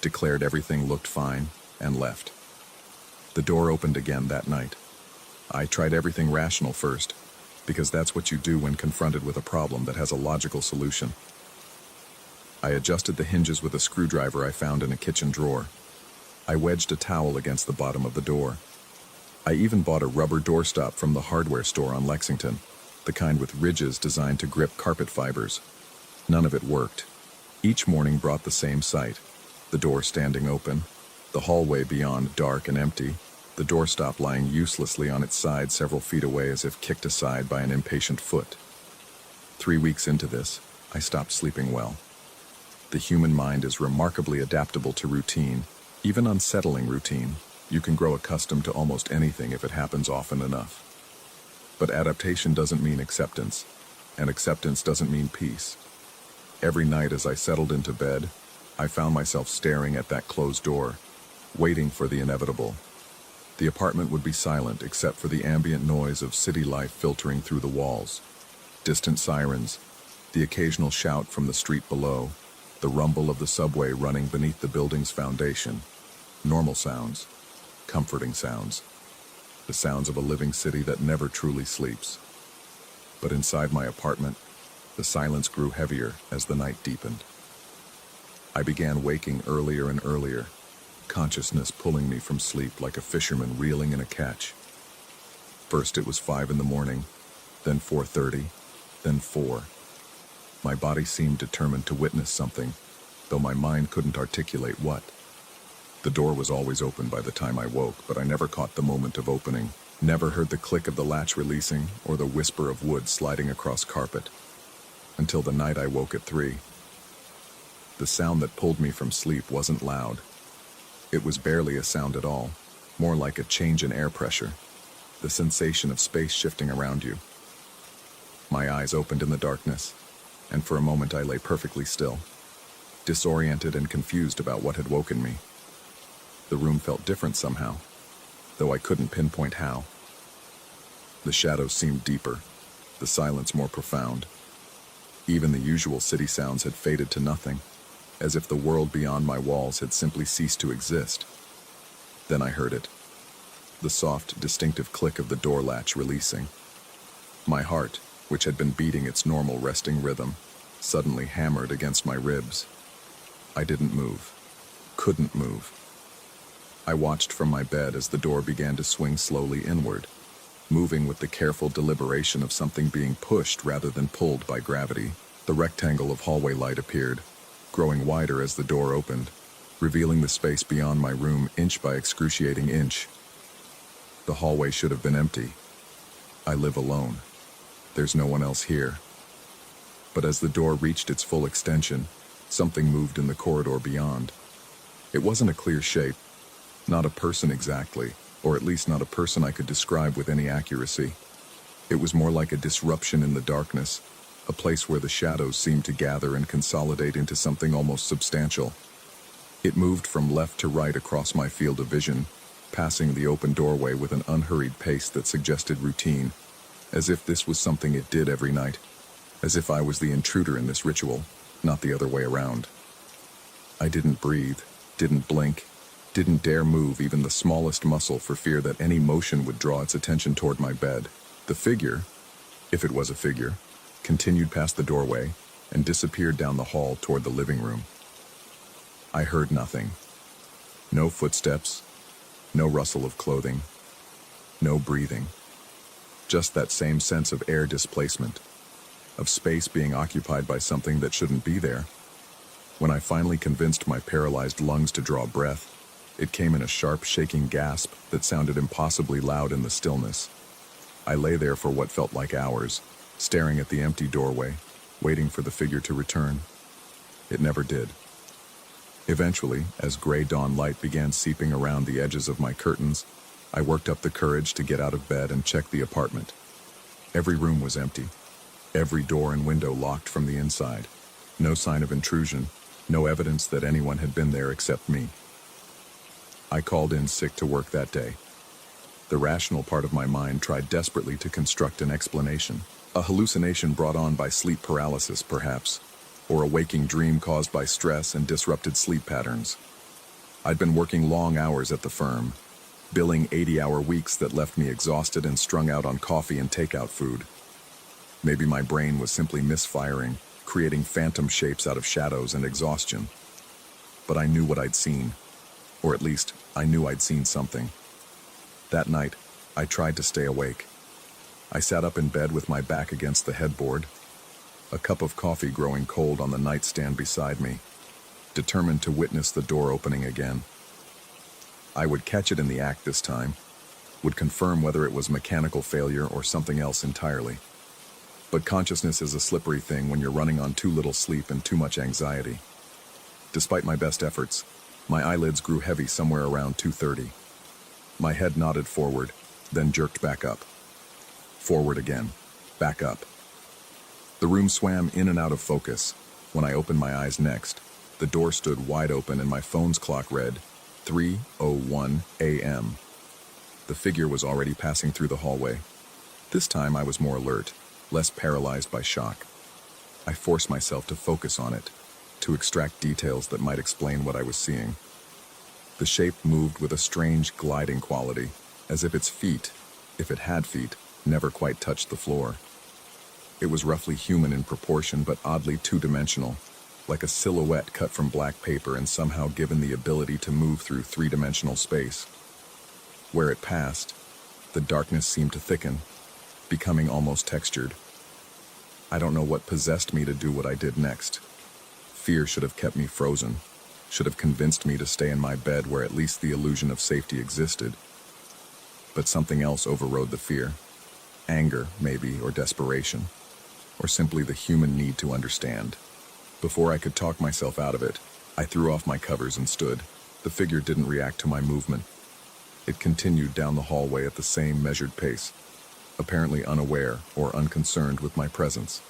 declared everything looked fine, and left. The door opened again that night. I tried everything rational first, because that's what you do when confronted with a problem that has a logical solution. I adjusted the hinges with a screwdriver I found in a kitchen drawer. I wedged a towel against the bottom of the door. I even bought a rubber doorstop from the hardware store on Lexington, the kind with ridges designed to grip carpet fibers. None of it worked. Each morning brought the same sight: the door standing open, the hallway beyond dark and empty, the doorstop lying uselessly on its side several feet away as if kicked aside by an impatient foot. 3 weeks into this, I stopped sleeping well. The human mind is remarkably adaptable to routine, even unsettling routine. You can grow accustomed to almost anything if it happens often enough. But adaptation doesn't mean acceptance, and acceptance doesn't mean peace. Every night as I settled into bed, I found myself staring at that closed door, waiting for the inevitable. The apartment would be silent except for the ambient noise of city life filtering through the walls. Distant sirens, the occasional shout from the street below, the rumble of the subway running beneath the building's foundation. Normal sounds, comforting sounds, the sounds of a living city that never truly sleeps. But inside my apartment, the silence grew heavier as the night deepened. I began waking earlier and earlier, consciousness pulling me from sleep like a fisherman reeling in a catch. First it was 5 in the morning, then 4:30, then 4. My body seemed determined to witness something, though my mind couldn't articulate what. The door was always open by the time I woke, but I never caught the moment of opening, never heard the click of the latch releasing or the whisper of wood sliding across carpet, until the night I woke at 3. The sound that pulled me from sleep wasn't loud. It was barely a sound at all, more like a change in air pressure, the sensation of space shifting around you. My eyes opened in the darkness, and for a moment I lay perfectly still, disoriented and confused about what had woken me. The room felt different somehow, though I couldn't pinpoint how. The shadows seemed deeper, the silence more profound. Even the usual city sounds had faded to nothing, as if the world beyond my walls had simply ceased to exist. Then I heard it, the soft, distinctive click of the door latch releasing. My heart, which had been beating its normal resting rhythm, suddenly hammered against my ribs. I didn't move, couldn't move. I watched from my bed as the door began to swing slowly inward, moving with the careful deliberation of something being pushed rather than pulled by gravity. The rectangle of hallway light appeared, growing wider as the door opened, revealing the space beyond my room inch by excruciating inch. The hallway should have been empty. I live alone. There's no one else here. But as the door reached its full extension, something moved in the corridor beyond. It wasn't a clear shape, not a person exactly, or at least not a person I could describe with any accuracy. It was more like a disruption in the darkness, a place where the shadows seemed to gather and consolidate into something almost substantial. It moved from left to right across my field of vision, passing the open doorway with an unhurried pace that suggested routine, as if this was something it did every night, as if I was the intruder in this ritual, not the other way around. I didn't breathe, didn't blink, didn't dare move even the smallest muscle for fear that any motion would draw its attention toward my bed. The figure, if it was a figure, continued past the doorway and disappeared down the hall toward the living room. I heard nothing. No footsteps, no rustle of clothing, no breathing. Just that same sense of air displacement, of space being occupied by something that shouldn't be there. When I finally convinced my paralyzed lungs to draw breath, it came in a sharp, shaking gasp that sounded impossibly loud in the stillness. I lay there for what felt like hours, staring at the empty doorway, waiting for the figure to return. It never did. Eventually, as gray dawn light began seeping around the edges of my curtains, I worked up the courage to get out of bed and check the apartment. Every room was empty, every door and window locked from the inside. No sign of intrusion, no evidence that anyone had been there except me. I called in sick to work that day. The rational part of my mind tried desperately to construct an explanation. A hallucination brought on by sleep paralysis, perhaps, or a waking dream caused by stress and disrupted sleep patterns. I'd been working long hours at the firm, billing 80-hour weeks that left me exhausted and strung out on coffee and takeout food. Maybe my brain was simply misfiring, creating phantom shapes out of shadows and exhaustion. But I knew what I'd seen, or at least I knew I'd seen something. That night, I tried to stay awake. I sat up in bed with my back against the headboard, a cup of coffee growing cold on the nightstand beside me, determined to witness the door opening again. I would catch it in the act this time, would confirm whether it was mechanical failure or something else entirely. But consciousness is a slippery thing when you're running on too little sleep and too much anxiety. Despite my best efforts, my eyelids grew heavy somewhere around 2:30. My head nodded forward, then jerked back up. Forward again, back up. The room swam in and out of focus. When I opened my eyes next, the door stood wide open and my phone's clock read 3:01 a.m. The figure was already passing through the hallway. This time I was more alert, less paralyzed by shock. I forced myself to focus on it, to extract details that might explain what I was seeing. The shape moved with a strange gliding quality, as if its feet, if it had feet, never quite touched the floor. It was roughly human in proportion, but oddly two-dimensional, like a silhouette cut from black paper and somehow given the ability to move through three-dimensional space. Where it passed, the darkness seemed to thicken, becoming almost textured. I don't know what possessed me to do what I did next. Fear should have kept me frozen, should have convinced me to stay in my bed where at least the illusion of safety existed. But something else overrode the fear. Anger, maybe, or desperation, or simply the human need to understand. Before I could talk myself out of it, I threw off my covers and stood. The figure didn't react to my movement. It continued down the hallway at the same measured pace, apparently unaware or unconcerned with my presence.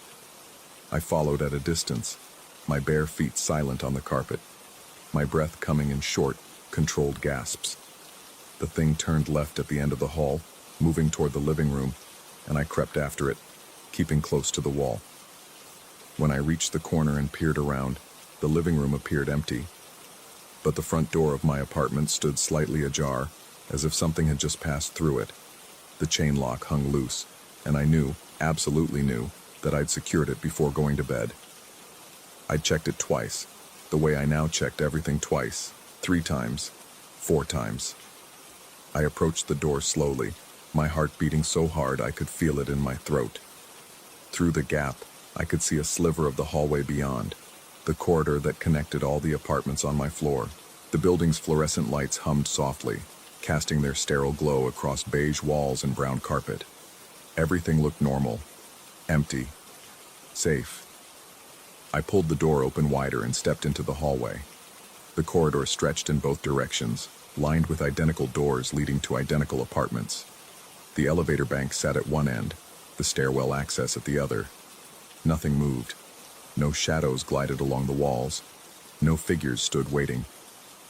I followed at a distance, my bare feet silent on the carpet, my breath coming in short, controlled gasps. The thing turned left at the end of the hall, moving toward the living room, and I crept after it, keeping close to the wall. When I reached the corner and peered around, the living room appeared empty, but the front door of my apartment stood slightly ajar, as if something had just passed through it. The chain lock hung loose, and I knew, absolutely knew, that I'd secured it before going to bed. I'd checked it twice, the way I now checked everything twice, 3 times, 4 times. I approached the door slowly, my heart beating so hard I could feel it in my throat. Through the gap, I could see a sliver of the hallway beyond, the corridor that connected all the apartments on my floor. The building's fluorescent lights hummed softly, casting their sterile glow across beige walls and brown carpet. Everything looked normal, empty, safe. I pulled the door open wider and stepped into the hallway. The corridor stretched in both directions, lined with identical doors leading to identical apartments. The elevator bank sat at one end, the stairwell access at the other. Nothing moved. No shadows glided along the walls. No figures stood waiting.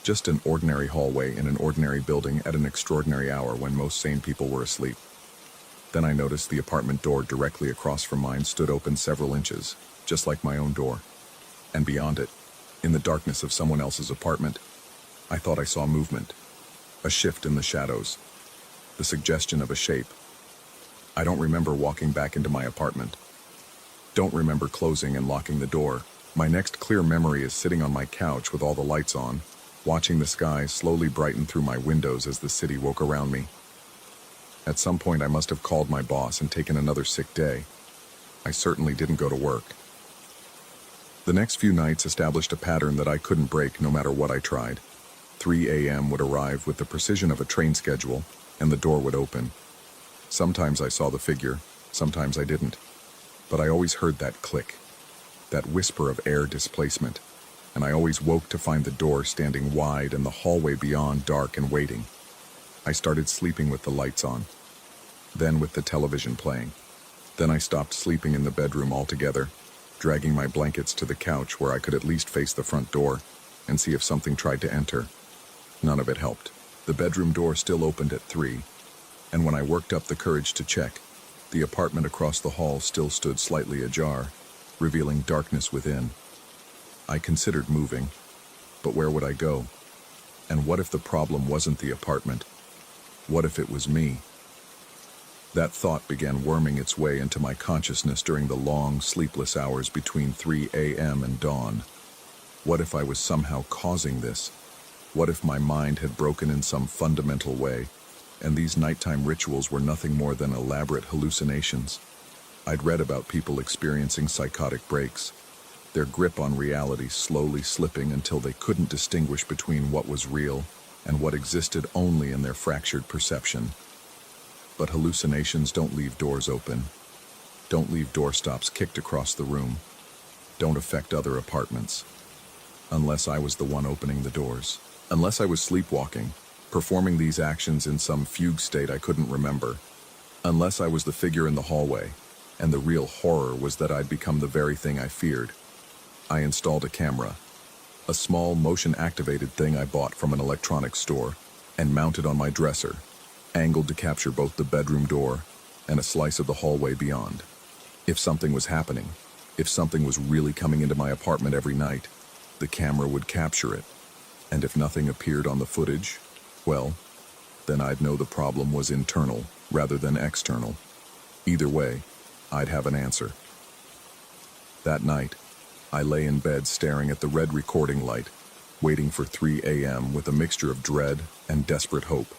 Just an ordinary hallway in an ordinary building at an extraordinary hour when most sane people were asleep. Then I noticed the apartment door directly across from mine stood open several inches, just like my own door. And beyond it, in the darkness of someone else's apartment, I thought I saw movement. A shift in the shadows. The suggestion of a shape. I don't remember walking back into my apartment. Don't remember closing and locking the door. My next clear memory is sitting on my couch with all the lights on, watching the sky slowly brighten through my windows as the city woke around me. At some point I must have called my boss and taken another sick day. I certainly didn't go to work. The next few nights established a pattern that I couldn't break no matter what I tried. 3 a.m. would arrive with the precision of a train schedule, and the door would open. Sometimes I saw the figure, sometimes I didn't. But I always heard that click, that whisper of air displacement, and I always woke to find the door standing wide and the hallway beyond dark and waiting. I started sleeping with the lights on, then with the television playing. Then I stopped sleeping in the bedroom altogether, dragging my blankets to the couch where I could at least face the front door and see if something tried to enter. None of it helped. The bedroom door still opened at 3, and when I worked up the courage to check, the apartment across the hall still stood slightly ajar, revealing darkness within. I considered moving, but where would I go? And what if the problem wasn't the apartment? What if it was me? That thought began worming its way into my consciousness during the long, sleepless hours between 3 a.m. and dawn. What if I was somehow causing this? What if my mind had broken in some fundamental way, and these nighttime rituals were nothing more than elaborate hallucinations? I'd read about people experiencing psychotic breaks, their grip on reality slowly slipping until they couldn't distinguish between what was real and what existed only in their fractured perception. But hallucinations don't leave doors open, don't leave doorstops kicked across the room, don't affect other apartments. Unless I was the one opening the doors. Unless I was sleepwalking, performing these actions in some fugue state I couldn't remember. Unless I was the figure in the hallway, and the real horror was that I'd become the very thing I feared. I installed a camera, a small motion-activated thing I bought from an electronics store, and mounted on my dresser, angled to capture both the bedroom door and a slice of the hallway beyond. If something was happening, if something was really coming into my apartment every night, the camera would capture it. And if nothing appeared on the footage, well, then I'd know the problem was internal rather than external. Either way, I'd have an answer. That night, I lay in bed staring at the red recording light, waiting for 3 a.m. with a mixture of dread and desperate hope.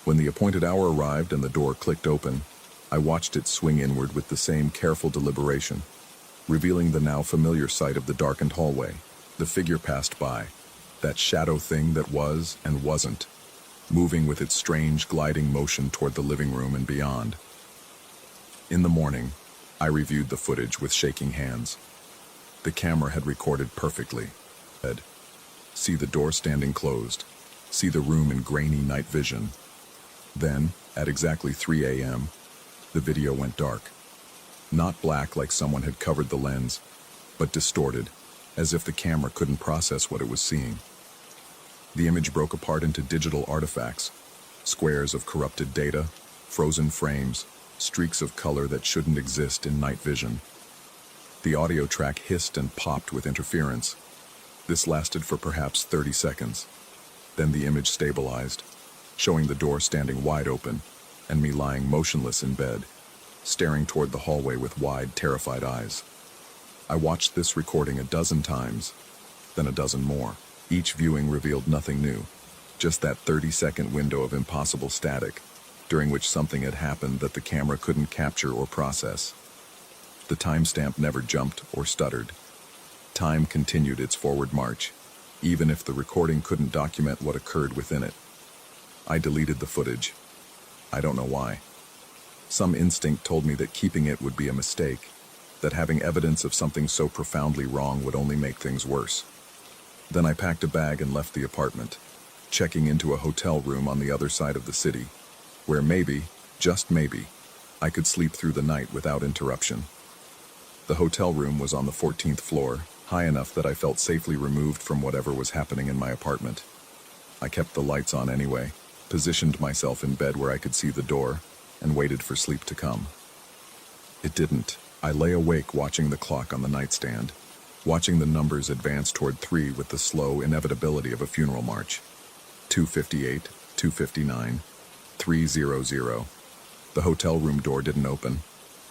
When the appointed hour arrived and the door clicked open, I watched it swing inward with the same careful deliberation, revealing the now familiar sight of the darkened hallway. The figure passed by, that shadow thing that was and wasn't, moving with its strange gliding motion toward the living room and beyond. In the morning, I reviewed the footage with shaking hands. The camera had recorded perfectly. See the door standing closed, see the room in grainy night vision. Then, at exactly 3 a.m., the video went dark. Not black like someone had covered the lens, but distorted, as if the camera couldn't process what it was seeing. The image broke apart into digital artifacts, squares of corrupted data, frozen frames, streaks of color that shouldn't exist in night vision. The audio track hissed and popped with interference. This lasted for perhaps 30 seconds. Then the image stabilized, showing the door standing wide open and me lying motionless in bed, staring toward the hallway with wide, terrified eyes. I watched this recording a dozen times, then a dozen more. Each viewing revealed nothing new, just that 30-second window of impossible static, during which something had happened that the camera couldn't capture or process. The timestamp never jumped or stuttered. Time continued its forward march, even if the recording couldn't document what occurred within it. I deleted the footage. I don't know why. Some instinct told me that keeping it would be a mistake, that having evidence of something so profoundly wrong would only make things worse. Then I packed a bag and left the apartment, checking into a hotel room on the other side of the city, where maybe, just maybe, I could sleep through the night without interruption. The hotel room was on the 14th floor, high enough that I felt safely removed from whatever was happening in my apartment. I kept the lights on anyway, positioned myself in bed where I could see the door, and waited for sleep to come. It didn't. I lay awake watching the clock on the nightstand, watching the numbers advance toward 3 with the slow inevitability of a funeral march. 2:58, 2:59, 3:00. The hotel room door didn't open.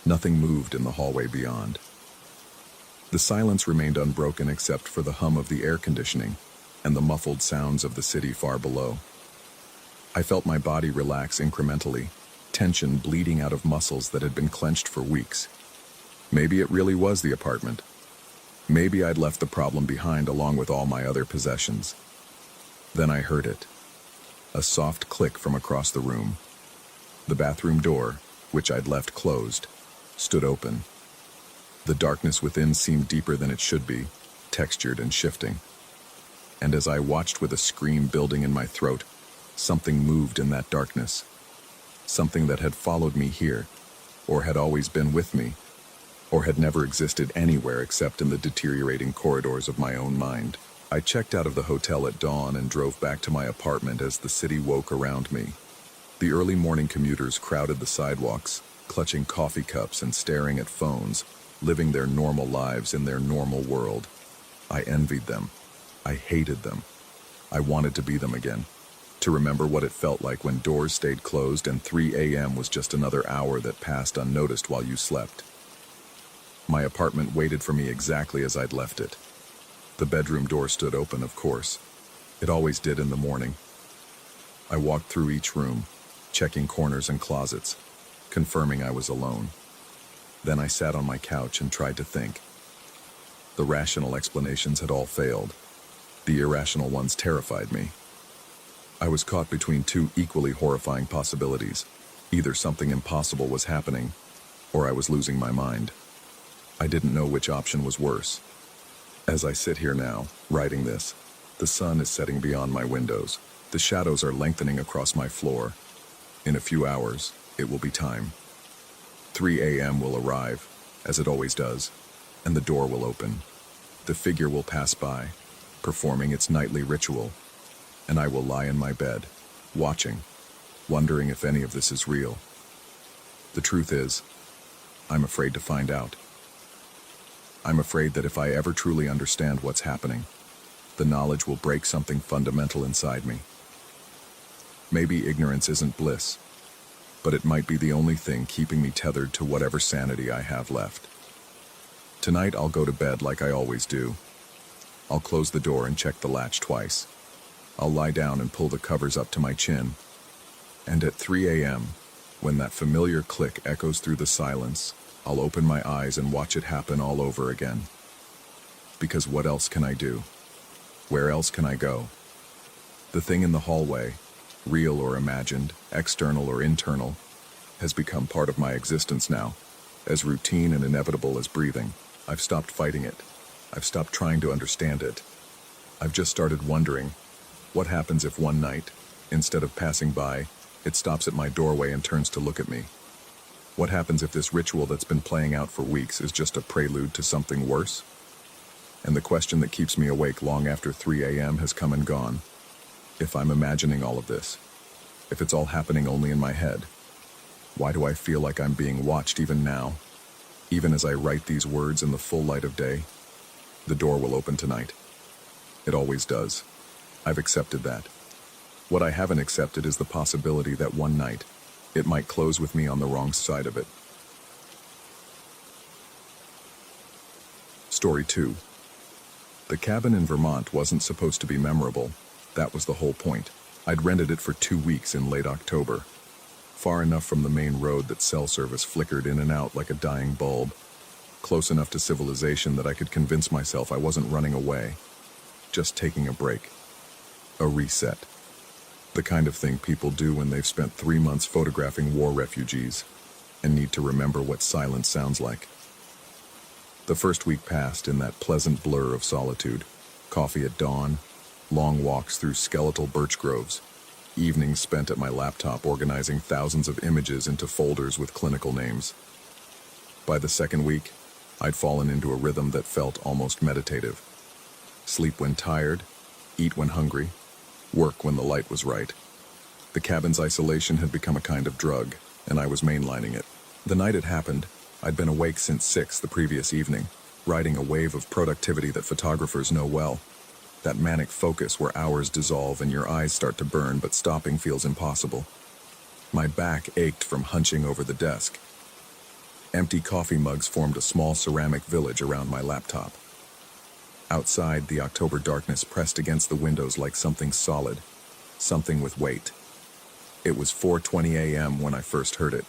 Nothing moved in the hallway beyond. The silence remained unbroken except for the hum of the air conditioning and the muffled sounds of the city far below. I felt my body relax incrementally, tension bleeding out of muscles that had been clenched for weeks. Maybe it really was the apartment. Maybe I'd left the problem behind along with all my other possessions. Then I heard it. A soft click from across the room. The bathroom door, which I'd left closed, stood open. The darkness within seemed deeper than it should be, textured and shifting. And as I watched with a scream building in my throat, something moved in that darkness. Something that had followed me here, or had always been with me, or had never existed anywhere except in the deteriorating corridors of my own mind. I checked out of the hotel at dawn and drove back to my apartment as the city woke around me. The early morning commuters crowded the sidewalks, clutching coffee cups and staring at phones, living their normal lives in their normal world. I envied them. I hated them. I wanted to be them again, to remember what it felt like when doors stayed closed and 3 a.m. was just another hour that passed unnoticed while you slept. My apartment waited for me exactly as I'd left it. The bedroom door stood open, of course. It always did in the morning. I walked through each room, checking corners and closets, confirming I was alone. Then I sat on my couch and tried to think. The rational explanations had all failed. The irrational ones terrified me. I was caught between two equally horrifying possibilities. Either something impossible was happening, or I was losing my mind. I didn't know which option was worse. As I sit here now, writing this, the sun is setting beyond my windows. The shadows are lengthening across my floor. In a few hours, it will be time. 3 a.m. will arrive, as it always does, and the door will open. The figure will pass by, performing its nightly ritual, and I will lie in my bed, watching, wondering if any of this is real. The truth is, I'm afraid to find out. I'm afraid that if I ever truly understand what's happening, the knowledge will break something fundamental inside me. Maybe ignorance isn't bliss, but it might be the only thing keeping me tethered to whatever sanity I have left. Tonight I'll go to bed like I always do. I'll close the door and check the latch twice. I'll lie down and pull the covers up to my chin. And at 3 a.m., when that familiar click echoes through the silence, I'll open my eyes and watch it happen all over again. Because what else can I do? Where else can I go? The thing in the hallway, real or imagined, external or internal, has become part of my existence now, as routine and inevitable as breathing. I've stopped fighting it. I've stopped trying to understand it. I've just started wondering, what happens if one night, instead of passing by, it stops at my doorway and turns to look at me? What happens if this ritual that's been playing out for weeks is just a prelude to something worse? And the question that keeps me awake long after 3 a.m. has come and gone. If I'm imagining all of this, if it's all happening only in my head, why do I feel like I'm being watched even now? Even as I write these words in the full light of day? The door will open tonight. It always does. I've accepted that. What I haven't accepted is the possibility that one night, it might close with me on the wrong side of it. Story 2. The cabin in Vermont wasn't supposed to be memorable. That was the whole point. I'd rented it for 2 weeks in late October, far enough from the main road that cell service flickered in and out like a dying bulb, close enough to civilization that I could convince myself I wasn't running away, just taking a break, a reset. The kind of thing people do when they've spent 3 months photographing war refugees and need to remember what silence sounds like. The first week passed in that pleasant blur of solitude. Coffee at dawn, long walks through skeletal birch groves, evenings spent at my laptop organizing thousands of images into folders with clinical names. By the second week, I'd fallen into a rhythm that felt almost meditative. Sleep when tired, eat when hungry, work when the light was right. The cabin's isolation had become a kind of drug, and I was mainlining it. The night it happened, I'd been awake since 6 the previous evening, riding a wave of productivity that photographers know well. That manic focus where hours dissolve and your eyes start to burn, but stopping feels impossible. My back ached from hunching over the desk. Empty coffee mugs formed a small ceramic village around my laptop. Outside, the October darkness pressed against the windows like something solid, something with weight. It was 4:20 a.m. when I first heard it.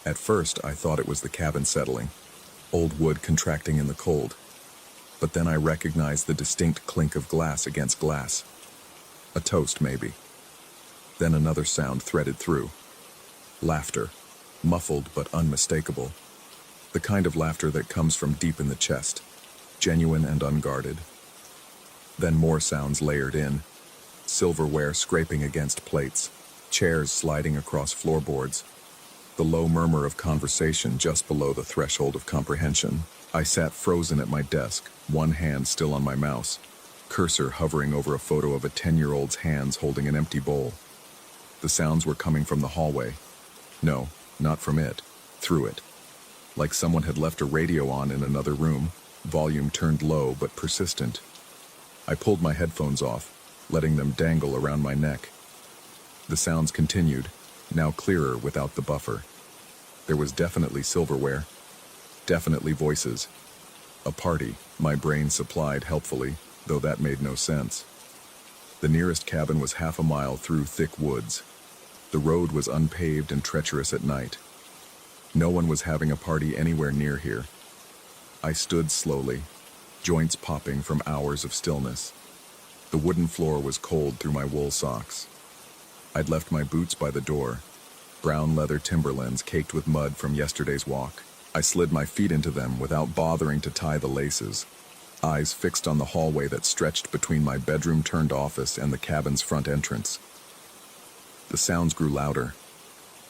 At first, I thought it was the cabin settling, old wood contracting in the cold. But then I recognized the distinct clink of glass against glass. A toast, maybe. Then another sound threaded through. Laughter, muffled but unmistakable. The kind of laughter that comes from deep in the chest, genuine and unguarded. Then more sounds layered in. Silverware scraping against plates, chairs sliding across floorboards. The low murmur of conversation just below the threshold of comprehension. I sat frozen at my desk, one hand still on my mouse, cursor hovering over a photo of a 10-year-old's hands holding an empty bowl. The sounds were coming from the hallway. No, not from it, through it. Like someone had left a radio on in another room, volume turned low but persistent. I pulled my headphones off, letting them dangle around my neck. The sounds continued, now clearer without the buffer. There was definitely silverware, definitely voices. A party, my brain supplied helpfully, though that made no sense. The nearest cabin was half a mile through thick woods. The road was unpaved and treacherous at night. No one was having a party anywhere near here. I stood slowly, joints popping from hours of stillness. The wooden floor was cold through my wool socks. I'd left my boots by the door, brown leather Timberlands caked with mud from yesterday's walk. I slid my feet into them without bothering to tie the laces, eyes fixed on the hallway that stretched between my bedroom-turned-office and the cabin's front entrance. The sounds grew louder,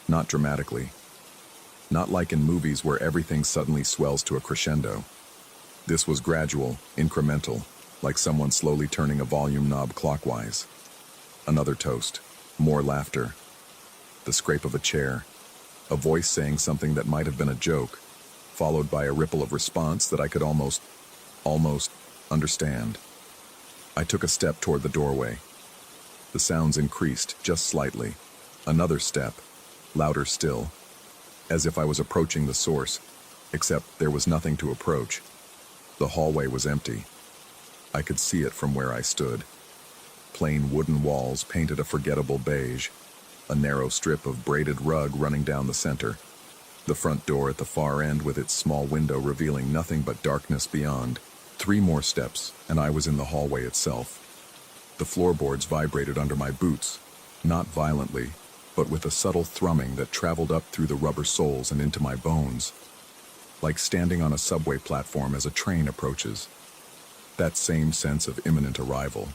not dramatically. Not like in movies where everything suddenly swells to a crescendo. This was gradual, incremental, like someone slowly turning a volume knob clockwise. Another toast, more laughter, the scrape of a chair, a voice saying something that might have been a joke, followed by a ripple of response that I could almost understand. I took a step toward the doorway. The sounds increased just slightly. Another step, louder still, as if I was approaching the source, except there was nothing to approach. The hallway was empty. I could see it from where I stood. Plain wooden walls painted a forgettable beige, a narrow strip of braided rug running down the center. The front door at the far end with its small window revealing nothing but darkness beyond. 3 more steps, and I was in the hallway itself. The floorboards vibrated under my boots, not violently, but with a subtle thrumming that traveled up through the rubber soles and into my bones, like standing on a subway platform as a train approaches. That same sense of imminent arrival.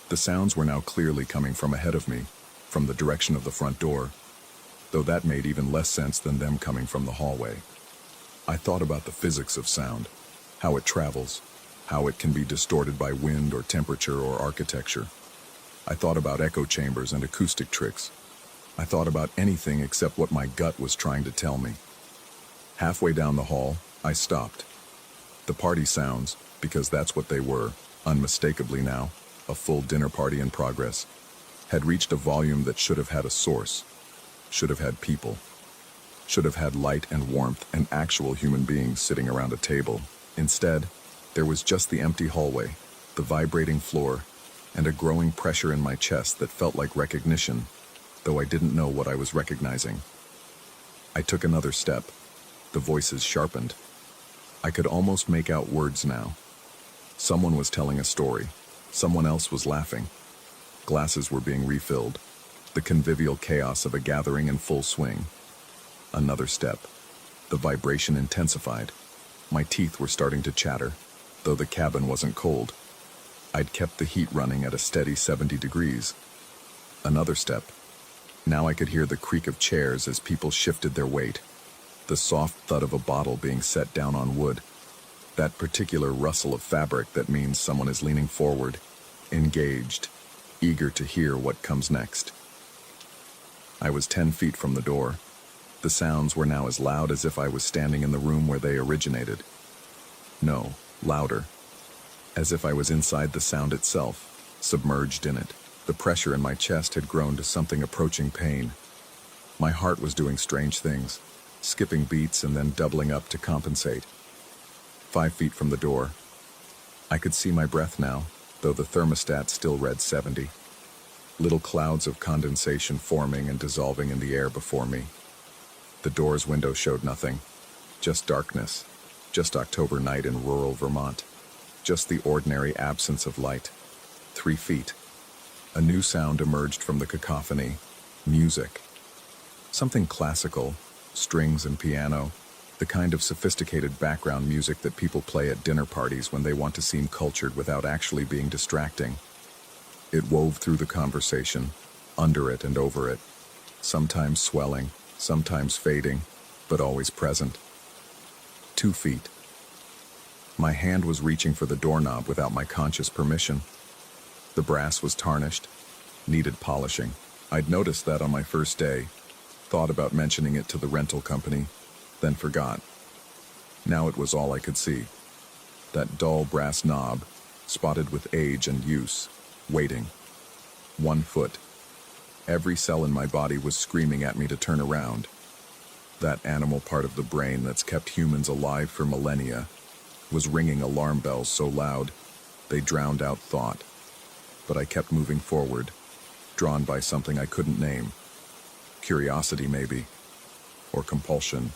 The sounds were now clearly coming from ahead of me, from the direction of the front door, though that made even less sense than them coming from the hallway. I thought about the physics of sound, how it travels, how it can be distorted by wind or temperature or architecture. I thought about echo chambers and acoustic tricks. I thought about anything except what my gut was trying to tell me. Halfway down the hall, I stopped. The party sounds, because that's what they were, unmistakably now, a full dinner party in progress, had reached a volume that should have had a source, should have had people, should have had light and warmth and actual human beings sitting around a table. Instead, there was just the empty hallway, the vibrating floor, and a growing pressure in my chest that felt like recognition, though I didn't know what I was recognizing. I took another step. The voices sharpened. I could almost make out words now. Someone was telling a story. Someone else was laughing. Glasses were being refilled. The convivial chaos of a gathering in full swing. Another step. The vibration intensified. My teeth were starting to chatter, though the cabin wasn't cold. I'd kept the heat running at a steady 70 degrees. Another step. Now I could hear the creak of chairs as people shifted their weight, the soft thud of a bottle being set down on wood, that particular rustle of fabric that means someone is leaning forward, engaged, eager to hear what comes next. I was 10 feet from the door. The sounds were now as loud as if I was standing in the room where they originated. No, louder. As if I was inside the sound itself, submerged in it. The pressure in my chest had grown to something approaching pain. My heart was doing strange things, skipping beats and then doubling up to compensate. 5 feet from the door. I could see my breath now, though the thermostat still read 70. Little clouds of condensation forming and dissolving in the air before me. The door's window showed nothing. Just darkness. Just October night in rural Vermont. Just the ordinary absence of light. 3 feet. A new sound emerged from the cacophony. Music. Something classical, strings and piano, the kind of sophisticated background music that people play at dinner parties when they want to seem cultured without actually being distracting. It wove through the conversation, under it and over it, sometimes swelling, sometimes fading, but always present. 2 feet. My hand was reaching for the doorknob without my conscious permission. The brass was tarnished, needed polishing. I'd noticed that on my first day, thought about mentioning it to the rental company, then forgot. Now it was all I could see. That dull brass knob, spotted with age and use, waiting. 1 foot. Every cell in my body was screaming at me to turn around. That animal part of the brain that's kept humans alive for millennia was ringing alarm bells so loud they drowned out thought. But I kept moving forward, drawn by something I couldn't name. Curiosity, maybe, or compulsion,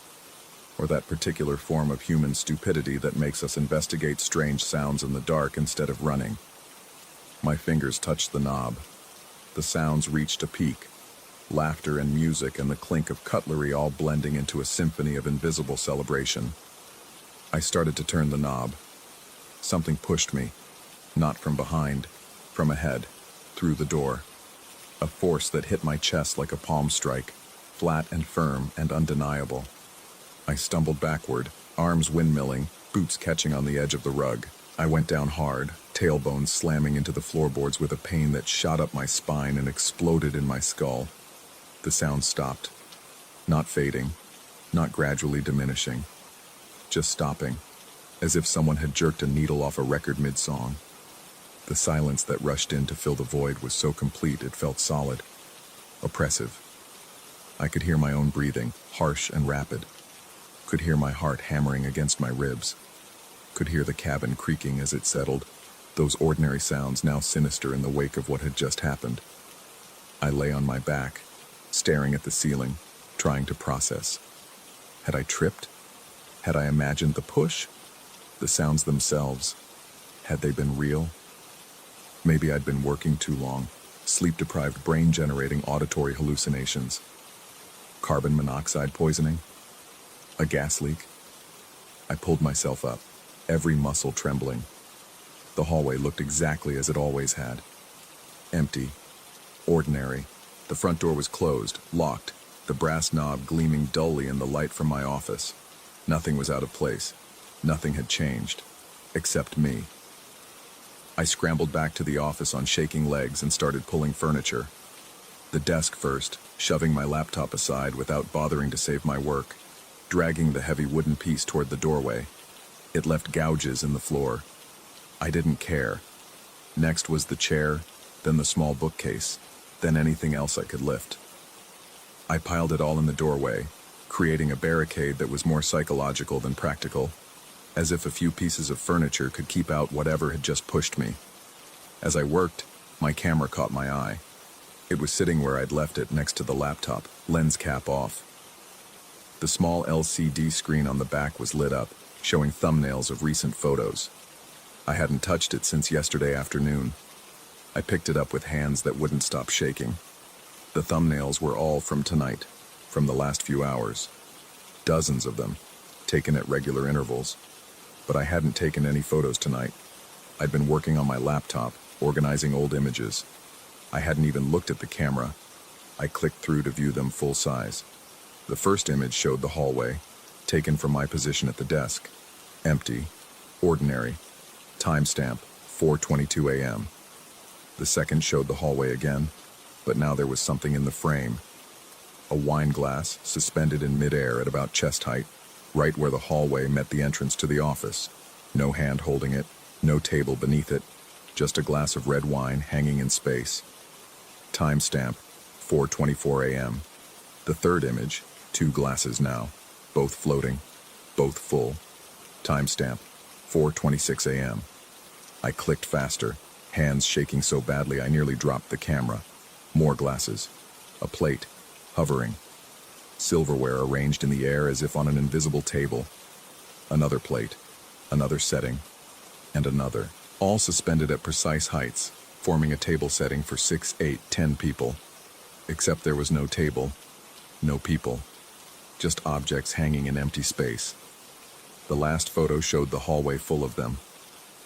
or that particular form of human stupidity that makes us investigate strange sounds in the dark instead of running. My fingers touched the knob. The sounds reached a peak. Laughter and music and the clink of cutlery all blending into a symphony of invisible celebration. I started to turn the knob. Something pushed me, not from behind, from ahead, through the door. A force that hit my chest like a palm strike, flat and firm and undeniable. I stumbled backward, arms windmilling, boots catching on the edge of the rug. I went down hard, tailbones slamming into the floorboards with a pain that shot up my spine and exploded in my skull. The sound stopped. Not fading, not gradually diminishing. Just stopping, as if someone had jerked a needle off a record mid-song. The silence that rushed in to fill the void was so complete it felt solid, oppressive. I could hear my own breathing, harsh and rapid. Could hear my heart hammering against my ribs. Could hear the cabin creaking as it settled, those ordinary sounds now sinister in the wake of what had just happened. I lay on my back, staring at the ceiling, trying to process. Had I tripped? Had I imagined the push? The sounds themselves, had they been real? Maybe I'd been working too long, sleep-deprived brain generating auditory hallucinations. Carbon monoxide poisoning? A gas leak? I pulled myself up, every muscle trembling. The hallway looked exactly as it always had. Empty. Ordinary. The front door was closed, locked, the brass knob gleaming dully in the light from my office. Nothing was out of place. Nothing had changed. Except me. I scrambled back to the office on shaking legs and started pulling furniture. The desk first, shoving my laptop aside without bothering to save my work, dragging the heavy wooden piece toward the doorway. It left gouges in the floor. I didn't care. Next was the chair, then the small bookcase, then anything else I could lift. I piled it all in the doorway, creating a barricade that was more psychological than practical, as if a few pieces of furniture could keep out whatever had just pushed me. As I worked, my camera caught my eye. It was sitting where I'd left it next to the laptop, lens cap off. The small LCD screen on the back was lit up, showing thumbnails of recent photos. I hadn't touched it since yesterday afternoon. I picked it up with hands that wouldn't stop shaking. The thumbnails were all from tonight, from the last few hours. Dozens of them, taken at regular intervals. But I hadn't taken any photos tonight. I'd been working on my laptop, organizing old images. I hadn't even looked at the camera. I clicked through to view them full size. The first image showed the hallway, taken from my position at the desk. Empty, ordinary, timestamp 4:22 a.m. The second showed the hallway again, but now there was something in the frame. A wine glass suspended in midair at about chest height, right where the hallway met the entrance to the office. No hand holding it, no table beneath it, just a glass of red wine hanging in space. Timestamp 4:24 a.m. The third image, 2 glasses now, both floating, both full. Timestamp 4:26 a.m. I clicked faster, hands shaking so badly I nearly dropped the camera. More glasses. A plate, hovering. Silverware arranged in the air as if on an invisible table. Another plate, another setting, and another, all suspended at precise heights, forming a table setting for 6, 8, 10 people. Except there was no table, no people, just objects hanging in empty space. The last photo showed the hallway full of them.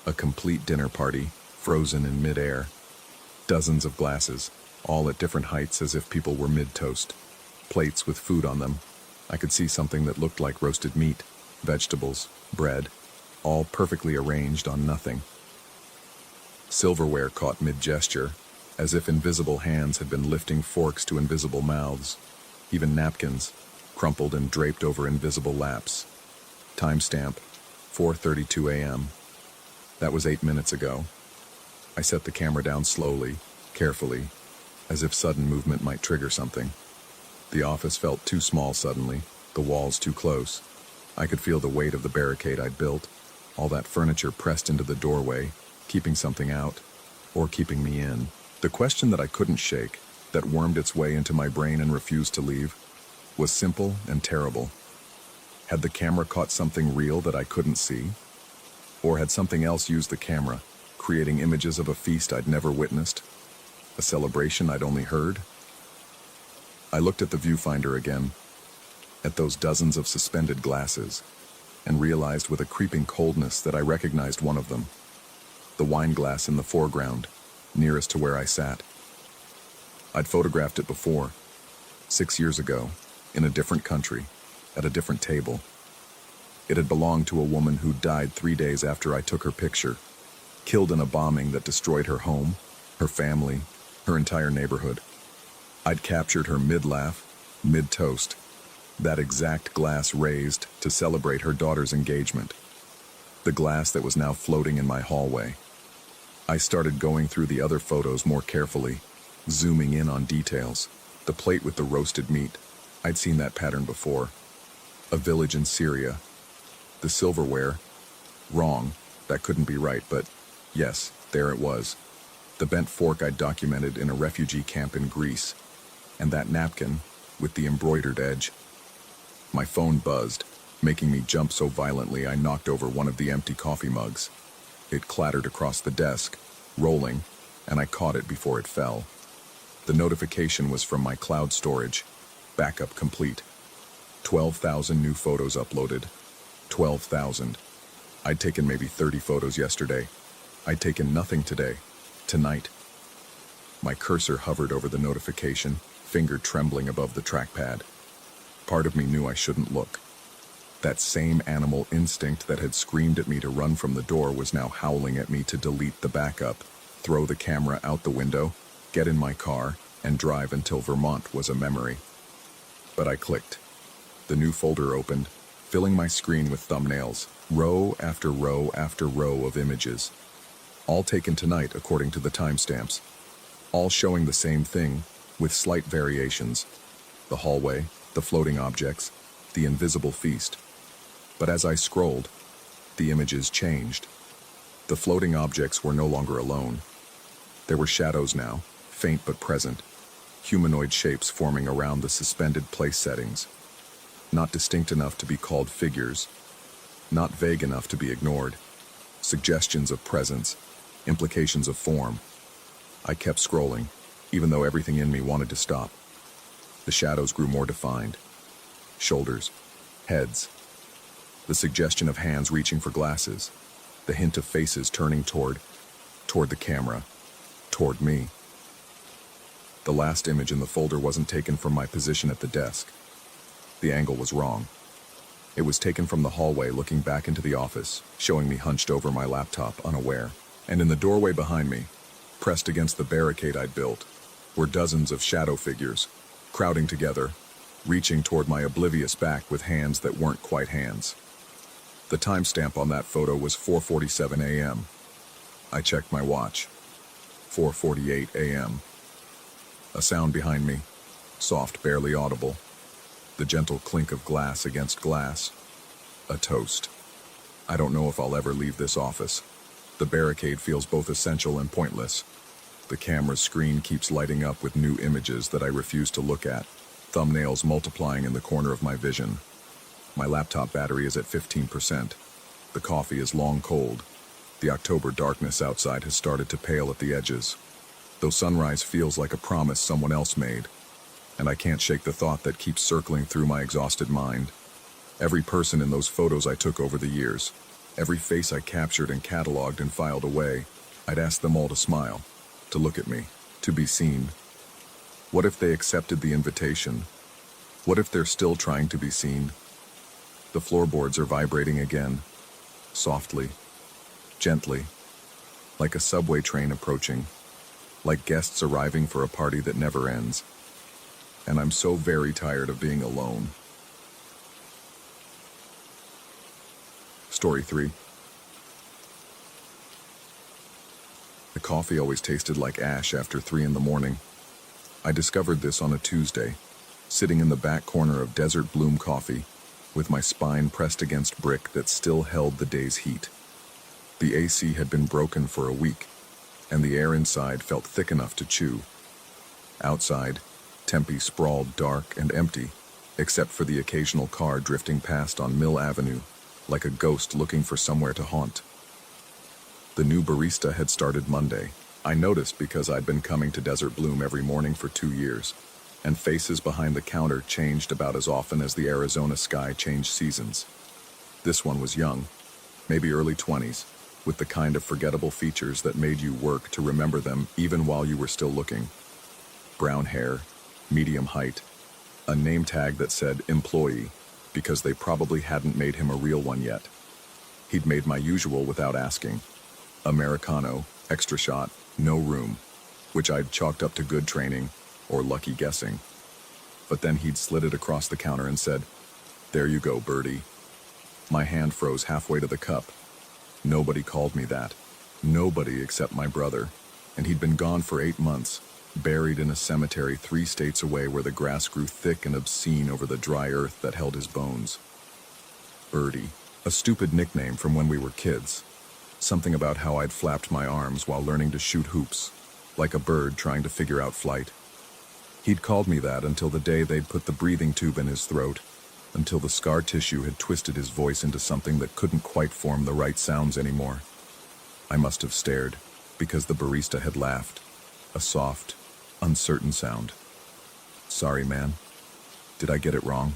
A complete dinner party, frozen in mid-air. Dozens of glasses, all at different heights as if people were mid-toast. Plates with food on them. I could see something that looked like roasted meat, vegetables, bread, all perfectly arranged on nothing. Silverware caught mid-gesture, as if invisible hands had been lifting forks to invisible mouths. Even napkins, crumpled and draped over invisible laps. Timestamp 4:32 a.m. That was 8 minutes ago. I set the camera down slowly, carefully, as if sudden movement might trigger something. The office felt too small suddenly, the walls too close. I could feel the weight of the barricade I'd built, all that furniture pressed into the doorway, keeping something out, or keeping me in. The question that I couldn't shake, that wormed its way into my brain and refused to leave, was simple and terrible. Had the camera caught something real that I couldn't see? Or had something else used the camera, creating images of a feast I'd never witnessed? A celebration I'd only heard? I looked at the viewfinder again, at those dozens of suspended glasses, and realized with a creeping coldness that I recognized one of them. The wine glass in the foreground, nearest to where I sat. I'd photographed it before, 6 years ago, in a different country, at a different table. It had belonged to a woman who died 3 days after I took her picture, killed in a bombing that destroyed her home, her family, her entire neighborhood. I'd captured her mid-laugh, mid-toast, that exact glass raised to celebrate her daughter's engagement. The glass that was now floating in my hallway. I started going through the other photos more carefully, zooming in on details. The plate with the roasted meat. I'd seen that pattern before. A village in Syria. The silverware. Wrong. That couldn't be right, but yes, there it was. The bent fork I'd documented in a refugee camp in Greece. And that napkin with the embroidered edge. My phone buzzed, making me jump so violently I knocked over one of the empty coffee mugs. It clattered across the desk, rolling, and I caught it before it fell. The notification was from my cloud storage. Backup complete. 12,000 new photos uploaded. 12,000. I'd taken maybe 30 photos yesterday. I'd taken nothing today. Tonight. My cursor hovered over the notification, finger trembling above the trackpad. Part of me knew I shouldn't look. That same animal instinct that had screamed at me to run from the door was now howling at me to delete the backup, throw the camera out the window, get in my car, and drive until Vermont was a memory. But I clicked. The new folder opened, filling my screen with thumbnails, row after row after row of images. All taken tonight according to the timestamps. All showing the same thing, with slight variations. The hallway, the floating objects, the invisible feast. But as I scrolled, the images changed. The floating objects were no longer alone. There were shadows now, faint but present, humanoid shapes forming around the suspended place settings. Not distinct enough to be called figures, not vague enough to be ignored. Suggestions of presence, implications of form. I kept scrolling, even though everything in me wanted to stop. The shadows grew more defined. Shoulders, heads. The suggestion of hands reaching for glasses. The hint of faces turning toward the camera, toward me. The last image in the folder wasn't taken from my position at the desk. The angle was wrong. It was taken from the hallway looking back into the office, showing me hunched over my laptop, unaware. And in the doorway behind me, pressed against the barricade I'd built, were dozens of shadow figures, crowding together, reaching toward my oblivious back with hands that weren't quite hands. The timestamp on that photo was 4:47 a.m. I checked my watch. 4:48 a.m. A sound behind me, soft, barely audible. The gentle clink of glass against glass. A toast. I don't know if I'll ever leave this office. The barricade feels both essential and pointless. The camera's screen keeps lighting up with new images that I refuse to look at, thumbnails multiplying in the corner of my vision. My laptop battery is at 15%. The coffee is long cold. The October darkness outside has started to pale at the edges. Though sunrise feels like a promise someone else made, and I can't shake the thought that keeps circling through my exhausted mind. Every person in those photos I took over the years, every face I captured and cataloged and filed away, I'd ask them all to smile, to look at me, to be seen. What if they accepted the invitation? What if they're still trying to be seen? The floorboards are vibrating again, softly, gently, like a subway train approaching, like guests arriving for a party that never ends. And I'm so very tired of being alone. Story 3. The coffee always tasted like ash after 3 in the morning. I discovered this on a Tuesday, sitting in the back corner of Desert Bloom Coffee, with my spine pressed against brick that still held the day's heat. The AC had been broken for a week, and the air inside felt thick enough to chew. Outside, Tempe sprawled dark and empty, except for the occasional car drifting past on Mill Avenue, like a ghost looking for somewhere to haunt. The new barista had started Monday. I noticed because I'd been coming to Desert Bloom every morning for 2 years, and faces behind the counter changed about as often as the Arizona sky changed seasons. This one was young, maybe early 20s, with the kind of forgettable features that made you work to remember them even while you were still looking. Brown hair, medium height, a name tag that said employee, because they probably hadn't made him a real one yet. He'd made my usual without asking. Americano, extra shot, no room, which I'd chalked up to good training or lucky guessing. But then he'd slid it across the counter and said, "There you go, birdie." My hand froze halfway to the cup. Nobody called me that. Nobody except my brother. And he'd been gone for 8 months, buried in a cemetery 3 states away where the grass grew thick and obscene over the dry earth that held his bones. Birdie, a stupid nickname from when we were kids. Something about how I'd flapped my arms while learning to shoot hoops, like a bird trying to figure out flight. He'd called me that until the day they'd put the breathing tube in his throat, until the scar tissue had twisted his voice into something that couldn't quite form the right sounds anymore. I must have stared, because the barista had laughed, a soft, uncertain sound. "Sorry, man. Did I get it wrong?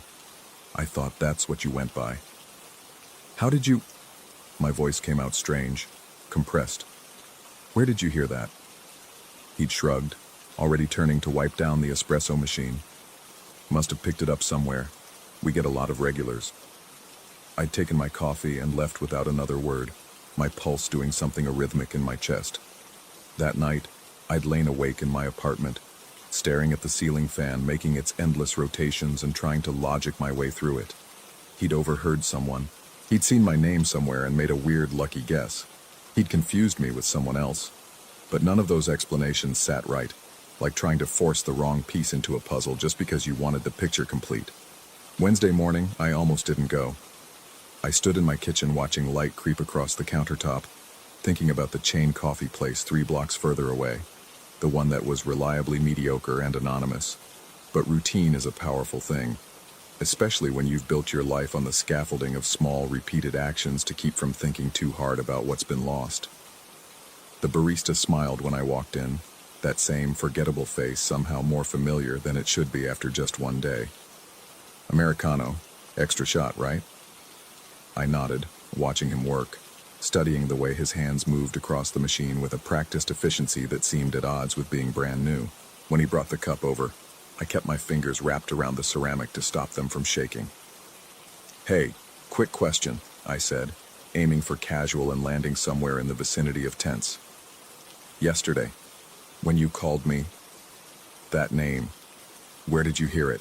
I thought that's what you went by." "How did you—" My voice came out strange, compressed. "Where did you hear that?" He'd shrugged, already turning to wipe down the espresso machine. "Must have picked it up somewhere. We get a lot of regulars." I'd taken my coffee and left without another word, my pulse doing something arrhythmic in my chest. That night, I'd lain awake in my apartment, staring at the ceiling fan making its endless rotations and trying to logic my way through it. He'd overheard someone. He'd seen my name somewhere and made a weird lucky guess. He'd confused me with someone else. But none of those explanations sat right, like trying to force the wrong piece into a puzzle just because you wanted the picture complete. Wednesday morning, I almost didn't go. I stood in my kitchen watching light creep across the countertop, thinking about the chain coffee place 3 blocks further away, the one that was reliably mediocre and anonymous. But routine is a powerful thing, especially when you've built your life on the scaffolding of small, repeated actions to keep from thinking too hard about what's been lost. The barista smiled when I walked in, that same forgettable face somehow more familiar than it should be after just one day. "Americano, extra shot, right?" I nodded, watching him work, studying the way his hands moved across the machine with a practiced efficiency that seemed at odds with being brand new. When he brought the cup over, I kept my fingers wrapped around the ceramic to stop them from shaking. "Hey, quick question," I said, aiming for casual and landing somewhere in the vicinity of tense. "Yesterday, when you called me, that name, where did you hear it?"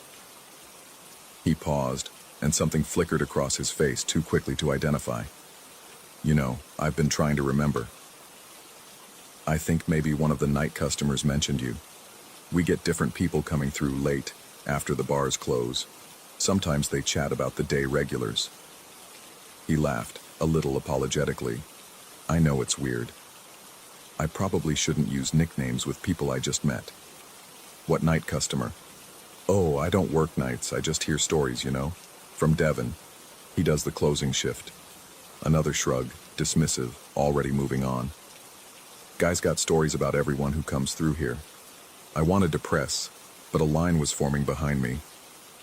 He paused, and something flickered across his face too quickly to identify. "You know, I've been trying to remember. I think maybe one of the night customers mentioned you. We get different people coming through late, after the bars close. Sometimes they chat about the day regulars." He laughed, a little apologetically. "I know it's weird. I probably shouldn't use nicknames with people I just met." "What night customer?" "Oh, I don't work nights, I just hear stories, you know. From Devin. He does the closing shift." Another shrug, dismissive, already moving on. "Guy's got stories about everyone who comes through here." I wanted to press, but a line was forming behind me,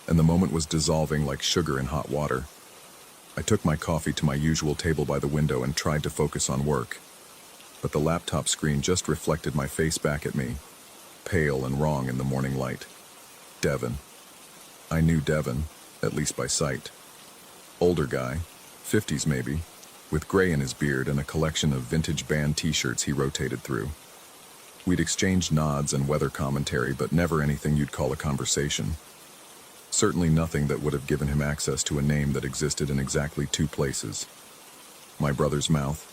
and the moment was dissolving like sugar in hot water. I took my coffee to my usual table by the window and tried to focus on work. But the laptop screen just reflected my face back at me, pale and wrong in the morning light. Devin. I knew Devin, at least by sight. Older guy, 50s maybe, with gray in his beard and a collection of vintage band t-shirts he rotated through. We'd exchanged nods and weather commentary, but never anything you'd call a conversation. Certainly nothing that would have given him access to a name that existed in exactly 2 places. My brother's mouth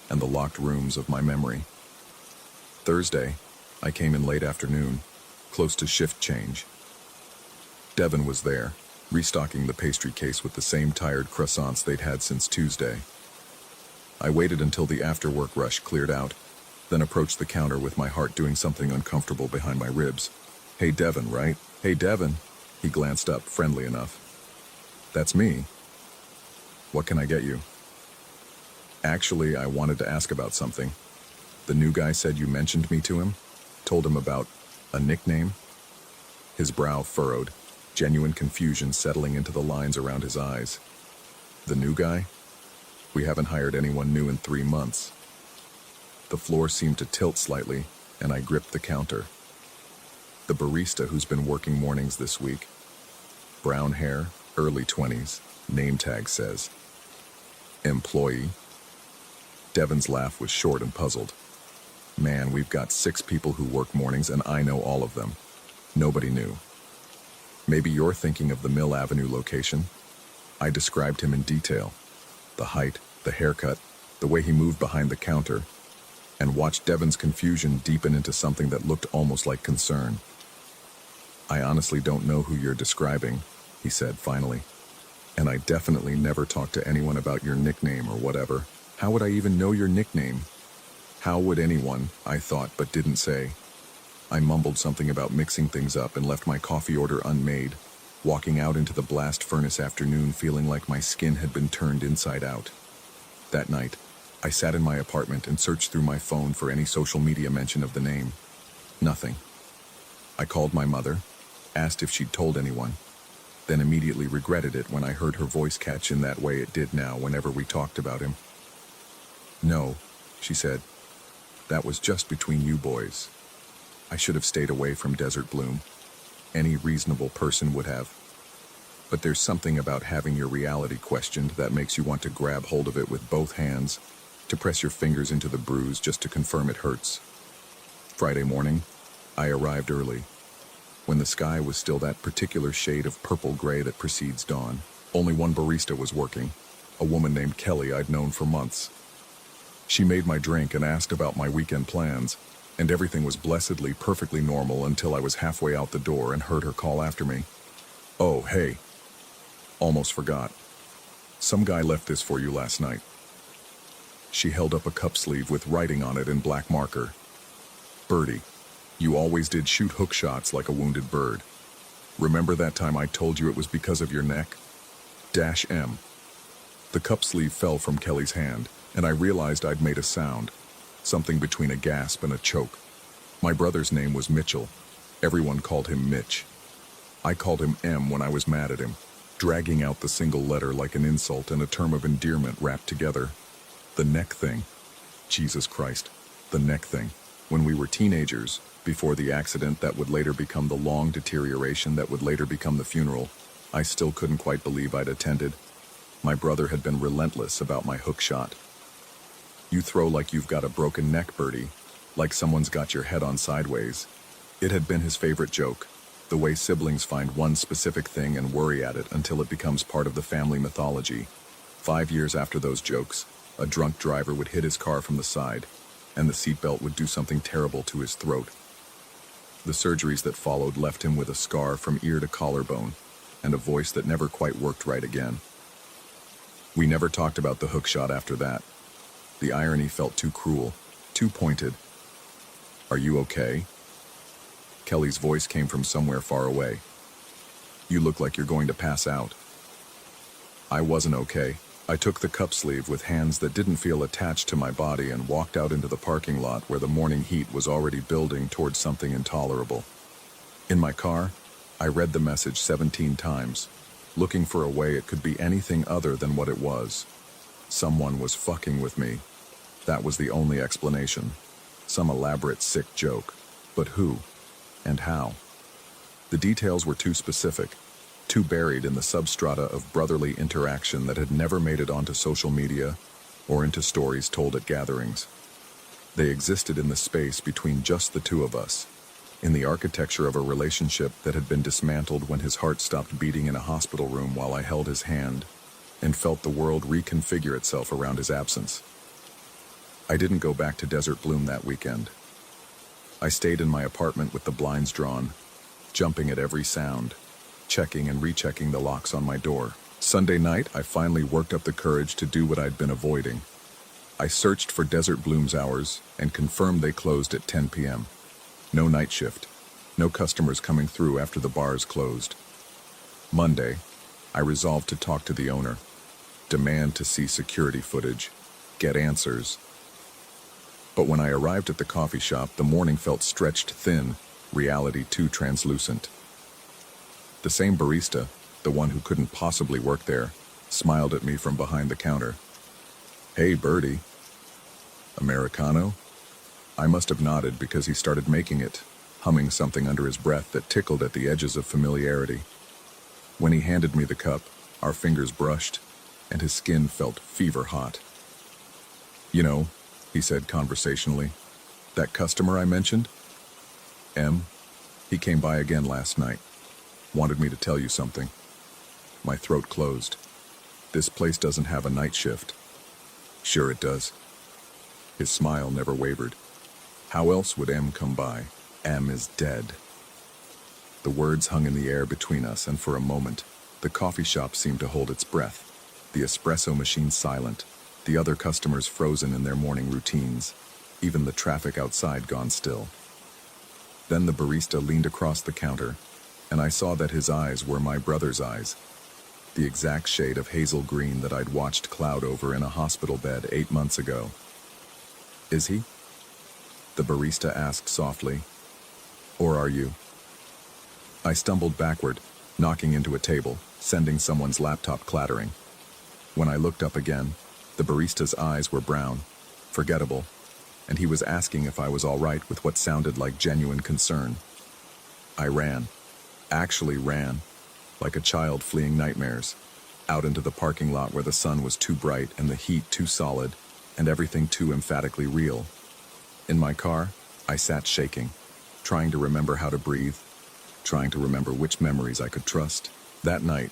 and the locked rooms of my memory. Thursday, I came in late afternoon, close to shift change. Devon was there, restocking the pastry case with the same tired croissants they'd had since Tuesday. I waited until the after-work rush cleared out, then approached the counter with my heart doing something uncomfortable behind my ribs. "Hey, Devon, right? Hey, Devon." He glanced up, friendly enough. "That's me. What can I get you?" "Actually, I wanted to ask about something. The new guy said you mentioned me to him? Told him about a nickname?" His brow furrowed, genuine confusion settling into the lines around his eyes. "The new guy? We haven't hired anyone new in 3 months." The floor seemed to tilt slightly, and I gripped the counter. "The barista who's been working mornings this week. Brown hair, early 20s, name tag says. Employee." Devon's laugh was short and puzzled. "Man, we've got 6 people who work mornings and I know all of them. Nobody new. Maybe you're thinking of the Mill Avenue location?" I described him in detail. The height, the haircut, the way he moved behind the counter, and watched Devon's confusion deepen into something that looked almost like concern. "I honestly don't know who you're describing," he said finally. "And I definitely never talked to anyone about your nickname or whatever. How would I even know your nickname?" How would anyone, I thought, but didn't say. I mumbled something about mixing things up and left my coffee order unmade, walking out into the blast furnace afternoon feeling like my skin had been turned inside out. That night, I sat in my apartment and searched through my phone for any social media mention of the name. Nothing. I called my mother, asked if she'd told anyone, then immediately regretted it when I heard her voice catch in that way it did now whenever we talked about him. "No," she said. "That was just between you boys. I should have stayed away from Desert Bloom. Any reasonable person would have. But there's something about having your reality questioned that makes you want to grab hold of it with both hands, to press your fingers into the bruise just to confirm it hurts." Friday morning, I arrived early, when the sky was still that particular shade of purple-gray that precedes dawn. Only one barista was working, a woman named Kelly I'd known for months. She made my drink and asked about my weekend plans, and everything was blessedly perfectly normal until I was halfway out the door and heard her call after me. "Oh, hey. Almost forgot. Some guy left this for you last night." She held up a cup sleeve with writing on it in black marker. "Birdie, you always did shoot hook shots like a wounded bird. Remember that time I told you it was because of your neck? -M." The cup sleeve fell from Kelly's hand, and I realized I'd made a sound, something between a gasp and a choke. My brother's name was Mitchell. Everyone called him Mitch. I called him M when I was mad at him, dragging out the single letter like an insult and a term of endearment wrapped together. The neck thing. Jesus Christ, the neck thing. When we were teenagers, before the accident that would later become the long deterioration that would later become the funeral, I still couldn't quite believe I'd attended. My brother had been relentless about my hook shot. "You throw like you've got a broken neck, Birdie, like someone's got your head on sideways." It had been his favorite joke, the way siblings find one specific thing and worry at it until it becomes part of the family mythology. 5 years after those jokes, a drunk driver would hit his car from the side, and the seatbelt would do something terrible to his throat. The surgeries that followed left him with a scar from ear to collarbone, and a voice that never quite worked right again. We never talked about the hook shot after that. The irony felt too cruel, too pointed. "Are you okay?" Kelly's voice came from somewhere far away. "You look like you're going to pass out." I wasn't okay. I took the cup sleeve with hands that didn't feel attached to my body and walked out into the parking lot where the morning heat was already building towards something intolerable. In my car, I read the message 17 times, looking for a way it could be anything other than what it was. Someone was fucking with me. That was the only explanation. Some elaborate sick joke. But who? And how? The details were too specific, too buried in the substrata of brotherly interaction that had never made it onto social media or into stories told at gatherings. They existed in the space between just the two of us, in the architecture of a relationship that had been dismantled when his heart stopped beating in a hospital room while I held his hand and felt the world reconfigure itself around his absence. I didn't go back to Desert Bloom that weekend. I stayed in my apartment with the blinds drawn, jumping at every sound, checking and rechecking the locks on my door. Sunday night, I finally worked up the courage to do what I'd been avoiding. I searched for Desert Bloom's hours and confirmed they closed at 10 p.m. No night shift, no customers coming through after the bars closed. Monday, I resolved to talk to the owner, demand to see security footage, get answers. But when I arrived at the coffee shop, the morning felt stretched thin, reality too translucent. The same barista, the one who couldn't possibly work there, smiled at me from behind the counter. "Hey, Birdie. Americano?" I must have nodded because he started making it, humming something under his breath that tickled at the edges of familiarity. When he handed me the cup, our fingers brushed, and his skin felt fever hot. "You know," he said conversationally, "that customer I mentioned? M? He came by again last night. Wanted me to tell you something." My throat closed. "This place doesn't have a night shift." "Sure it does." His smile never wavered. "How else would M come by? M is dead." The words hung in the air between us, and for a moment, the coffee shop seemed to hold its breath, the espresso machine silent, the other customers frozen in their morning routines, even the traffic outside gone still. Then the barista leaned across the counter, and I saw that his eyes were my brother's eyes, the exact shade of hazel green that I'd watched cloud over in a hospital bed 8 months ago. "Is he?" the barista asked softly. "Or are you?" I stumbled backward, knocking into a table, sending someone's laptop clattering. When I looked up again, the barista's eyes were brown, forgettable, and he was asking if I was all right with what sounded like genuine concern. I ran, actually ran, like a child fleeing nightmares, out into the parking lot where the sun was too bright and the heat too solid, and everything too emphatically real. In my car, I sat shaking, trying to remember how to breathe, trying to remember which memories I could trust. That night,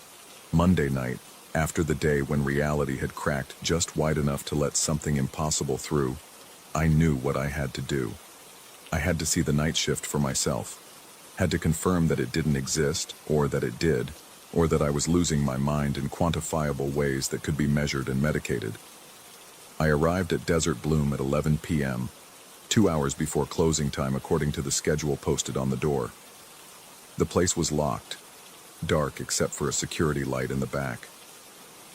Monday night, after the day when reality had cracked just wide enough to let something impossible through, I knew what I had to do. I had to see the night shift for myself, had to confirm that it didn't exist, or that it did, or that I was losing my mind in quantifiable ways that could be measured and medicated. I arrived at Desert Bloom at 11 p.m., 2 hours before closing time according to the schedule posted on the door. The place was locked, dark except for a security light in the back.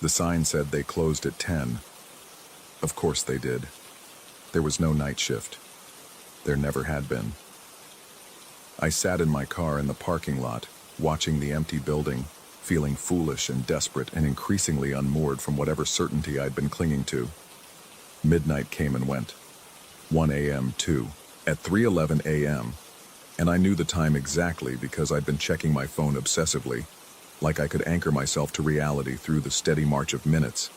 The sign said they closed at 10. Of course they did. There was no night shift. There never had been. I sat in my car in the parking lot, watching the empty building, feeling foolish and desperate and increasingly unmoored from whatever certainty I'd been clinging to. Midnight came and went. 1 a.m. too, at 3:11 a.m., and I knew the time exactly because I'd been checking my phone obsessively, like I could anchor myself to reality through the steady march of minutes.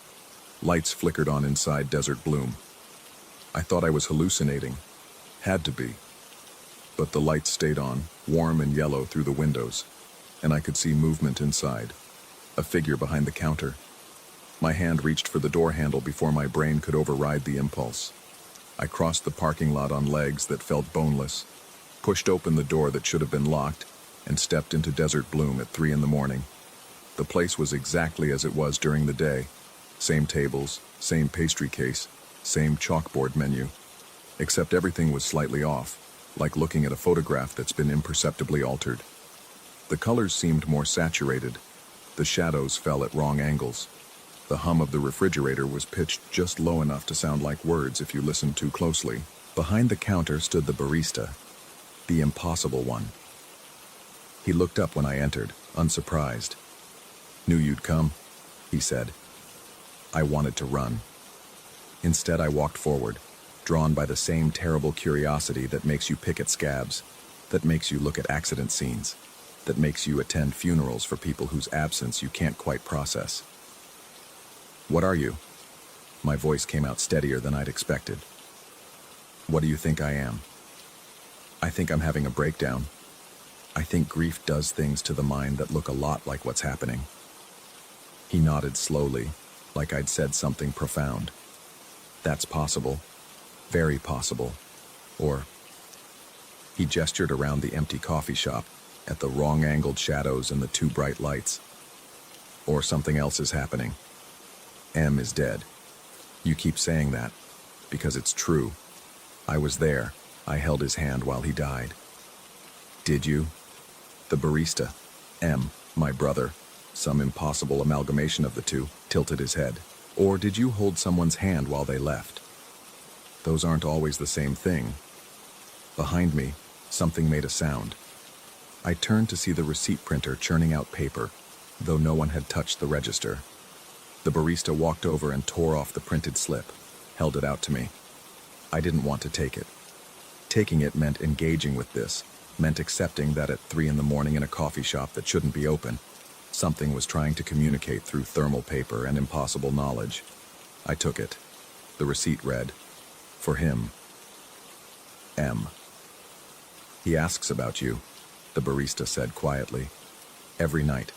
Lights flickered on inside Desert Bloom. I thought I was hallucinating. Had to be. But the lights stayed on, warm and yellow through the windows, and I could see movement inside. A figure behind the counter. My hand reached for the door handle before my brain could override the impulse. I crossed the parking lot on legs that felt boneless, pushed open the door that should have been locked, and stepped into Desert Bloom at 3 in the morning. The place was exactly as it was during the day. Same tables, same pastry case, same chalkboard menu. Except everything was slightly off, like looking at a photograph that's been imperceptibly altered. The colors seemed more saturated. The shadows fell at wrong angles. The hum of the refrigerator was pitched just low enough to sound like words if you listened too closely. Behind the counter stood the barista, the impossible one. He looked up when I entered, unsurprised. "Knew you'd come," he said. I wanted to run. Instead, I walked forward, drawn by the same terrible curiosity that makes you pick at scabs, that makes you look at accident scenes, that makes you attend funerals for people whose absence you can't quite process. "What are you?" My voice came out steadier than I'd expected. "What do you think I am?" "I think I'm having a breakdown. I think grief does things to the mind that look a lot like what's happening." He nodded slowly, like I'd said something profound. "That's possible. Very possible. Or He gestured around the empty coffee shop, at the wrong-angled shadows and the too bright lights. Or something else is happening. M is dead. You keep saying that, because it's true. I was there. I held his hand while he died. Did you? The barista, M, my brother, some impossible amalgamation of the two, tilted his head. Or did you hold someone's hand while they left? Those aren't always the same thing. Behind me, something made a sound. I turned to see the receipt printer churning out paper, though no one had touched the register. The barista walked over and tore off the printed slip, held it out to me. I didn't want to take it. Taking it meant engaging with this, meant accepting that at 3 in the morning in a coffee shop that shouldn't be open, something was trying to communicate through thermal paper and impossible knowledge. I took it. The receipt read, "For him, M." "He asks about you," the barista said quietly. "Every night.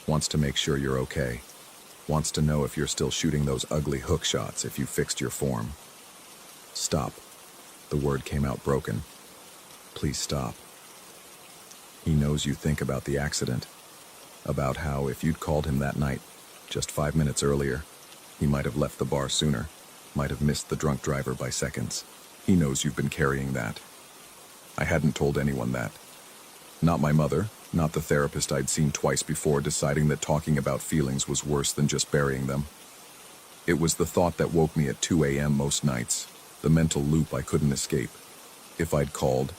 Wants to make sure you're okay. Wants to know if you're still shooting those ugly hook shots, if you fixed your form." "Stop." The word came out broken. "Please stop." "He knows you think about the accident. About how if you'd called him that night, just 5 minutes earlier, he might have left the bar sooner, might have missed the drunk driver by seconds. He knows you've been carrying that." I hadn't told anyone that. Not my mother, not the therapist I'd seen twice before, deciding that talking about feelings was worse than just burying them. It was the thought that woke me at 2 a.m. most nights, the mental loop I couldn't escape. If I'd called,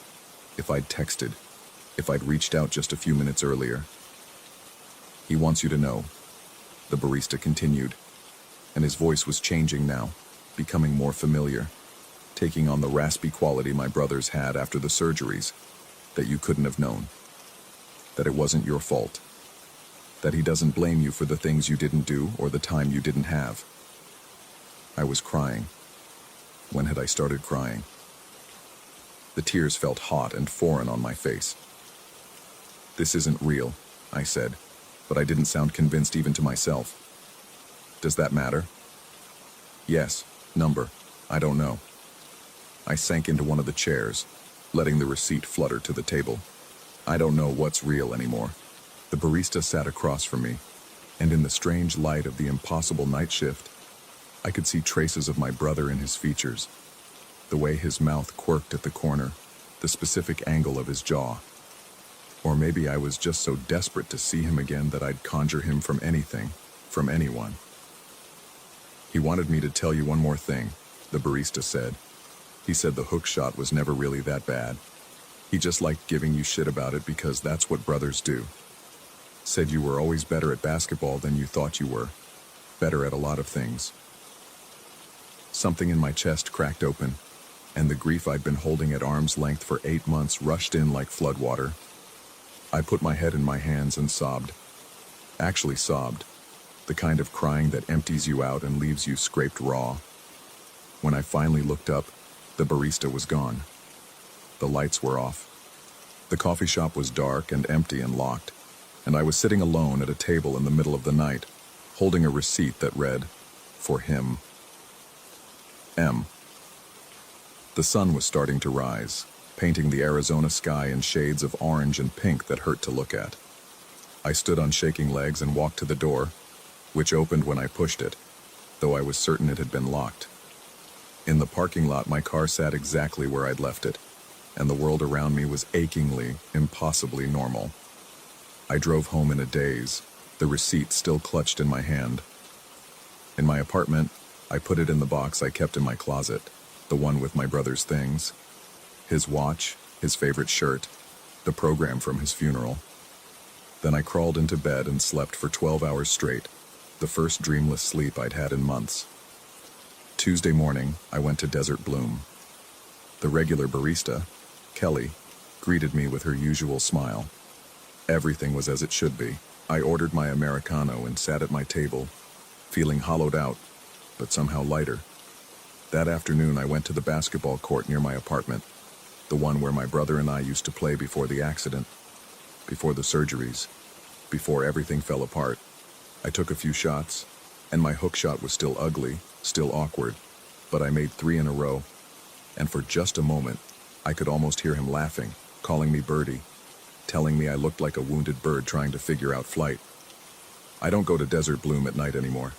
if I'd texted, if I'd reached out just a few minutes earlier. "He wants you to know," the barista continued, and his voice was changing now, becoming more familiar, taking on the raspy quality my brothers had after the surgeries, "that you couldn't have known. That it wasn't your fault. That he doesn't blame you for the things you didn't do or the time you didn't have." I was crying. When had I started crying? The tears felt hot and foreign on my face. "This isn't real," I said, but I didn't sound convinced even to myself. "Does that matter?" "Yes, number. I don't know." I sank into one of the chairs, letting the receipt flutter to the table. "I don't know what's real anymore." The barista sat across from me, and in the strange light of the impossible night shift, I could see traces of my brother in his features. The way his mouth quirked at the corner, the specific angle of his jaw. Or maybe I was just so desperate to see him again that I'd conjure him from anything, from anyone. "He wanted me to tell you one more thing," the barista said. "He said the hook shot was never really that bad. He just liked giving you shit about it because that's what brothers do. Said you were always better at basketball than you thought you were. Better at a lot of things." Something in my chest cracked open, and the grief I'd been holding at arm's length for 8 months rushed in like floodwater. I put my head in my hands and sobbed. Actually sobbed. The kind of crying that empties you out and leaves you scraped raw. When I finally looked up, the barista was gone. The lights were off. The coffee shop was dark and empty and locked, and I was sitting alone at a table in the middle of the night, holding a receipt that read, "For him, M." The sun was starting to rise, painting the Arizona sky in shades of orange and pink that hurt to look at. I stood on shaking legs and walked to the door, which opened when I pushed it, though I was certain it had been locked. In the parking lot, my car sat exactly where I'd left it, and the world around me was achingly, impossibly normal. I drove home in a daze, the receipt still clutched in my hand. In my apartment, I put it in the box I kept in my closet, the one with my brother's things. His watch, his favorite shirt, the program from his funeral. Then I crawled into bed and slept for 12 hours straight, the first dreamless sleep I'd had in months. Tuesday morning, I went to Desert Bloom. The regular barista, Kelly, greeted me with her usual smile. Everything was as it should be. I ordered my Americano and sat at my table, feeling hollowed out, but somehow lighter. That afternoon, I went to the basketball court near my apartment, the one where my brother and I used to play before the accident, before the surgeries, before everything fell apart. I took a few shots, and my hook shot was still ugly, still awkward, but I made 3 in a row, and for just a moment, I could almost hear him laughing, calling me birdie, telling me I looked like a wounded bird trying to figure out flight. I don't go to Desert Bloom at night anymore.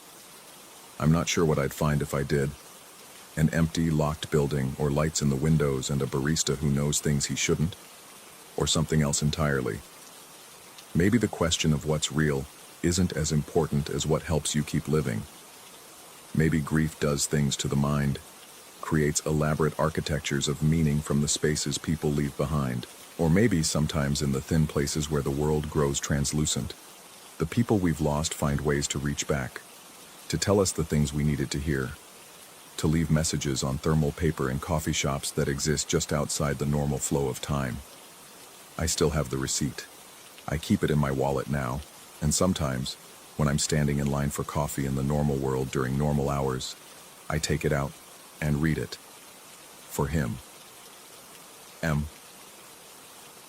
I'm not sure what I'd find if I did. An empty, locked building, or lights in the windows and a barista who knows things he shouldn't, or something else entirely. Maybe the question of what's real isn't as important as what helps you keep living. Maybe grief does things to the mind, creates elaborate architectures of meaning from the spaces people leave behind, or maybe sometimes in the thin places where the world grows translucent. The people we've lost find ways to reach back, to tell us the things we needed to hear, to leave messages on thermal paper in coffee shops that exist just outside the normal flow of time. I still have the receipt. I keep it in my wallet now, and sometimes, when I'm standing in line for coffee in the normal world during normal hours, I take it out and read it. For him. M.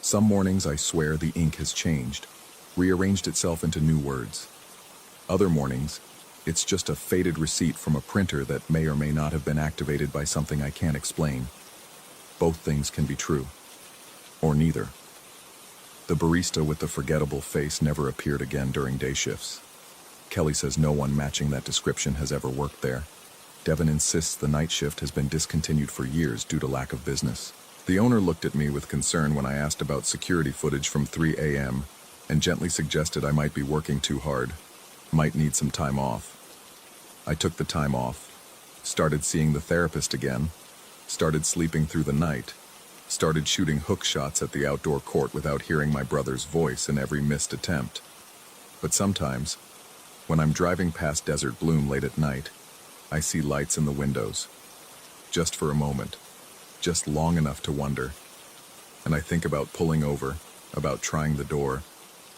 Some mornings I swear the ink has changed, rearranged itself into new words. Other mornings, it's just a faded receipt from a printer that may or may not have been activated by something I can't explain. Both things can be true. Or neither. The barista with the forgettable face never appeared again during day shifts. Kelly says no one matching that description has ever worked there. Devin insists the night shift has been discontinued for years due to lack of business. The owner looked at me with concern when I asked about security footage from 3 a.m. and gently suggested I might be working too hard, might need some time off. I took the time off, started seeing the therapist again, started sleeping through the night, started shooting hook shots at the outdoor court without hearing my brother's voice in every missed attempt. But sometimes, when I'm driving past Desert Bloom late at night, I see lights in the windows. Just for a moment, just long enough to wonder. And I think about pulling over, about trying the door,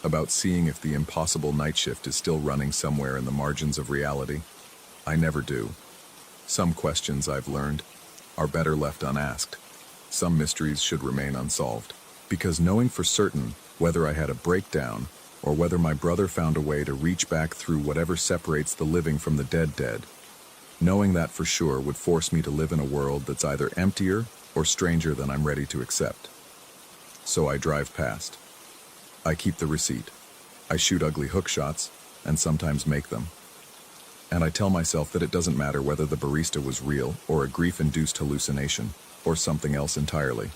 about seeing if the impossible night shift is still running somewhere in the margins of reality. I never do. Some questions, I've learned, are better left unasked. Some mysteries should remain unsolved. Because knowing for certain whether I had a breakdown or whether my brother found a way to reach back through whatever separates the living from the dead, knowing that for sure would force me to live in a world that's either emptier or stranger than I'm ready to accept. So I drive past. I keep the receipt. I shoot ugly hook shots, and sometimes make them. And I tell myself that it doesn't matter whether the barista was real or a grief-induced hallucination, or something else entirely.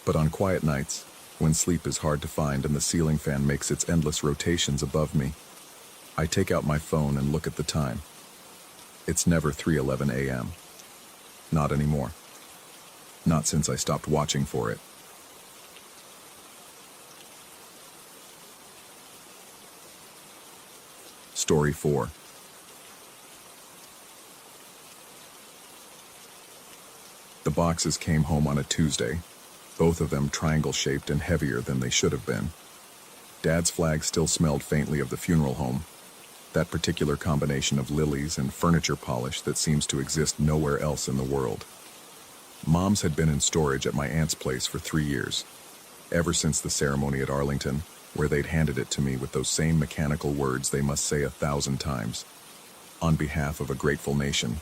But on quiet nights, when sleep is hard to find and the ceiling fan makes its endless rotations above me, I take out my phone and look at the time. It's never 3:11 a.m. Not anymore. Not since I stopped watching for it. Story 4. The boxes came home on a Tuesday, both of them triangle-shaped and heavier than they should have been. Dad's flag still smelled faintly of the funeral home, that particular combination of lilies and furniture polish that seems to exist nowhere else in the world. Mom's had been in storage at my aunt's place for 3 years, ever since the ceremony at Arlington, where they'd handed it to me with those same mechanical words they must say 1,000 times, on behalf of a grateful nation.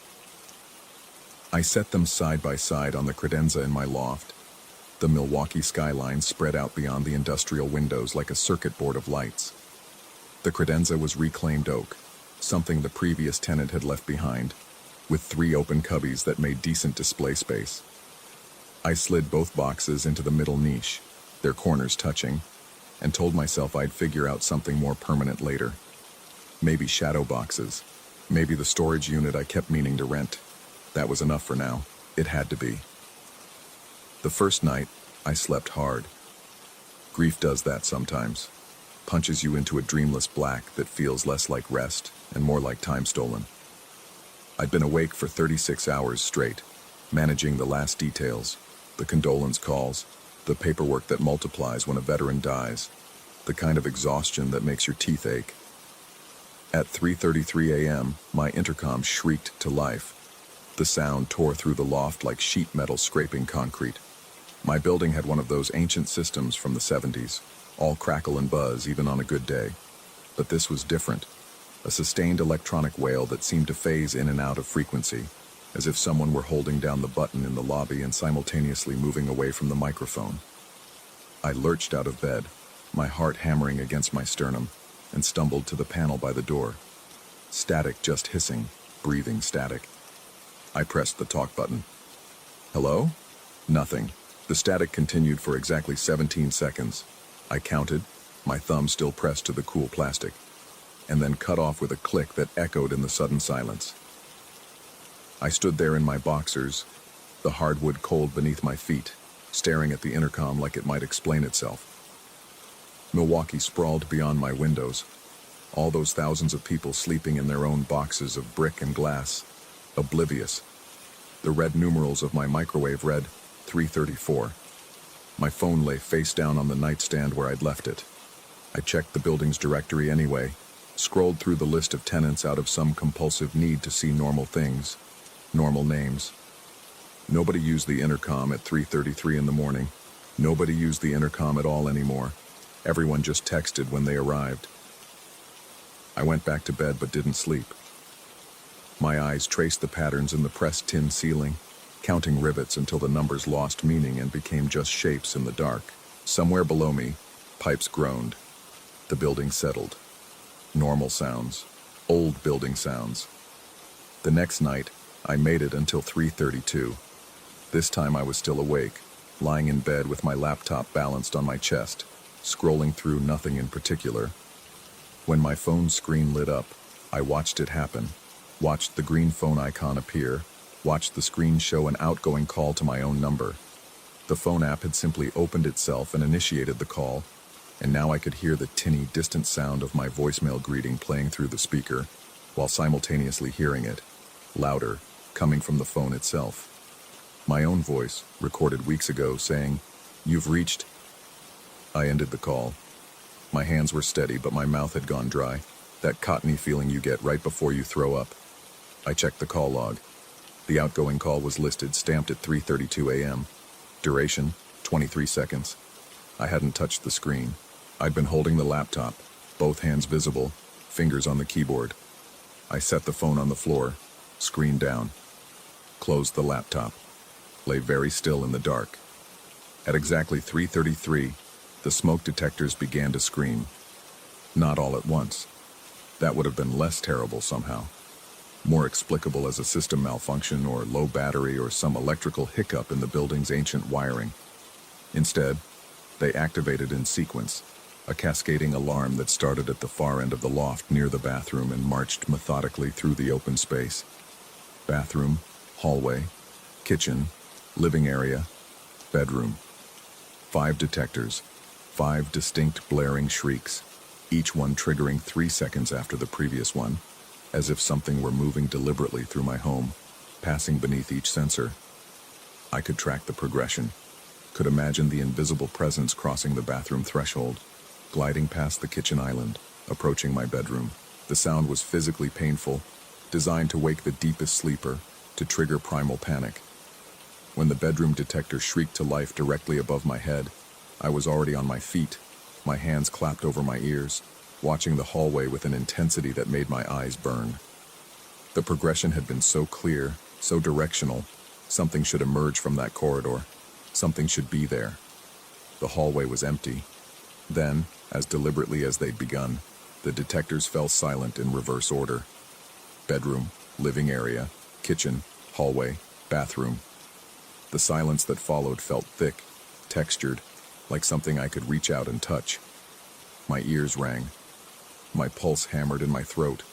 I set them side by side on the credenza in my loft. The Milwaukee skyline spread out beyond the industrial windows like a circuit board of lights. The credenza was reclaimed oak, something the previous tenant had left behind, with 3 open cubbies that made decent display space. I slid both boxes into the middle niche, their corners touching, and told myself I'd figure out something more permanent later. Maybe shadow boxes, maybe the storage unit I kept meaning to rent. That was enough for now. It had to be. The first night, I slept hard. Grief does that sometimes. Punches you into a dreamless black that feels less like rest and more like time stolen. I'd been awake for 36 hours straight, managing the last details, the condolence calls, the paperwork that multiplies when a veteran dies, the kind of exhaustion that makes your teeth ache. At 3:33 a.m., my intercom shrieked to life. The sound tore through the loft like sheet metal scraping concrete. My building had one of those ancient systems from the 70s, all crackle and buzz even on a good day. But this was different, a sustained electronic wail that seemed to phase in and out of frequency, as if someone were holding down the button in the lobby and simultaneously moving away from the microphone. I lurched out of bed, my heart hammering against my sternum, and stumbled to the panel by the door. Static just hissing, breathing static. I pressed the talk button. Hello? Nothing. The static continued for exactly 17 seconds. I counted, my thumb still pressed to the cool plastic, and then cut off with a click that echoed in the sudden silence. I stood there in my boxers, the hardwood cold beneath my feet, staring at the intercom like it might explain itself. Milwaukee sprawled beyond my windows, all those thousands of people sleeping in their own boxes of brick and glass, oblivious. The red numerals of my microwave read 334. My phone lay face down on the nightstand where I'd left it. I checked the building's directory anyway, scrolled through the list of tenants out of some compulsive need to see normal things, normal names. Nobody used the intercom at 3:33 in the morning. Nobody used the intercom at all anymore. Everyone just texted when they arrived. I went back to bed but didn't sleep. My eyes traced the patterns in the pressed tin ceiling, counting rivets until the numbers lost meaning and became just shapes in the dark. Somewhere below me, pipes groaned. The building settled. Normal sounds. Old building sounds. The next night, I made it until 3:32. This time I was still awake, lying in bed with my laptop balanced on my chest, scrolling through nothing in particular. When my phone screen lit up, I watched it happen, watched the green phone icon appear, watched the screen show an outgoing call to my own number. The phone app had simply opened itself and initiated the call, and now I could hear the tinny, distant sound of my voicemail greeting playing through the speaker, while simultaneously hearing it, louder, coming from the phone itself. My own voice, recorded weeks ago, saying, "You've reached." I ended the call. My hands were steady, but my mouth had gone dry, that cottony feeling you get right before you throw up. I checked the call log. The outgoing call was listed, stamped at 3:32 a.m. Duration, 23 seconds. I hadn't touched the screen. I'd been holding the laptop, both hands visible, fingers on the keyboard. I set the phone on the floor, screen down, closed the laptop, lay very still in the dark. At exactly 3:33, the smoke detectors began to scream. Not all at once. That would have been less terrible somehow. More explicable as a system malfunction or low battery or some electrical hiccup in the building's ancient wiring. Instead, they activated in sequence, a cascading alarm that started at the far end of the loft near the bathroom and marched methodically through the open space. Bathroom, hallway, kitchen, living area, bedroom. 5 detectors, 5 distinct blaring shrieks, each one triggering 3 seconds after the previous one, as if something were moving deliberately through my home, passing beneath each sensor. I could track the progression, could imagine the invisible presence crossing the bathroom threshold, gliding past the kitchen island, approaching my bedroom. The sound was physically painful, designed to wake the deepest sleeper, to trigger primal panic. When the bedroom detector shrieked to life directly above my head, I was already on my feet, my hands clapped over my ears, watching the hallway with an intensity that made my eyes burn. The progression had been so clear, so directional. Something should emerge from that corridor. Something should be there. The hallway was empty. Then, as deliberately as they'd begun, the detectors fell silent in reverse order. Bedroom, living area, kitchen, hallway, bathroom. The silence that followed felt thick, textured, like something I could reach out and touch. My ears rang. My pulse hammered in my throat.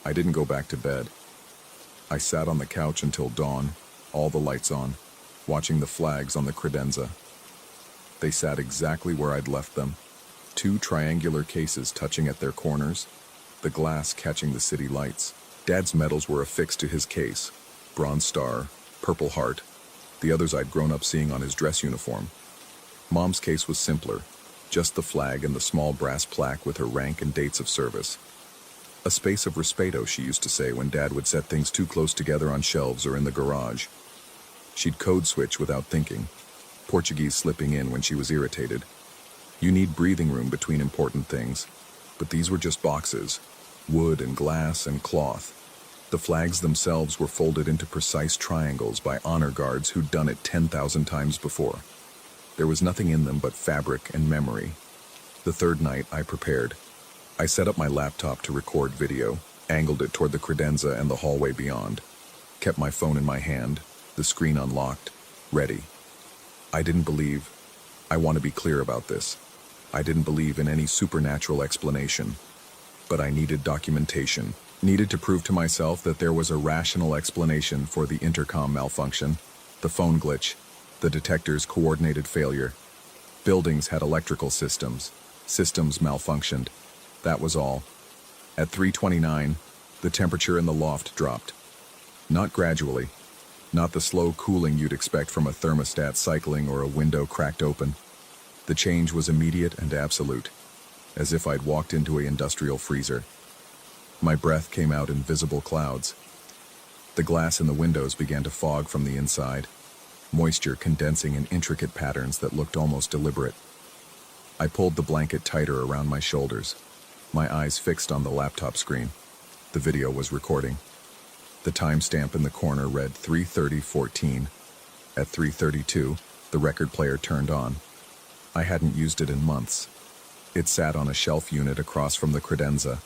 I didn't go back to bed. I sat on the couch until dawn, all the lights on, watching the flags on the credenza. They sat exactly where I'd left them, 2 triangular cases touching at their corners, the glass catching the city lights. Dad's medals were affixed to his case, Bronze Star, Purple Heart, the others I'd grown up seeing on his dress uniform. Mom's case was simpler, just the flag and the small brass plaque with her rank and dates of service. A space of respeto, she used to say when Dad would set things too close together on shelves or in the garage. She'd code switch without thinking, Portuguese slipping in when she was irritated. You need breathing room between important things, but these were just boxes, wood and glass and cloth. The flags themselves were folded into precise triangles by honor guards who'd done it 10,000 times before. There was nothing in them but fabric and memory. The third night, I prepared. I set up my laptop to record video, angled it toward the credenza and the hallway beyond, kept my phone in my hand, the screen unlocked, ready. I didn't believe. I want to be clear about this. I didn't believe in any supernatural explanation. But I needed documentation, needed to prove to myself that there was a rational explanation for the intercom malfunction, the phone glitch, the detector's coordinated failure. Buildings had electrical systems. Systems malfunctioned. That was all. At 3:29, the temperature in the loft dropped. Not gradually. Not the slow cooling you'd expect from a thermostat cycling or a window cracked open. The change was immediate and absolute, as if I'd walked into an industrial freezer. My breath came out in visible clouds. The glass in the windows began to fog from the inside, moisture condensing in intricate patterns that looked almost deliberate. I pulled the blanket tighter around my shoulders, my eyes fixed on the laptop screen. The video was recording. The timestamp in the corner read 3:30:14. At 3:32, the record player turned on. I hadn't used it in months. It sat on a shelf unit across from the credenza,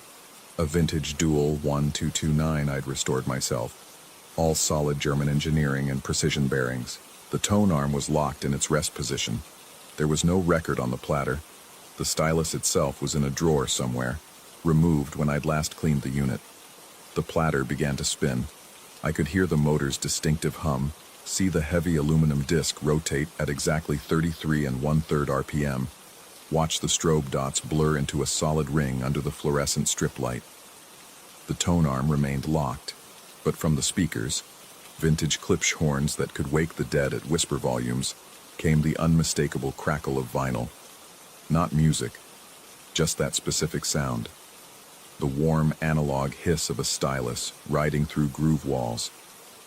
a vintage dual 1229 I'd restored myself, all solid German engineering and precision bearings. The tone arm was locked in its rest position. There was no record on the platter. The stylus itself was in a drawer somewhere, removed when I'd last cleaned the unit. The platter began to spin. I could hear the motor's distinctive hum, see the heavy aluminum disc rotate at exactly 33 1/3 RPM, watch the strobe dots blur into a solid ring under the fluorescent strip light. The tone arm remained locked, but from the speakers, vintage Klipsch horns that could wake the dead at whisper volumes, came the unmistakable crackle of vinyl. Not music, just that specific sound. The warm analog hiss of a stylus riding through groove walls,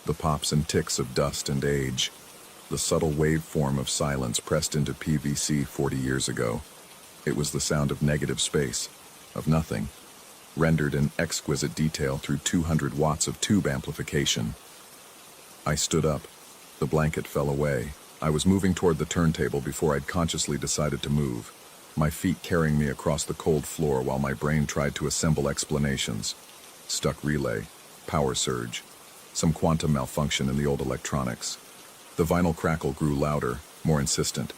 the pops and ticks of dust and age, the subtle waveform of silence pressed into PVC 40 years ago. It was the sound of negative space, of nothing, rendered in exquisite detail through 200 watts of tube amplification. I stood up. The blanket fell away. I was moving toward the turntable before I'd consciously decided to move, my feet carrying me across the cold floor while my brain tried to assemble explanations. Stuck relay, power surge, some quantum malfunction in the old electronics. The vinyl crackle grew louder, more insistent.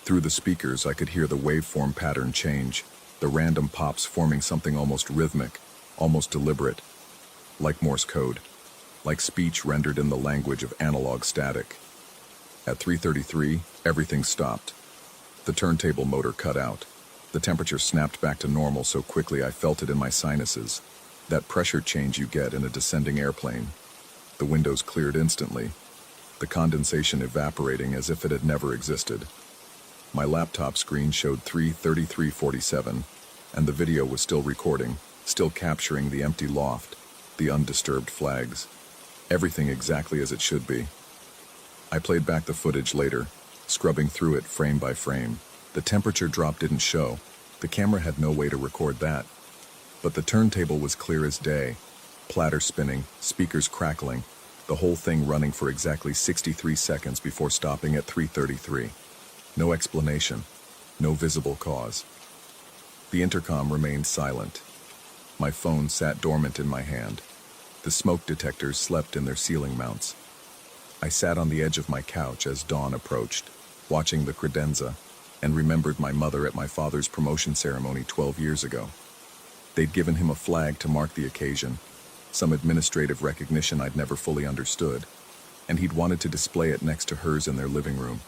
Through the speakers, I could hear the waveform pattern change, the random pops forming something almost rhythmic, almost deliberate, like Morse code, like speech rendered in the language of analog static. At 3:33, everything stopped. The turntable motor cut out. The temperature snapped back to normal so quickly I felt it in my sinuses, that pressure change you get in a descending airplane. The windows cleared instantly, the condensation evaporating as if it had never existed. My laptop screen showed 3:33:47, and the video was still recording, still capturing the empty loft, the undisturbed flags. Everything exactly as it should be. I played back the footage later, scrubbing through it frame by frame. The temperature drop didn't show. The camera had no way to record that. But the turntable was clear as day. Platter spinning, speakers crackling, the whole thing running for exactly 63 seconds before stopping at 3:33. No explanation, no visible cause. The intercom remained silent. My phone sat dormant in my hand. The smoke detectors slept in their ceiling mounts. I sat on the edge of my couch as dawn approached, watching the credenza, and remembered my mother at my father's promotion ceremony 12 years ago. They'd given him a flag to mark the occasion, some administrative recognition I'd never fully understood, and he'd wanted to display it next to hers in their living room.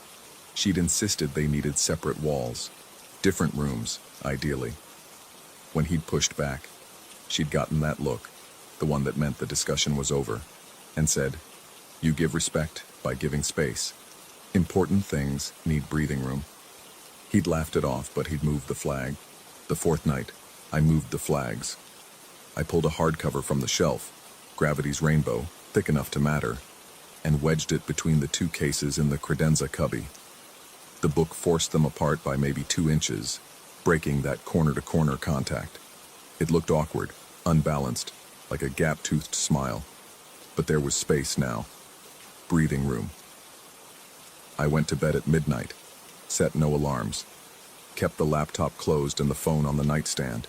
She'd insisted they needed separate walls, different rooms, ideally. When he'd pushed back, she'd gotten that look, the one that meant the discussion was over, and said, "You give respect by giving space. Important things need breathing room." He'd laughed it off, but he'd moved the flag. The fourth night, I moved the flags. I pulled a hardcover from the shelf, Gravity's Rainbow, thick enough to matter, and wedged it between the two cases in the credenza cubby. The book forced them apart by maybe 2 inches, breaking that corner-to-corner contact. It looked awkward, unbalanced, like a gap-toothed smile. But there was space now. Breathing room. I went to bed at midnight. set no alarms, kept the laptop closed and the phone on the nightstand.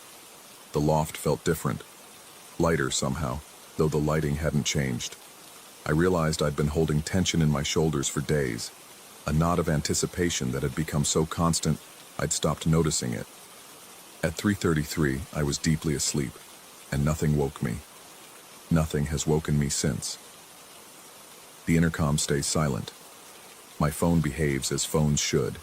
The loft felt different, lighter somehow, though the lighting hadn't changed. I realized I'd been holding tension in my shoulders for days, a knot of anticipation that had become so constant I'd stopped noticing it. At 3:33, I was deeply asleep, and nothing woke me. Nothing has woken me since. The intercom stays silent. My phone behaves as phones should.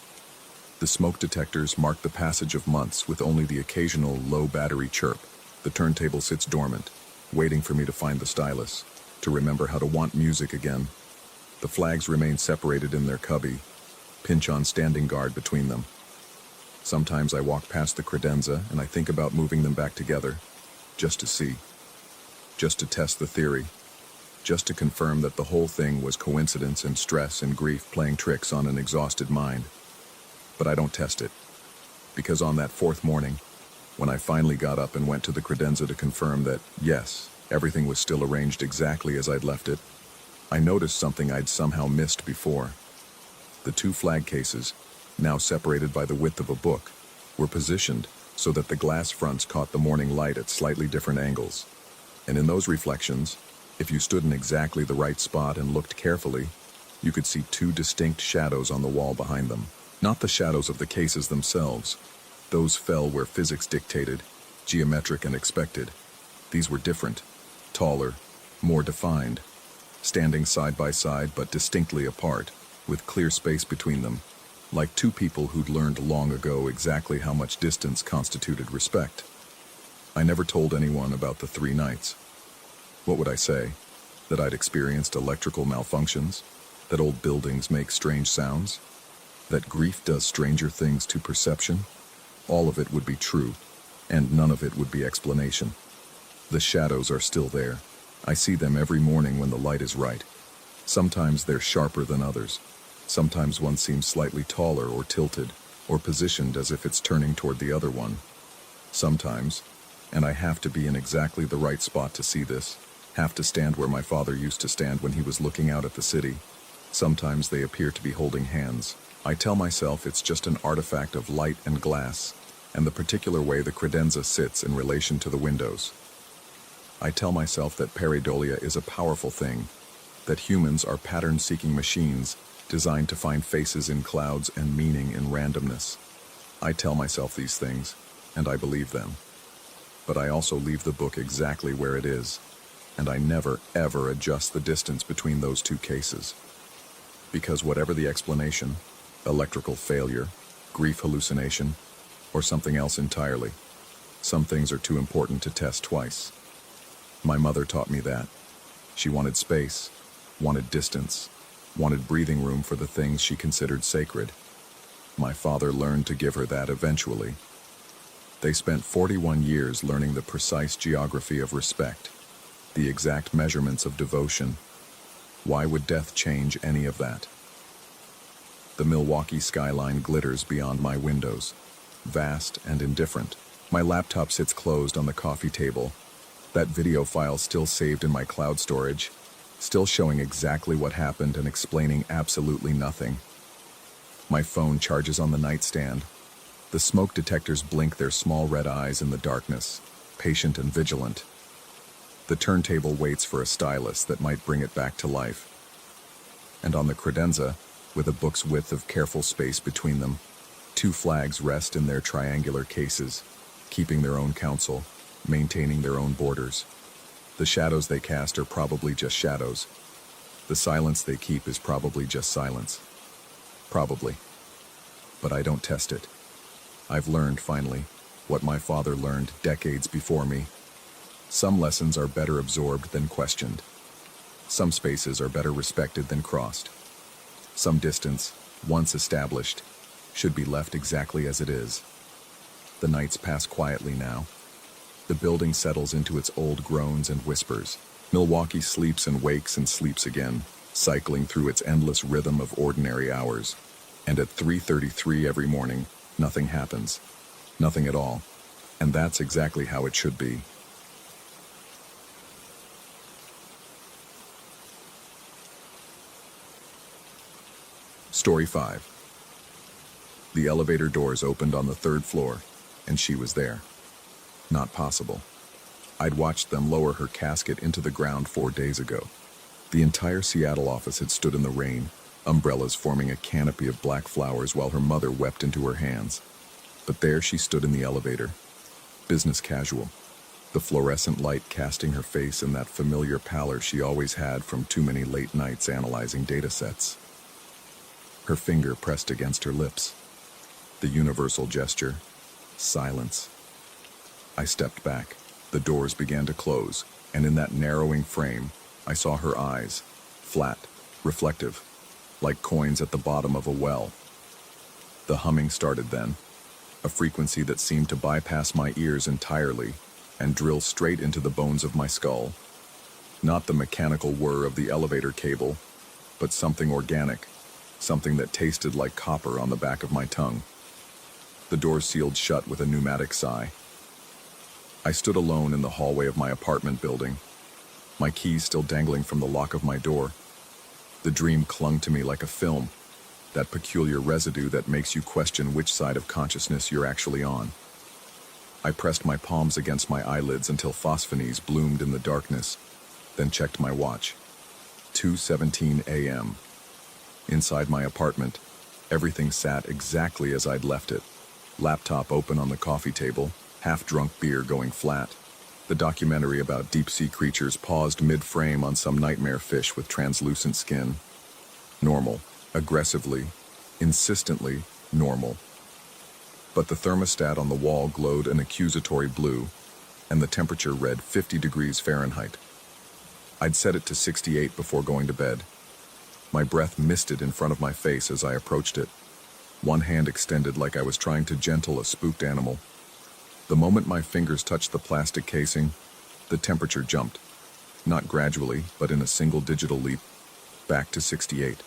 The smoke detectors mark the passage of months with only the occasional low battery chirp. The turntable sits dormant, waiting for me to find the stylus, to remember how to want music again. The flags remain separated in their cubby, pinch-on standing guard between them. Sometimes I walk past the credenza and I think about moving them back together, just to see, just to test the theory, just to confirm that the whole thing was coincidence and stress and grief playing tricks on an exhausted mind. But I don't test it, because on that fourth morning, when I finally got up and went to the credenza to confirm that, yes, everything was still arranged exactly as I'd left it, I noticed something I'd somehow missed before. The two flag cases, now separated by the width of a book, were positioned so that the glass fronts caught the morning light at slightly different angles. And in those reflections, if you stood in exactly the right spot and looked carefully, you could see two distinct shadows on the wall behind them. Not the shadows of the cases themselves. Those fell where physics dictated, geometric and expected. These were different, taller, more defined, standing side by side but distinctly apart, with clear space between them, like two people who'd learned long ago exactly how much distance constituted respect. I never told anyone about the 3 nights. What would I say? That I'd experienced electrical malfunctions? That old buildings make strange sounds? That grief does stranger things to perception? All of it would be true, and none of it would be explanation. The shadows are still there. I see them every morning when the light is right. Sometimes they're sharper than others. Sometimes one seems slightly taller or tilted, or positioned as if it's turning toward the other one. Sometimes, and I have to be in exactly the right spot to see this, have to stand where my father used to stand when he was looking out at the city. Sometimes they appear to be holding hands. I tell myself it's just an artifact of light and glass, and the particular way the credenza sits in relation to the windows. I tell myself that pareidolia is a powerful thing, that humans are pattern-seeking machines designed to find faces in clouds and meaning in randomness. I tell myself these things, and I believe them. But I also leave the book exactly where it is, and I never, ever adjust the distance between those two cases. Because whatever the explanation, electrical failure, grief hallucination, or something else entirely, some things are too important to test twice. My mother taught me that. She wanted space, wanted distance, wanted breathing room for the things she considered sacred. My father learned to give her that eventually. They spent 41 years learning the precise geography of respect, the exact measurements of devotion. Why would death change any of that? The Milwaukee skyline glitters beyond my windows, vast and indifferent. My laptop sits closed on the coffee table, that video file still saved in my cloud storage, still showing exactly what happened and explaining absolutely nothing. My phone charges on the nightstand. The smoke detectors blink their small red eyes in the darkness, patient and vigilant. The turntable waits for a stylus that might bring it back to life. And on the credenza, with a book's width of careful space between them, 2 flags rest in their triangular cases, keeping their own counsel, maintaining their own borders. The shadows they cast are probably just shadows. The silence they keep is probably just silence. Probably. But I don't test it. I've learned, finally, what my father learned decades before me. Some lessons are better absorbed than questioned. Some spaces are better respected than crossed. Some distance, once established, should be left exactly as it is. The nights pass quietly now. The building settles into its old groans and whispers. Milwaukee sleeps and wakes and sleeps again, cycling through its endless rhythm of ordinary hours. And at 3:33 every morning, nothing happens. Nothing at all. And that's exactly how it should be. Story 5. The elevator doors opened on the third floor, and she was there. Not possible. I'd watched them lower her casket into the ground 4 days ago. The entire Seattle office had stood in the rain, umbrellas forming a canopy of black flowers while her mother wept into her hands. But there she stood in the elevator, business casual, the fluorescent light casting her face in that familiar pallor she always had from too many late nights analyzing data sets. Her finger pressed against her lips. The universal gesture, silence. I stepped back. The doors began to close, and in that narrowing frame, I saw her eyes, flat, reflective, like coins at the bottom of a well. The humming started then, a frequency that seemed to bypass my ears entirely and drill straight into the bones of my skull. Not the mechanical whir of the elevator cable, but something organic, something that tasted like copper on the back of my tongue. The doors sealed shut with a pneumatic sigh. I stood alone in the hallway of my apartment building, my keys still dangling from the lock of my door. The dream clung to me like a film, that peculiar residue that makes you question which side of consciousness you're actually on. I pressed my palms against my eyelids until phosphines bloomed in the darkness, then checked my watch. 2:17 a.m. Inside my apartment, everything sat exactly as I'd left it. Laptop open on the coffee table, half-drunk beer going flat. The documentary about deep-sea creatures paused mid-frame on some nightmare fish with translucent skin. Normal, aggressively, insistently normal. But the thermostat on the wall glowed an accusatory blue, and the temperature read 50 degrees Fahrenheit. I'd set it to 68 before going to bed. My breath misted in front of my face as I approached it, one hand extended like I was trying to gentle a spooked animal. The moment my fingers touched the plastic casing, the temperature jumped, not gradually, but in a single digital leap, back to 68.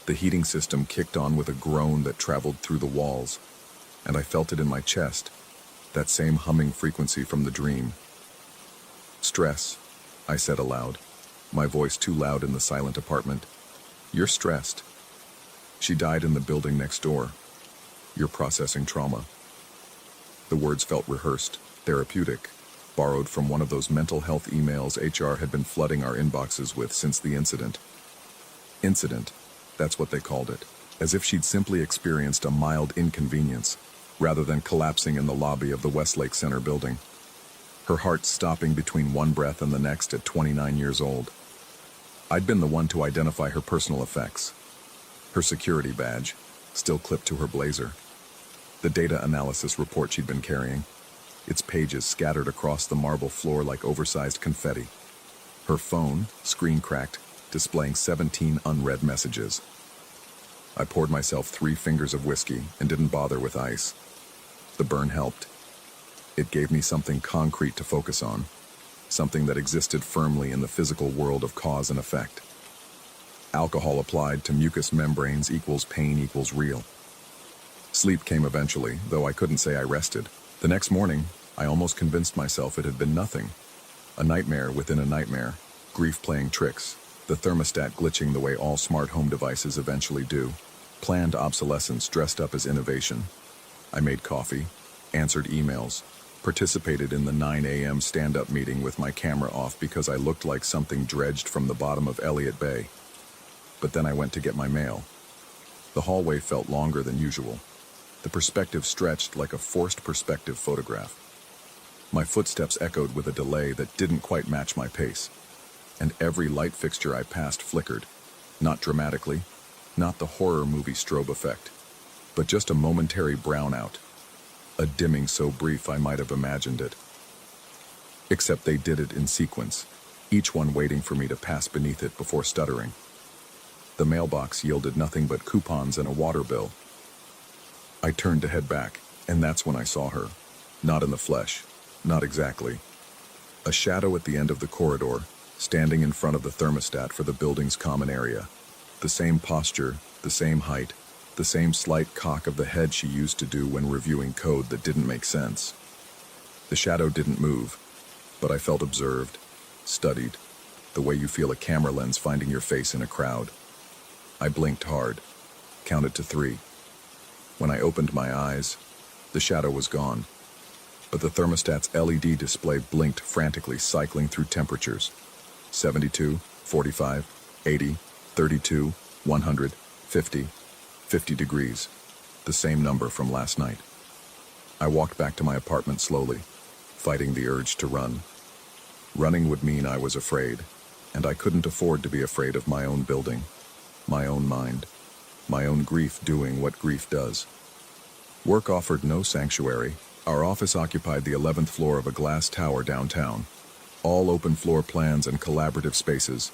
The heating system kicked on with a groan that traveled through the walls, and I felt it in my chest, that same humming frequency from the dream. "Stress," I said aloud, my voice too loud in the silent apartment. "You're stressed. She died in the building next door. You're processing trauma." The words felt rehearsed, therapeutic, borrowed from one of those mental health emails HR had been flooding our inboxes with since the incident. Incident, that's what they called it, as if she'd simply experienced a mild inconvenience, rather than collapsing in the lobby of the Westlake Center building. Her heart stopping between one breath and the next at 29 years old. I'd been the one to identify her personal effects. Her security badge, still clipped to her blazer. The data analysis report she'd been carrying, its pages scattered across the marble floor like oversized confetti. Her phone, screen cracked, displaying 17 unread messages. I poured myself 3 fingers of whiskey and didn't bother with ice. The burn helped. It gave me something concrete to focus on, something that existed firmly in the physical world of cause and effect. Alcohol applied to mucous membranes equals pain equals real. Sleep came eventually, though I couldn't say I rested. The next morning, I almost convinced myself it had been nothing. A nightmare within a nightmare, grief playing tricks, the thermostat glitching the way all smart home devices eventually do, planned obsolescence dressed up as innovation. I made coffee, answered emails, participated in the 9 a.m. stand-up meeting with my camera off because I looked like something dredged from the bottom of Elliott Bay. But then I went to get my mail. The hallway felt longer than usual. The perspective stretched like a forced perspective photograph. My footsteps echoed with a delay that didn't quite match my pace, and every light fixture I passed flickered, not dramatically, not the horror movie strobe effect, but just a momentary brownout, a dimming so brief I might have imagined it. Except they did it in sequence, each one waiting for me to pass beneath it before stuttering. The mailbox yielded nothing but coupons and a water bill. I turned to head back, and that's when I saw her. Not in the flesh, not exactly. A shadow at the end of the corridor, standing in front of the thermostat for the building's common area. The same posture, the same height, the same slight cock of the head she used to do when reviewing code that didn't make sense. The shadow didn't move, but I felt observed, studied, the way you feel a camera lens finding your face in a crowd. I blinked hard, counted to 3. When I opened my eyes, the shadow was gone, but the thermostat's LED display blinked frantically, cycling through temperatures. 72, 45, 80, 32, 100, 50, 50 degrees, the same number from last night. I walked back to my apartment slowly, fighting the urge to run. Running would mean I was afraid, and I couldn't afford to be afraid of my own building, my own mind, my own grief doing what grief does. Work offered no sanctuary. Our office occupied the 11th floor of a glass tower downtown. All open floor plans and collaborative spaces,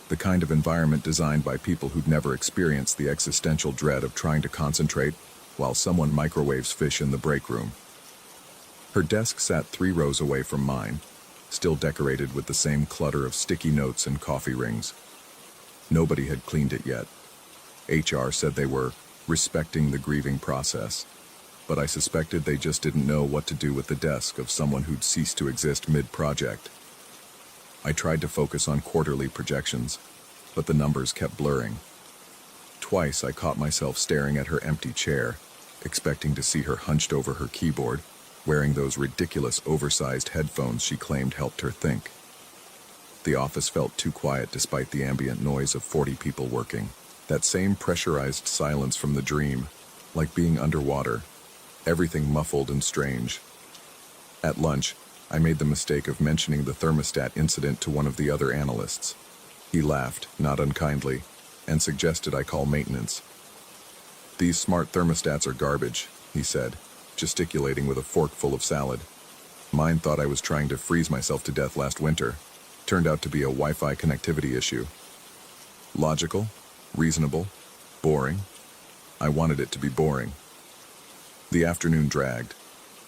the kind of environment designed by people who'd never experienced the existential dread of trying to concentrate while someone microwaves fish in the break room. Her desk sat 3 rows away from mine, still decorated with the same clutter of sticky notes and coffee rings. Nobody had cleaned it yet. HR said they were respecting the grieving process, but I suspected they just didn't know what to do with the desk of someone who'd ceased to exist mid-project. I tried to focus on quarterly projections, but the numbers kept blurring. Twice I caught myself staring at her empty chair, expecting to see her hunched over her keyboard, wearing those ridiculous oversized headphones she claimed helped her think. The office felt too quiet despite the ambient noise of 40 people working. That same pressurized silence from the dream, like being underwater, everything muffled and strange. At lunch, I made the mistake of mentioning the thermostat incident to one of the other analysts. He laughed, not unkindly, and suggested I call maintenance. "These smart thermostats are garbage," he said, gesticulating with a fork full of salad. Mine thought I was trying to freeze myself to death last winter. Turned out to be a Wi-Fi connectivity issue. Logical, reasonable, boring. I wanted it to be boring. The afternoon dragged.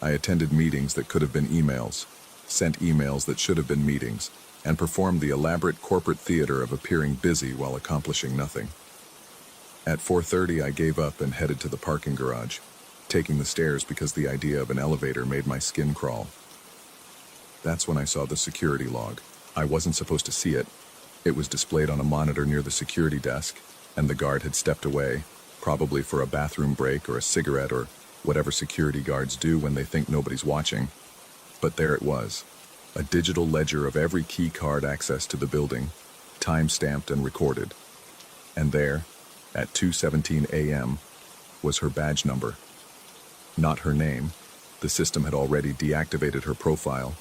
I attended meetings that could have been emails, sent emails that should have been meetings, and performed the elaborate corporate theater of appearing busy while accomplishing nothing. At 4:30, I gave up and headed to the parking garage, taking the stairs because the idea of an elevator made my skin crawl. That's when I saw the security log. I wasn't supposed to see it. It was displayed on a monitor near the security desk, and the guard had stepped away, probably for a bathroom break or a cigarette or whatever security guards do when they think nobody's watching. But there it was, a digital ledger of every key card access to the building, time-stamped and recorded. And there, at 2:17 a.m., was her badge number. Not her name. The system had already deactivated her profile,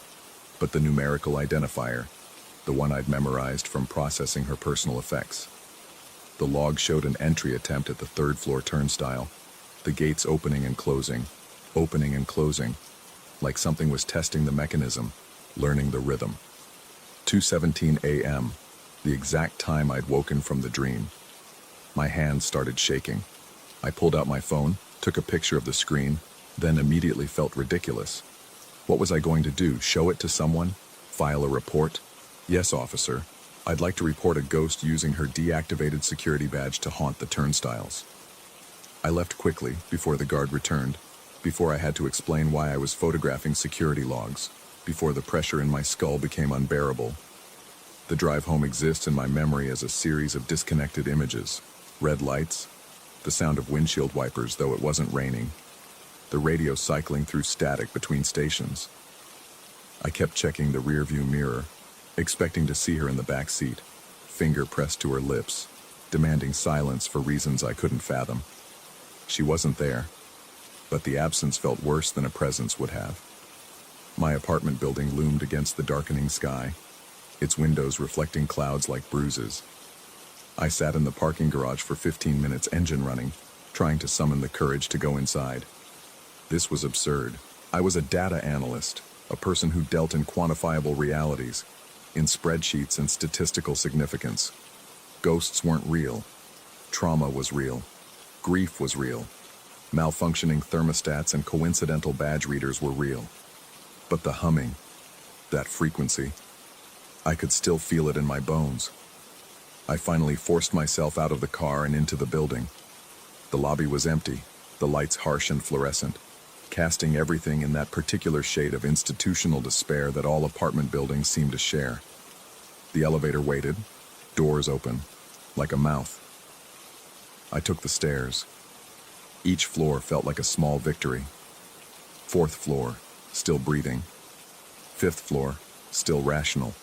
but the numerical identifier, the one I'd memorized from processing her personal effects. The log showed an entry attempt at the 3rd floor turnstile, the gates opening and closing, like something was testing the mechanism, learning the rhythm. 2:17 a.m., the exact time I'd woken from the dream. My hands started shaking. I pulled out my phone, took a picture of the screen, then immediately felt ridiculous. What was I going to do, show it to someone? File a report? Yes, officer. I'd like to report a ghost using her deactivated security badge to haunt the turnstiles. I left quickly, before the guard returned, before I had to explain why I was photographing security logs, before the pressure in my skull became unbearable. The drive home exists in my memory as a series of disconnected images. Red lights, the sound of windshield wipers though it wasn't raining, the radio cycling through static between stations. I kept checking the rearview mirror, expecting to see her in the back seat, finger pressed to her lips, demanding silence for reasons I couldn't fathom. She wasn't there, but the absence felt worse than a presence would have. My apartment building loomed against the darkening sky, its windows reflecting clouds like bruises. I sat in the parking garage for 15 minutes, engine running, trying to summon the courage to go inside. This was absurd. I was a data analyst, a person who dealt in quantifiable realities, in spreadsheets and statistical significance. Ghosts weren't real. Trauma was real. Grief was real. Malfunctioning thermostats and coincidental badge readers were real. But the humming, that frequency, I could still feel it in my bones. I finally forced myself out of the car and into the building. The lobby was empty, the lights harsh and fluorescent, casting everything in that particular shade of institutional despair that all apartment buildings seem to share. The elevator waited, doors open, like a mouth. I took the stairs. Each floor felt like a small victory. Fourth floor, still breathing. Fifth floor, still rational.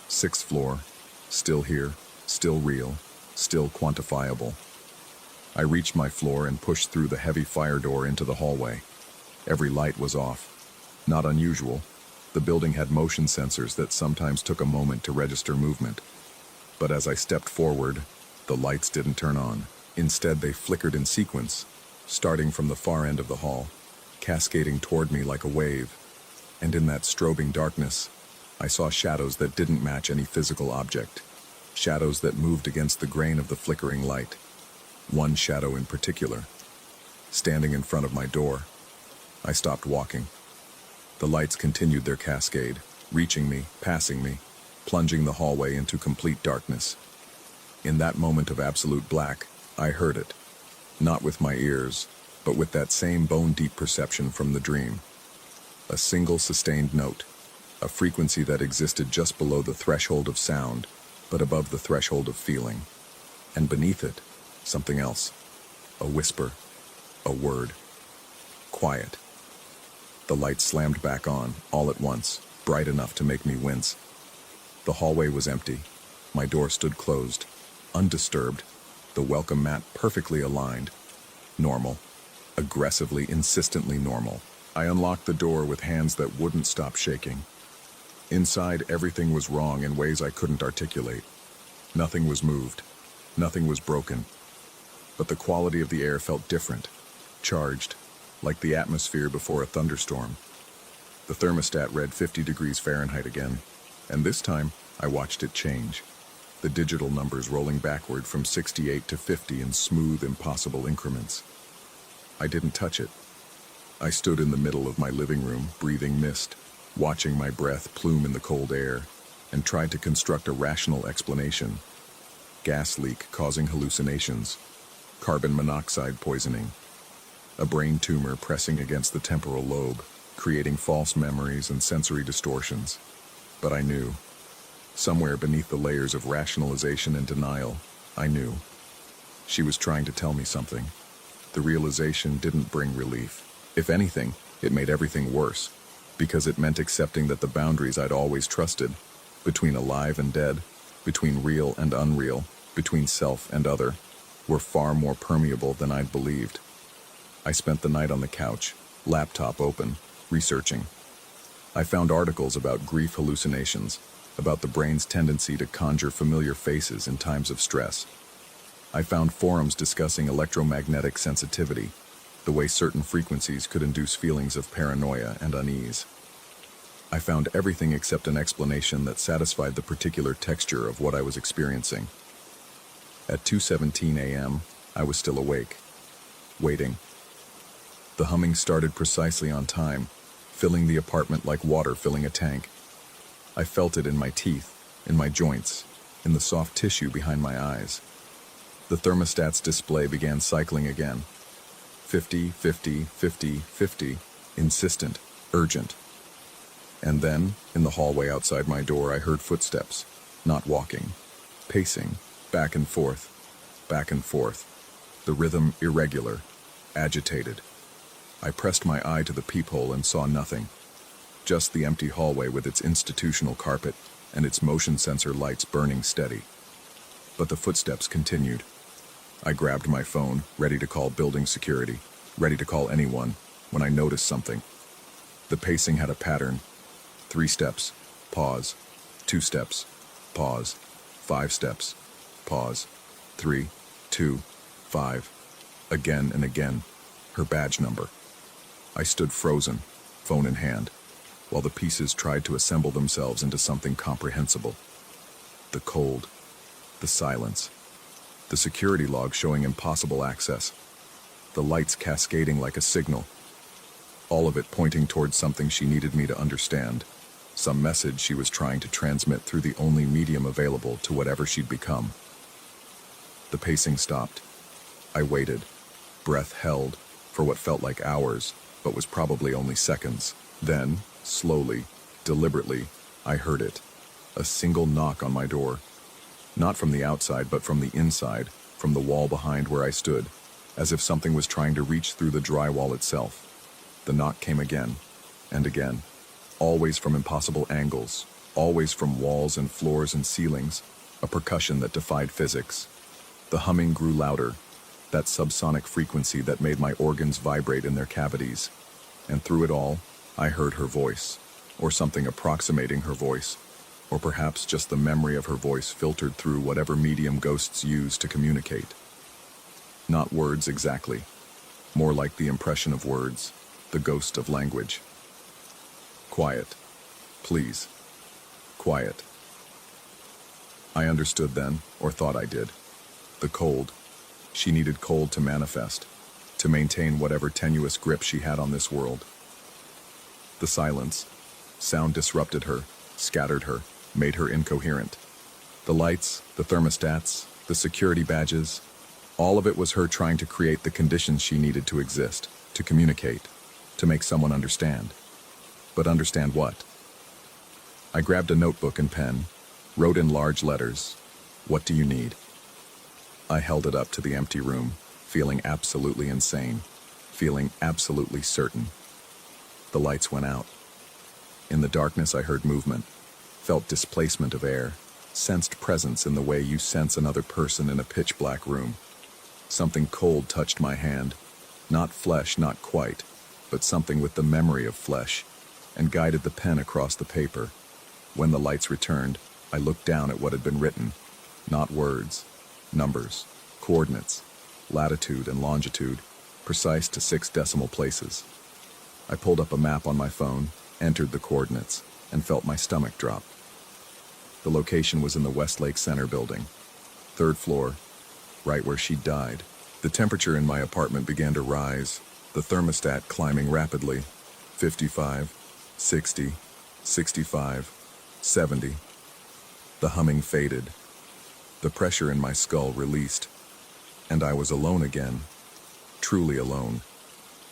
Sixth floor, still here, still real, still quantifiable. I reached my floor and pushed through the heavy fire door into the hallway. Every light was off. Not unusual. The building had motion sensors that sometimes took a moment to register movement. But as I stepped forward, the lights didn't turn on. Instead, they flickered in sequence, starting from the far end of the hall, cascading toward me like a wave. And in that strobing darkness, I saw shadows that didn't match any physical object. Shadows that moved against the grain of the flickering light. One shadow in particular, standing in front of my door. I stopped walking. The lights continued their cascade, reaching me, passing me, plunging the hallway into complete darkness. In that moment of absolute black, I heard it. Not with my ears, but with that same bone-deep perception from the dream. A single sustained note, a frequency that existed just below the threshold of sound, but above the threshold of feeling. And beneath it, something else. A whisper, a word. Quiet. The light slammed back on, all at once, bright enough to make me wince. The hallway was empty. My door stood closed, undisturbed, the welcome mat perfectly aligned. Normal. Aggressively, insistently normal. I unlocked the door with hands that wouldn't stop shaking. Inside, everything was wrong in ways I couldn't articulate. Nothing was moved. Nothing was broken. But the quality of the air felt different, charged, like the atmosphere before a thunderstorm. The thermostat read 50 degrees Fahrenheit again, and this time I watched it change. The digital numbers rolling backward from 68 to 50 in smooth, impossible increments. I didn't touch it. I stood in the middle of my living room, breathing mist, watching my breath plume in the cold air, and tried to construct a rational explanation. Gas leak causing hallucinations, carbon monoxide poisoning, a brain tumor pressing against the temporal lobe, creating false memories and sensory distortions. But I knew. Somewhere beneath the layers of rationalization and denial, I knew. She was trying to tell me something. The realization didn't bring relief. If anything, it made everything worse, because it meant accepting that the boundaries I'd always trusted, between alive and dead, between real and unreal, between self and other, were far more permeable than I'd believed. I spent the night on the couch, laptop open, researching. I found articles about grief hallucinations, about the brain's tendency to conjure familiar faces in times of stress. I found forums discussing electromagnetic sensitivity, the way certain frequencies could induce feelings of paranoia and unease. I found everything except an explanation that satisfied the particular texture of what I was experiencing. At 2:17 a.m., I was still awake, waiting. The humming started precisely on time, filling the apartment like water filling a tank. I felt it in my teeth, in my joints, in the soft tissue behind my eyes. The thermostat's display began cycling again. 50, 50, 50, 50, insistent, urgent. And then, in the hallway outside my door, I heard footsteps, not walking, pacing, back and forth, the rhythm irregular, agitated. I pressed my eye to the peephole and saw nothing, just the empty hallway with its institutional carpet and its motion sensor lights burning steady. But the footsteps continued. I grabbed my phone, ready to call building security, ready to call anyone, when I noticed something. The pacing had a pattern. 3 steps, pause. 2 steps, pause. 5 steps, pause. 3, 2, 5. Again and again, her badge number. I stood frozen, phone in hand, while the pieces tried to assemble themselves into something comprehensible. The cold, the silence, the security log showing impossible access, the lights cascading like a signal, all of it pointing towards something she needed me to understand, some message she was trying to transmit through the only medium available to whatever she'd become. The pacing stopped. I waited, breath held, for what felt like hours, but was probably only seconds. Then, slowly, deliberately, I heard it. A single knock on my door. Not from the outside, but from the inside, from the wall behind where I stood. as if something was trying to reach through the drywall itself. The knock came again, and again, always from impossible angles, always from walls and floors and ceilings, a percussion that defied physics. The humming grew louder, that subsonic frequency that made my organs vibrate in their cavities. And through it all, I heard her voice, or something approximating her voice, or perhaps just the memory of her voice filtered through whatever medium ghosts use to communicate. Not words exactly, more like the impression of words, the ghost of language. Quiet. Please. Quiet. I understood then, or thought I did. The cold. She needed cold to manifest, to maintain whatever tenuous grip she had on this world. The silence. Sound disrupted her, scattered her, made her incoherent. The lights, the thermostats, the security badges, all of it was her trying to create the conditions she needed to exist, to communicate, to make someone understand. But understand what? I grabbed a notebook and pen, wrote in large letters, "What do you need?" I held it up to the empty room, feeling absolutely insane, feeling absolutely certain. The lights went out. In the darkness I heard movement, felt displacement of air, sensed presence in the way you sense another person in a pitch-black room. Something cold touched my hand, not flesh, not quite, but something with the memory of flesh, and guided the pen across the paper. When the lights returned, I looked down at what had been written. Not words, numbers, coordinates, latitude and longitude, precise to 6 decimal places. I pulled up a map on my phone, entered the coordinates, and felt my stomach drop. The location was in the Westlake Center building, 3rd floor, right where she died. The temperature in my apartment began to rise, the thermostat climbing rapidly. 55, 60, 65, 70. The humming faded. The pressure in my skull released, and I was alone again, truly alone,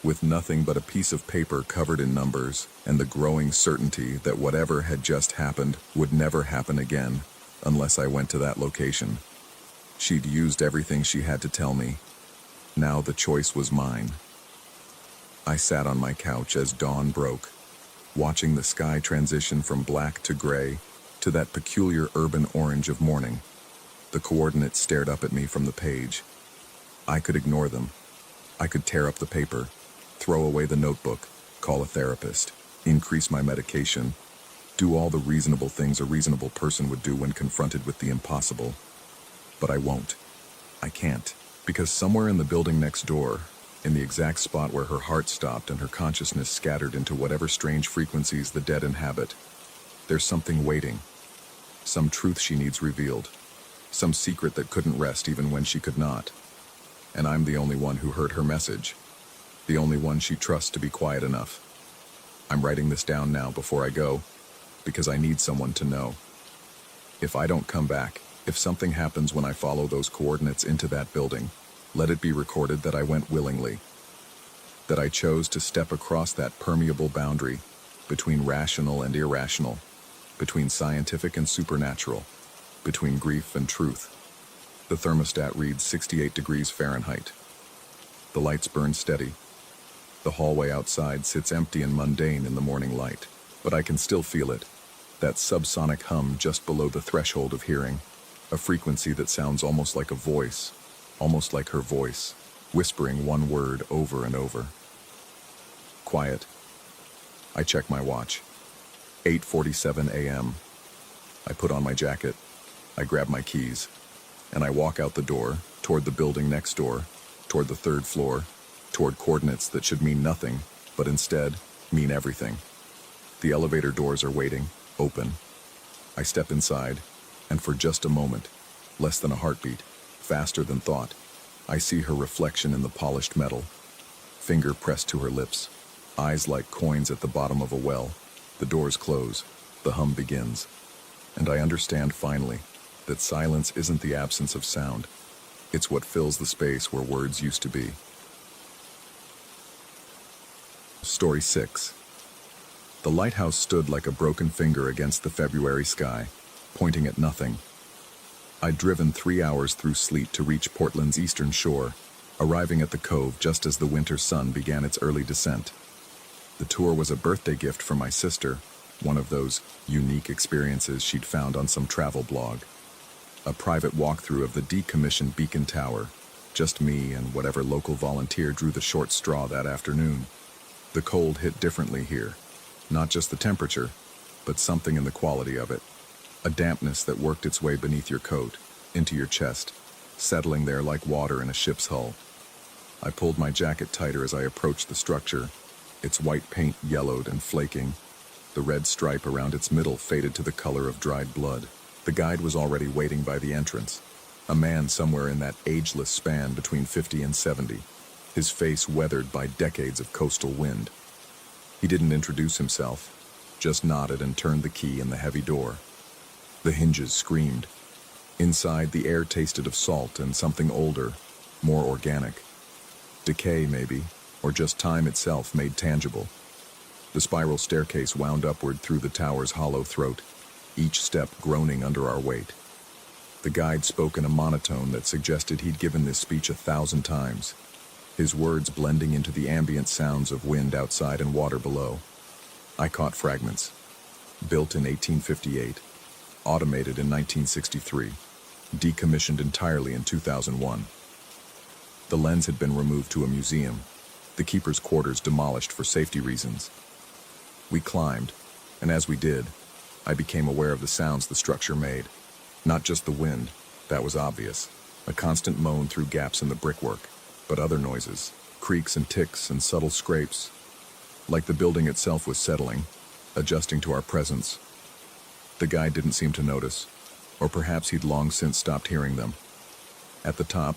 with nothing but a piece of paper covered in numbers and the growing certainty that whatever had just happened would never happen again unless I went to that location. She'd used everything she had to tell me. Now the choice was mine. I sat on my couch as dawn broke, watching the sky transition from black to gray to that peculiar urban orange of morning. The coordinates stared up at me from the page. I could ignore them. I could tear up the paper, throw away the notebook, call a therapist, increase my medication, do all the reasonable things a reasonable person would do when confronted with the impossible. But I won't. I can't. Because somewhere in the building next door, in the exact spot where her heart stopped and her consciousness scattered into whatever strange frequencies the dead inhabit, there's something waiting. Some truth she needs revealed. Some secret that couldn't rest even when she could not. And I'm the only one who heard her message. The only one she trusts to be quiet enough. I'm writing this down now before I go, because I need someone to know. If I don't come back, if something happens when I follow those coordinates into that building, let it be recorded that I went willingly. That I chose to step across that permeable boundary between rational and irrational, between scientific and supernatural, between grief and truth. The thermostat reads 68 degrees Fahrenheit. The lights burn steady. The hallway outside sits empty and mundane in the morning light, but I can still feel it, that subsonic hum just below the threshold of hearing, a frequency that sounds almost like a voice, almost like her voice, whispering one word over and over. Quiet. I check my watch. 8:47 a.m. I put on my jacket. I grab my keys, and I walk out the door, toward the building next door, toward the 3rd floor, toward coordinates that should mean nothing, but instead mean everything. The elevator doors are waiting, open. I step inside, and for just a moment, less than a heartbeat, faster than thought, I see her reflection in the polished metal, finger pressed to her lips, eyes like coins at the bottom of a well. The doors close, the hum begins, and I understand finally that silence isn't the absence of sound. It's what fills the space where words used to be. Story 6. The lighthouse stood like a broken finger against the February sky, pointing at nothing. I'd driven 3 hours through sleet to reach Portland's eastern shore, arriving at the cove just as the winter sun began its early descent. The tour was a birthday gift from my sister, one of those unique experiences she'd found on some travel blog. A private walkthrough of the decommissioned Beacon Tower, just me and whatever local volunteer drew the short straw that afternoon. The cold hit differently here, not just the temperature, but something in the quality of it. A dampness that worked its way beneath your coat, into your chest, settling there like water in a ship's hull. I pulled my jacket tighter as I approached the structure, its white paint yellowed and flaking. The red stripe around its middle faded to the color of dried blood. The guide was already waiting by the entrance, a man somewhere in that ageless span between 50 and 70, his face weathered by decades of coastal wind. He didn't introduce himself, just nodded and turned the key in the heavy door. The hinges screamed. Inside, the air tasted of salt and something older, more organic. Decay, maybe, or just time itself made tangible. The spiral staircase wound upward through the tower's hollow throat, each step groaning under our weight. The guide spoke in a monotone that suggested he'd given this speech 1,000 times, his words blending into the ambient sounds of wind outside and water below. I caught fragments. Built in 1858, automated in 1963, decommissioned entirely in 2001. The lens had been removed to a museum, the keeper's quarters demolished for safety reasons. We climbed, and as we did, I became aware of the sounds the structure made. Not just the wind, that was obvious, a constant moan through gaps in the brickwork, but other noises, creaks and ticks and subtle scrapes, like the building itself was settling, adjusting to our presence. The guide didn't seem to notice, or perhaps he'd long since stopped hearing them. At the top,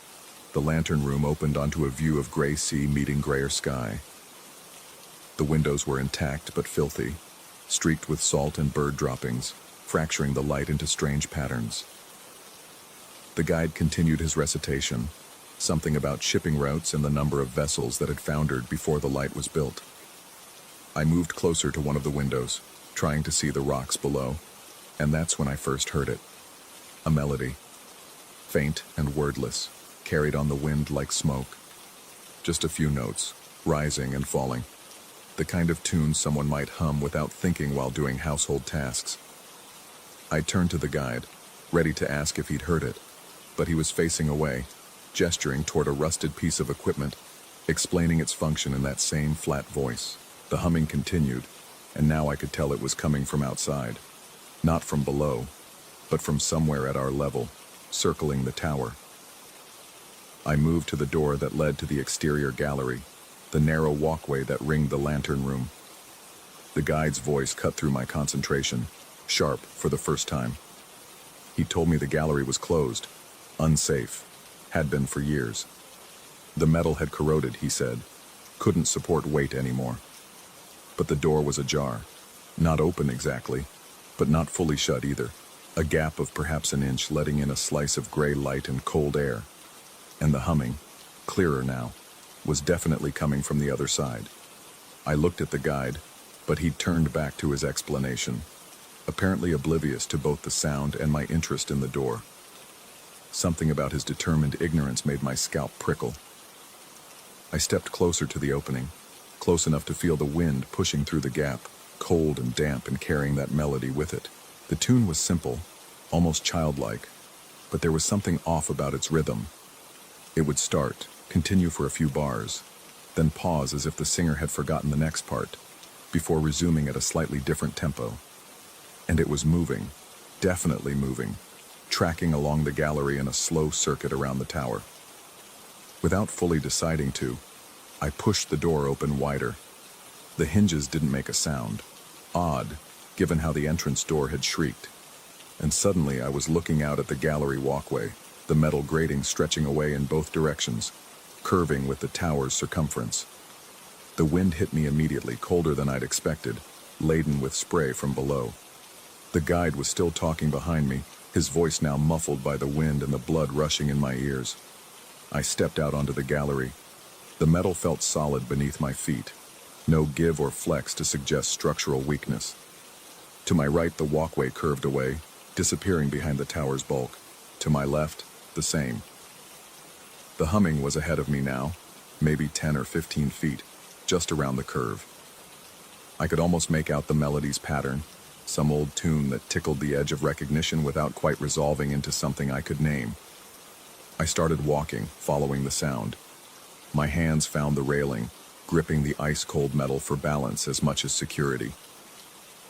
the lantern room opened onto a view of gray sea meeting grayer sky. The windows were intact but filthy, streaked with salt and bird droppings, fracturing the light into strange patterns. The guide continued his recitation, something about shipping routes and the number of vessels that had foundered before the light was built. I moved closer to one of the windows, trying to see the rocks below, and that's when I first heard it. A melody, faint and wordless, carried on the wind like smoke. Just a few notes, rising and falling. The kind of tune someone might hum without thinking while doing household tasks. I turned to the guide, ready to ask if he'd heard it, but he was facing away, gesturing toward a rusted piece of equipment, explaining its function in that same flat voice. The humming continued, and now I could tell it was coming from outside. Not from below, but from somewhere at our level, circling the tower. I moved to the door that led to the exterior gallery, the narrow walkway that ringed the lantern room. The guide's voice cut through my concentration, sharp for the first time. He told me the gallery was closed, unsafe, had been for years. The metal had corroded, he said, couldn't support weight anymore. But the door was ajar, not open exactly, but not fully shut either. A gap of perhaps an inch letting in a slice of gray light and cold air. And the humming, clearer now, was definitely coming from the other side. I looked at the guide, but he'd turned back to his explanation, apparently oblivious to both the sound and my interest in the door. Something about his determined ignorance made my scalp prickle. I stepped closer to the opening, close enough to feel the wind pushing through the gap, cold and damp and carrying that melody with it. The tune was simple, almost childlike, but there was something off about its rhythm. It would start, continue for a few bars, then pause as if the singer had forgotten the next part, before resuming at a slightly different tempo. And it was moving, definitely moving, tracking along the gallery in a slow circuit around the tower. Without fully deciding to, I pushed the door open wider. The hinges didn't make a sound, odd, given how the entrance door had shrieked. And suddenly I was looking out at the gallery walkway, the metal grating stretching away in both directions, curving with the tower's circumference. The wind hit me immediately, colder than I'd expected, laden with spray from below. The guide was still talking behind me, his voice now muffled by the wind and the blood rushing in my ears. I stepped out onto the gallery. The metal felt solid beneath my feet, no give or flex to suggest structural weakness. To my right, the walkway curved away, disappearing behind the tower's bulk. To my left, the same. The humming was ahead of me now, maybe 10 or 15 feet, just around the curve. I could almost make out the melody's pattern, some old tune that tickled the edge of recognition without quite resolving into something I could name. I started walking, following the sound. My hands found the railing, gripping the ice-cold metal for balance as much as security.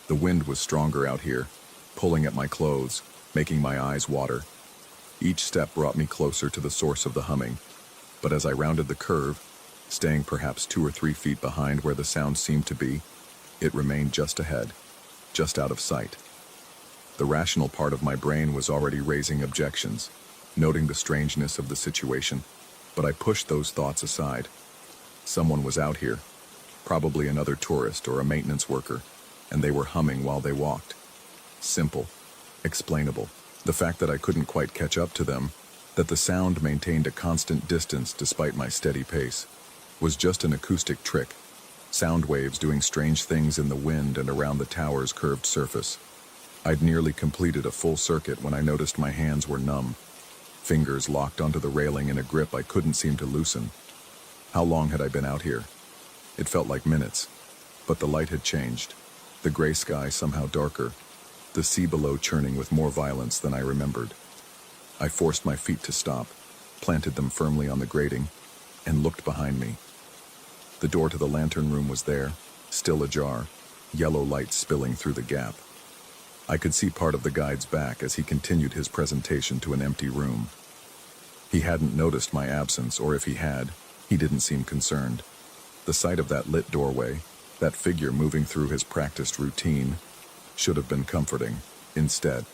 The wind was stronger out here, pulling at my clothes, making my eyes water. Each step brought me closer to the source of the humming, but as I rounded the curve, staying perhaps 2 or 3 feet behind where the sound seemed to be, it remained just ahead, just out of sight. The rational part of my brain was already raising objections, noting the strangeness of the situation, but I pushed those thoughts aside. Someone was out here, probably another tourist or a maintenance worker, and they were humming while they walked. Simple, explainable. The fact that I couldn't quite catch up to them, that the sound maintained a constant distance despite my steady pace, was just an acoustic trick, sound waves doing strange things in the wind and around the tower's curved surface. I'd nearly completed a full circuit when I noticed my hands were numb, fingers locked onto the railing in a grip I couldn't seem to loosen. How long had I been out here? It felt like minutes, but the light had changed, the gray sky somehow darker, the sea below churning with more violence than I remembered. I forced my feet to stop, planted them firmly on the grating, and looked behind me. The door to the lantern room was there, still ajar, yellow light spilling through the gap. I could see part of the guide's back as he continued his presentation to an empty room. He hadn't noticed my absence, or if he had, he didn't seem concerned. The sight of that lit doorway, that figure moving through his practiced routine, should have been comforting. Instead,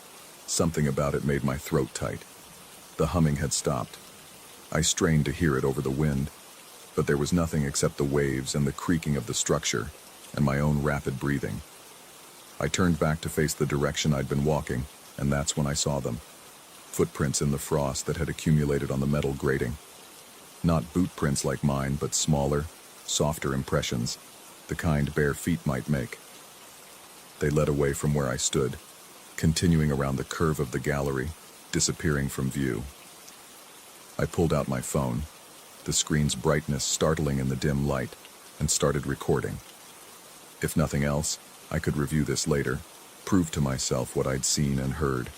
something about it made my throat tight. The humming had stopped. I strained to hear it over the wind, but there was nothing except the waves and the creaking of the structure, and my own rapid breathing. I turned back to face the direction I'd been walking, and that's when I saw them. Footprints in the frost that had accumulated on the metal grating. Not boot prints like mine, but smaller, softer impressions, the kind bare feet might make. They led away from where I stood, continuing around the curve of the gallery, disappearing from view. I pulled out my phone, the screen's brightness startling in the dim light, and started recording. If nothing else, I could review this later, prove to myself what I'd seen and heard.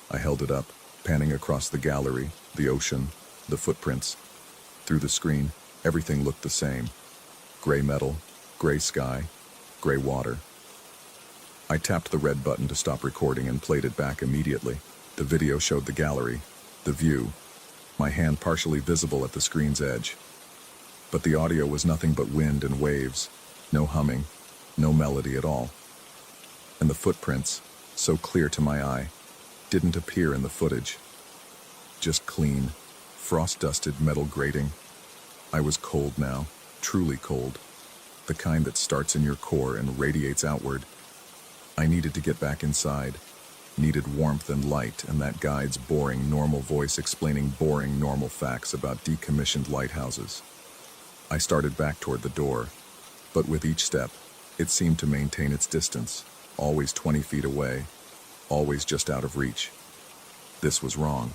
I held it up, panning across the gallery, the ocean, the footprints. Through the screen, everything looked the same. Gray metal, gray sky, gray water. I tapped the red button to stop recording and played it back immediately. The video showed the gallery, the view, my hand partially visible at the screen's edge. But the audio was nothing but wind and waves, no humming, no melody at all. And the footprints, so clear to my eye, didn't appear in the footage. Just clean, frost-dusted metal grating. I was cold now, truly cold, the kind that starts in your core and radiates outward. I needed to get back inside, needed warmth and light, and that guide's boring, normal voice explaining boring, normal facts about decommissioned lighthouses. I started back toward the door, but with each step, it seemed to maintain its distance, always 20 feet away, always just out of reach. This was wrong.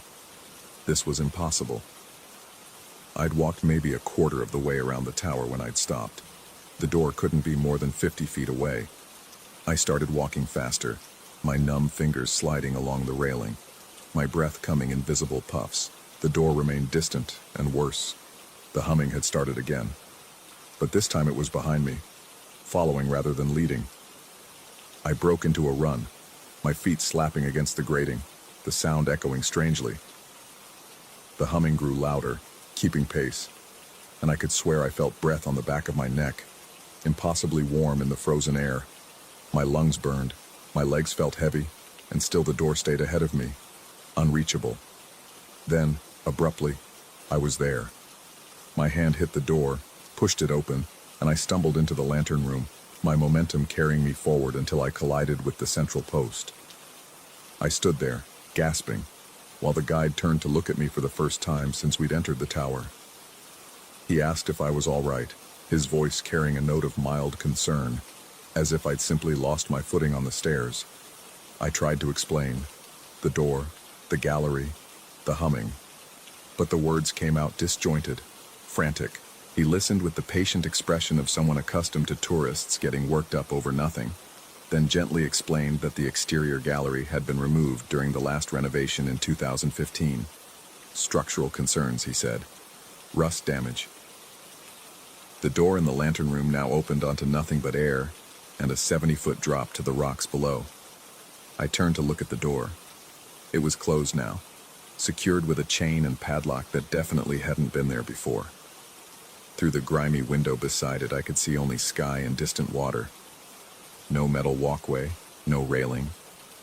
This was impossible. I'd walked maybe a quarter of the way around the tower when I'd stopped. The door couldn't be more than 50 feet away. I started walking faster, my numb fingers sliding along the railing, my breath coming in visible puffs. The door remained distant, and worse. The humming had started again. But this time it was behind me, following rather than leading. I broke into a run, my feet slapping against the grating, the sound echoing strangely. The humming grew louder, keeping pace, and I could swear I felt breath on the back of my neck, impossibly warm in the frozen air. My lungs burned, my legs felt heavy, and still the door stayed ahead of me, unreachable. Then, abruptly, I was there. My hand hit the door, pushed it open, and I stumbled into the lantern room, my momentum carrying me forward until I collided with the central post. I stood there, gasping, while the guide turned to look at me for the first time since we'd entered the tower. He asked if I was all right, his voice carrying a note of mild concern, as if I'd simply lost my footing on the stairs. I tried to explain. The door, the gallery, the humming. but the words came out disjointed, frantic. He listened with the patient expression of someone accustomed to tourists getting worked up over nothing, then gently explained that the exterior gallery had been removed during the last renovation in 2015. Structural concerns, he said. Rust damage. The door in the lantern room now opened onto nothing but air and a 70-foot drop to the rocks below. I turned to look at the door. It was closed now, secured with a chain and padlock that definitely hadn't been there before. Through the grimy window beside it, I could see only sky and distant water. No metal walkway, no railing,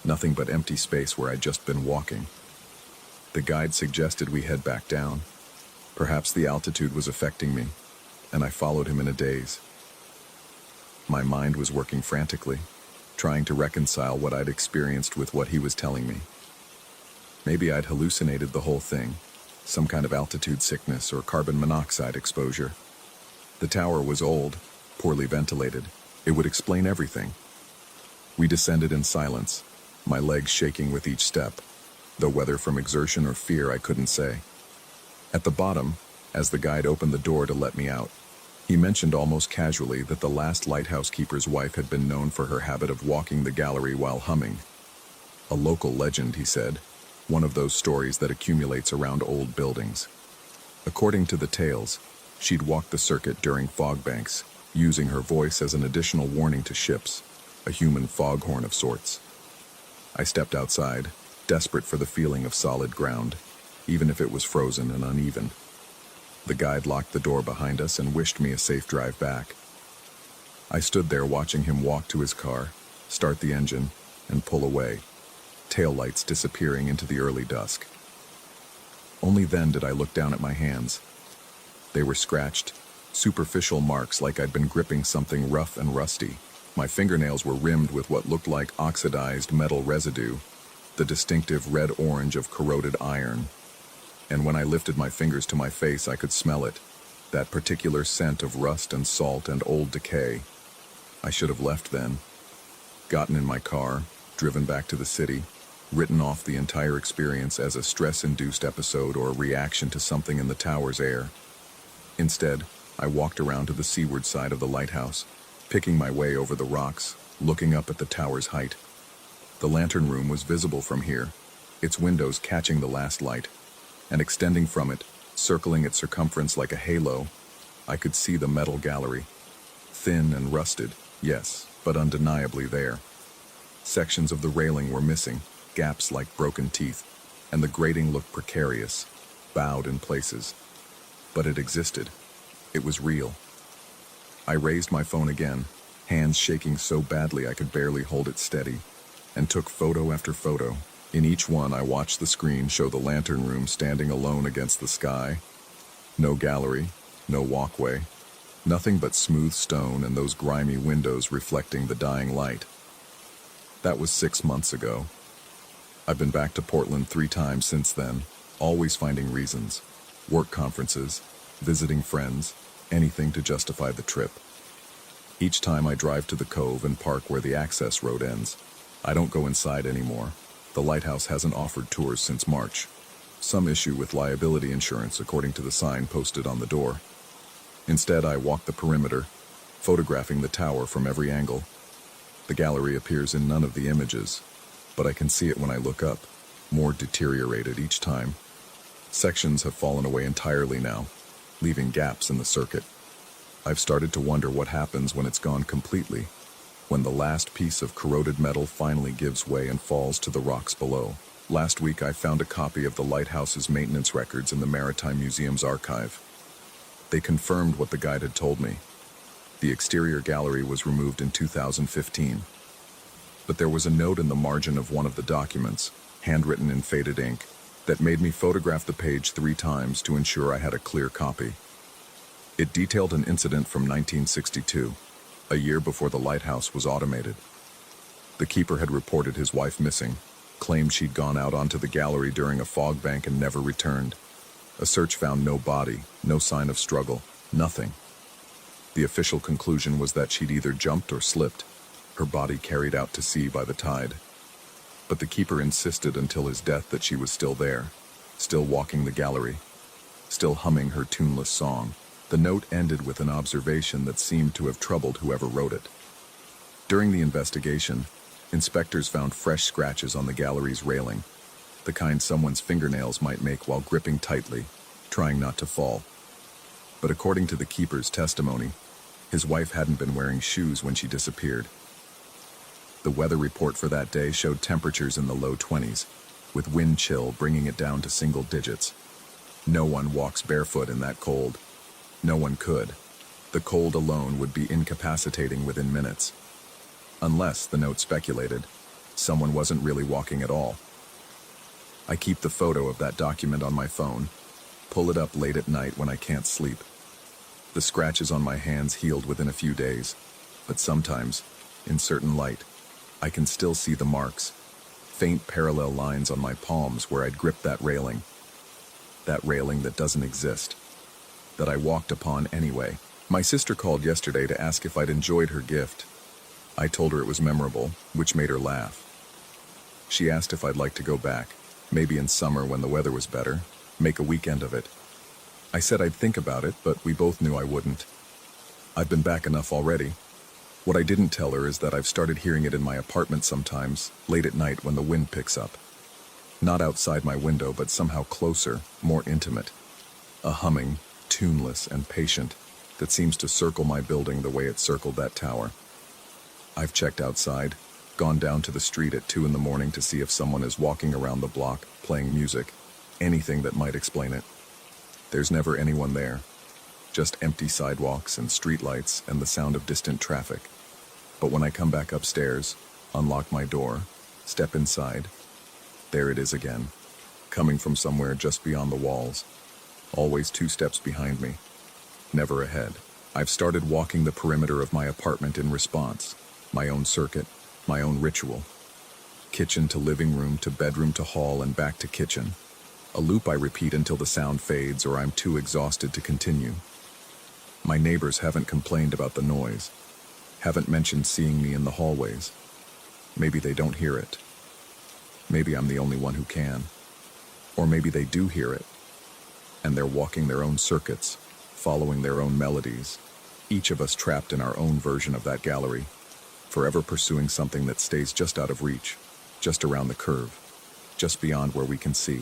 nothing but empty space where I'd just been walking. The guide suggested we head back down. Perhaps the altitude was affecting me, and I followed him in a daze. My mind was working frantically, trying to reconcile what I'd experienced with what he was telling me. Maybe I'd hallucinated the whole thing, some kind of altitude sickness or carbon monoxide exposure. The tower was old, poorly ventilated. It would explain everything. We descended in silence, my legs shaking with each step, though whether from exertion or fear I couldn't say. At the bottom, as the guide opened the door to let me out, he mentioned almost casually that the last lighthouse keeper's wife had been known for her habit of walking the gallery while humming. A local legend, he said, one of those stories that accumulates around old buildings. According to the tales, she'd walk the circuit during fog banks, using her voice as an additional warning to ships, a human foghorn of sorts. I stepped outside, desperate for the feeling of solid ground, even if it was frozen and uneven. The guide locked the door behind us and wished me a safe drive back. I stood there watching him walk to his car, start the engine, and pull away, taillights disappearing into the early dusk. Only then did I look down at my hands. They were scratched, superficial marks like I'd been gripping something rough and rusty. My fingernails were rimmed with what looked like oxidized metal residue, the distinctive red-orange of corroded iron. And when I lifted my fingers to my face, I could smell it, that particular scent of rust and salt and old decay. I should have left then, gotten in my car, driven back to the city, written off the entire experience as a stress-induced episode or a reaction to something in the tower's air. Instead, I walked around to the seaward side of the lighthouse, picking my way over the rocks, looking up at the tower's height. The lantern room was visible from here, its windows catching the last light, and extending from it, circling its circumference like a halo, I could see the metal gallery. Thin and rusted, yes, but undeniably there. Sections of the railing were missing, gaps like broken teeth, and the grating looked precarious, bowed in places. But it existed. It was real. I raised my phone again, hands shaking so badly I could barely hold it steady, and took photo after photo. In each one, I watched the screen show the lantern room standing alone against the sky. No gallery, no walkway, nothing but smooth stone and those grimy windows reflecting the dying light. That was 6 months ago. I've been back to Portland 3 times since then, always finding reasons. Work conferences, visiting friends, anything to justify the trip. Each time I drive to the cove and park where the access road ends. I don't go inside anymore. The lighthouse hasn't offered tours since March. Some issue with liability insurance according to the sign posted on the door. Instead, I walk the perimeter, photographing the tower from every angle. The gallery appears in none of the images, but I can see it when I look up, more deteriorated each time. Sections have fallen away entirely now, leaving gaps in the circuit. I've started to wonder what happens when it's gone completely, when the last piece of corroded metal finally gives way and falls to the rocks below. Last week I found a copy of the lighthouse's maintenance records in the Maritime Museum's archive. They confirmed what the guide had told me. The exterior gallery was removed in 2015. But there was a note in the margin of one of the documents, handwritten in faded ink, that made me photograph the page 3 times to ensure I had a clear copy. It detailed an incident from 1962, a year before the lighthouse was automated. The keeper had reported his wife missing, claimed she'd gone out onto the gallery during a fog bank and never returned. A search found no body, no sign of struggle, nothing. The official conclusion was that she'd either jumped or slipped, her body carried out to sea by the tide. But the keeper insisted until his death that she was still there, still walking the gallery, still humming her tuneless song. The note ended with an observation that seemed to have troubled whoever wrote it. During the investigation, inspectors found fresh scratches on the gallery's railing, the kind someone's fingernails might make while gripping tightly, trying not to fall. But according to the keeper's testimony, his wife hadn't been wearing shoes when she disappeared. The weather report for that day showed temperatures in the low 20s, with wind chill bringing it down to single digits. No one walks barefoot in that cold. No one could. The cold alone would be incapacitating within minutes. Unless, the note speculated, someone wasn't really walking at all. I keep the photo of that document on my phone, pull it up late at night when I can't sleep. The scratches on my hands healed within a few days, but sometimes, in certain light, I can still see the marks, faint parallel lines on my palms where I'd gripped that railing that doesn't exist, that I walked upon anyway. My sister called yesterday to ask if I'd enjoyed her gift. I told her it was memorable, which made her laugh. She asked if I'd like to go back, maybe in summer when the weather was better, make a weekend of it. I said I'd think about it, but we both knew I wouldn't. I've been back enough already. What I didn't tell her is that I've started hearing it in my apartment sometimes, late at night when the wind picks up. Not outside my window, but somehow closer, more intimate. A humming, tuneless and patient, that seems to circle my building the way it circled that tower. I've checked outside, gone down to the street at 2 a.m. to see if someone is walking around the block, playing music, anything that might explain it. There's never anyone there, just empty sidewalks and streetlights and the sound of distant traffic. But when I come back upstairs, unlock my door, step inside, there it is again, coming from somewhere just beyond the walls, always 2 steps behind me, never ahead. I've started walking the perimeter of my apartment in response, my own circuit, my own ritual. Kitchen to living room to bedroom to hall and back to kitchen. A loop I repeat until the sound fades or I'm too exhausted to continue. My neighbors haven't complained about the noise, haven't mentioned seeing me in the hallways. Maybe they don't hear it. Maybe I'm the only one who can. Or maybe they do hear it, and they're walking their own circuits, following their own melodies, each of us trapped in our own version of that gallery, forever pursuing something that stays just out of reach, just around the curve, just beyond where we can see.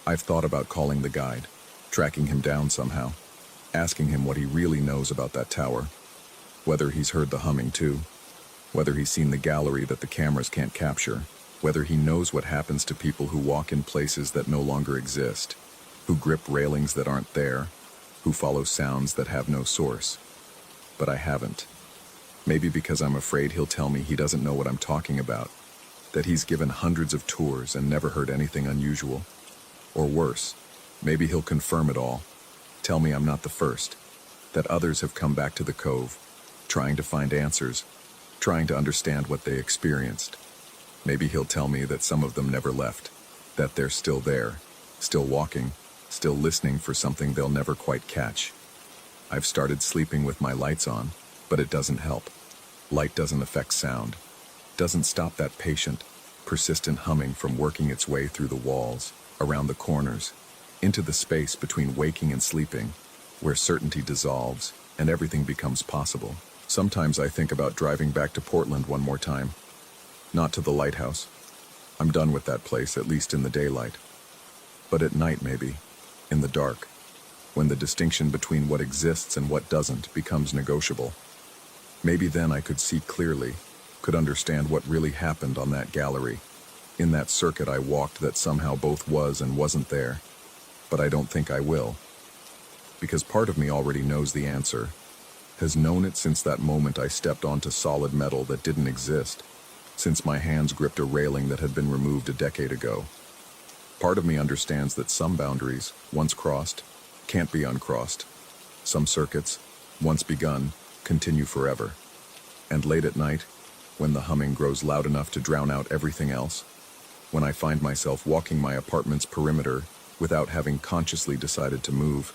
I've thought about calling the guide, tracking him down somehow, asking him what he really knows about that tower, whether he's heard the humming too, whether he's seen the gallery that the cameras can't capture, whether he knows what happens to people who walk in places that no longer exist, who grip railings that aren't there, who follow sounds that have no source. But I haven't. Maybe because I'm afraid he'll tell me he doesn't know what I'm talking about, that he's given hundreds of tours and never heard anything unusual. Or worse, maybe he'll confirm it all, tell me I'm not the first, that others have come back to the cove, trying to find answers, trying to understand what they experienced. Maybe he'll tell me that some of them never left, that they're still there, still walking, still listening for something they'll never quite catch. I've started sleeping with my lights on, but it doesn't help. Light doesn't affect sound, doesn't stop that patient, persistent humming from working its way through the walls, around the corners, into the space between waking and sleeping, where certainty dissolves and everything becomes possible. Sometimes I think about driving back to Portland one more time. Not to the lighthouse. I'm done with that place, at least in the daylight. But at night maybe, in the dark, when the distinction between what exists and what doesn't becomes negotiable. Maybe then I could see clearly, could understand what really happened on that gallery, in that circuit I walked that somehow both was and wasn't there. But I don't think I will. Because part of me already knows the answer, has known it since that moment I stepped onto solid metal that didn't exist, since my hands gripped a railing that had been removed a decade ago. Part of me understands that some boundaries, once crossed, can't be uncrossed. Some circuits, once begun, continue forever. And late at night, when the humming grows loud enough to drown out everything else, when I find myself walking my apartment's perimeter without having consciously decided to move,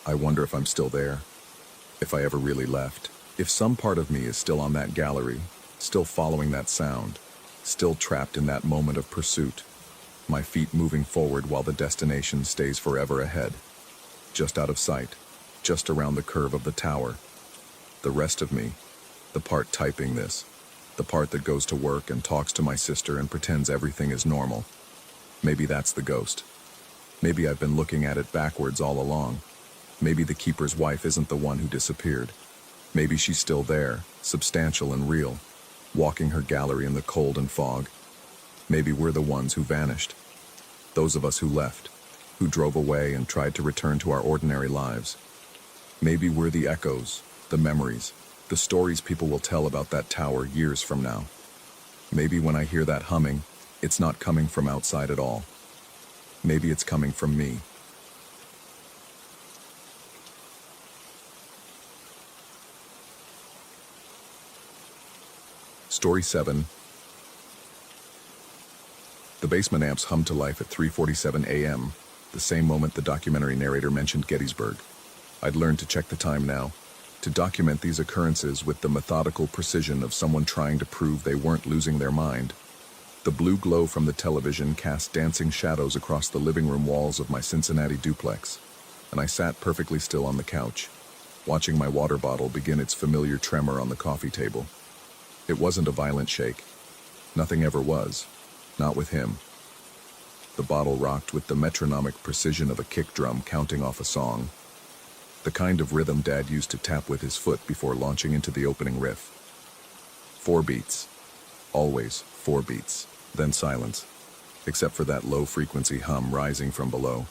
I wonder if I'm still there, if I ever really left, if some part of me is still on that gallery, still following that sound, still trapped in that moment of pursuit. my feet moving forward while the destination stays forever ahead. Just out of sight, just around the curve of the tower. The rest of me, the part typing this, the part that goes to work and talks to my sister and pretends everything is normal. Maybe that's the ghost. Maybe I've been looking at it backwards all along. Maybe the keeper's wife isn't the one who disappeared. Maybe she's still there, substantial and real, walking her gallery in the cold and fog. Maybe we're the ones who vanished. Those of us who left, who drove away and tried to return to our ordinary lives. Maybe we're the echoes, the memories, the stories people will tell about that tower years from now. Maybe when I hear that humming, it's not coming from outside at all. Maybe it's coming from me. Story 7. The basement amps hummed to life at 3:47 a.m., the same moment the documentary narrator mentioned Gettysburg. I'd learned to check the time now, to document these occurrences with the methodical precision of someone trying to prove they weren't losing their mind. The blue glow from the television cast dancing shadows across the living room walls of my Cincinnati duplex, and I sat perfectly still on the couch, watching my water bottle begin its familiar tremor on the coffee table. It wasn't a violent shake. Nothing ever was. Not with him. The bottle rocked with the metronomic precision of a kick drum counting off a song. The kind of rhythm Dad used to tap with his foot before launching into the opening riff. 4 beats. Always 4 beats. Then silence. Except for that low-frequency hum rising from below.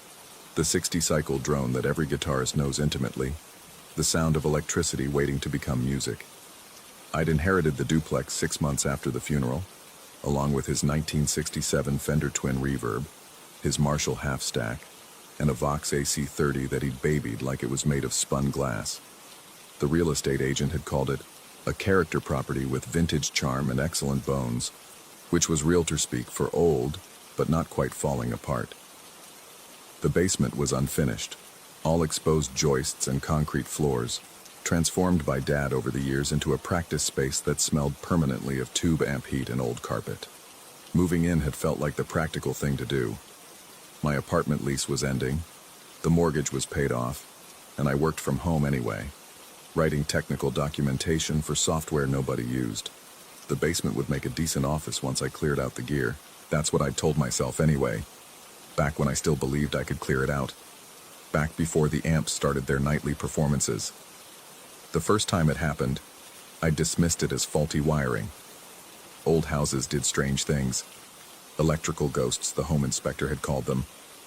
The 60-cycle drone that every guitarist knows intimately. The sound of electricity waiting to become music. I'd inherited the duplex 6 months after the funeral, along with his 1967 Fender Twin Reverb, his Marshall half-stack, and a Vox AC30 that he'd babied like it was made of spun glass. The real estate agent had called it a character property with vintage charm and excellent bones, which was realtor speak for old, but not quite falling apart. The basement was unfinished, all exposed joists and concrete floors, transformed by Dad over the years into a practice space that smelled permanently of tube amp heat and old carpet. Moving in had felt like the practical thing to do. My apartment lease was ending, the mortgage was paid off, and I worked from home anyway, writing technical documentation for software nobody used. The basement would make a decent office once I cleared out the gear. That's what I'd told myself anyway, back when I still believed I could clear it out, back before the amps started their nightly performances. The first time it happened, I dismissed it as faulty wiring. Old houses did strange things. Electrical ghosts, the home inspector had called them.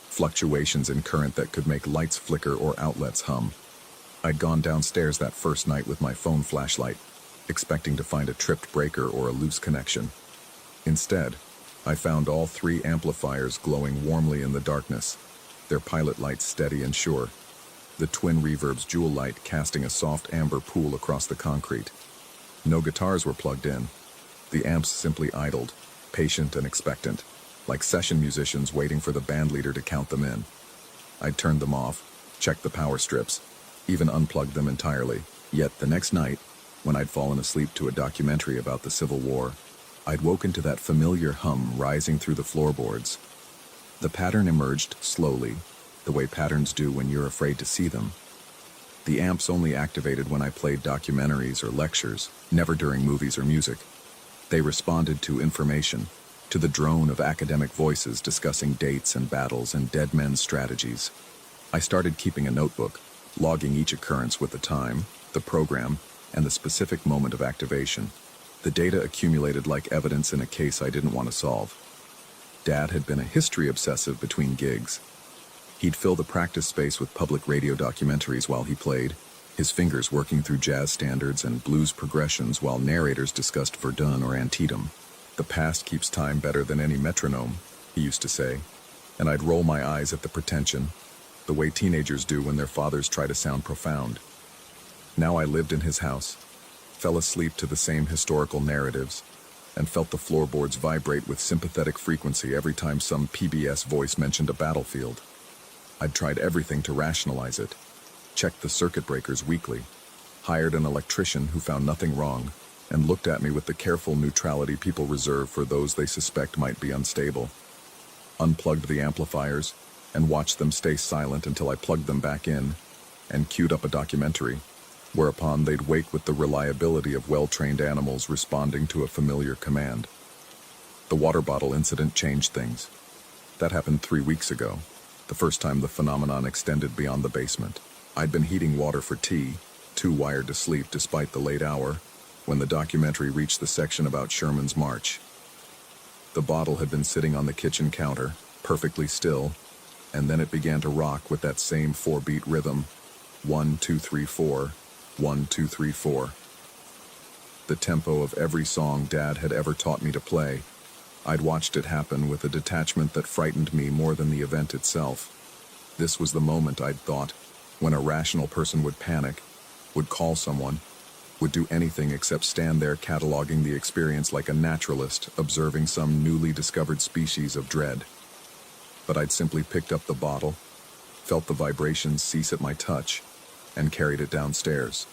Fluctuations in current that could make lights flicker or outlets hum. I'd gone downstairs that first night with my phone flashlight, expecting to find a tripped breaker or a loose connection. Instead, I found all 3 amplifiers glowing warmly in the darkness, their pilot lights steady and sure. The Twin Reverb's jewel light casting a soft amber pool across the concrete. No guitars were plugged in. The amps simply idled, patient and expectant, like session musicians waiting for the bandleader to count them in. I'd turned them off, checked the power strips, even unplugged them entirely. Yet the next night, when I'd fallen asleep to a documentary about the Civil War, I'd woken to that familiar hum rising through the floorboards. The pattern emerged slowly, the way patterns do when you're afraid to see them. The amps only activated when I played documentaries or lectures, never during movies or music. They responded to information, to the drone of academic voices discussing dates and battles and dead men's strategies. I started keeping a notebook, logging each occurrence with the time, the program, and the specific moment of activation. The data accumulated like evidence in a case I didn't want to solve. Dad had been a history obsessive between gigs. He'd fill the practice space with public radio documentaries while he played, his fingers working through jazz standards and blues progressions while narrators discussed Verdun or Antietam. The past keeps time better than any metronome, he used to say, and I'd roll my eyes at the pretension, the way teenagers do when their fathers try to sound profound. Now I lived in his house, fell asleep to the same historical narratives, and felt the floorboards vibrate with sympathetic frequency every time some PBS voice mentioned a battlefield. I'd tried everything to rationalize it, checked the circuit breakers weekly, hired an electrician who found nothing wrong, and looked at me with the careful neutrality people reserve for those they suspect might be unstable. unplugged the amplifiers, and watched them stay silent until I plugged them back in and queued up a documentary, whereupon they'd wake with the reliability of well-trained animals responding to a familiar command. The water bottle incident changed things. That happened 3 weeks ago, the first time the phenomenon extended beyond the basement. I'd been heating water for tea, too wired to sleep despite the late hour, when the documentary reached the section about Sherman's March. The bottle had been sitting on the kitchen counter, perfectly still, and then it began to rock with that same 4-beat rhythm, 1, 2, 3, 4, 1, 2, 3, 4. The tempo of every song Dad had ever taught me to play. I'd watched it happen with a detachment that frightened me more than the event itself. This was the moment, I'd thought, when a rational person would panic, would call someone, would do anything except stand there cataloging the experience like a naturalist observing some newly discovered species of dread. But I'd simply picked up the bottle, felt the vibrations cease at my touch, and carried it downstairs.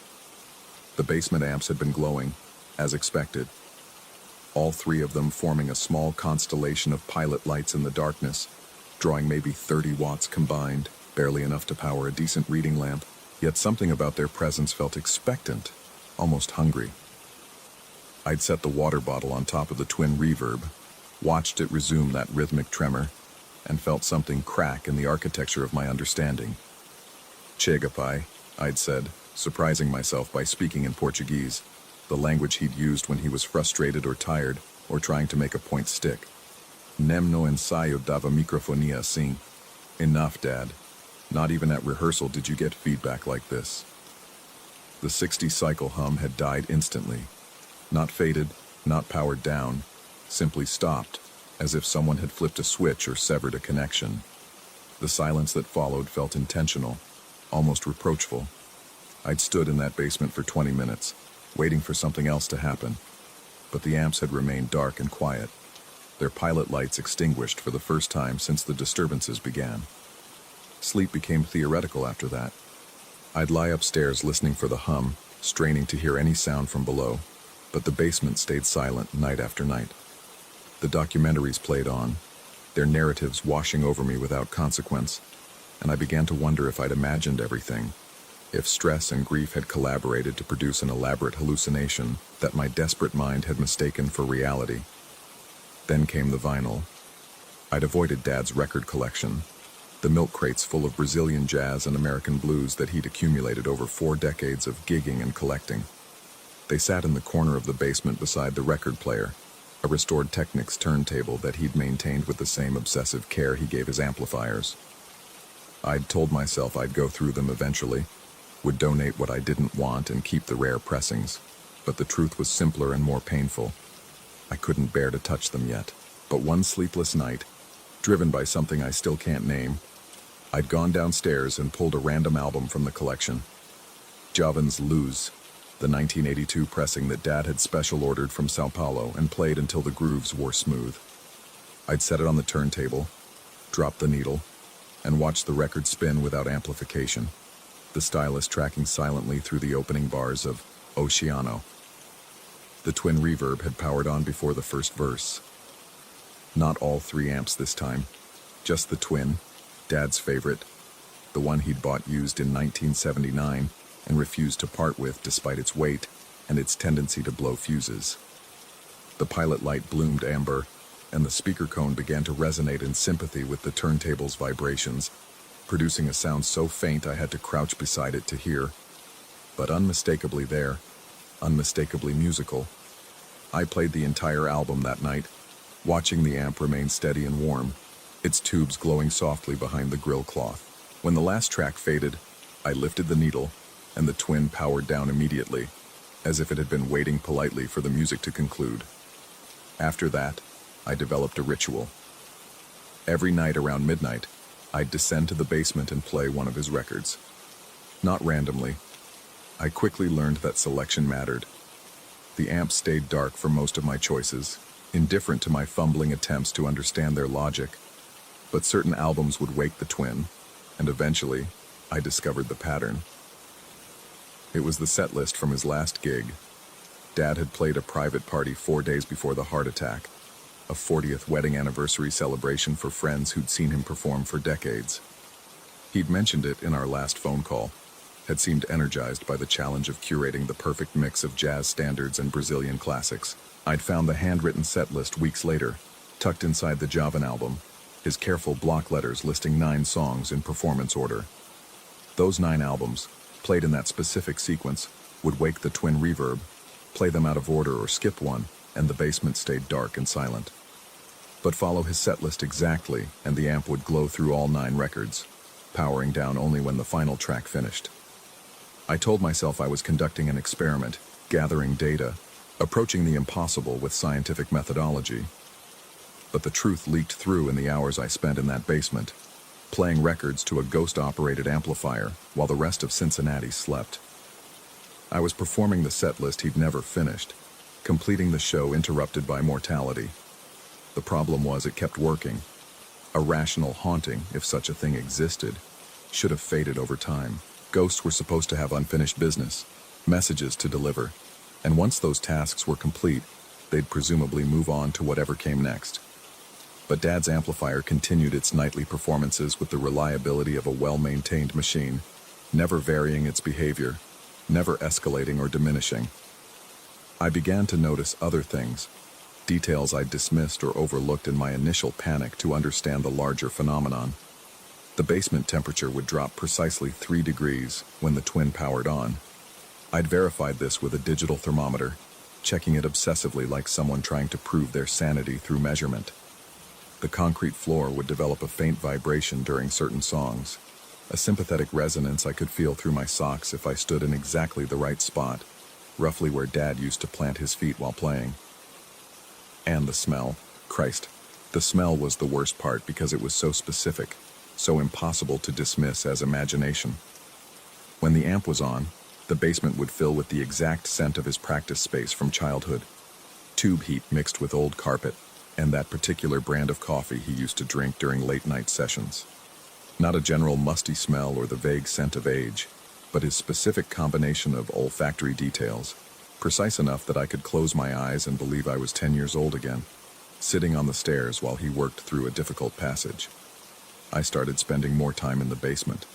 The basement amps had been glowing, as expected, all 3 of them forming a small constellation of pilot lights in the darkness, drawing maybe 30 watts combined, barely enough to power a decent reading lamp, yet something about their presence felt expectant, almost hungry. I'd set the water bottle on top of the twin reverb, watched it resume that rhythmic tremor, and felt something crack in the architecture of my understanding. Chega pai, I'd said, surprising myself by speaking in Portuguese, the language he'd used when he was frustrated or tired, or trying to make a point stick. Nem no ensaio dava microfonia assim. Enough, Dad. Not even at rehearsal did you get feedback like this. The 60-cycle hum had died instantly. Not faded, not powered down, simply stopped, as if someone had flipped a switch or severed a connection. The silence that followed felt intentional, almost reproachful. I'd stood in that basement for 20 minutes, waiting for something else to happen, but the amps had remained dark and quiet, their pilot lights extinguished for the first time since the disturbances began. Sleep became theoretical after that. I'd lie upstairs listening for the hum, straining to hear any sound from below, but the basement stayed silent night after night. The documentaries played on, their narratives washing over me without consequence, and I began to wonder if I'd imagined everything, if stress and grief had collaborated to produce an elaborate hallucination that my desperate mind had mistaken for reality. Then came the vinyl. I'd avoided Dad's record collection, the milk crates full of Brazilian jazz and American blues that he'd accumulated over 4 decades of gigging and collecting. They sat in the corner of the basement beside the record player, a restored Technics turntable that he'd maintained with the same obsessive care he gave his amplifiers. I'd told myself I'd go through them eventually, would donate what I didn't want and keep the rare pressings, but the truth was simpler and more painful. I couldn't bear to touch them yet. But one sleepless night, driven by something I still can't name, I'd gone downstairs and pulled a random album from the collection. Javan's Luz, the 1982 pressing that Dad had special ordered from Sao Paulo and played until the grooves wore smooth. I'd set it on the turntable, dropped the needle, and watched the record spin without amplification, the stylus tracking silently through the opening bars of Oceano. The twin reverb had powered on before the first verse. Not all 3 amps this time, just the twin, Dad's favorite, the one he'd bought used in 1979 and refused to part with despite its weight and its tendency to blow fuses. The pilot light bloomed amber, and the speaker cone began to resonate in sympathy with the turntable's vibrations, producing a sound so faint I had to crouch beside it to hear, but unmistakably there, unmistakably musical. I played the entire album that night, watching the amp remain steady and warm, its tubes glowing softly behind the grill cloth. When the last track faded, I lifted the needle, and the twin powered down immediately, as if it had been waiting politely for the music to conclude. After that, I developed a ritual. Every night around midnight, I'd descend to the basement and play one of his records. Not randomly. I quickly learned that selection mattered. The amp stayed dark for most of my choices, indifferent to my fumbling attempts to understand their logic, but certain albums would wake the twin, and eventually, I discovered the pattern. It was the set list from his last gig. Dad had played a private party 4 days before the heart attack. a 40th wedding anniversary celebration for friends who'd seen him perform for decades. He'd mentioned it in our last phone call, had seemed energized by the challenge of curating the perfect mix of jazz standards and Brazilian classics. I'd found the handwritten set list weeks later, tucked inside the Javan album, his careful block letters listing 9 songs in performance order. Those 9 albums, played in that specific sequence, would wake the twin reverb, play them out of order or skip one, and the basement stayed dark and silent. But follow his set list exactly, and the amp would glow through all 9 records, powering down only when the final track finished. I told myself I was conducting an experiment, gathering data, approaching the impossible with scientific methodology. But the truth leaked through in the hours I spent in that basement, playing records to a ghost-operated amplifier while the rest of Cincinnati slept. I was performing the set list he'd never finished, completing the show interrupted by mortality. The problem was it kept working. A rational haunting, if such a thing existed, should have faded over time. Ghosts were supposed to have unfinished business, messages to deliver, and once those tasks were complete, they'd presumably move on to whatever came next. But Dad's amplifier continued its nightly performances with the reliability of a well-maintained machine, never varying its behavior, never escalating or diminishing. I began to notice other things, details I'd dismissed or overlooked in my initial panic to understand the larger phenomenon. The basement temperature would drop precisely 3 degrees when the twin powered on. I'd verified this with a digital thermometer, checking it obsessively like someone trying to prove their sanity through measurement. The concrete floor would develop a faint vibration during certain songs, a sympathetic resonance I could feel through my socks if I stood in exactly the right spot, roughly where Dad used to plant his feet while playing. And the smell. Christ, the smell was the worst part because it was so specific, so impossible to dismiss as imagination. When the amp was on, the basement would fill with the exact scent of his practice space from childhood. Tube heat mixed with old carpet, and that particular brand of coffee he used to drink during late-night sessions. Not a general musty smell or the vague scent of age, but his specific combination of olfactory details, precise enough that I could close my eyes and believe I was 10 years old again, sitting on the stairs while he worked through a difficult passage. I started spending more time in the basement,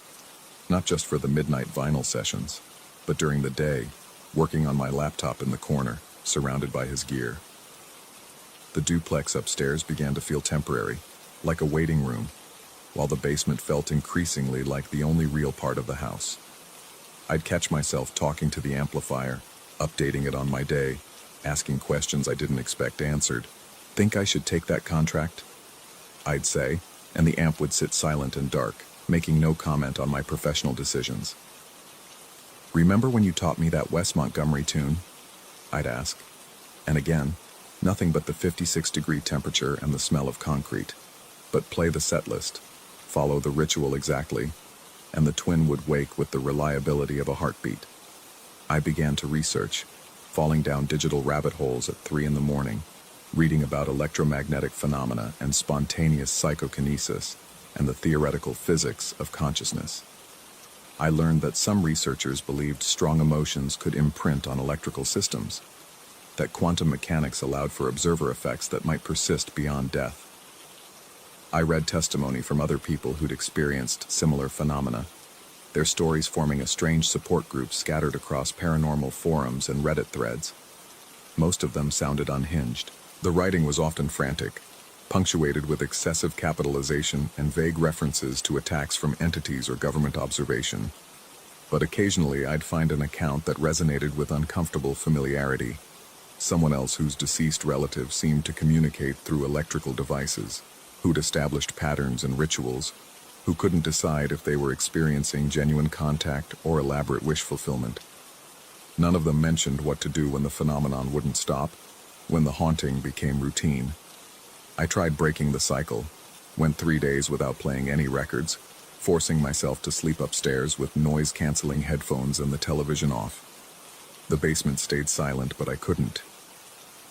not just for the midnight vinyl sessions, but during the day, working on my laptop in the corner, surrounded by his gear. The duplex upstairs began to feel temporary, like a waiting room, while the basement felt increasingly like the only real part of the house. I'd catch myself talking to the amplifier, updating it on my day, asking questions I didn't expect answered. "Think I should take that contract?" I'd say, and the amp would sit silent and dark, making no comment on my professional decisions. "Remember when you taught me that Wes Montgomery tune?" I'd ask. And again, nothing but the 56-degree temperature and the smell of concrete. But play the set list, follow the ritual exactly, and the twin would wake with the reliability of a heartbeat. I began to research, falling down digital rabbit holes at 3 in the morning, reading about electromagnetic phenomena and spontaneous psychokinesis and the theoretical physics of consciousness. I learned that some researchers believed strong emotions could imprint on electrical systems, that quantum mechanics allowed for observer effects that might persist beyond death. I read testimony from other people who'd experienced similar phenomena, their stories forming a strange support group scattered across paranormal forums and Reddit threads. Most of them sounded unhinged. The writing was often frantic, punctuated with excessive capitalization and vague references to attacks from entities or government observation. But occasionally I'd find an account that resonated with uncomfortable familiarity, someone else whose deceased relative seemed to communicate through electrical devices, who'd established patterns and rituals, who couldn't decide if they were experiencing genuine contact or elaborate wish fulfillment. None of them mentioned what to do when the phenomenon wouldn't stop, when the haunting became routine. I tried breaking the cycle, went 3 days without playing any records, forcing myself to sleep upstairs with noise-canceling headphones and the television off. The basement stayed silent, but I couldn't.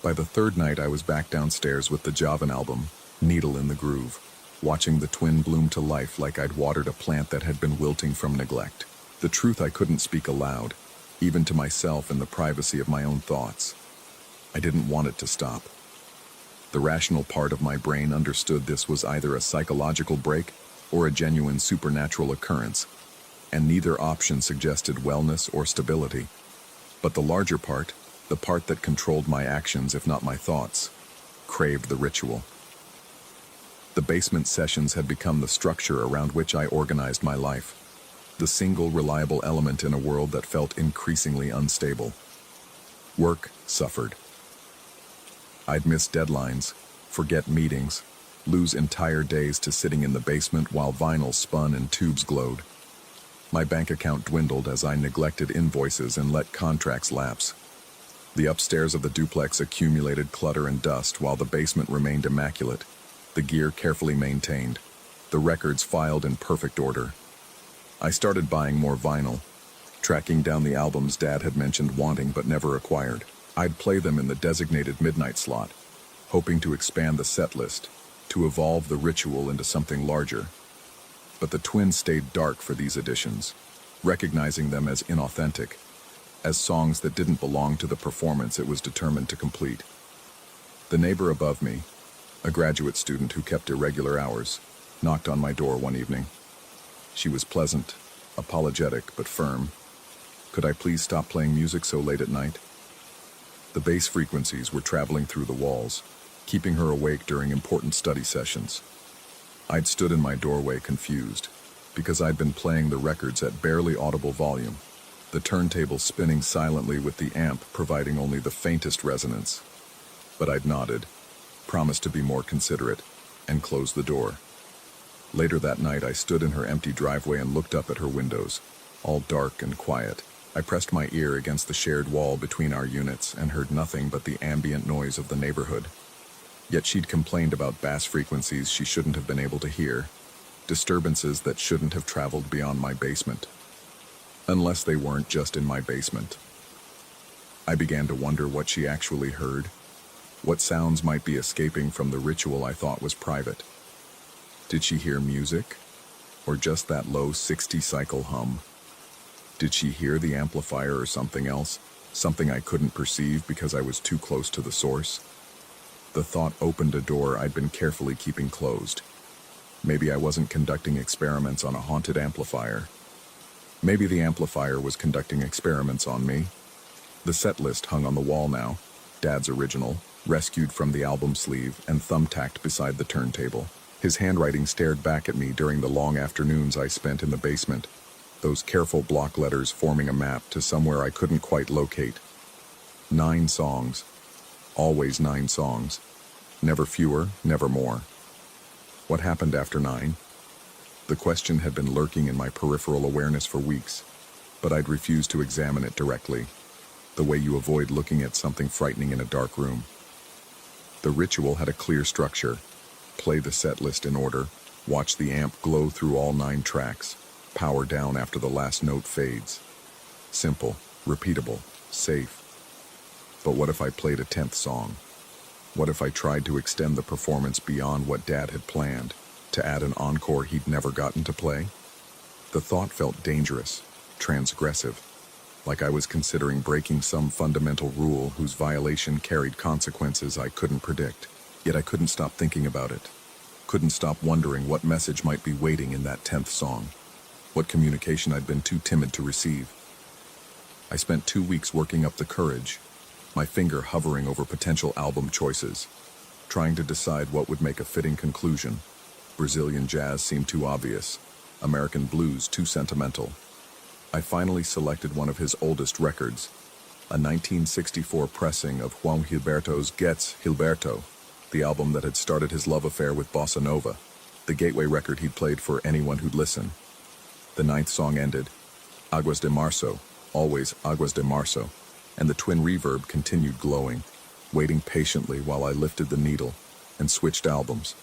By the 3rd night I was back downstairs with the Javan album, Needle in the Groove, watching the twin bloom to life like I'd watered a plant that had been wilting from neglect. The truth I couldn't speak aloud, even to myself in the privacy of my own thoughts. I didn't want it to stop. The rational part of my brain understood this was either a psychological break or a genuine supernatural occurrence, and neither option suggested wellness or stability. But the larger part, the part that controlled my actions if not my thoughts, craved the ritual. The basement sessions had become the structure around which I organized my life, the single reliable element in a world that felt increasingly unstable. Work suffered. I'd miss deadlines, forget meetings, lose entire days to sitting in the basement while vinyl spun and tubes glowed. My bank account dwindled as I neglected invoices and let contracts lapse. The upstairs of the duplex accumulated clutter and dust while the basement remained immaculate, the gear carefully maintained, the records filed in perfect order. I started buying more vinyl, tracking down the albums Dad had mentioned wanting but never acquired. I'd play them in the designated midnight slot, hoping to expand the set list, to evolve the ritual into something larger. But the twins stayed dark for these editions, recognizing them as inauthentic, as songs that didn't belong to the performance it was determined to complete. The neighbor above me, a graduate student who kept irregular hours, knocked on my door one evening. She was pleasant, apologetic, but firm. Could I please stop playing music so late at night? The bass frequencies were traveling through the walls, keeping her awake during important study sessions. I'd stood in my doorway confused, because I'd been playing the records at barely audible volume, the turntable spinning silently with the amp providing only the faintest resonance. But I'd nodded, promised to be more considerate, and closed the door. Later that night, I stood in her empty driveway and looked up at her windows, all dark and quiet. I pressed my ear against the shared wall between our units and heard nothing but the ambient noise of the neighborhood. Yet she'd complained about bass frequencies she shouldn't have been able to hear, disturbances that shouldn't have traveled beyond my basement. Unless they weren't just in my basement. I began to wonder what she actually heard, what sounds might be escaping from the ritual I thought was private. Did she hear music, or just that low 60-cycle hum? Did she hear the amplifier or something else, something I couldn't perceive because I was too close to the source? The thought opened a door I'd been carefully keeping closed. Maybe I wasn't conducting experiments on a haunted amplifier. Maybe the amplifier was conducting experiments on me. The set list hung on the wall now, Dad's original, rescued from the album sleeve and thumbtacked beside the turntable. His handwriting stared back at me during the long afternoons I spent in the basement, those careful block letters forming a map to somewhere I couldn't quite locate. 9 songs. Always 9 songs. Never fewer, never more. What happened after 9? The question had been lurking in my peripheral awareness for weeks, but I'd refused to examine it directly, the way you avoid looking at something frightening in a dark room. The ritual had a clear structure. Play the set list in order, watch the amp glow through all 9 tracks, power down after the last note fades. Simple, repeatable, safe. But what if I played a 10th song? What if I tried to extend the performance beyond what Dad had planned, to add an encore he'd never gotten to play? The thought felt dangerous, transgressive, like I was considering breaking some fundamental rule whose violation carried consequences I couldn't predict. Yet I couldn't stop thinking about it. Couldn't stop wondering what message might be waiting in that 10th song. What communication I'd been too timid to receive. I spent 2 weeks working up the courage, my finger hovering over potential album choices, trying to decide what would make a fitting conclusion. Brazilian jazz seemed too obvious, American blues too sentimental. I finally selected one of his oldest records, a 1964 pressing of João Gilberto's Gets Gilberto, the album that had started his love affair with bossa nova, the gateway record he'd played for anyone who'd listen. The 9th song ended, Aguas de Marzo, always Aguas de Marzo, and the twin reverb continued glowing, waiting patiently while I lifted the needle and switched albums.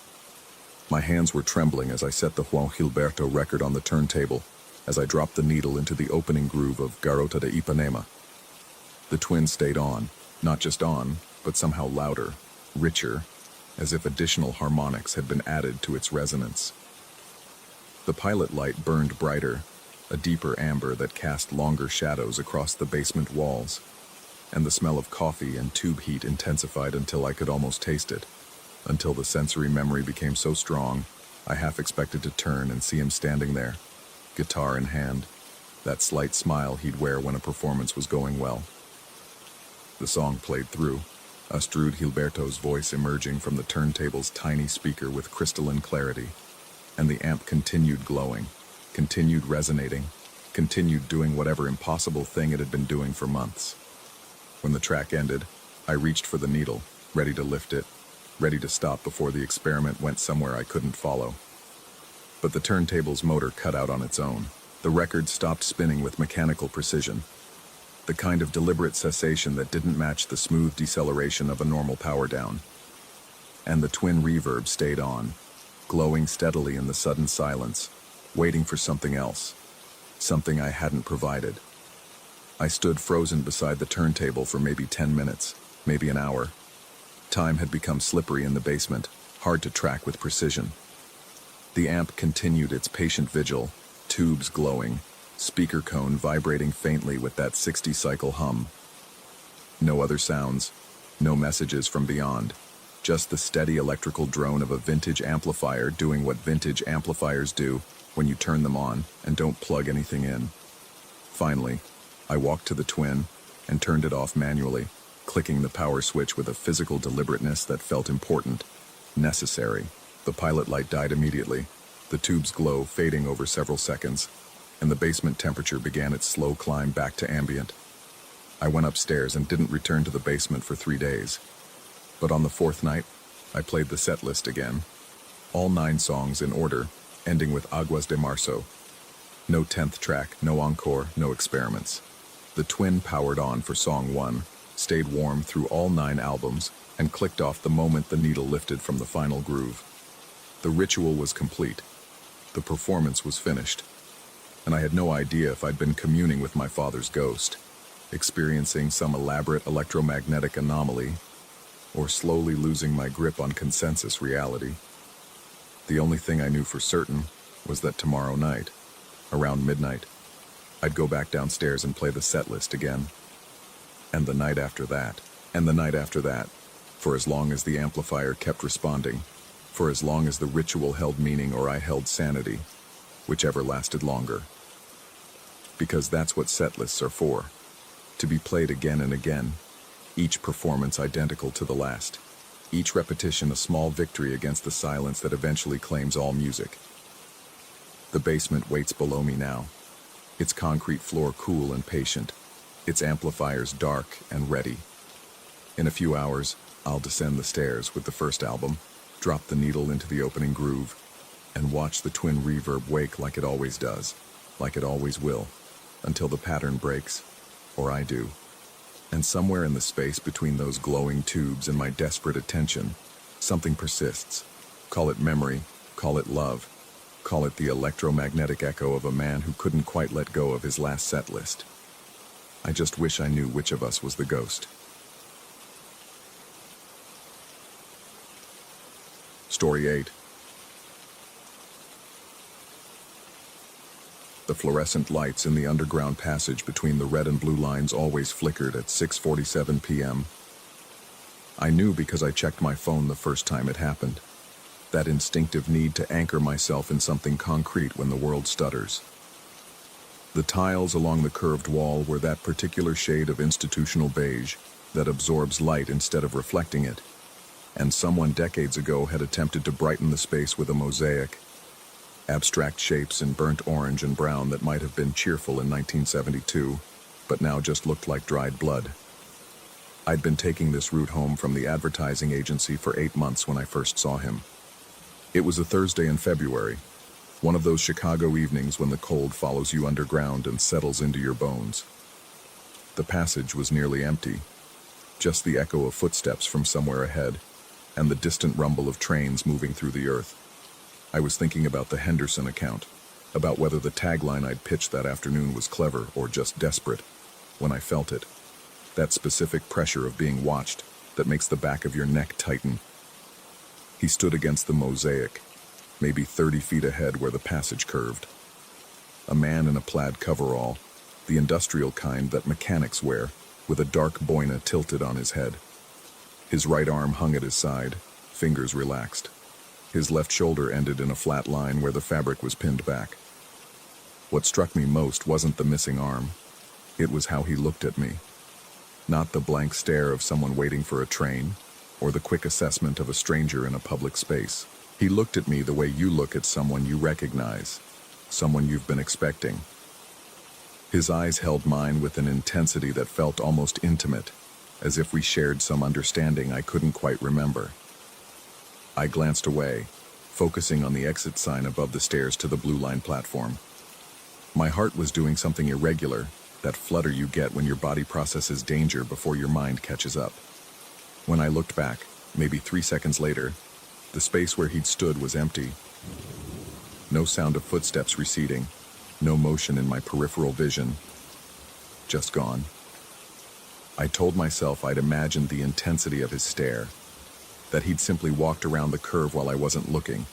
My hands were trembling as I set the João Gilberto record on the turntable, as I dropped the needle into the opening groove of Garota de Ipanema. The twin stayed on, not just on, but somehow louder, richer, as if additional harmonics had been added to its resonance. The pilot light burned brighter, a deeper amber that cast longer shadows across the basement walls, and the smell of coffee and tube heat intensified until I could almost taste it. until the sensory memory became so strong, I half expected to turn and see him standing there, guitar in hand, that slight smile he'd wear when a performance was going well. The song played through, Astrud Gilberto's voice emerging from the turntable's tiny speaker with crystalline clarity, and the amp continued glowing, continued resonating, continued doing whatever impossible thing it had been doing for months. When the track ended, I reached for the needle, ready to lift it, ready to stop before the experiment went somewhere I couldn't follow. But the turntable's motor cut out on its own. The record stopped spinning with mechanical precision, the kind of deliberate cessation that didn't match the smooth deceleration of a normal power down. And the twin reverb stayed on, glowing steadily in the sudden silence, waiting for something else, something I hadn't provided. I stood frozen beside the turntable for maybe 10 minutes, maybe an hour. Time had become slippery in the basement, hard to track with precision. The amp continued its patient vigil, tubes glowing, speaker cone vibrating faintly with that 60-cycle hum. No other sounds, no messages from beyond, just the steady electrical drone of a vintage amplifier doing what vintage amplifiers do when you turn them on and don't plug anything in. Finally, I walked to the twin and turned it off manually, clicking the power switch with a physical deliberateness that felt important, necessary. The pilot light died immediately, the tube's glow fading over several seconds, and the basement temperature began its slow climb back to ambient. I went upstairs and didn't return to the basement for 3 days. But on the 4th night, I played the set list again. All 9 songs in order, ending with Aguas de Marzo. No 10th track, no encore, no experiments. The twin powered on for song 1, stayed warm through all 9 albums, and clicked off the moment the needle lifted from the final groove. The ritual was complete. The performance was finished. And I had no idea if I'd been communing with my father's ghost, experiencing some elaborate electromagnetic anomaly, or slowly losing my grip on consensus reality. The only thing I knew for certain was that tomorrow night, around midnight, I'd go back downstairs and play the set list again. And the night after that, and the night after that, for as long as the amplifier kept responding, for as long as the ritual held meaning or I held sanity, whichever lasted longer. Because that's what set lists are for, to be played again and again, each performance identical to the last, each repetition a small victory against the silence that eventually claims all music. The basement waits below me now, its concrete floor cool and patient, its amplifiers dark and ready. In a few hours, I'll descend the stairs with the first album, drop the needle into the opening groove, and watch the twin reverb wake like it always does, like it always will, until the pattern breaks, or I do. And somewhere in the space between those glowing tubes and my desperate attention, something persists. Call it memory, call it love, call it the electromagnetic echo of a man who couldn't quite let go of his last set list. I just wish I knew which of us was the ghost. Story 8. The fluorescent lights in the underground passage between the red and blue lines always flickered at 6:47 p.m. I knew because I checked my phone the first time it happened. That instinctive need to anchor myself in something concrete when the world stutters. The tiles along the curved wall were that particular shade of institutional beige that absorbs light instead of reflecting it, and someone decades ago had attempted to brighten the space with a mosaic, abstract shapes in burnt orange and brown that might have been cheerful in 1972, but now just looked like dried blood. I'd been taking this route home from the advertising agency for 8 months when I first saw him. It was a Thursday in February, one of those Chicago evenings when the cold follows you underground and settles into your bones. The passage was nearly empty, just the echo of footsteps from somewhere ahead, and the distant rumble of trains moving through the earth. I was thinking about the Henderson account, about whether the tagline I'd pitched that afternoon was clever or just desperate, when I felt it. That specific pressure of being watched that makes the back of your neck tighten. He stood against the mosaic, maybe 30 feet ahead where the passage curved. A man in a plaid coverall, the industrial kind that mechanics wear, with a dark boina tilted on his head. His right arm hung at his side, fingers relaxed. His left shoulder ended in a flat line where the fabric was pinned back. What struck me most wasn't the missing arm. It was how he looked at me. Not the blank stare of someone waiting for a train, or the quick assessment of a stranger in a public space. He looked at me the way you look at someone you recognize, someone you've been expecting. His eyes held mine with an intensity that felt almost intimate, as if we shared some understanding I couldn't quite remember. I glanced away, focusing on the exit sign above the stairs to the Blue Line platform. My heart was doing something irregular, that flutter you get when your body processes danger before your mind catches up. When I looked back, maybe 3 seconds later, the space where he'd stood was empty. No sound of footsteps receding, no motion in my peripheral vision. Just gone. I told myself I'd imagined the intensity of his stare, that he'd simply walked around the curve while I wasn't looking,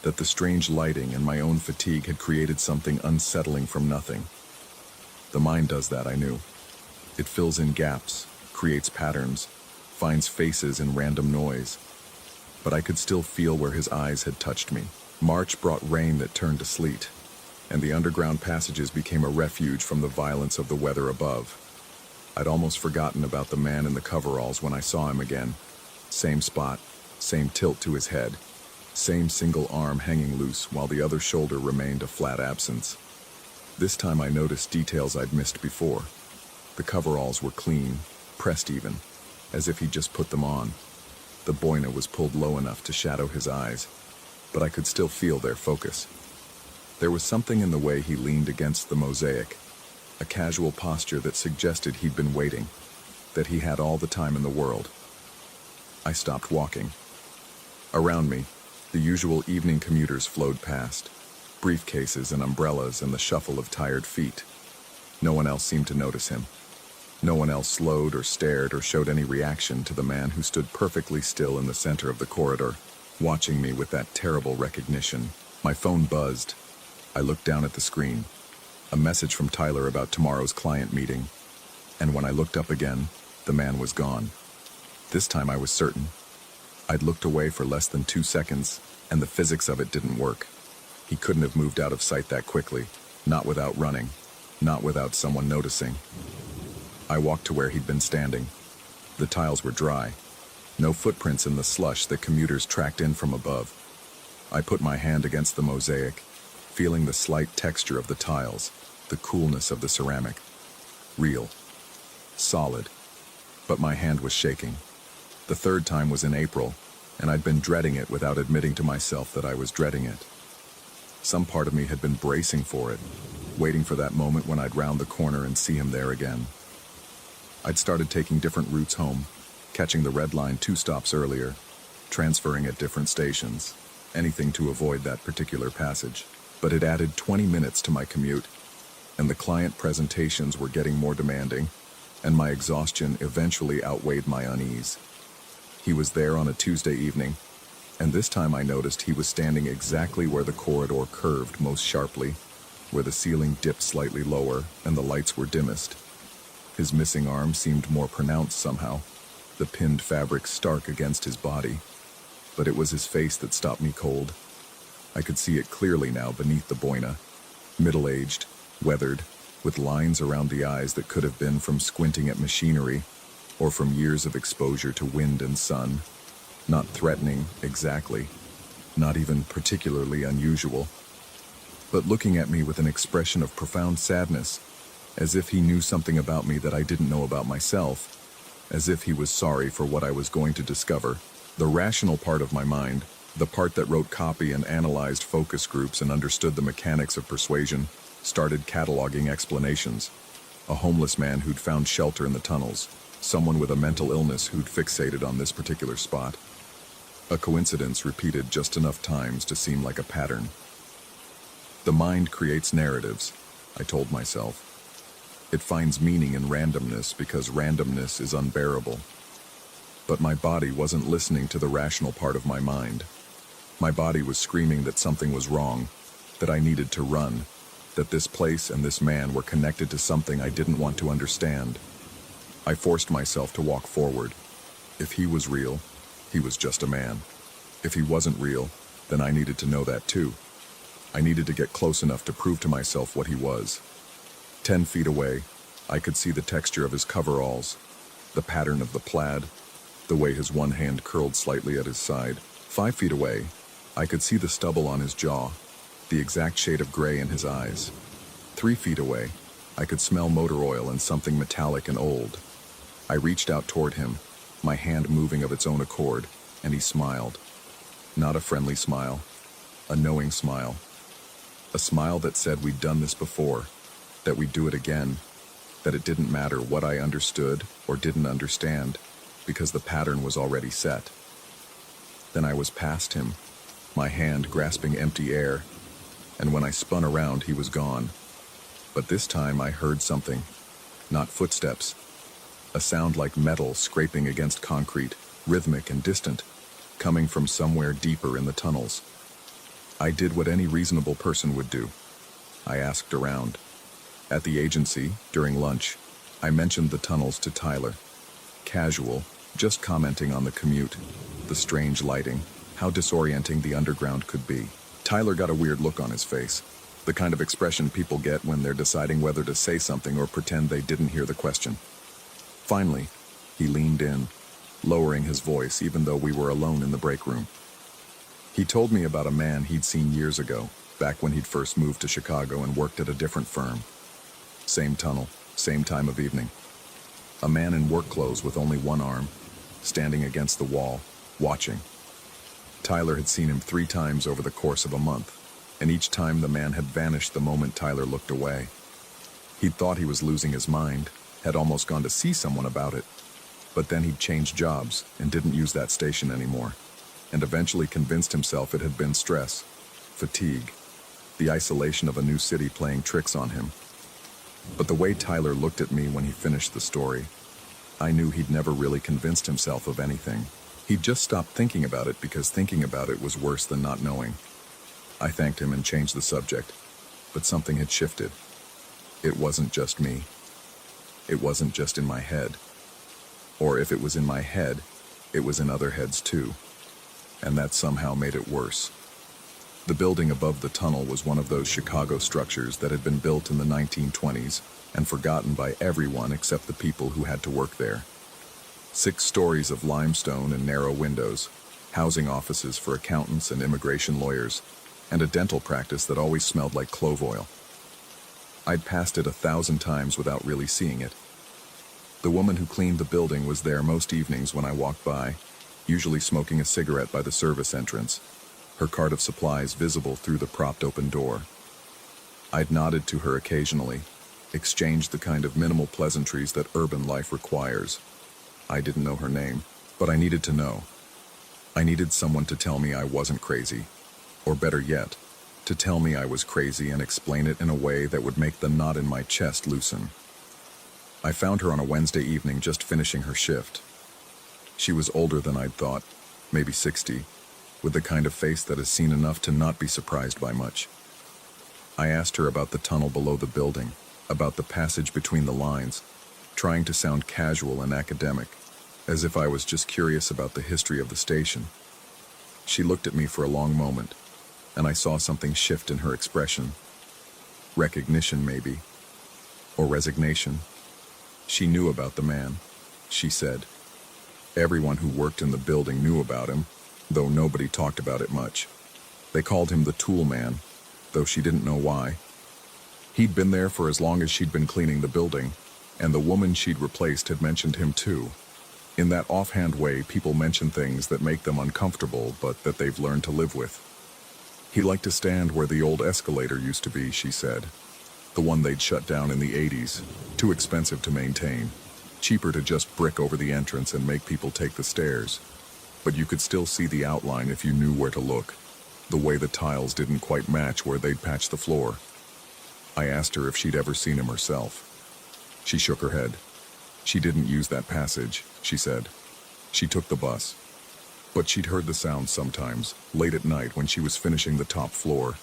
that the strange lighting and my own fatigue had created something unsettling from nothing. The mind does that, I knew. It fills in gaps, creates patterns, finds faces in random noise. But I could still feel where his eyes had touched me. March brought rain that turned to sleet, and the underground passages became a refuge from the violence of the weather above. I'd almost forgotten about the man in the coveralls when I saw him again. Same spot, same tilt to his head, same single arm hanging loose while the other shoulder remained a flat absence. This time I noticed details I'd missed before. The coveralls were clean, pressed even, as if he'd just put them on. The boina was pulled low enough to shadow his eyes, but I could still feel their focus. There was something in the way he leaned against the mosaic, a casual posture that suggested he'd been waiting, that he had all the time in the world. I stopped walking. Around me, the usual evening commuters flowed past, briefcases and umbrellas and the shuffle of tired feet. No one else seemed to notice him. No one else slowed or stared or showed any reaction to the man who stood perfectly still in the center of the corridor, watching me with that terrible recognition. My phone buzzed. I looked down at the screen. A message from Tyler about tomorrow's client meeting. And when I looked up again, the man was gone. This time I was certain. I'd looked away for less than 2 seconds, and the physics of it didn't work. He couldn't have moved out of sight that quickly, not without running, not without someone noticing. I walked to where he'd been standing. The tiles were dry. No footprints in the slush that commuters tracked in from above. I put my hand against the mosaic, feeling the slight texture of the tiles, the coolness of the ceramic. Real. Solid. But my hand was shaking. The third time was in April, and I'd been dreading it without admitting to myself that I was dreading it. Some part of me had been bracing for it, waiting for that moment when I'd round the corner and see him there again. I'd started taking different routes home, catching the red line 2 stops earlier, transferring at different stations, anything to avoid that particular passage. But it added 20 minutes to my commute, and the client presentations were getting more demanding, and my exhaustion eventually outweighed my unease. He was there on a Tuesday evening, and this time I noticed he was standing exactly where the corridor curved most sharply, where the ceiling dipped slightly lower and the lights were dimmest. His missing arm seemed more pronounced somehow, the pinned fabric stark against his body. But it was his face that stopped me cold. I could see it clearly now beneath the boina, middle-aged, weathered, with lines around the eyes that could have been from squinting at machinery or from years of exposure to wind and sun. Not threatening, exactly, not even particularly unusual, but looking at me with an expression of profound sadness, as if he knew something about me that I didn't know about myself, as if he was sorry for what I was going to discover. The rational part of my mind, the part that wrote copy and analyzed focus groups and understood the mechanics of persuasion, started cataloging explanations. A homeless man who'd found shelter in the tunnels, someone with a mental illness who'd fixated on this particular spot. A coincidence repeated just enough times to seem like a pattern. The mind creates narratives, I told myself. It finds meaning in randomness because randomness is unbearable. But my body wasn't listening to the rational part of my mind. My body was screaming that something was wrong, that I needed to run, that this place and this man were connected to something I didn't want to understand. I forced myself to walk forward. If he was real, he was just a man. If he wasn't real, then I needed to know that too. I needed to get close enough to prove to myself what he was. 10 feet away, I could see the texture of his coveralls, the pattern of the plaid, the way his one hand curled slightly at his side. 5 feet away, I could see the stubble on his jaw, the exact shade of gray in his eyes. 3 feet away, I could smell motor oil and something metallic and old. I reached out toward him, my hand moving of its own accord, and he smiled. Not a friendly smile, a knowing smile. A smile that said we'd done this before, that we'd do it again, that it didn't matter what I understood or didn't understand, because the pattern was already set. Then I was past him, my hand grasping empty air, and when I spun around, he was gone. But this time I heard something, not footsteps, a sound like metal scraping against concrete, rhythmic and distant, coming from somewhere deeper in the tunnels. I did what any reasonable person would do. I asked around. At the agency, during lunch, I mentioned the tunnels to Tyler. Casual, just commenting on the commute, the strange lighting, how disorienting the underground could be. Tyler got a weird look on his face, the kind of expression people get when they're deciding whether to say something or pretend they didn't hear the question. Finally, he leaned in, lowering his voice even though we were alone in the break room. He told me about a man he'd seen years ago, back when he'd first moved to Chicago and worked at a different firm. Same tunnel, same time of evening. A man in work clothes with only one arm, standing against the wall, watching. Tyler had seen him 3 times over the course of a month, and each time the man had vanished the moment Tyler looked away. He'd thought he was losing his mind, had almost gone to see someone about it, but then he'd changed jobs and didn't use that station anymore, and eventually convinced himself it had been stress, fatigue, the isolation of a new city playing tricks on him. But the way Tyler looked at me when he finished the story, I knew he'd never really convinced himself of anything. He'd just stopped thinking about it because thinking about it was worse than not knowing. I thanked him and changed the subject, but something had shifted. It wasn't just me. It wasn't just in my head. Or if it was in my head, it was in other heads too. And that somehow made it worse. The building above the tunnel was one of those Chicago structures that had been built in the 1920s and forgotten by everyone except the people who had to work there. 6 stories of limestone and narrow windows, housing offices for accountants and immigration lawyers, and a dental practice that always smelled like clove oil. I'd passed it 1,000 times without really seeing it. The woman who cleaned the building was there most evenings when I walked by, usually smoking a cigarette by the service entrance, her cart of supplies visible through the propped open door. I'd nodded to her occasionally, exchanged the kind of minimal pleasantries that urban life requires. I didn't know her name, but I needed to know. I needed someone to tell me I wasn't crazy, or better yet, to tell me I was crazy and explain it in a way that would make the knot in my chest loosen. I found her on a Wednesday evening just finishing her shift. She was older than I'd thought, maybe 60, with the kind of face that has seen enough to not be surprised by much. I asked her about the tunnel below the building, about the passage between the lines, trying to sound casual and academic, as if I was just curious about the history of the station. She looked at me for a long moment, and I saw something shift in her expression. Recognition, maybe, or resignation. She knew about the man, she said. Everyone who worked in the building knew about him, though nobody talked about it much. They called him the tool man, though she didn't know why. He'd been there for as long as she'd been cleaning the building, and the woman she'd replaced had mentioned him too. In that offhand way people mention things that make them uncomfortable but that they've learned to live with. He liked to stand where the old escalator used to be, she said. The one they'd shut down in the 80s, too expensive to maintain. Cheaper to just brick over the entrance and make people take the stairs. But you could still see the outline if you knew where to look. The way the tiles didn't quite match where they'd patched the floor. I asked her if she'd ever seen him herself. She shook her head. She didn't use that passage, she said. She took the bus. But she'd heard the sounds sometimes, late at night when she was finishing the top floor.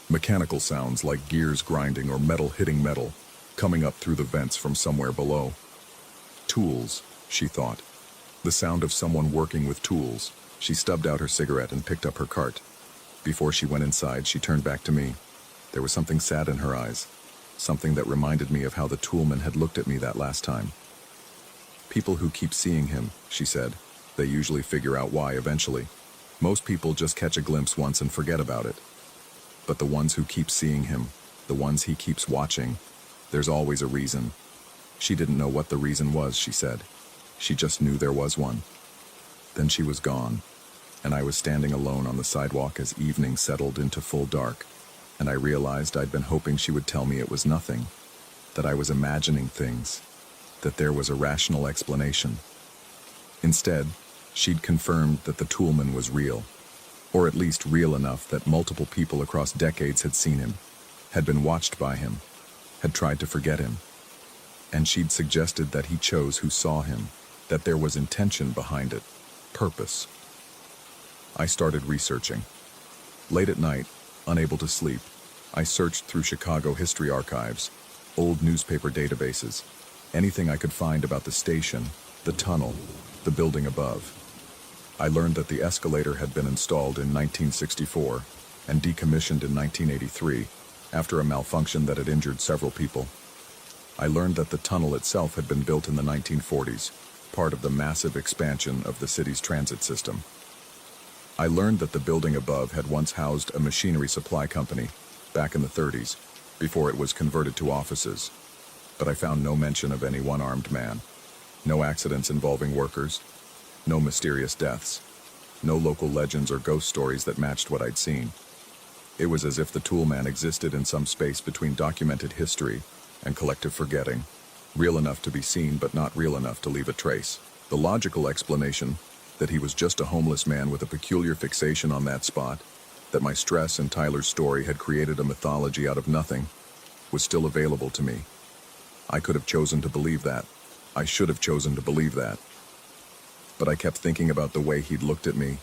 Mechanical sounds like gears grinding or metal hitting metal, coming up through the vents from somewhere below. Tools, she thought. The sound of someone working with tools, She stubbed out her cigarette and picked up her cart. Before she went inside, she turned back to me. There was something sad in her eyes, something that reminded me of how the toolman had looked at me that last time. People who keep seeing him, she said, they usually figure out why eventually. Most people just catch a glimpse once and forget about it. But the ones who keep seeing him, the ones he keeps watching, there's always a reason. She didn't know what the reason was, she said. She just knew there was one. Then she was gone, and I was standing alone on the sidewalk as evening settled into full dark, and I realized I'd been hoping she would tell me it was nothing, that I was imagining things, that there was a rational explanation. Instead, she'd confirmed that the toolman was real, or at least real enough that multiple people across decades had seen him, had been watched by him, had tried to forget him. And she'd suggested that he chose who saw him, that there was intention behind it, purpose. I started researching. Late at night, unable to sleep, I searched through Chicago history archives, old newspaper databases, anything I could find about the station, the tunnel, the building above. I learned that the escalator had been installed in 1964 and decommissioned in 1983 after a malfunction that had injured several people. I learned that the tunnel itself had been built in the 1940s, part of the massive expansion of the city's transit system. I learned that the building above had once housed a machinery supply company back in the 30s, before it was converted to offices. But I found no mention of any one-armed man, no accidents involving workers, no mysterious deaths, no local legends or ghost stories that matched what I'd seen. It was as if the toolman existed in some space between documented history and collective forgetting, real enough to be seen but not real enough to leave a trace. The logical explanation, that he was just a homeless man with a peculiar fixation on that spot, that my stress and Tyler's story had created a mythology out of nothing, was still available to me. I could have chosen to believe that. I should have chosen to believe that. But I kept thinking about the way he'd looked at me,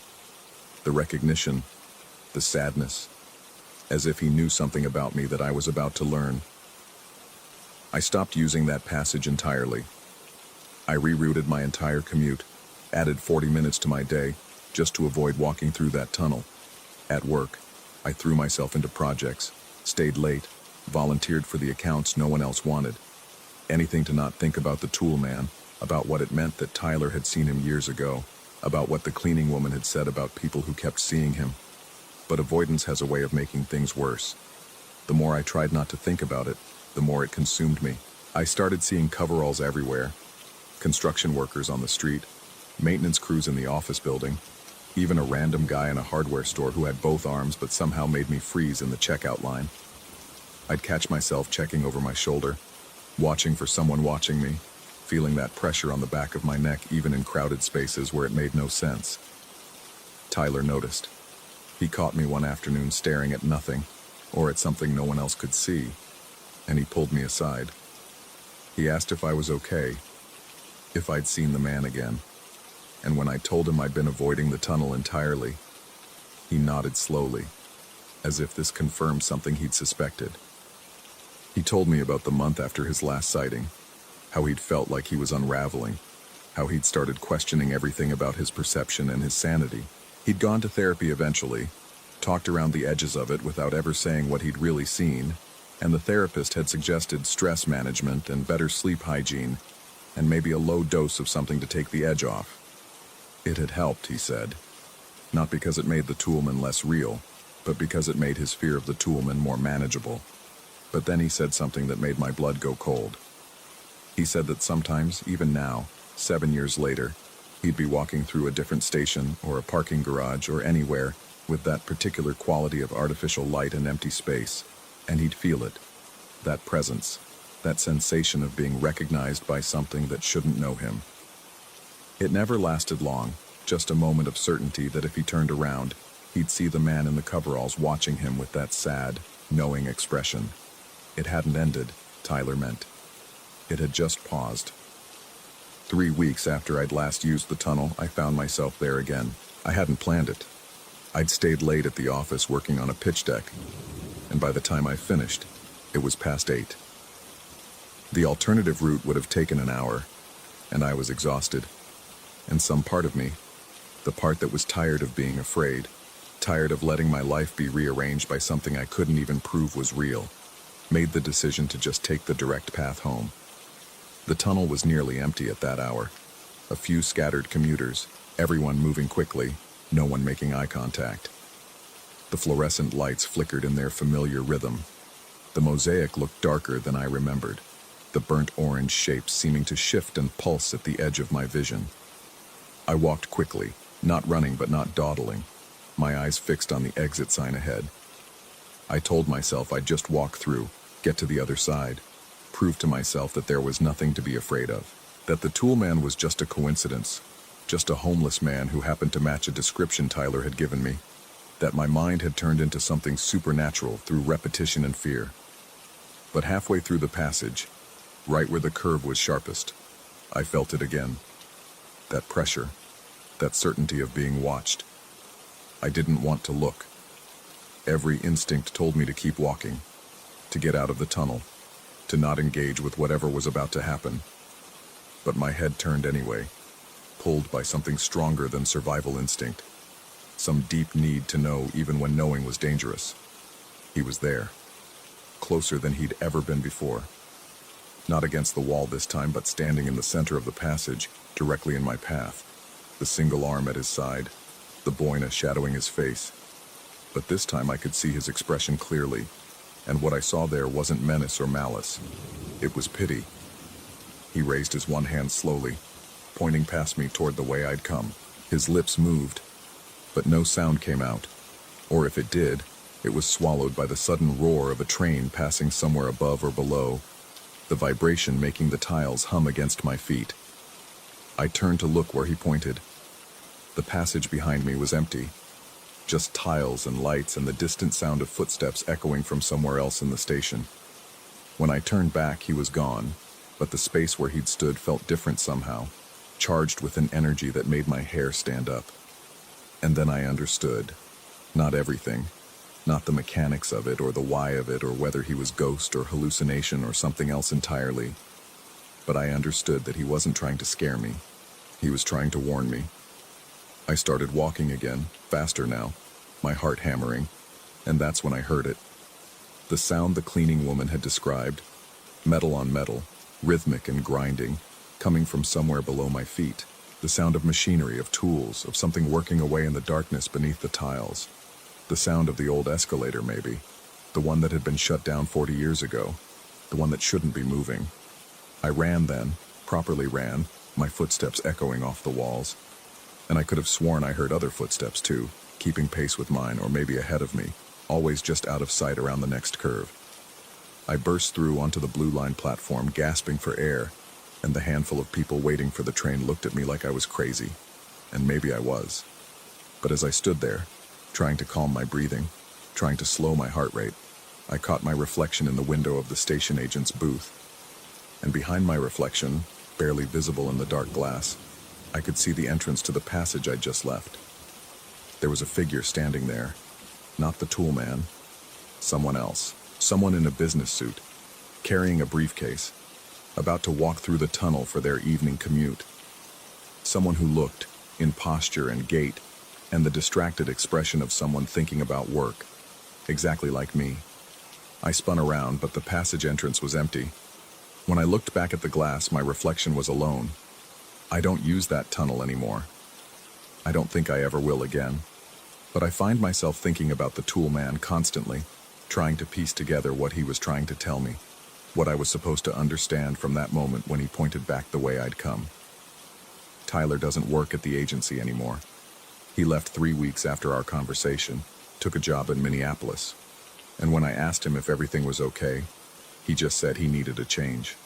the recognition, the sadness, as if he knew something about me that I was about to learn. I stopped using that passage entirely. I rerouted my entire commute, added 40 minutes to my day, just to avoid walking through that tunnel. At work, I threw myself into projects, stayed late, volunteered for the accounts no one else wanted. Anything to not think about the tool man, about what it meant that Tyler had seen him years ago, about what the cleaning woman had said about people who kept seeing him. But avoidance has a way of making things worse. The more I tried not to think about it, the more it consumed me. I started seeing coveralls everywhere, construction workers on the street, maintenance crews in the office building, even a random guy in a hardware store who had both arms but somehow made me freeze in the checkout line. I'd catch myself checking over my shoulder, watching for someone watching me, feeling that pressure on the back of my neck even in crowded spaces where it made no sense. Tyler noticed. He caught me one afternoon staring at nothing, or at something no one else could see, and he pulled me aside. He asked if I was okay, if I'd seen the man again, and when I told him I'd been avoiding the tunnel entirely, he nodded slowly, as if this confirmed something he'd suspected. He told me about the month after his last sighting, how he'd felt like he was unraveling, how he'd started questioning everything about his perception and his sanity. He'd gone to therapy eventually, talked around the edges of it without ever saying what he'd really seen, and the therapist had suggested stress management and better sleep hygiene, and maybe a low dose of something to take the edge off. It had helped, he said, not because it made the toolman less real, but because it made his fear of the toolman more manageable. But then he said something that made my blood go cold. He said that sometimes, even now, 7 years later, he'd be walking through a different station or a parking garage or anywhere with that particular quality of artificial light and empty space, and he'd feel it, that presence, that sensation of being recognized by something that shouldn't know him. It never lasted long, just a moment of certainty that if he turned around, he'd see the man in the coveralls watching him with that sad, knowing expression. It hadn't ended, Tyler meant. It had just paused. 3 weeks after I'd last used the tunnel, I found myself there again. I hadn't planned it. I'd stayed late at the office working on a pitch deck, and by the time I finished, it was past 8. The alternative route would have taken an hour, and I was exhausted. And some part of me, The part that was tired of being afraid, tired of letting my life be rearranged by something I couldn't even prove was real, made the decision to just take the direct path home. The tunnel was nearly empty at that hour. A few scattered commuters, everyone moving quickly, no one making eye contact. The fluorescent lights flickered in their familiar rhythm. The mosaic looked darker than I remembered, the burnt orange shapes seeming to shift and pulse at the edge of my vision. I walked quickly, not running but not dawdling, my eyes fixed on the exit sign ahead. I told myself I'd just walk through, get to the other side, prove to myself that there was nothing to be afraid of, that the tool man was just a coincidence, just a homeless man who happened to match a description Tyler had given me, that my mind had turned into something supernatural through repetition and fear. But halfway through the passage, right where the curve was sharpest, I felt it again. That pressure, that certainty of being watched. I didn't want to look. Every instinct told me to keep walking, to get out of the tunnel, to not engage with whatever was about to happen. But my head turned anyway, pulled by something stronger than survival instinct, some deep need to know even when knowing was dangerous. He was there, closer than he'd ever been before. Not against the wall this time, but standing in the center of the passage, directly in my path, the single arm at his side, the boina shadowing his face. But this time I could see his expression clearly, and what I saw there wasn't menace or malice. It was pity. He raised his one hand slowly, pointing past me toward the way I'd come. His lips moved, but no sound came out, or if it did, it was swallowed by the sudden roar of a train passing somewhere above or below, the vibration making the tiles hum against my feet. I turned to look where he pointed. The passage behind me was empty, just tiles and lights and the distant sound of footsteps echoing from somewhere else in the station. When I turned back, he was gone, but the space where he'd stood felt different somehow, charged with an energy that made my hair stand up. And then I understood. Not everything. Not the mechanics of it or the why of it or whether he was ghost or hallucination or something else entirely. But I understood that he wasn't trying to scare me. He was trying to warn me. I started walking again, faster now, my heart hammering, and that's when I heard it. The sound the cleaning woman had described, metal on metal, rhythmic and grinding, coming from somewhere below my feet. The sound of machinery, of tools, of something working away in the darkness beneath the tiles. The sound of the old escalator, maybe. The one that had been shut down 40 years ago. The one that shouldn't be moving. I ran then, properly ran, my footsteps echoing off the walls. And I could have sworn I heard other footsteps too, keeping pace with mine or maybe ahead of me, always just out of sight around the next curve. I burst through onto the blue line platform, gasping for air, and the handful of people waiting for the train looked at me like I was crazy. And maybe I was. But as I stood there, trying to calm my breathing, trying to slow my heart rate, I caught my reflection in the window of the station agent's booth. And behind my reflection, barely visible in the dark glass, I could see the entrance to the passage I'd just left. There was a figure standing there, not the tool man, someone else, someone in a business suit, carrying a briefcase, about to walk through the tunnel for their evening commute. Someone who looked, in posture and gait, and the distracted expression of someone thinking about work, exactly like me. I spun around, but the passage entrance was empty. When I looked back at the glass, my reflection was alone. I don't use that tunnel anymore. I don't think I ever will again. But I find myself thinking about the tool man constantly, trying to piece together what he was trying to tell me, what I was supposed to understand from that moment when he pointed back the way I'd come. Tyler doesn't work at the agency anymore. He left 3 weeks after our conversation, took a job in Minneapolis. And when I asked him if everything was okay, he just said he needed a change.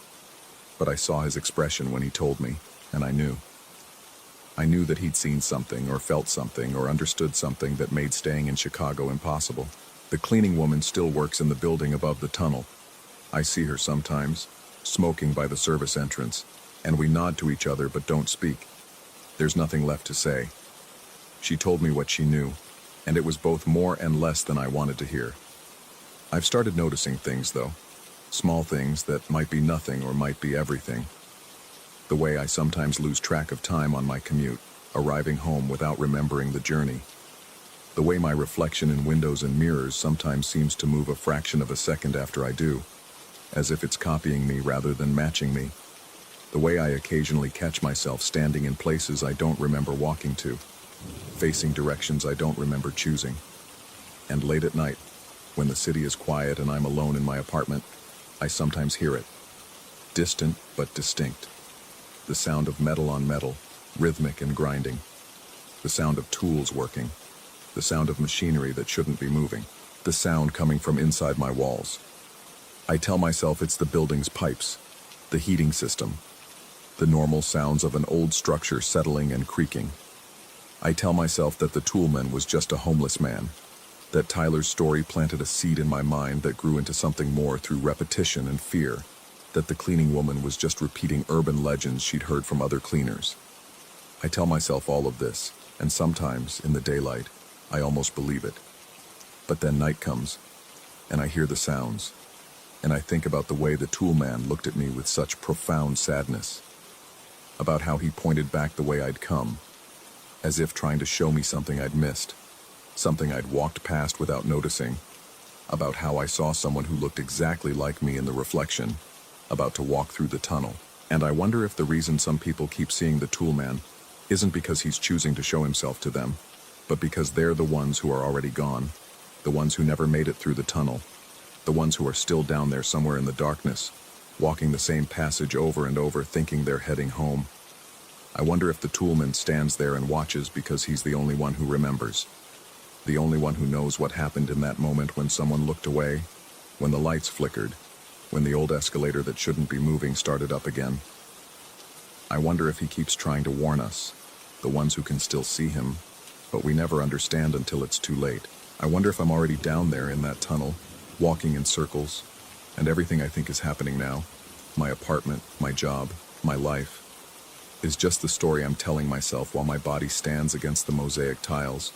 But I saw his expression when he told me, and I knew. I knew that he'd seen something or felt something or understood something that made staying in Chicago impossible. The cleaning woman still works in the building above the tunnel. I see her sometimes, smoking by the service entrance, and we nod to each other but don't speak. There's nothing left to say. She told me what she knew, and it was both more and less than I wanted to hear. I've started noticing things, though. Small things that might be nothing or might be everything. The way I sometimes lose track of time on my commute. arriving home without remembering the journey. The way my reflection in windows and mirrors sometimes seems to move a fraction of a second after I do, as if it's copying me rather than matching me. The way I occasionally catch myself standing in places I don't remember walking to, facing directions I don't remember choosing. And late at night, when the city is quiet and I'm alone in my apartment, I sometimes hear it. Distant but distinct. The sound of metal on metal, rhythmic and grinding. The sound of tools working. The sound of machinery that shouldn't be moving. The sound coming from inside my walls. I tell myself it's the building's pipes, the heating system, the normal sounds of an old structure settling and creaking. I tell myself that the toolman was just a homeless man, that Tyler's story planted a seed in my mind that grew into something more through repetition and fear, that the cleaning woman was just repeating urban legends she'd heard from other cleaners. I tell myself all of this, and sometimes, in the daylight, I almost believe it. But then night comes, and I hear the sounds, and I think about the way the toolman looked at me with such profound sadness, about how he pointed back the way I'd come, as if trying to show me something I'd missed, something I'd walked past without noticing, about how I saw someone who looked exactly like me in the reflection, about to walk through the tunnel. And I wonder if the reason some people keep seeing the toolman isn't because he's choosing to show himself to them, but because they're the ones who are already gone, the ones who never made it through the tunnel, the ones who are still down there somewhere in the darkness, walking the same passage over and over, thinking they're heading home. I wonder if the toolman stands there and watches because he's the only one who remembers, the only one who knows what happened in that moment when someone looked away, when the lights flickered, when the old escalator that shouldn't be moving started up again. I wonder if he keeps trying to warn us, the ones who can still see him, but we never understand until it's too late. I wonder if I'm already down there in that tunnel, walking in circles, and everything I think is happening now, my apartment, my job, my life, is just the story I'm telling myself while my body stands against the mosaic tiles,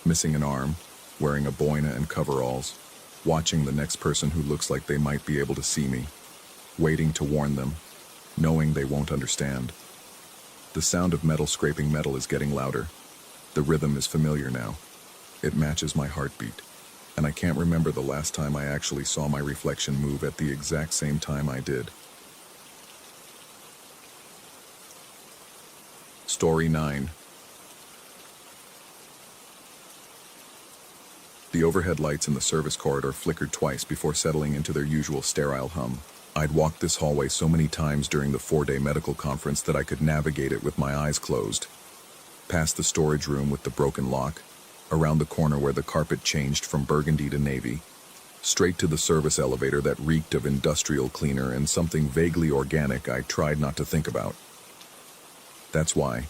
missing an arm, wearing a boina and coveralls, watching the next person who looks like they might be able to see me, waiting to warn them, knowing they won't understand. The sound of metal scraping metal is getting louder. The rhythm is familiar now. It matches my heartbeat, and I can't remember the last time I actually saw my reflection move at the exact same time I did. Story 9. The overhead lights in the service corridor flickered twice before settling into their usual sterile hum. I'd walked this hallway so many times during the 4-day medical conference that I could navigate it with my eyes closed. Past the storage room with the broken lock, around the corner where the carpet changed from burgundy to navy, straight to the service elevator that reeked of industrial cleaner and something vaguely organic I tried not to think about. That's why,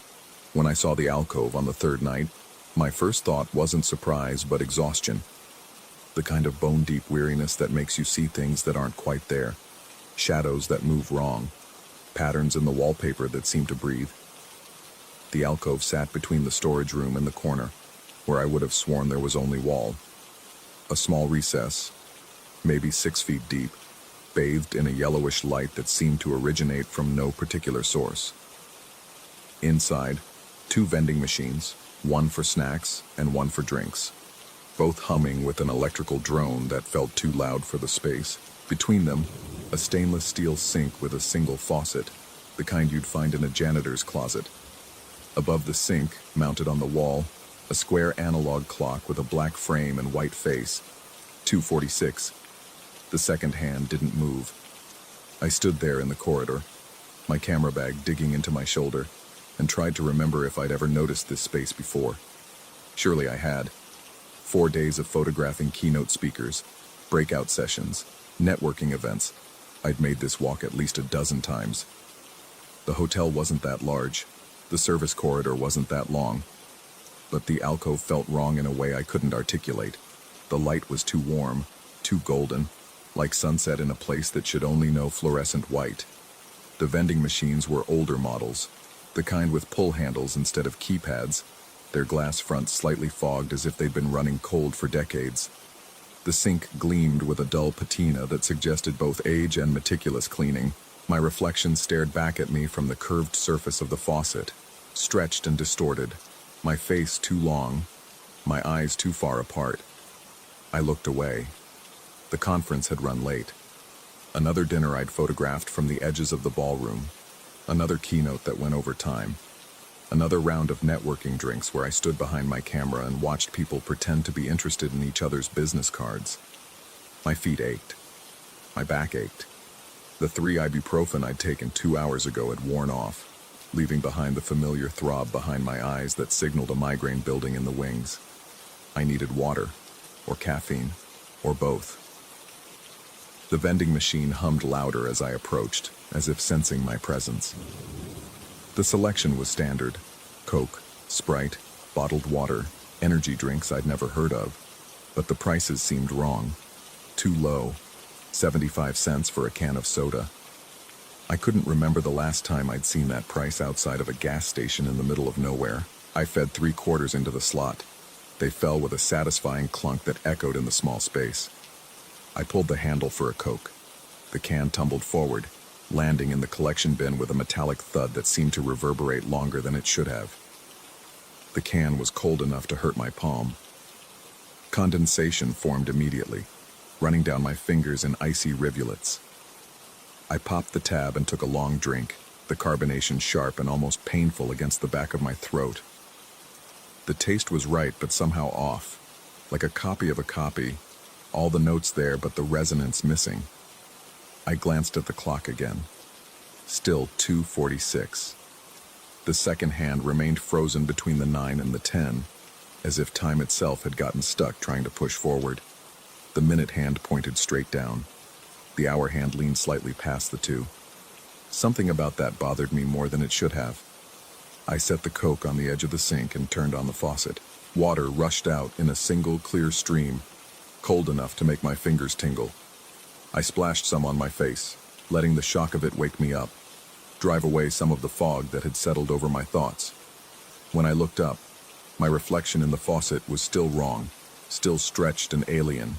when I saw the alcove on the third night, my first thought wasn't surprise but exhaustion. The kind of bone-deep weariness that makes you see things that aren't quite there, shadows that move wrong, patterns in the wallpaper that seem to breathe. The alcove sat between the storage room and the corner, where I would have sworn there was only wall. A small recess, maybe 6 feet deep, bathed in a yellowish light that seemed to originate from no particular source. Inside, 2 vending machines, one for snacks and one for drinks, both humming with an electrical drone that felt too loud for the space. Between them, a stainless steel sink with a single faucet, the kind you'd find in a janitor's closet. Above the sink, mounted on the wall, a square analog clock with a black frame and white face. 2:46. The second hand didn't move. I stood there in the corridor, my camera bag digging into my shoulder, and tried to remember if I'd ever noticed this space before. Surely I had. 4 days of photographing keynote speakers, breakout sessions, networking events. I'd made this walk at least a dozen times. The hotel wasn't that large. The service corridor wasn't that long. But the alcove felt wrong in a way I couldn't articulate. The light was too warm, too golden, like sunset in a place that should only know fluorescent white. The vending machines were older models, the kind with pull handles instead of keypads, their glass fronts slightly fogged as if they'd been running cold for decades. The sink gleamed with a dull patina that suggested both age and meticulous cleaning. My reflection stared back at me from the curved surface of the faucet, stretched and distorted, my face too long, my eyes too far apart. I looked away. The conference had run late. Another dinner I'd photographed from the edges of the ballroom. Another keynote that went over time. Another round of networking drinks where I stood behind my camera and watched people pretend to be interested in each other's business cards. My feet ached. My back ached. The 3 ibuprofen I'd taken 2 hours ago had worn off, leaving behind the familiar throb behind my eyes that signaled a migraine building in the wings. I needed water, or caffeine, or both. The vending machine hummed louder as I approached, as if sensing my presence. The selection was standard: Coke, Sprite, bottled water, energy drinks I'd never heard of. But the prices seemed wrong. Too low. 75 cents for a can of soda. I couldn't remember the last time I'd seen that price outside of a gas station in the middle of nowhere. I fed 3/4 into the slot. They fell with a satisfying clunk that echoed in the small space. I pulled the handle for a Coke. The can tumbled forward, landing in the collection bin with a metallic thud that seemed to reverberate longer than it should have. The can was cold enough to hurt my palm. Condensation formed immediately, running down my fingers in icy rivulets. I popped the tab and took a long drink, the carbonation sharp and almost painful against the back of my throat. The taste was right, but somehow off, like a copy of a copy, all the notes there but the resonance missing. I glanced at the clock again. Still 2:46. The second hand remained frozen between the 9 and the 10, as if time itself had gotten stuck trying to push forward. The minute hand pointed straight down. The hour hand leaned slightly past the 2. Something about that bothered me more than it should have. I set the Coke on the edge of the sink and turned on the faucet. Water rushed out in a single clear stream, cold enough to make my fingers tingle. I splashed some on my face, letting the shock of it wake me up, drive away some of the fog that had settled over my thoughts. When I looked up, my reflection in the faucet was still wrong, still stretched and alien.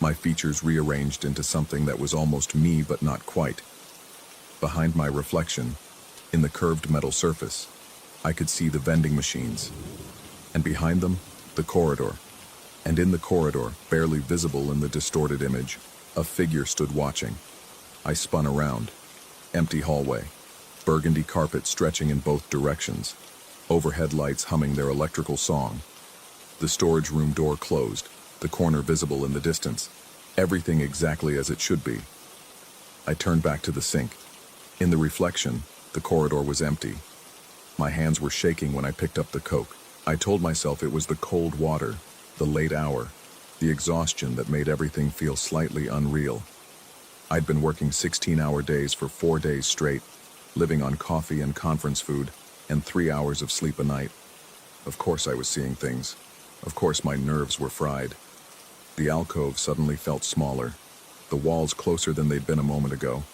My features rearranged into something that was almost me but not quite. Behind my reflection, in the curved metal surface, I could see the vending machines. And behind them, the corridor. And in the corridor, barely visible in the distorted image, a figure stood watching. I spun around. Empty hallway. Burgundy carpet stretching in both directions. Overhead lights humming their electrical song. The storage room door closed, the corner visible in the distance. Everything exactly as it should be. I turned back to the sink. In the reflection, the corridor was empty. My hands were shaking when I picked up the Coke. I told myself it was the cold water, the late hour, the exhaustion that made everything feel slightly unreal. I'd been working 16-hour days for 4 days straight, living on coffee and conference food, and 3 hours of sleep a night. Of course I was seeing things. Of course my nerves were fried. The alcove suddenly felt smaller, the walls closer than they'd been a moment ago.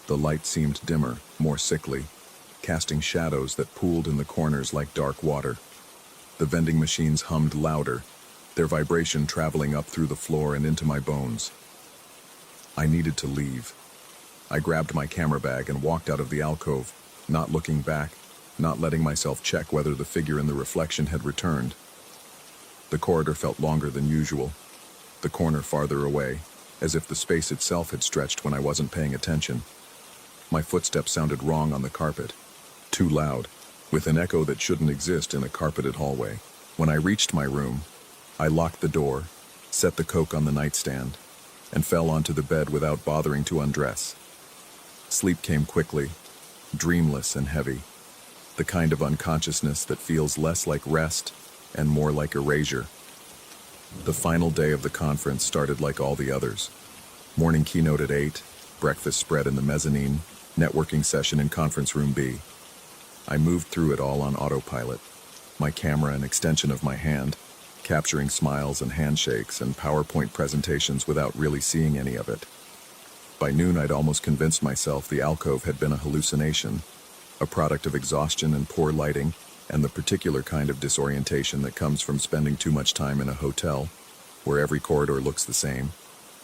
The light seemed dimmer, more sickly, casting shadows that pooled in the corners like dark water. The vending machines hummed louder, their vibration traveling up through the floor and into my bones. I needed to leave. I grabbed my camera bag and walked out of the alcove, not looking back, not letting myself check whether the figure in the reflection had returned. The corridor felt longer than usual, the corner farther away, as if the space itself had stretched when I wasn't paying attention. My footsteps sounded wrong on the carpet, too loud, with an echo that shouldn't exist in a carpeted hallway. When I reached my room, I locked the door, set the Coke on the nightstand, and fell onto the bed without bothering to undress. Sleep came quickly, dreamless and heavy, the kind of unconsciousness that feels less like rest and more like erasure. The final day of the conference started like all the others. Morning keynote at 8, breakfast spread in the mezzanine, networking session in conference room B. I moved through it all on autopilot, my camera an extension of my hand, capturing smiles and handshakes and PowerPoint presentations without really seeing any of it. By noon, I'd almost convinced myself the alcove had been a hallucination, a product of exhaustion and poor lighting, and the particular kind of disorientation that comes from spending too much time in a hotel, where every corridor looks the same,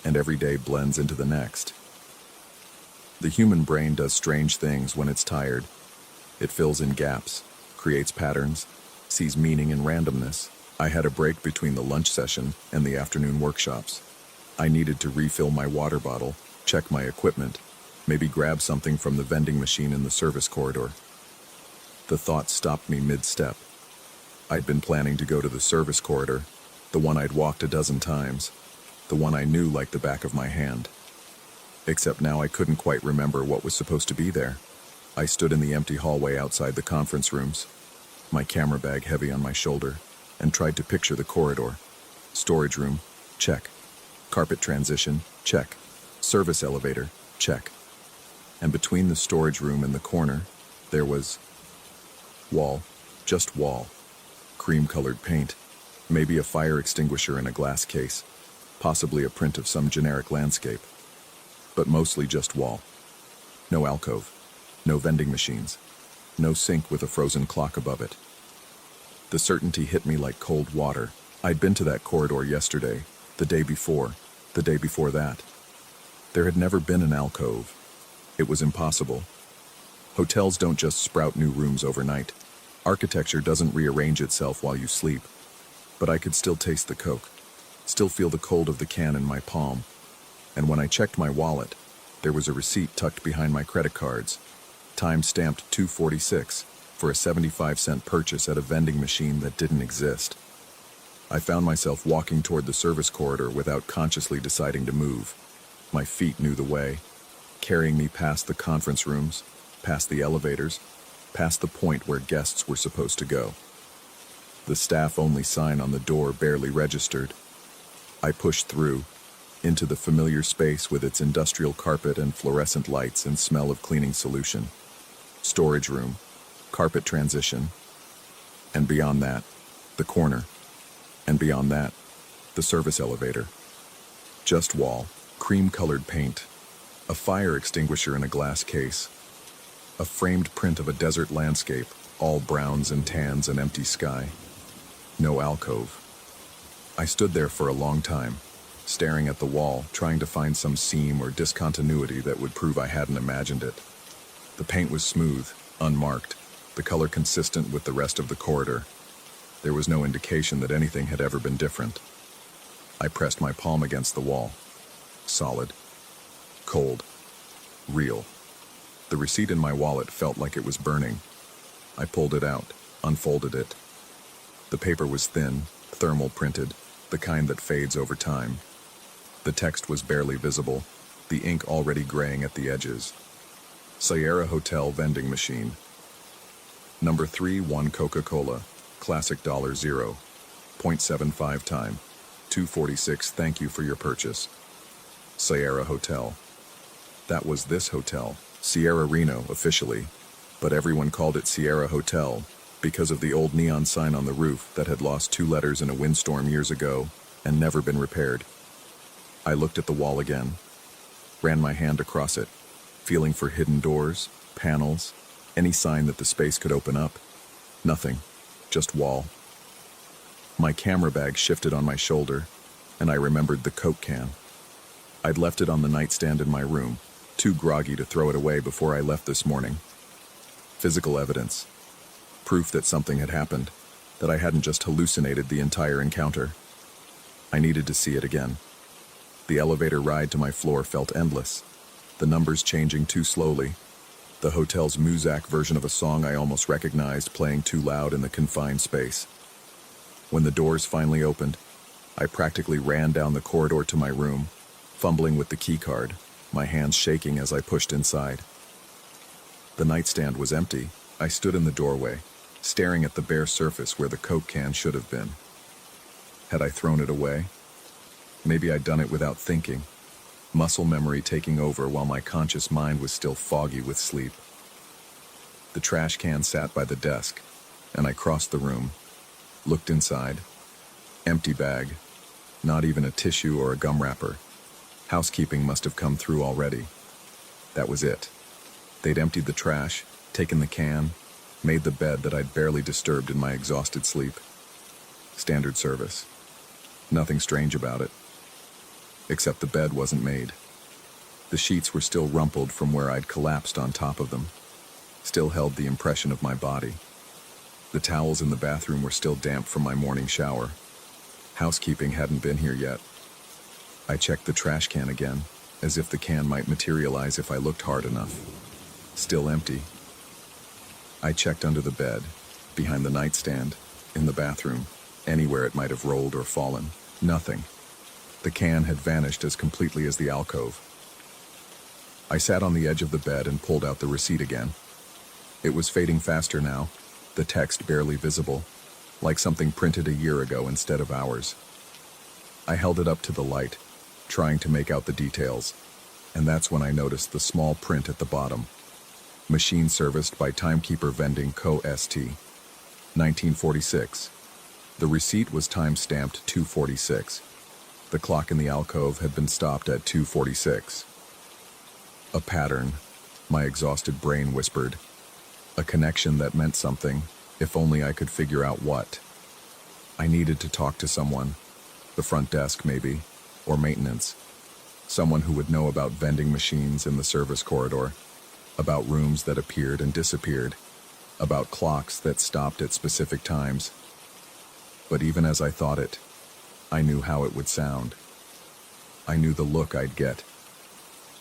and every day blends into the next. The human brain does strange things when it's tired. It fills in gaps, creates patterns, sees meaning in randomness. I had a break between the lunch session and the afternoon workshops. I needed to refill my water bottle, check my equipment, maybe grab something from the vending machine in the service corridor. The thought stopped me mid-step. I'd been planning to go to the service corridor, the one I'd walked a dozen times, the one I knew like the back of my hand. Except now I couldn't quite remember what was supposed to be there. I stood in the empty hallway outside the conference rooms, my camera bag heavy on my shoulder, and tried to picture the corridor. Storage room, check. Carpet transition, check. Service elevator, check. And between the storage room and the corner, there was wall, just wall. Cream-colored paint, maybe a fire extinguisher in a glass case, possibly a print of some generic landscape. But mostly just wall. No alcove, no vending machines, no sink with a frozen clock above it. The certainty hit me like cold water. I'd been to that corridor yesterday, the day before that. There had never been an alcove. It was impossible. Hotels don't just sprout new rooms overnight. Architecture doesn't rearrange itself while you sleep. But I could still taste the Coke, still feel the cold of the can in my palm. And when I checked my wallet, there was a receipt tucked behind my credit cards, time-stamped $2.46 for a 75-cent purchase at a vending machine that didn't exist. I found myself walking toward the service corridor without consciously deciding to move. My feet knew the way, carrying me past the conference rooms, past the elevators, past the point where guests were supposed to go. The staff-only sign on the door barely registered. I pushed through, into the familiar space with its industrial carpet and fluorescent lights and smell of cleaning solution. Storage room, carpet transition, and beyond that, the corner, and beyond that, the service elevator. Just wall, cream-colored paint, a fire extinguisher in a glass case, a framed print of a desert landscape, all browns and tans and empty sky. No alcove. I stood there for a long time, staring at the wall, trying to find some seam or discontinuity that would prove I hadn't imagined it. The paint was smooth, unmarked, the color consistent with the rest of the corridor. There was no indication that anything had ever been different. I pressed my palm against the wall. Solid. Cold. Real. The receipt in my wallet felt like it was burning. I pulled it out, unfolded it. The paper was thin, thermal printed, the kind that fades over time. The text was barely visible, the ink already graying at the edges. Sierra Hotel vending machine. Number 3, 1 Coca-Cola, classic $0, 0.75 time, $2.46, thank you for your purchase. Sierra Hotel. That was this hotel, Sierra Reno officially, but everyone called it Sierra Hotel because of the old neon sign on the roof that had lost 2 letters in a windstorm years ago and never been repaired. I looked at the wall again, ran my hand across it, feeling for hidden doors, panels, any sign that the space could open up. Nothing, just wall. My camera bag shifted on my shoulder, and I remembered the Coke can. I'd left it on the nightstand in my room, too groggy to throw it away before I left this morning. Physical evidence. Proof that something had happened, that I hadn't just hallucinated the entire encounter. I needed to see it again. The elevator ride to my floor felt endless, the numbers changing too slowly, the hotel's Muzak version of a song I almost recognized playing too loud in the confined space. When the doors finally opened, I practically ran down the corridor to my room, fumbling with the key card, my hands shaking as I pushed inside. The nightstand was empty. I stood in the doorway, staring at the bare surface where the Coke can should have been. Had I thrown it away? Maybe I'd done it without thinking, muscle memory taking over while my conscious mind was still foggy with sleep. The trash can sat by the desk, and I crossed the room, looked inside. Empty bag, not even a tissue or a gum wrapper. Housekeeping must have come through already. That was it. They'd emptied the trash, taken the can, made the bed that I'd barely disturbed in my exhausted sleep. Standard service. Nothing strange about it. Except the bed wasn't made. The sheets were still rumpled from where I'd collapsed on top of them, still held the impression of my body. The towels in the bathroom were still damp from my morning shower. Housekeeping hadn't been here yet. I checked the trash can again, as if the can might materialize if I looked hard enough. Still empty. I checked under the bed, behind the nightstand, in the bathroom, anywhere it might have rolled or fallen. Nothing. The can had vanished as completely as the alcove. I sat on the edge of the bed and pulled out the receipt again. It was fading faster now, the text barely visible, like something printed a year ago instead of hours. I held it up to the light, trying to make out the details, and that's when I noticed the small print at the bottom. Machine serviced by Timekeeper Vending Co. St. 1946. The receipt was time-stamped 2:46. The clock in the alcove had been stopped at 2:46. A pattern, my exhausted brain whispered. A connection that meant something, if only I could figure out what. I needed to talk to someone. The front desk, maybe, or maintenance. Someone who would know about vending machines in the service corridor, about rooms that appeared and disappeared, about clocks that stopped at specific times. But even as I thought it, I knew how it would sound. I knew the look I'd get.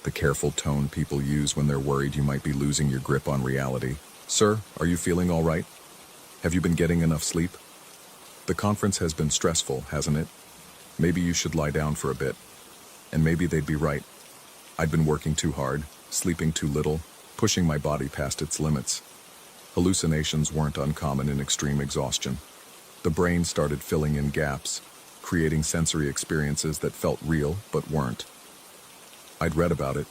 The careful tone people use when they're worried you might be losing your grip on reality. "Sir, are you feeling all right? Have you been getting enough sleep? The conference has been stressful, hasn't it? Maybe you should lie down for a bit." And maybe they'd be right. I'd been working too hard, sleeping too little, pushing my body past its limits. Hallucinations weren't uncommon in extreme exhaustion. The brain started filling in gaps, creating sensory experiences that felt real but weren't. I'd read about it,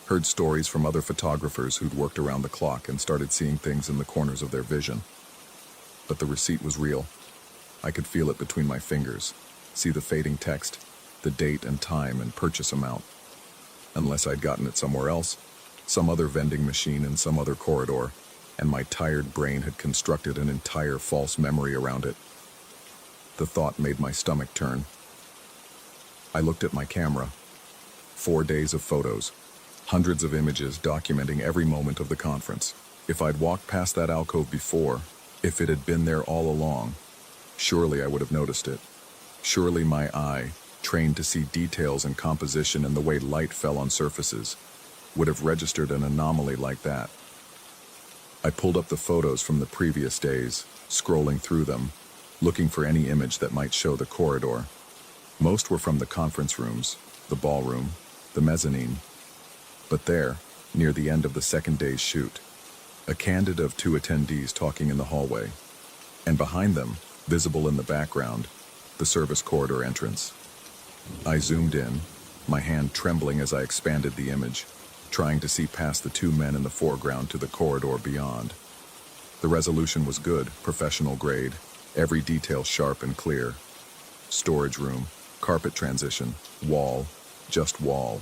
heard stories from other photographers who'd worked around the clock and started seeing things in the corners of their vision. But the receipt was real. I could feel it between my fingers, see the fading text, the date and time and purchase amount. Unless I'd gotten it somewhere else, some other vending machine in some other corridor, and my tired brain had constructed an entire false memory around it. The thought made my stomach turn. I looked at my camera. 4 days of photos, hundreds of images documenting every moment of the conference. If I'd walked past that alcove before, if it had been there all along, surely I would have noticed it. Surely my eye, trained to see details and composition and the way light fell on surfaces, would have registered an anomaly like that. I pulled up the photos from the previous days, scrolling through them, looking for any image that might show the corridor. Most were from the conference rooms, the ballroom, the mezzanine. But there, near the end of the second day's shoot, a candid of 2 attendees talking in the hallway, and behind them, visible in the background, the service corridor entrance. I zoomed in, my hand trembling as I expanded the image, trying to see past the 2 men in the foreground to the corridor beyond. The resolution was good, professional grade, every detail sharp and clear. Storage room, carpet transition, wall, just wall,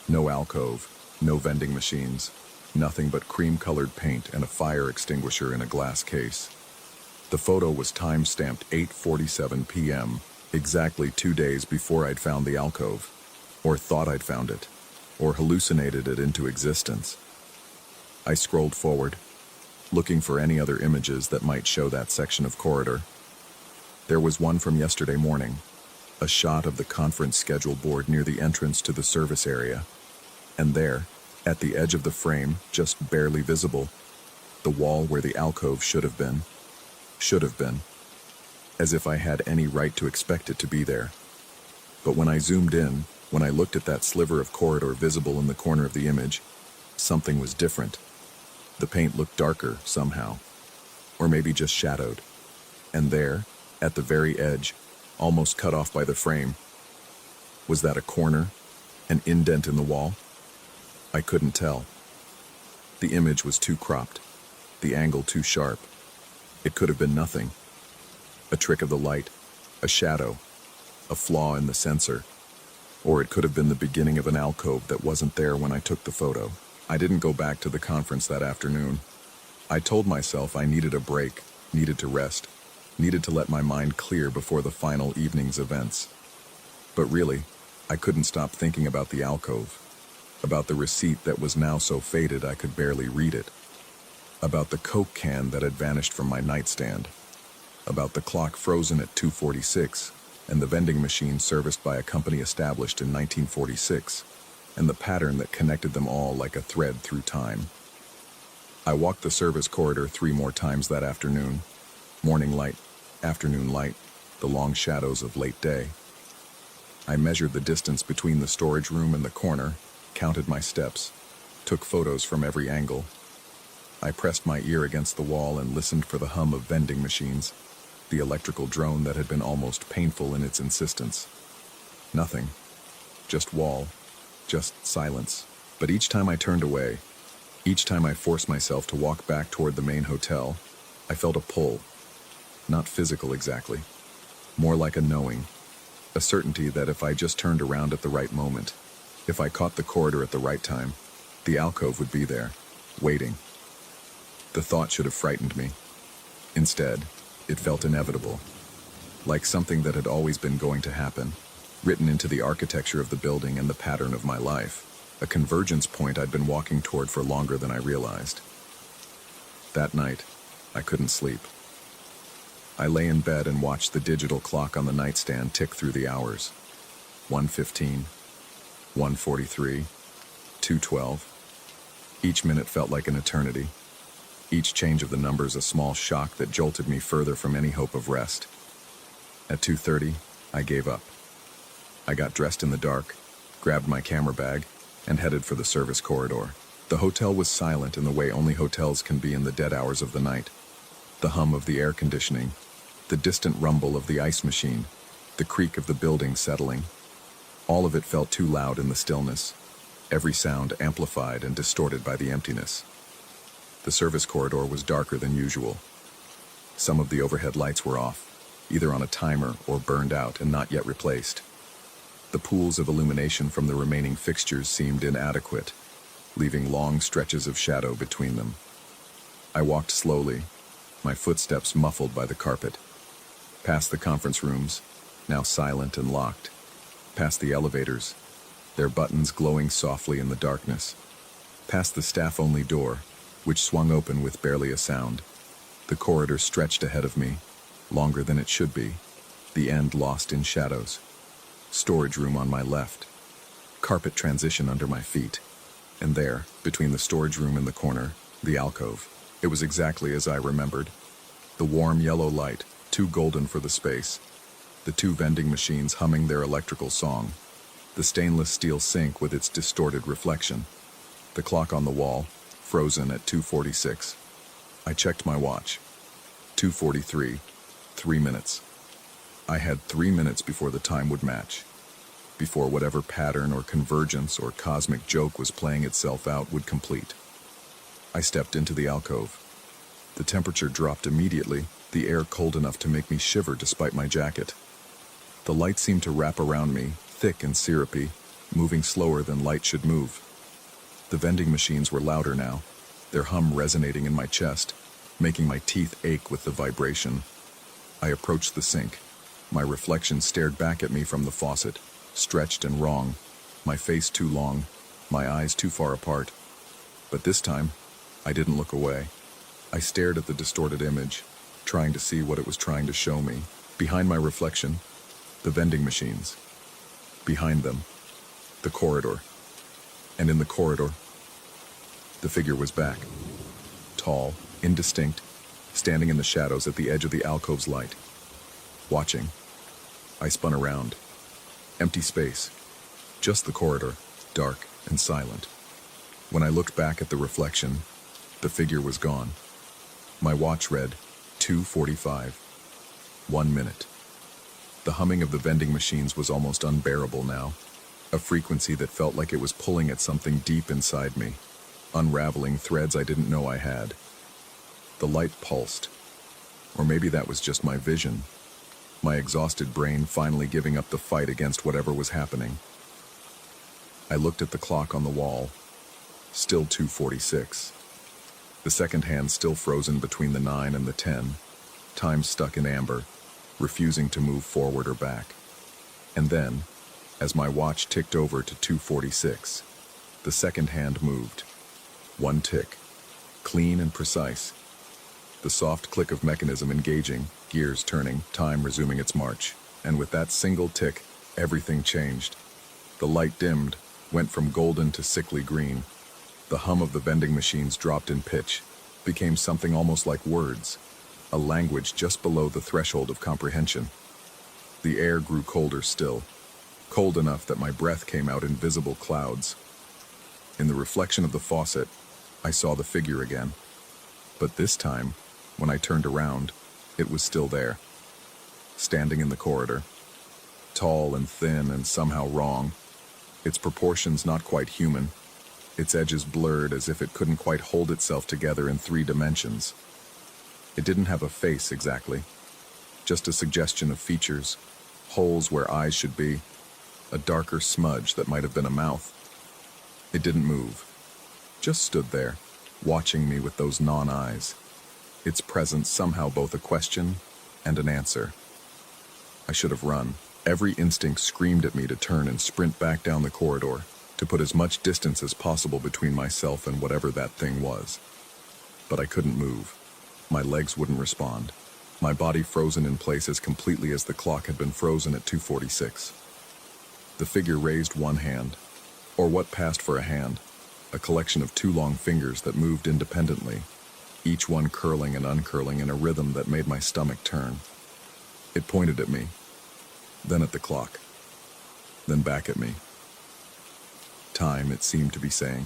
no alcove, no vending machines, nothing but cream-colored paint and a fire extinguisher in a glass case. The photo was time-stamped 8:47 p.m., exactly 2 days before I'd found the alcove, or thought I'd found it, or hallucinated it into existence. I scrolled forward, looking for any other images that might show that section of corridor. There was one from yesterday morning, a shot of the conference schedule board near the entrance to the service area, and there, at the edge of the frame, just barely visible, the wall where the alcove should have been, as if I had any right to expect it to be there. But when I zoomed in, when I looked at that sliver of corridor visible in the corner of the image, something was different. The paint looked darker, somehow, or maybe just shadowed. And there, at the very edge, almost cut off by the frame, was that a corner, an indent in the wall? I couldn't tell. The image was too cropped, the angle too sharp. It could have been nothing. A trick of the light, a shadow, a flaw in the sensor. Or it could have been the beginning of an alcove that wasn't there when I took the photo. I didn't go back to the conference that afternoon. I told myself I needed a break, needed to rest, needed to let my mind clear before the final evening's events. But really, I couldn't stop thinking about the alcove, about the receipt that was now so faded I could barely read it, about the Coke can that had vanished from my nightstand. about the clock frozen at 2:46, and the vending machine serviced by a company established in 1946, and the pattern that connected them all like a thread through time. I walked the service corridor 3 more times that afternoon. Morning light, afternoon light, the long shadows of late day. I measured the distance between the storage room and the corner, counted my steps, took photos from every angle. I pressed my ear against the wall and listened for the hum of vending machines, the electrical drone that had been almost painful in its insistence. Nothing. Just wall. Just silence. But each time I turned away, each time I forced myself to walk back toward the main hotel, I felt a pull. Not physical exactly. More like a knowing. A certainty that if I just turned around at the right moment, if I caught the corridor at the right time, the alcove would be there, waiting. The thought should have frightened me. Instead, it felt inevitable. Like something that had always been going to happen, written into the architecture of the building and the pattern of my life. A convergence point I'd been walking toward for longer than I realized. That night, I couldn't sleep. I lay in bed and watched the digital clock on the nightstand tick through the hours. 1:15, 1:43, 2:12. Each minute felt like an eternity. Each change of the numbers a small shock that jolted me further from any hope of rest. At 2:30, I gave up. I got dressed in the dark, grabbed my camera bag, and headed for the service corridor. The hotel was silent in the way only hotels can be in the dead hours of the night. The hum of the air conditioning, the distant rumble of the ice machine, the creak of the building settling. All of it felt too loud in the stillness, every sound amplified and distorted by the emptiness. The service corridor was darker than usual. Some of the overhead lights were off, either on a timer or burned out and not yet replaced. The pools of illumination from the remaining fixtures seemed inadequate, leaving long stretches of shadow between them. I walked slowly, my footsteps muffled by the carpet, past the conference rooms, now silent and locked, past the elevators, their buttons glowing softly in the darkness, past the staff-only door, which swung open with barely a sound. The corridor stretched ahead of me, longer than it should be, the end lost in shadows. Storage room on my left, carpet transition under my feet, and there, between the storage room and the corner, the alcove. It was exactly as I remembered. The warm yellow light, too golden for the space, the 2 vending machines humming their electrical song, the stainless steel sink with its distorted reflection, the clock on the wall, frozen at 2:46. I checked my watch. 2:43, 3 minutes. I had 3 minutes before the time would match, before whatever pattern or convergence or cosmic joke was playing itself out would complete. I stepped into the alcove. The temperature dropped immediately, the air cold enough to make me shiver despite my jacket. The light seemed to wrap around me, thick and syrupy, moving slower than light should move. The vending machines were louder now, their hum resonating in my chest, making my teeth ache with the vibration. I approached the sink. My reflection stared back at me from the faucet, stretched and wrong, my face too long, my eyes too far apart. But this time, I didn't look away. I stared at the distorted image, trying to see what it was trying to show me. Behind my reflection, the vending machines. Behind them, the corridor. And in the corridor, the figure was back. Tall, indistinct, standing in the shadows at the edge of the alcove's light. Watching. I spun around. Empty space. Just the corridor, dark and silent. When I looked back at the reflection, the figure was gone. My watch read 2:45. 1 minute. The humming of the vending machines was almost unbearable now, a frequency that felt like it was pulling at something deep inside me, unraveling threads I didn't know I had. The light pulsed. Or maybe that was just my vision, my exhausted brain finally giving up the fight against whatever was happening. I looked at the clock on the wall. Still 2:46. The second hand still frozen between the 9 and the 10, time stuck in amber, refusing to move forward or back. And then, as my watch ticked over to 2:46, the second hand moved. 1 tick, clean and precise. The soft click of mechanism engaging, gears turning, time resuming its march. And with that single tick, everything changed. The light dimmed, went from golden to sickly green. The hum of the vending machines dropped in pitch, became something almost like words, a language just below the threshold of comprehension. The air grew colder still, cold enough that my breath came out in visible clouds. In the reflection of the faucet, I saw the figure again. But this time, when I turned around, it was still there, standing in the corridor, tall and thin and somehow wrong, its proportions not quite human, its edges blurred as if it couldn't quite hold itself together in 3 dimensions. It didn't have a face exactly, just a suggestion of features, holes where eyes should be, a darker smudge that might have been a mouth. It didn't move, just stood there, watching me with those non-eyes, its presence somehow both a question and an answer. I should have run. Every instinct screamed at me to turn and sprint back down the corridor, to put as much distance as possible between myself and whatever that thing was. But I couldn't move. My legs wouldn't respond. My body frozen in place as completely as the clock had been frozen at 2:46. The figure raised one hand, or what passed for a hand, a collection of 2 long fingers that moved independently, each one curling and uncurling in a rhythm that made my stomach turn. It pointed at me, then at the clock, then back at me. Time, it seemed to be saying.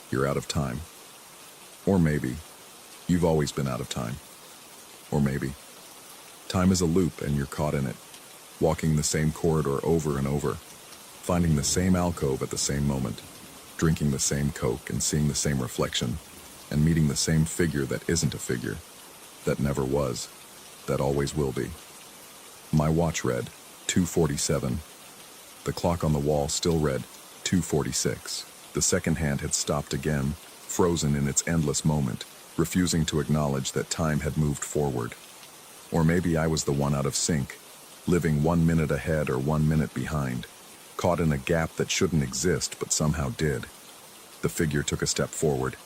You're out of time. Or maybe, you've always been out of time. Or maybe, time is a loop and you're caught in it, walking the same corridor over and over, finding the same alcove at the same moment, drinking the same Coke and seeing the same reflection, and meeting the same figure that isn't a figure, that never was, that always will be. My watch read 2:47. The clock on the wall still read 2:46. The second hand had stopped again, frozen in its endless moment, refusing to acknowledge that time had moved forward. Or maybe I was the one out of sync, living 1 minute ahead or 1 minute behind, caught in a gap that shouldn't exist but somehow did. The figure took a step forward,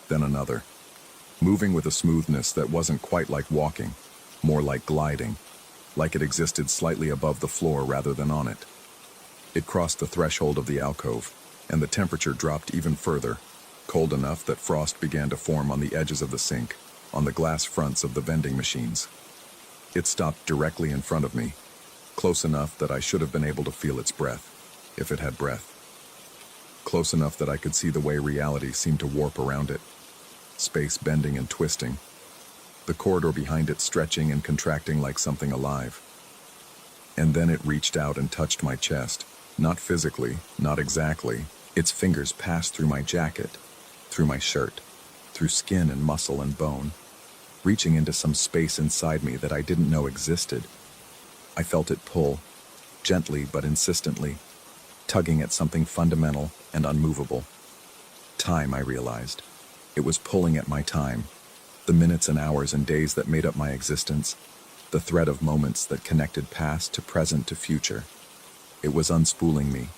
then another, moving with a smoothness that wasn't quite like walking, more like gliding, like it existed slightly above the floor rather than on it. It crossed the threshold of the alcove, and the temperature dropped even further, cold enough that frost began to form on the edges of the sink, on the glass fronts of the vending machines. It stopped directly in front of me, close enough that I should have been able to feel its breath, if it had breath. Close enough that I could see the way reality seemed to warp around it, space bending and twisting, the corridor behind it stretching and contracting like something alive. And then it reached out and touched my chest, not physically, not exactly. Its fingers passed through my jacket, through my shirt, through skin and muscle and bone, reaching into some space inside me that I didn't know existed. I felt it pull, gently but insistently, tugging at something fundamental and unmovable. Time, I realized. It was pulling at my time, the minutes and hours and days that made up my existence, the thread of moments that connected past to present to future. It was unspooling me,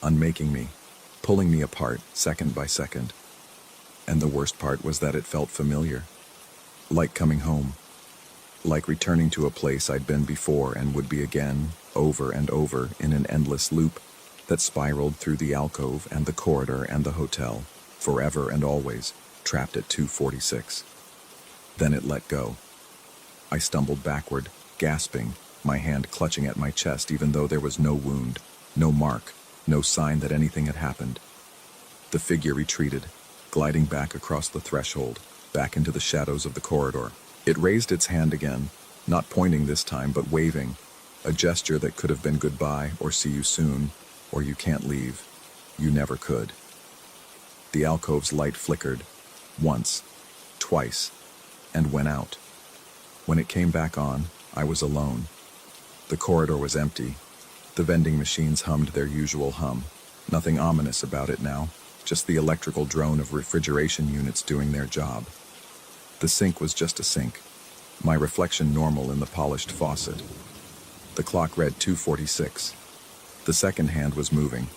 unmaking me, pulling me apart second by second. And the worst part was that it felt familiar. Like coming home. Like returning to a place I'd been before and would be again, over and over, in an endless loop that spiraled through the alcove and the corridor and the hotel, forever and always, trapped at 2:46. Then it let go. I stumbled backward, gasping, my hand clutching at my chest even though there was no wound, no mark, no sign that anything had happened. The figure retreated, gliding back across the threshold, back into the shadows of the corridor. It raised its hand again, not pointing this time but waving, a gesture that could have been goodbye or see you soon, or you can't leave. You never could. The alcove's light flickered, once, twice, and went out. When it came back on, I was alone. The corridor was empty. The vending machines hummed their usual hum. Nothing ominous about it now, just the electrical drone of refrigeration units doing their job. The sink was just a sink, my reflection normal in the polished faucet. The clock read 2:46. The second hand was moving,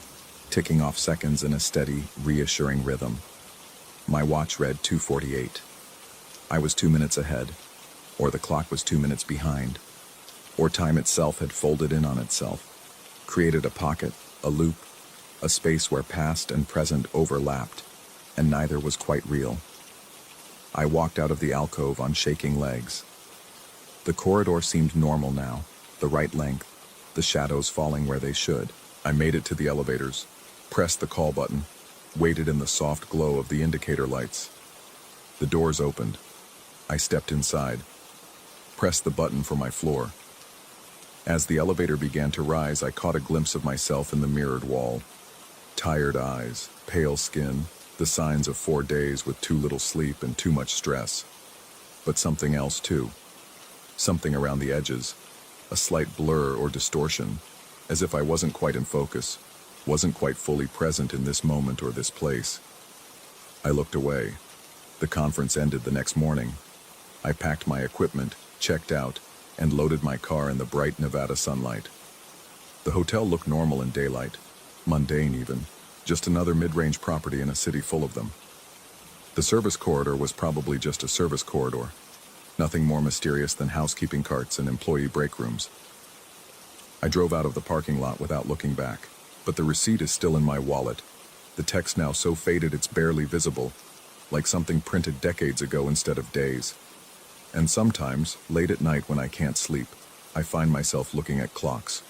ticking off seconds in a steady, reassuring rhythm. My watch read 2:48. I was 2 minutes ahead. or the clock was 2 minutes behind, or time itself had folded in on itself, created a pocket, a loop, a space where past and present overlapped, and neither was quite real. I walked out of the alcove on shaking legs. The corridor seemed normal now, the right length, the shadows falling where they should. I made it to the elevators, pressed the call button, waited in the soft glow of the indicator lights. The doors opened. I stepped inside, pressed the button for my floor. As the elevator began to rise, I caught a glimpse of myself in the mirrored wall. Tired eyes, pale skin, the signs of 4 days with too little sleep and too much stress. But something else too. Something around the edges, a slight blur or distortion, as if I wasn't quite in focus, wasn't quite fully present in this moment or this place. I looked away. The conference ended the next morning. I packed my equipment, checked out, and loaded my car in the bright Nevada sunlight. The hotel looked normal in daylight, mundane even, just another mid-range property in a city full of them. The service corridor was probably just a service corridor, nothing more mysterious than housekeeping carts and employee break rooms. I drove out of the parking lot without looking back, but the receipt is still in my wallet, the text now so faded it's barely visible, like something printed decades ago instead of days. And sometimes, late at night when I can't sleep, I find myself looking at clocks,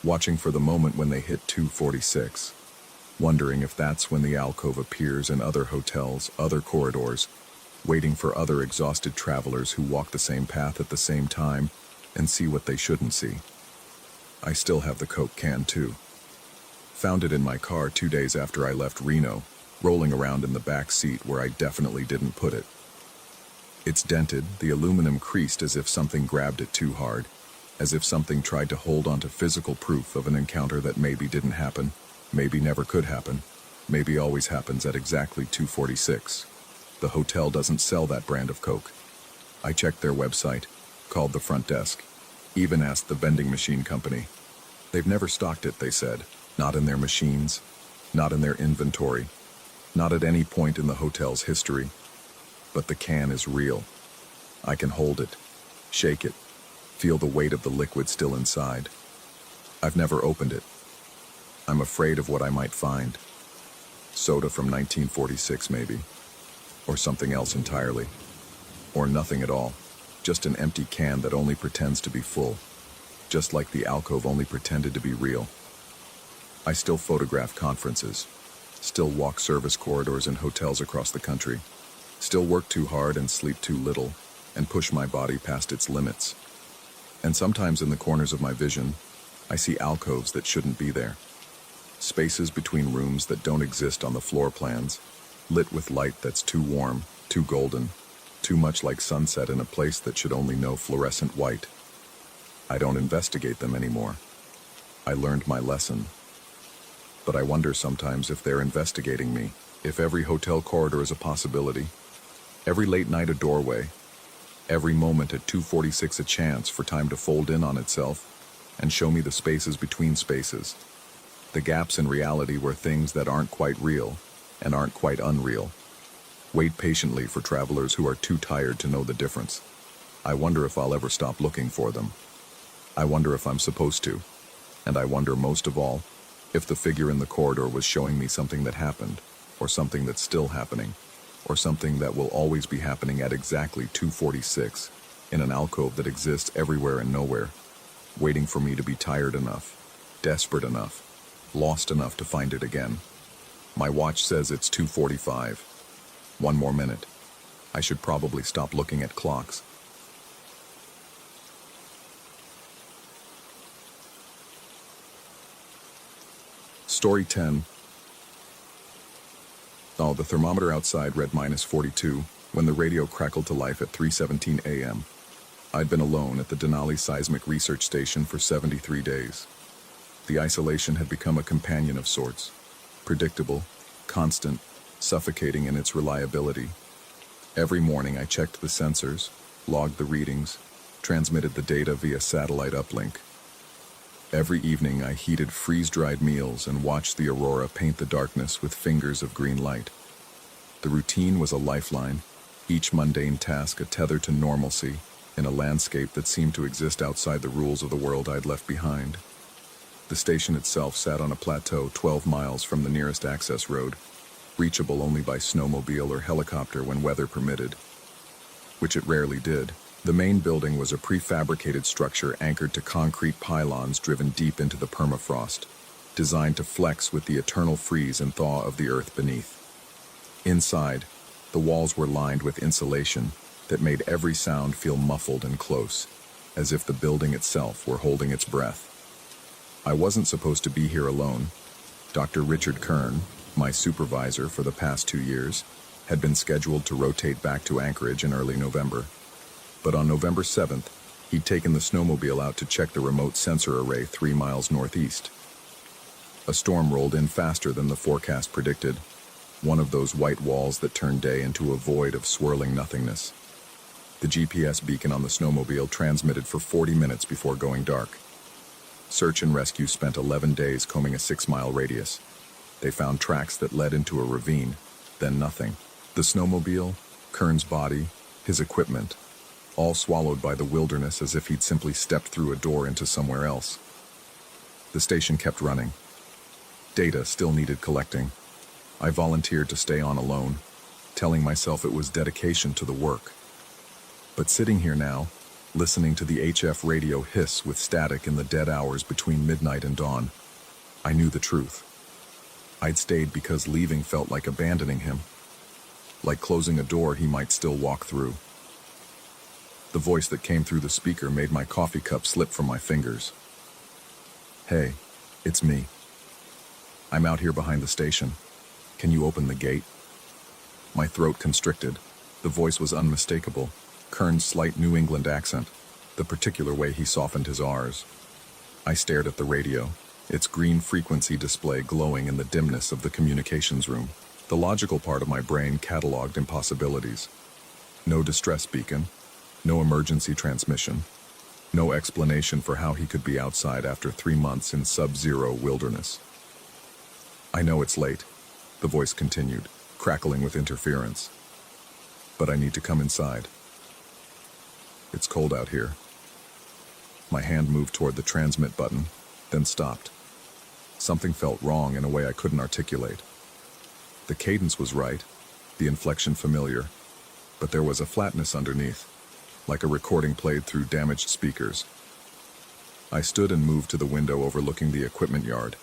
watching for the moment when they hit 2:46, wondering if that's when the alcove appears in other hotels, other corridors, waiting for other exhausted travelers who walk the same path at the same time and see what they shouldn't see. I still have the Coke can too. Found it in my car 2 days after I left Reno, rolling around in the back seat where I definitely didn't put it. It's dented, the aluminum creased as if something grabbed it too hard, as if something tried to hold onto physical proof of an encounter that maybe didn't happen, maybe never could happen, maybe always happens at exactly 2:46. The hotel doesn't sell that brand of Coke. I checked their website, called the front desk, even asked the vending machine company. They've never stocked it, they said, not in their machines, not in their inventory, not at any point in the hotel's history. But the can is real. I can hold it, shake it, feel the weight of the liquid still inside. I've never opened it. I'm afraid of what I might find. Soda from 1946 maybe, or something else entirely, or nothing at all, just an empty can that only pretends to be full, just like the alcove only pretended to be real. I still photograph conferences, still walk service corridors in hotels across the country, still work too hard and sleep too little, and push my body past its limits. And sometimes in the corners of my vision, I see alcoves that shouldn't be there. Spaces between rooms that don't exist on the floor plans, lit with light that's too warm, too golden, too much like sunset in a place that should only know fluorescent white. I don't investigate them anymore. I learned my lesson. But I wonder sometimes if they're investigating me, if every hotel corridor is a possibility, every late night a doorway, every moment at 2:46 a chance for time to fold in on itself and show me the spaces between spaces, the gaps in reality where things that aren't quite real and aren't quite unreal wait patiently for travelers who are too tired to know the difference. I wonder if I'll ever stop looking for them. I wonder if I'm supposed to, and I wonder most of all if the figure in the corridor was showing me something that happened, or something that's still happening, or something that will always be happening at exactly 2:46, in an alcove that exists everywhere and nowhere, waiting for me to be tired enough, desperate enough, lost enough to find it again. My watch says it's 2:45. 1 more minute. I should probably stop looking at clocks. Story 10. Oh, the thermometer outside read -42 when the radio crackled to life at 3:17 a.m. I'd been alone at the Denali Seismic Research Station for 73 days. The isolation had become a companion of sorts, predictable, constant, suffocating in its reliability. Every morning I checked the sensors, logged the readings, transmitted the data via satellite uplink. Every evening I heated freeze-dried meals and watched the aurora paint the darkness with fingers of green light. The routine was a lifeline, each mundane task a tether to normalcy, in a landscape that seemed to exist outside the rules of the world I'd left behind. The station itself sat on a plateau 12 miles from the nearest access road, reachable only by snowmobile or helicopter when weather permitted, which it rarely did. The main building was a prefabricated structure anchored to concrete pylons driven deep into the permafrost, designed to flex with the eternal freeze and thaw of the earth beneath. Inside, the walls were lined with insulation that made every sound feel muffled and close, as if the building itself were holding its breath. I wasn't supposed to be here alone. Dr. Richard Kern, my supervisor for the past 2 years, had been scheduled to rotate back to Anchorage in early November. But on November 7th, he'd taken the snowmobile out to check the remote sensor array 3 miles northeast. A storm rolled in faster than the forecast predicted, one of those white walls that turn day into a void of swirling nothingness. The GPS beacon on the snowmobile transmitted for 40 minutes before going dark. Search and rescue spent 11 days combing a 6-mile radius. They found tracks that led into a ravine, then nothing. The snowmobile, Kern's body, his equipment, all swallowed by the wilderness as if he'd simply stepped through a door into somewhere else. The station kept running. Data still needed collecting. I volunteered to stay on alone, telling myself it was dedication to the work. But sitting here now, listening to the HF radio hiss with static in the dead hours between midnight and dawn, I knew the truth. I'd stayed because leaving felt like abandoning him, like closing a door he might still walk through. The voice that came through the speaker made my coffee cup slip from my fingers. "Hey, it's me. I'm out here behind the station. Can you open the gate?" My throat constricted. The voice was unmistakable. Kern's slight New England accent, the particular way he softened his R's. I stared at the radio, its green frequency display glowing in the dimness of the communications room. The logical part of my brain cataloged impossibilities. No distress beacon, no emergency transmission, no explanation for how he could be outside after 3 months in sub-zero wilderness. "I know it's late," the voice continued, crackling with interference, "but I need to come inside. It's cold out here." My hand moved toward the transmit button, then stopped. Something felt wrong in a way I couldn't articulate. The cadence was right, the inflection familiar, but there was a flatness underneath, like a recording played through damaged speakers. I stood and moved to the window overlooking the equipment yard.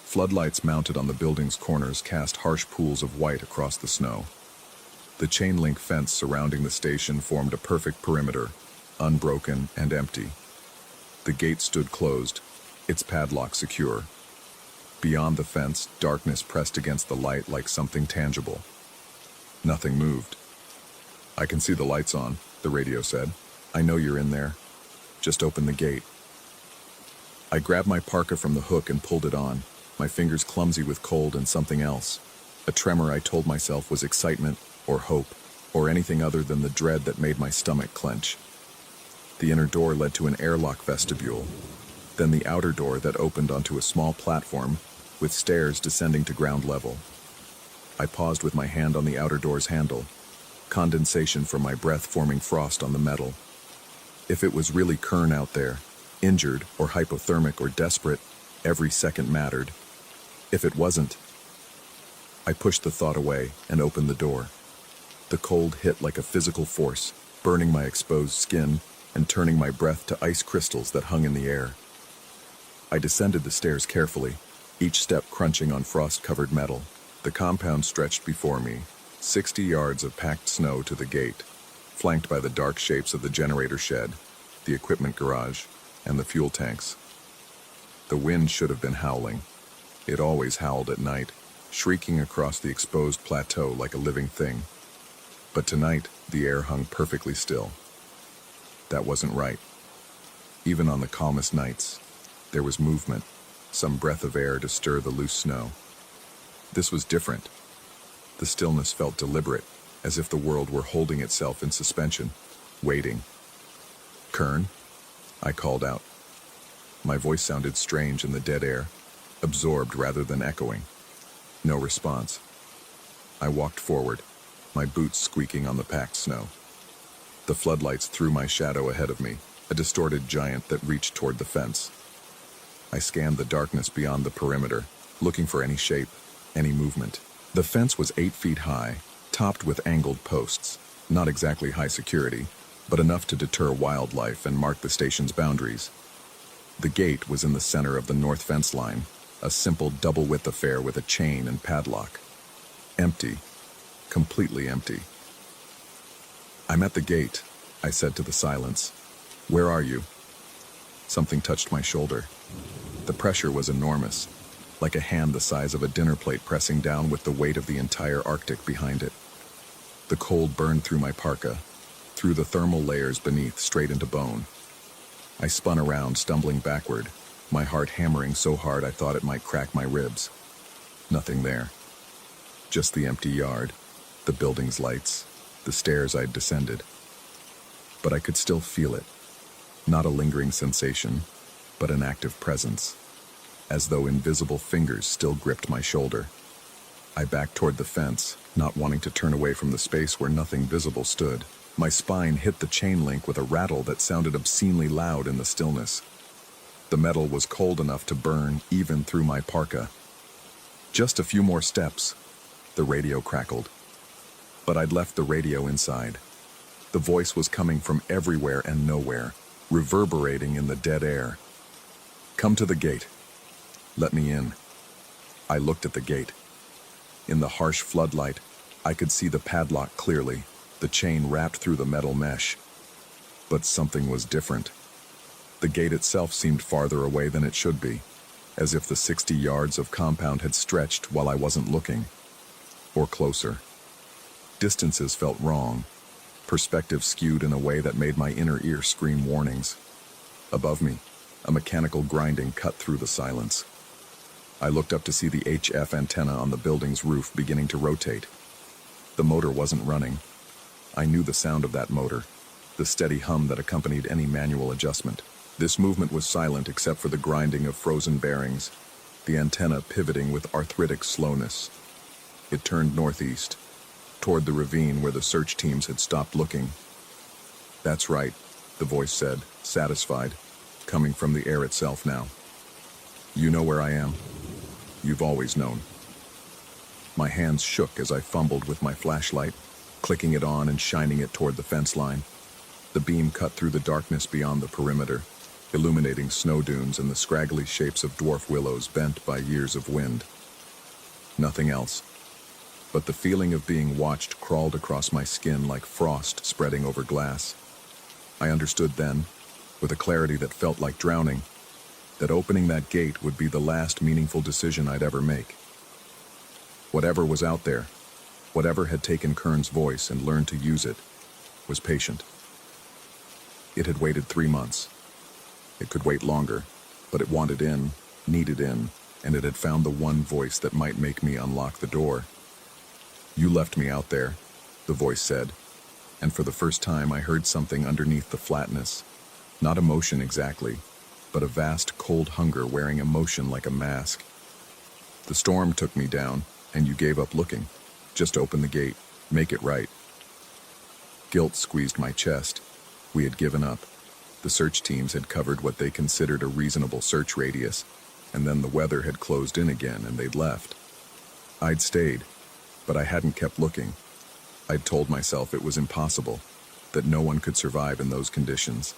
Floodlights mounted on the building's corners cast harsh pools of white across the snow. The chain-link fence surrounding the station formed a perfect perimeter, unbroken and empty. The gate stood closed, its padlock secure. Beyond the fence, darkness pressed against the light like something tangible. Nothing moved. "I can see the lights on," the radio said. "I know you're in there. Just open the gate." I grabbed my parka from the hook and pulled it on, my fingers clumsy with cold and something else. A tremor I told myself was excitement, or hope, or anything other than the dread that made my stomach clench. The inner door led to an airlock vestibule, then the outer door that opened onto a small platform with stairs descending to ground level. I paused with my hand on the outer door's handle, condensation from my breath forming frost on the metal. If it was really Kern out there, injured or hypothermic or desperate, every second mattered. If it wasn't, I pushed the thought away and opened the door. The cold hit like a physical force, burning my exposed skin and turning my breath to ice crystals that hung in the air. I descended the stairs carefully, each step crunching on frost-covered metal. The compound stretched before me, 60 yards of packed snow to the gate, flanked by the dark shapes of the generator shed, the equipment garage, and the fuel tanks. The wind should have been howling. It always howled at night, shrieking across the exposed plateau like a living thing. But tonight, the air hung perfectly still. That wasn't right. Even on the calmest nights, there was movement, some breath of air to stir the loose snow. This was different. The stillness felt deliberate, as if the world were holding itself in suspension, waiting. "Kern?" I called out. My voice sounded strange in the dead air, absorbed rather than echoing. No response. I walked forward, my boots squeaking on the packed snow. The floodlights threw my shadow ahead of me, a distorted giant that reached toward the fence. I scanned the darkness beyond the perimeter, looking for any shape, any movement. The fence was 8 feet high, topped with angled posts. Not exactly high security, but enough to deter wildlife and mark the station's boundaries. The gate was in the center of the north fence line, a simple double-width affair with a chain and padlock. Empty. Completely empty. "I'm at the gate," I said to the silence. "Where are you?" Something touched my shoulder. The pressure was enormous, like a hand the size of a dinner plate pressing down with the weight of the entire Arctic behind it. The cold burned through my parka, through the thermal layers beneath, straight into bone. I spun around, stumbling backward, my heart hammering so hard I thought it might crack my ribs. Nothing there. Just the empty yard, the building's lights, the stairs I'd descended. But I could still feel it. Not a lingering sensation, but an active presence, as though invisible fingers still gripped my shoulder. I backed toward the fence, not wanting to turn away from the space where nothing visible stood. My spine hit the chain link with a rattle that sounded obscenely loud in the stillness. The metal was cold enough to burn even through my parka. Just a few more steps. The radio crackled. But I'd left the radio inside. The voice was coming from everywhere and nowhere, reverberating in the dead air. "Come to the gate. Let me in." I looked at the gate. In the harsh floodlight, I could see the padlock clearly, the chain wrapped through the metal mesh. But something was different. The gate itself seemed farther away than it should be, as if the 60 yards of compound had stretched while I wasn't looking. Or closer. Distances felt wrong, perspective skewed in a way that made my inner ear scream warnings. Above me, a mechanical grinding cut through the silence. I looked up to see the HF antenna on the building's roof beginning to rotate. The motor wasn't running. I knew the sound of that motor, the steady hum that accompanied any manual adjustment. This movement was silent except for the grinding of frozen bearings, the antenna pivoting with arthritic slowness. It turned northeast, toward the ravine where the search teams had stopped looking. "That's right," the voice said, satisfied, coming from the air itself now. "You know where I am. You've always known." My hands shook as I fumbled with my flashlight, clicking it on and shining it toward the fence line. The beam cut through the darkness beyond the perimeter, illuminating snow dunes and the scraggly shapes of dwarf willows bent by years of wind. Nothing else. But the feeling of being watched crawled across my skin like frost spreading over glass. I understood then, with a clarity that felt like drowning, that opening that gate would be the last meaningful decision I'd ever make. Whatever was out there, whatever had taken Kern's voice and learned to use it, was patient. It had waited 3 months. It could wait longer, but it wanted in, needed in, and it had found the one voice that might make me unlock the door. "You left me out there," the voice said, and for the first time I heard something underneath the flatness. Not emotion exactly, but a vast cold hunger wearing emotion like a mask. "The storm took me down, and you gave up looking. Just open the gate, make it right." Guilt squeezed my chest. We had given up. The search teams had covered what they considered a reasonable search radius, and then the weather had closed in again and they'd left. I'd stayed, but I hadn't kept looking. I'd told myself it was impossible, that no one could survive in those conditions,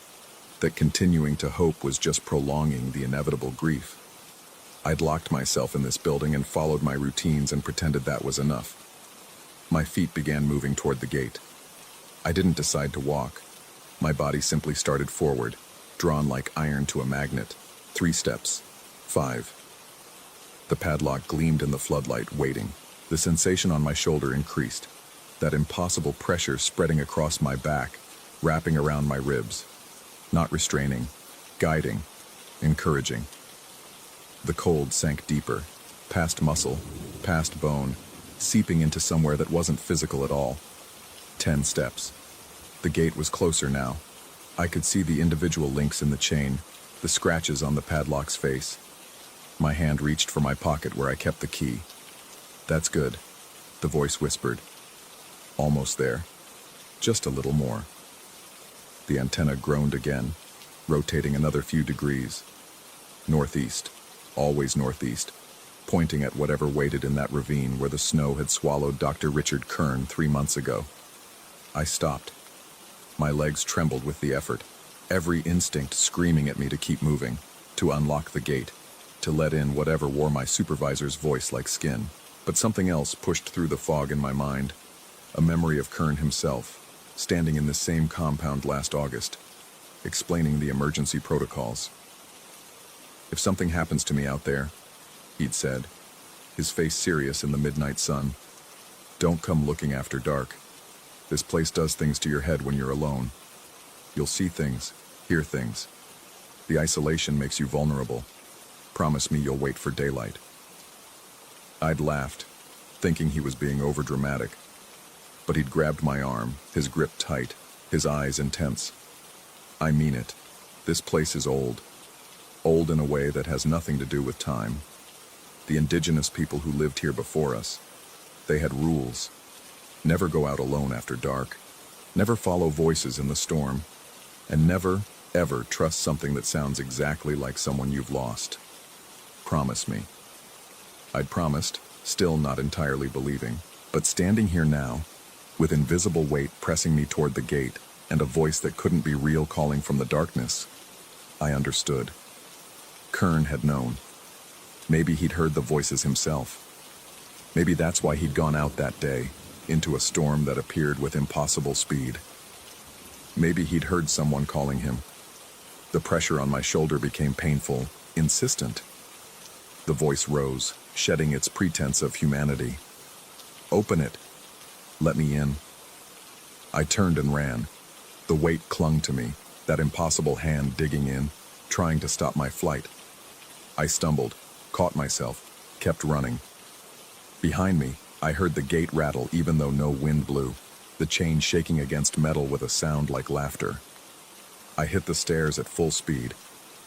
that continuing to hope was just prolonging the inevitable grief. I'd locked myself in this building and followed my routines and pretended that was enough. My feet began moving toward the gate. I didn't decide to walk. My body simply started forward, drawn like iron to a magnet. 3 steps. 5. The padlock gleamed in the floodlight, waiting. The sensation on my shoulder increased, that impossible pressure spreading across my back, wrapping around my ribs. Not restraining, guiding, encouraging. The cold sank deeper, past muscle, past bone, seeping into somewhere that wasn't physical at all. 10 steps. The gate was closer now. I could see the individual links in the chain, the scratches on the padlock's face. My hand reached for my pocket where I kept the key. "That's good," the voice whispered. "Almost there. Just a little more." The antenna groaned again, rotating another few degrees. Northeast, always northeast, pointing at whatever waited in that ravine where the snow had swallowed Dr. Richard Kern 3 months ago. I stopped. My legs trembled with the effort, every instinct screaming at me to keep moving, to unlock the gate, to let in whatever wore my supervisor's voice like skin. But something else pushed through the fog in my mind, a memory of Kern himself, standing in this same compound last August, explaining the emergency protocols. "If something happens to me out there," he'd said, his face serious in the midnight sun, "don't come looking after dark. This place does things to your head when you're alone. You'll see things, hear things. The isolation makes you vulnerable. Promise me you'll wait for daylight." I'd laughed, thinking he was being overdramatic. But he'd grabbed my arm, his grip tight, his eyes intense. "I mean it. This place is old. Old in a way that has nothing to do with time. The indigenous people who lived here before us, they had rules. Never go out alone after dark. Never follow voices in the storm. And never, ever trust something that sounds exactly like someone you've lost. Promise me." I'd promised, still not entirely believing, but standing here now, with invisible weight pressing me toward the gate and a voice that couldn't be real calling from the darkness, I understood. Kern had known. Maybe he'd heard the voices himself. Maybe that's why he'd gone out that day, into a storm that appeared with impossible speed. Maybe he'd heard someone calling him. The pressure on my shoulder became painful, insistent. The voice rose, shedding its pretense of humanity. "Open it. Let me in." I turned and ran. The weight clung to me, that impossible hand digging in, trying to stop my flight. I stumbled, caught myself, kept running. Behind me, I heard the gate rattle even though no wind blew, the chain shaking against metal with a sound like laughter. I hit the stairs at full speed,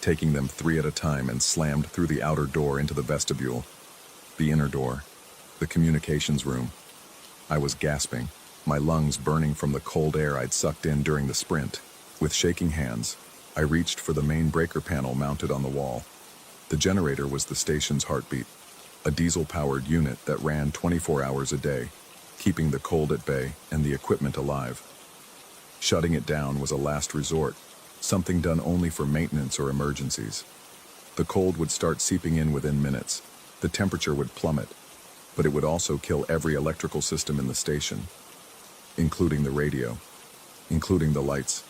taking them 3 at a time, and slammed through the outer door into the vestibule. The inner door, the communications room. I was gasping, my lungs burning from the cold air I'd sucked in during the sprint. With shaking hands, I reached for the main breaker panel mounted on the wall. The generator was the station's heartbeat, a diesel-powered unit that ran 24 hours a day, keeping the cold at bay and the equipment alive. Shutting it down was a last resort, something done only for maintenance or emergencies. The cold would start seeping in within minutes. The temperature would plummet, but it would also kill every electrical system in the station, including the radio, including the lights.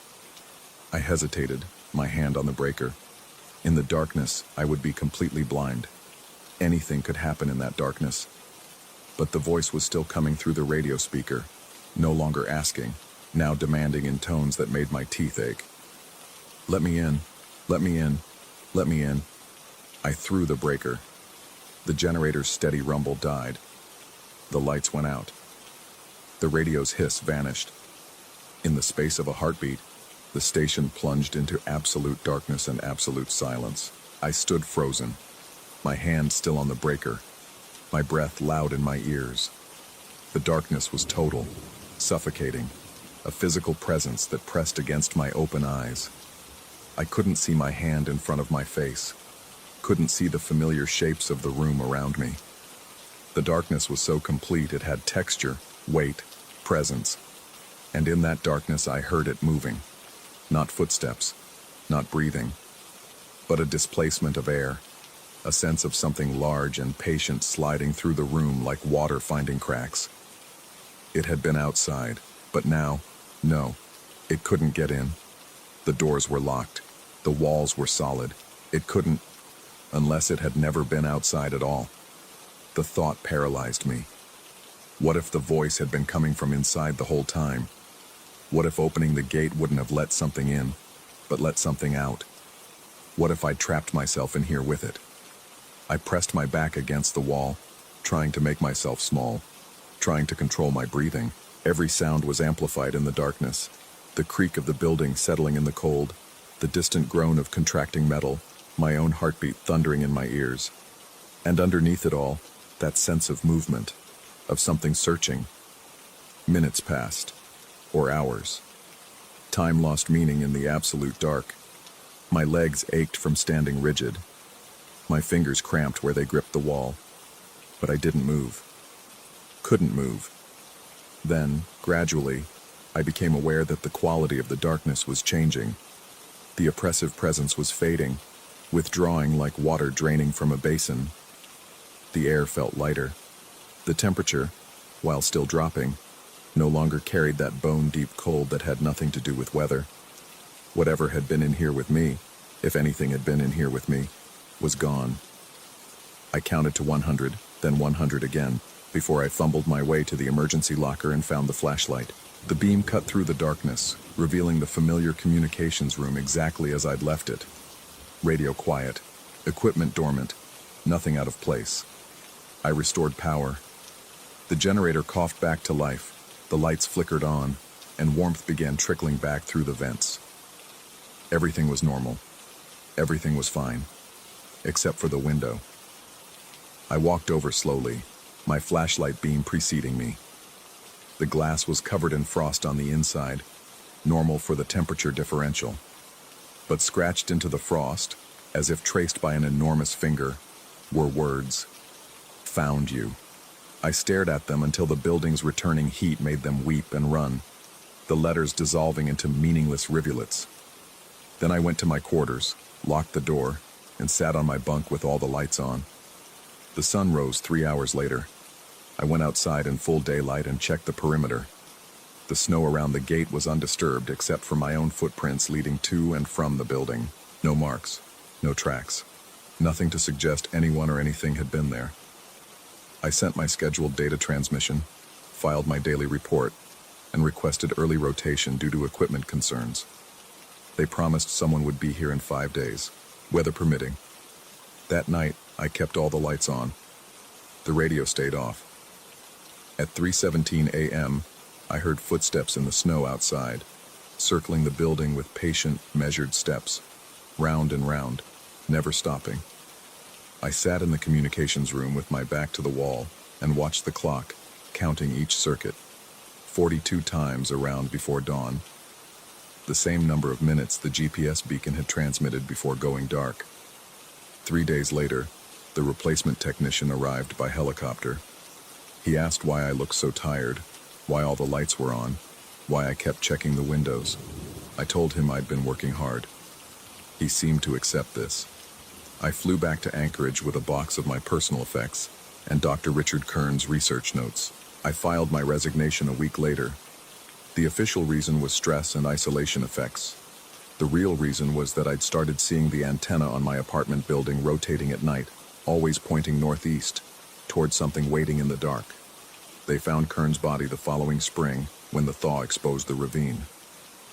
I hesitated, my hand on the breaker. In the darkness, I would be completely blind. Anything could happen in that darkness. But the voice was still coming through the radio speaker, no longer asking, now demanding in tones that made my teeth ache. "Let me in, let me in, let me in." I threw the breaker. The generator's steady rumble died. The lights went out. The radio's hiss vanished. In the space of a heartbeat, the station plunged into absolute darkness and absolute silence. I stood frozen, my hand still on the breaker, my breath loud in my ears. The darkness was total, suffocating, a physical presence that pressed against my open eyes. I couldn't see my hand in front of my face, couldn't see the familiar shapes of the room around me. The darkness was so complete it had texture, weight, presence. And in that darkness I heard it moving. Not footsteps, not breathing, but a displacement of air, a sense of something large and patient sliding through the room like water finding cracks. It had been outside, but now, no, it couldn't get in. The doors were locked, the walls were solid. It couldn't, unless it had never been outside at all. The thought paralyzed me. What if the voice had been coming from inside the whole time? What if opening the gate wouldn't have let something in, but let something out? What if I'd trapped myself in here with it? I pressed my back against the wall, trying to make myself small, trying to control my breathing. Every sound was amplified in the darkness. The creak of the building settling in the cold, the distant groan of contracting metal, my own heartbeat thundering in my ears. And underneath it all, that sense of movement, of something searching. Minutes passed, or hours. Time lost meaning in the absolute dark. My legs ached from standing rigid. My fingers cramped where they gripped the wall. But I didn't move. Couldn't move. Then, gradually, I became aware that the quality of the darkness was changing. The oppressive presence was fading, withdrawing like water draining from a basin. The air felt lighter. The temperature, while still dropping, no longer carried that bone-deep cold that had nothing to do with weather. Whatever had been in here with me, if anything had been in here with me, was gone. I counted to 100, then 100 again, before I fumbled my way to the emergency locker and found the flashlight. The beam cut through the darkness, revealing the familiar communications room exactly as I'd left it. Radio quiet, equipment dormant, nothing out of place. I restored power. The generator coughed back to life, the lights flickered on, and warmth began trickling back through the vents. Everything was normal. Everything was fine, except for the window. I walked over slowly, my flashlight beam preceding me. The glass was covered in frost on the inside, normal for the temperature differential. But scratched into the frost, as if traced by an enormous finger, were words. Found you. I stared at them until the building's returning heat made them weep and run, the letters dissolving into meaningless rivulets. Then I went to my quarters, locked the door, and sat on my bunk with all the lights on. The sun rose 3 hours later. I went outside in full daylight and checked the perimeter. The snow around the gate was undisturbed except for my own footprints leading to and from the building. No marks, no tracks, nothing to suggest anyone or anything had been there. I sent my scheduled data transmission, filed my daily report, and requested early rotation due to equipment concerns. They promised someone would be here in 5 days, weather permitting. That night, I kept all the lights on. The radio stayed off. At 3:17 a.m., I heard footsteps in the snow outside, circling the building with patient, measured steps, round and round, never stopping. I sat in the communications room with my back to the wall and watched the clock, counting each circuit. 42 times around before dawn. The same number of minutes the GPS beacon had transmitted before going dark. 3 days later, the replacement technician arrived by helicopter. He asked why I looked so tired, why all the lights were on, why I kept checking the windows. I told him I'd been working hard. He seemed to accept this. I flew back to Anchorage with a box of my personal effects and Dr. Richard Kern's research notes. I filed my resignation a week later. The official reason was stress and isolation effects. The real reason was that I'd started seeing the antenna on my apartment building rotating at night, always pointing northeast, towards something waiting in the dark. They found Kern's body the following spring when the thaw exposed the ravine.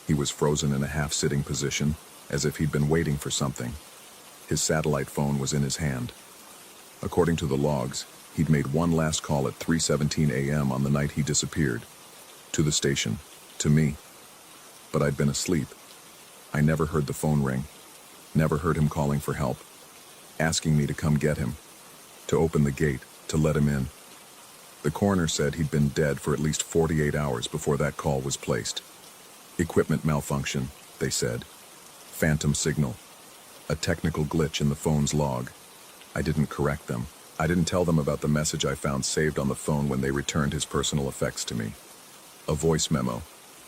He was frozen in a half-sitting position, as if he'd been waiting for something. His satellite phone was in his hand. According to the logs, he'd made one last call at 3:17 a.m. on the night he disappeared. To the station. To me. But I'd been asleep. I never heard the phone ring. Never heard him calling for help. Asking me to come get him. To open the gate. To let him in. The coroner said he'd been dead for at least 48 hours before that call was placed. Equipment malfunction, they said. Phantom signal. A technical glitch in the phone's log. I didn't correct them. I didn't tell them about the message I found saved on the phone when they returned his personal effects to me. A voice memo,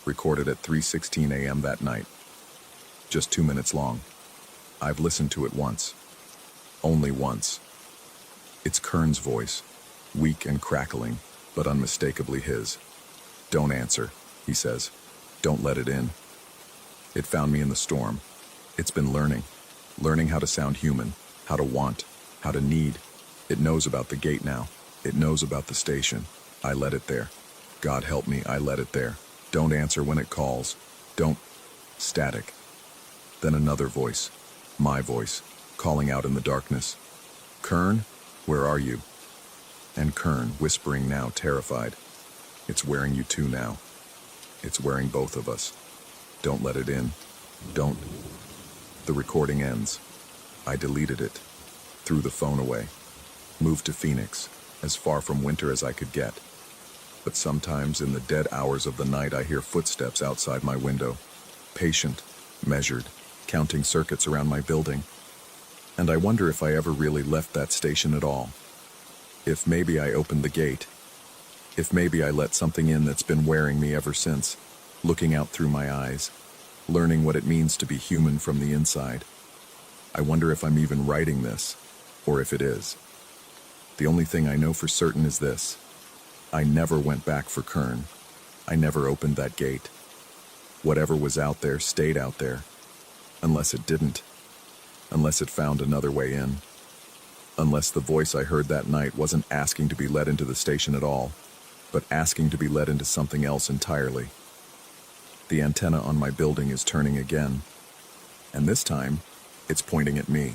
recorded at 3:16 a.m. that night. Just 2 minutes long. I've listened to it once. Only once. It's Kern's voice, weak and crackling, but unmistakably his. Don't answer, he says. Don't let it in. It found me in the storm. It's been learning how to sound human, how to want, how to need. It knows about the gate now. It knows about the station. I let it there. God help me, I let it there. Don't answer when it calls. Don't. Static. Then another voice, my voice, calling out in the darkness. Kern, where are you? And Kern, whispering now, terrified. It's wearing you too now. It's wearing both of us. Don't let it in. Don't. The recording ends. I deleted it. Threw the phone away. Moved to Phoenix, as far from winter as I could get. But sometimes in the dead hours of the night I hear footsteps outside my window. patient, measured, counting circuits around my building. And I wonder if I ever really left that station at all. If maybe I opened the gate. If maybe I let something in that's been wearing me ever since, looking out through my eyes, learning what it means to be human from the inside. I wonder if I'm even writing this, or if it is. The only thing I know for certain is this. I never went back for Kern. I never opened that gate. Whatever was out there stayed out there. Unless it didn't. Unless it found another way in. Unless the voice I heard that night wasn't asking to be let into the station at all, but asking to be let into something else entirely. The antenna on my building is turning again, and this time, it's pointing at me.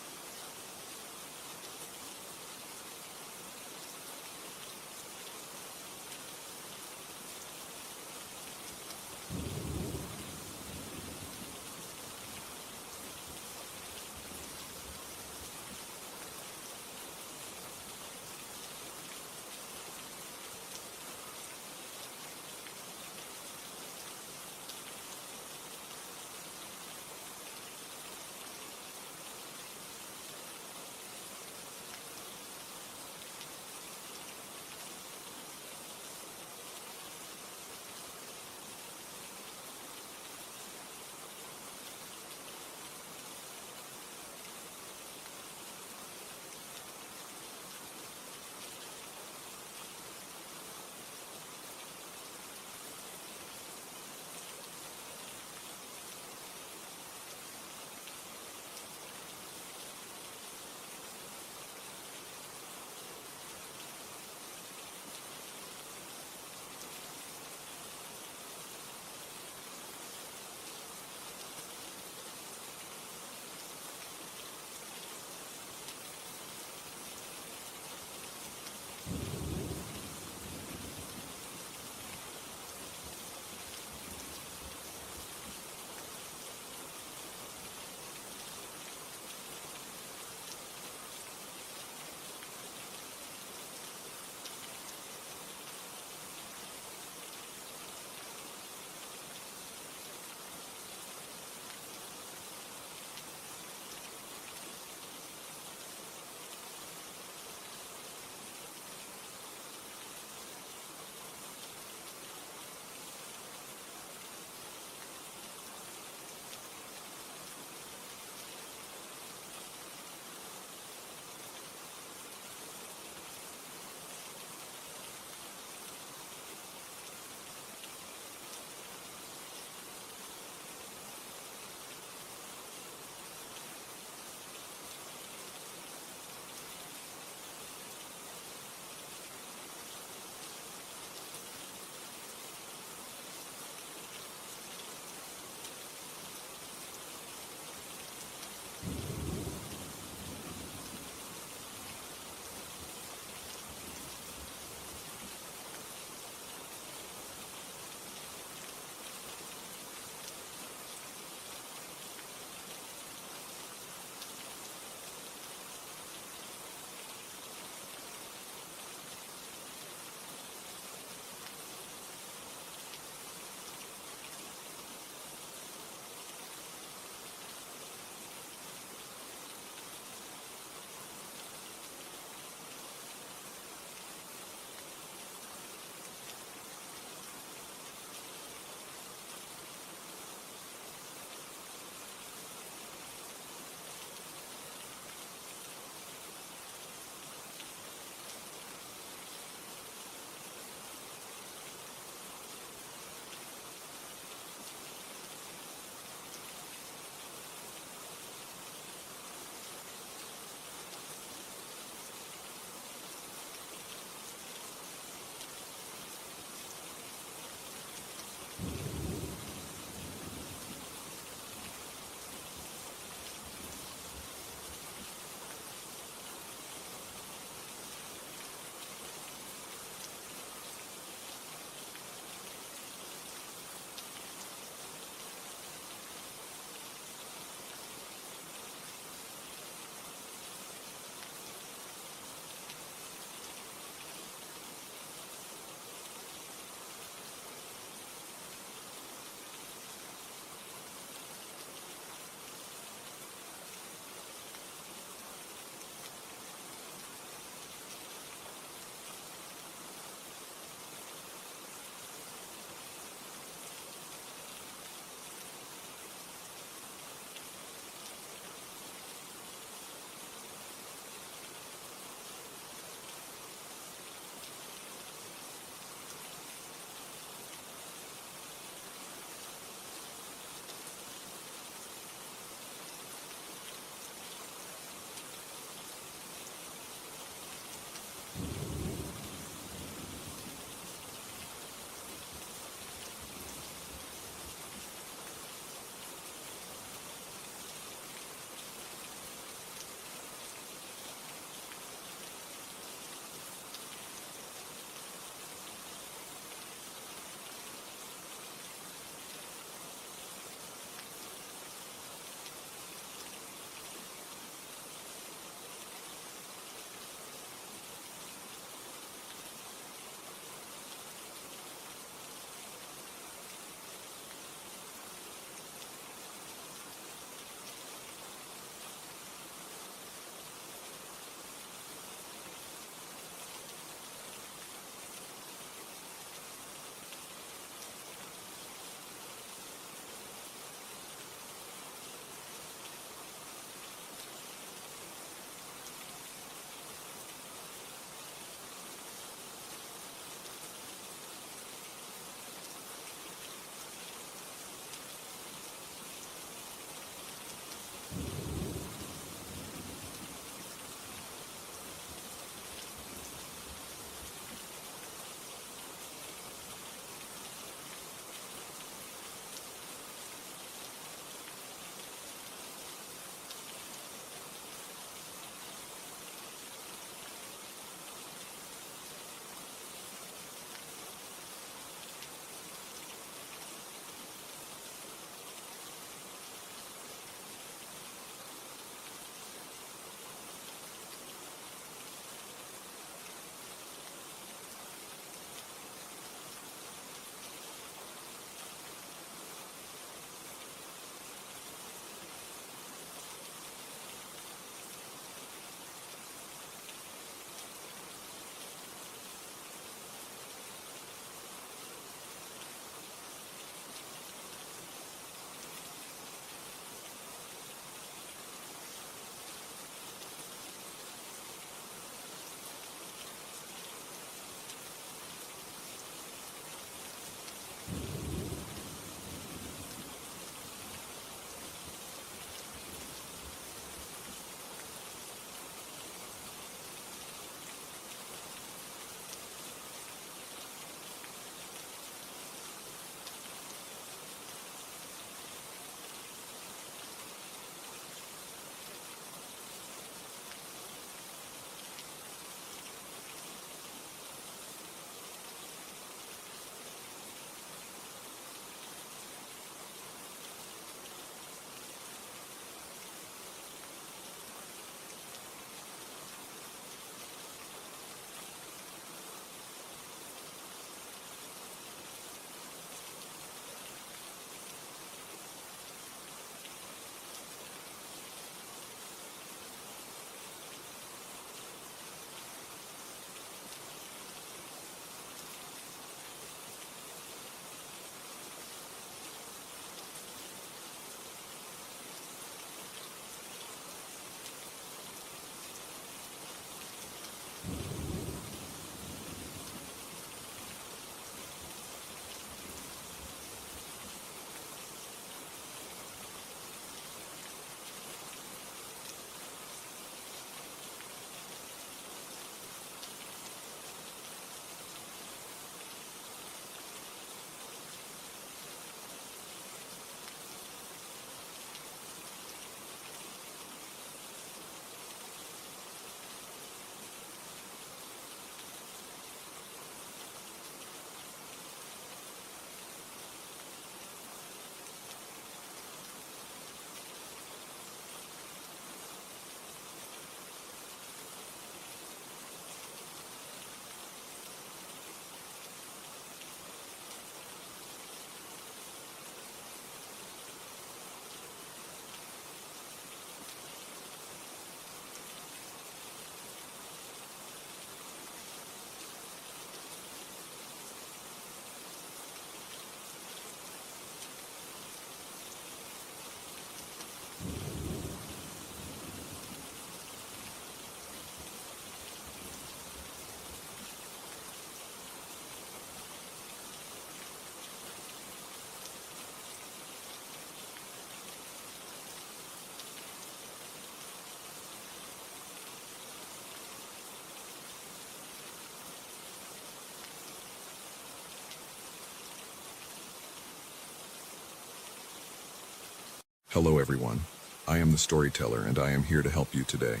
Hello everyone, I am the storyteller and I am here to help you today.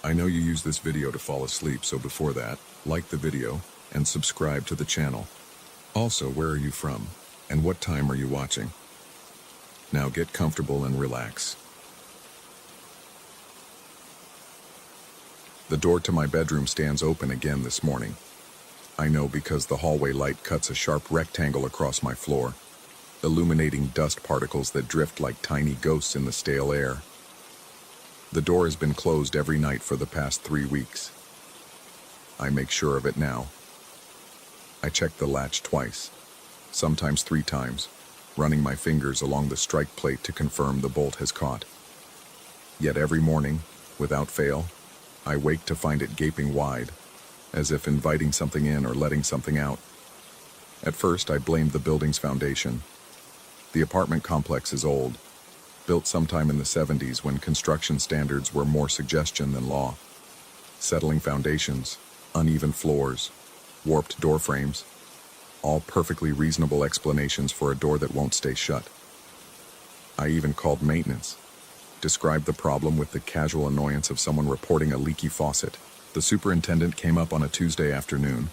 I know you use this video to fall asleep, so before that, like the video and subscribe to the channel. Also, where are you from and what time are you watching? Now get comfortable and relax. The door to my bedroom stands open again this morning. I know because the hallway light cuts a sharp rectangle across my floor, illuminating dust particles that drift like tiny ghosts in the stale air. The door has been closed every night for the past 3 weeks. I make sure of it now. I check the latch twice, sometimes 3 times, running my fingers along the strike plate to confirm the bolt has caught. Yet every morning, without fail, I wake to find it gaping wide, as if inviting something in or letting something out. At first, I blamed the building's foundation. The apartment complex is old, built sometime in the 70s when construction standards were more suggestion than law. Settling foundations, uneven floors, warped door frames, all perfectly reasonable explanations for a door that won't stay shut. I even called maintenance, described the problem with the casual annoyance of someone reporting a leaky faucet. The superintendent came up on a Tuesday afternoon,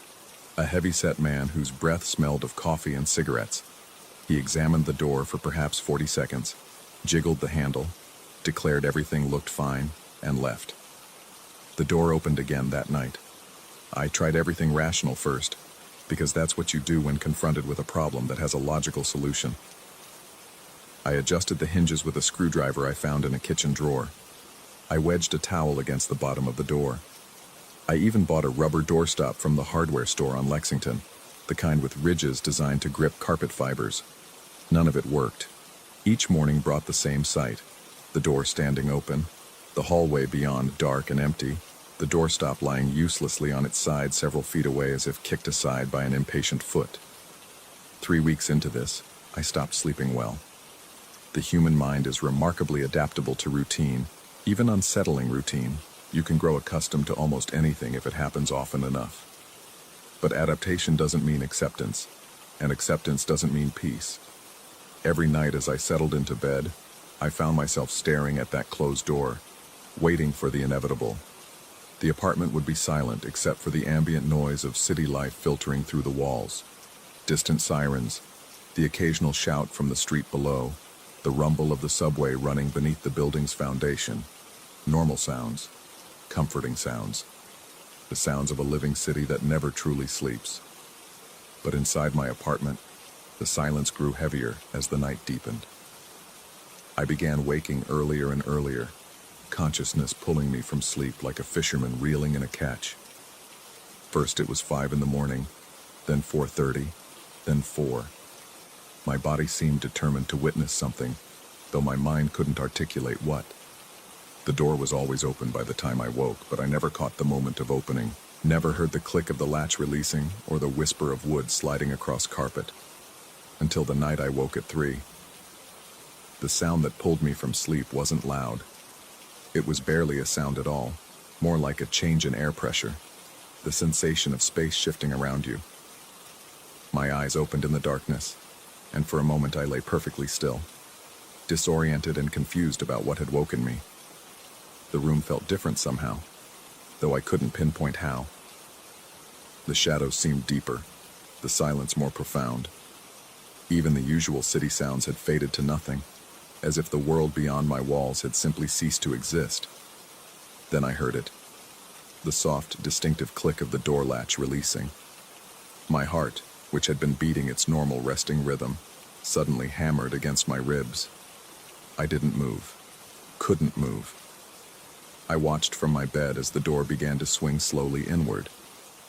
a heavy-set man whose breath smelled of coffee and cigarettes. He examined the door for perhaps 40 seconds, jiggled the handle, declared everything looked fine, and left. The door opened again that night. I tried everything rational first, because that's what you do when confronted with a problem that has a logical solution. I adjusted the hinges with a screwdriver I found in a kitchen drawer. I wedged a towel against the bottom of the door. I even bought a rubber doorstop from the hardware store on Lexington, the kind with ridges designed to grip carpet fibers. None of it worked. Each morning brought the same sight: the door standing open, the hallway beyond dark and empty, the doorstop lying uselessly on its side several feet away as if kicked aside by an impatient foot. 3 weeks into this, I stopped sleeping well. The human mind is remarkably adaptable to routine, even unsettling routine. You can grow accustomed to almost anything if it happens often enough. But adaptation doesn't mean acceptance, and acceptance doesn't mean peace. Every night as I settled into bed, I found myself staring at that closed door, waiting for the inevitable. The apartment would be silent except for the ambient noise of city life filtering through the walls. Distant sirens, the occasional shout from the street below, the rumble of the subway running beneath the building's foundation. Normal sounds, comforting sounds, the sounds of a living city that never truly sleeps. But inside my apartment, the silence grew heavier as the night deepened. I began waking earlier and earlier, consciousness pulling me from sleep like a fisherman reeling in a catch. First it was 5 in the morning, then 4:30, then 4. My body seemed determined to witness something, though my mind couldn't articulate what. The door was always open by the time I woke, but I never caught the moment of opening, never heard the click of the latch releasing or the whisper of wood sliding across carpet. Until the night I woke at 3. The sound that pulled me from sleep wasn't loud. It was barely a sound at all, more like a change in air pressure, the sensation of space shifting around you. My eyes opened in the darkness, and for a moment I lay perfectly still, disoriented and confused about what had woken me. The room felt different somehow, though I couldn't pinpoint how. The shadows seemed deeper, the silence more profound. Even the usual city sounds had faded to nothing, as if the world beyond my walls had simply ceased to exist. Then I heard it, the soft, distinctive click of the door latch releasing. My heart, which had been beating its normal resting rhythm, suddenly hammered against my ribs. I didn't move, couldn't move. I watched from my bed as the door began to swing slowly inward,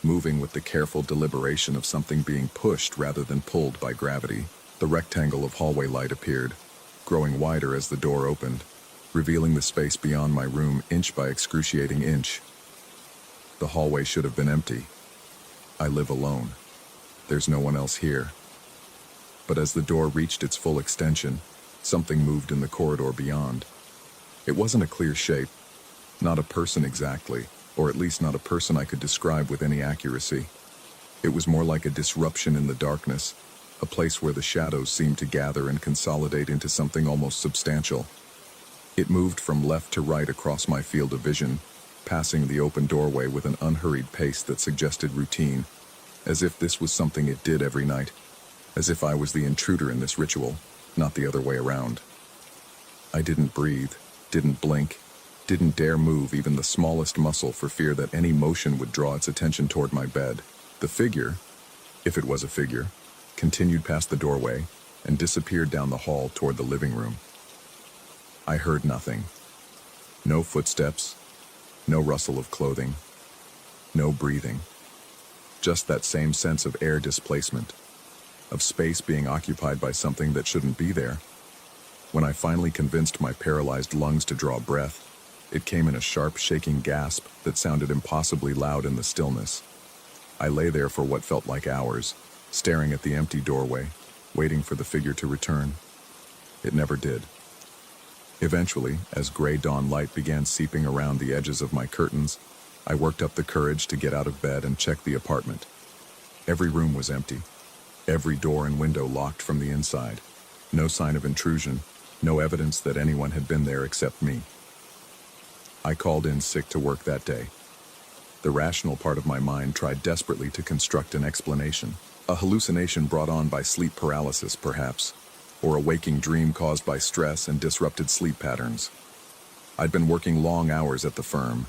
moving with the careful deliberation of something being pushed rather than pulled by gravity. The rectangle of hallway light appeared, growing wider as the door opened, revealing the space beyond my room inch by excruciating inch. The hallway should have been empty. I live alone. There's no one else here. But as the door reached its full extension, something moved in the corridor beyond. It wasn't a clear shape, not a person exactly, or at least not a person I could describe with any accuracy. It was more like a disruption in the darkness, a place where the shadows seemed to gather and consolidate into something almost substantial. It moved from left to right across my field of vision, passing the open doorway with an unhurried pace that suggested routine, as if this was something it did every night, as if I was the intruder in this ritual, not the other way around. I didn't breathe, didn't blink, didn't dare move even the smallest muscle for fear that any motion would draw its attention toward my bed. The figure, if it was a figure, continued past the doorway and disappeared down the hall toward the living room. I heard nothing. No footsteps, no rustle of clothing, no breathing. Just that same sense of air displacement, of space being occupied by something that shouldn't be there. When I finally convinced my paralyzed lungs to draw breath, it came in a sharp, shaking gasp that sounded impossibly loud in the stillness. I lay there for what felt like hours, staring at the empty doorway, waiting for the figure to return. It never did. Eventually, as gray dawn light began seeping around the edges of my curtains, I worked up the courage to get out of bed and check the apartment. Every room was empty, every door and window locked from the inside. No sign of intrusion, no evidence that anyone had been there except me. I called in sick to work that day. The rational part of my mind tried desperately to construct an explanation. A hallucination brought on by sleep paralysis, perhaps, or a waking dream caused by stress and disrupted sleep patterns. I'd been working long hours at the firm,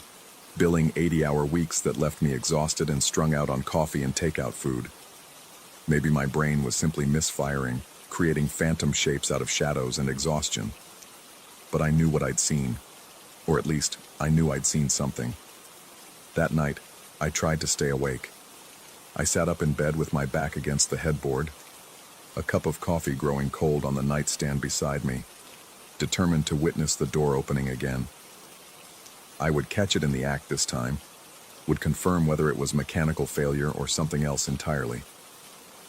billing 80-hour weeks that left me exhausted and strung out on coffee and takeout food. Maybe my brain was simply misfiring, creating phantom shapes out of shadows and exhaustion. But I knew what I'd seen, or at least, I knew I'd seen something. That night, I tried to stay awake. I sat up in bed with my back against the headboard, a cup of coffee growing cold on the nightstand beside me, determined to witness the door opening again. I would catch it in the act this time, would confirm whether it was mechanical failure or something else entirely.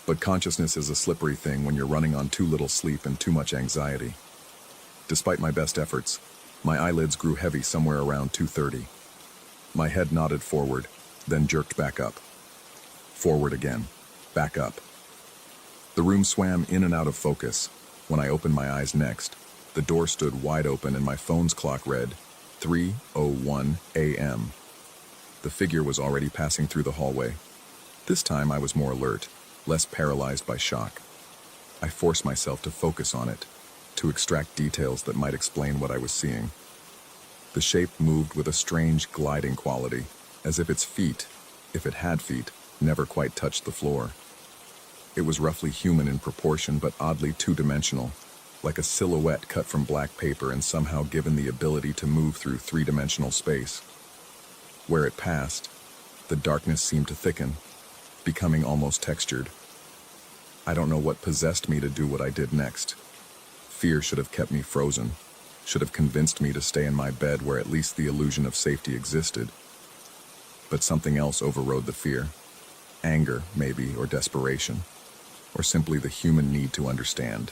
But consciousness is a slippery thing when you're running on too little sleep and too much anxiety. Despite my best efforts, my eyelids grew heavy somewhere around 2:30. My head nodded forward, then jerked back up. Forward again, back up. The room swam in and out of focus. When I opened my eyes next, the door stood wide open and my phone's clock read 3:01 a.m. The figure was already passing through the hallway. This time I was more alert, less paralyzed by shock. I forced myself to focus on it, to extract details that might explain what I was seeing. The shape moved with a strange gliding quality, as if its feet, if it had feet, never quite touched the floor. It was roughly human in proportion, but oddly two-dimensional, like a silhouette cut from black paper and somehow given the ability to move through three-dimensional space. Where it passed, the darkness seemed to thicken, becoming almost textured. I don't know what possessed me to do what I did next. Fear should have kept me frozen, should have convinced me to stay in my bed where at least the illusion of safety existed. But something else overrode the fear. Anger, maybe, or desperation, or simply the human need to understand.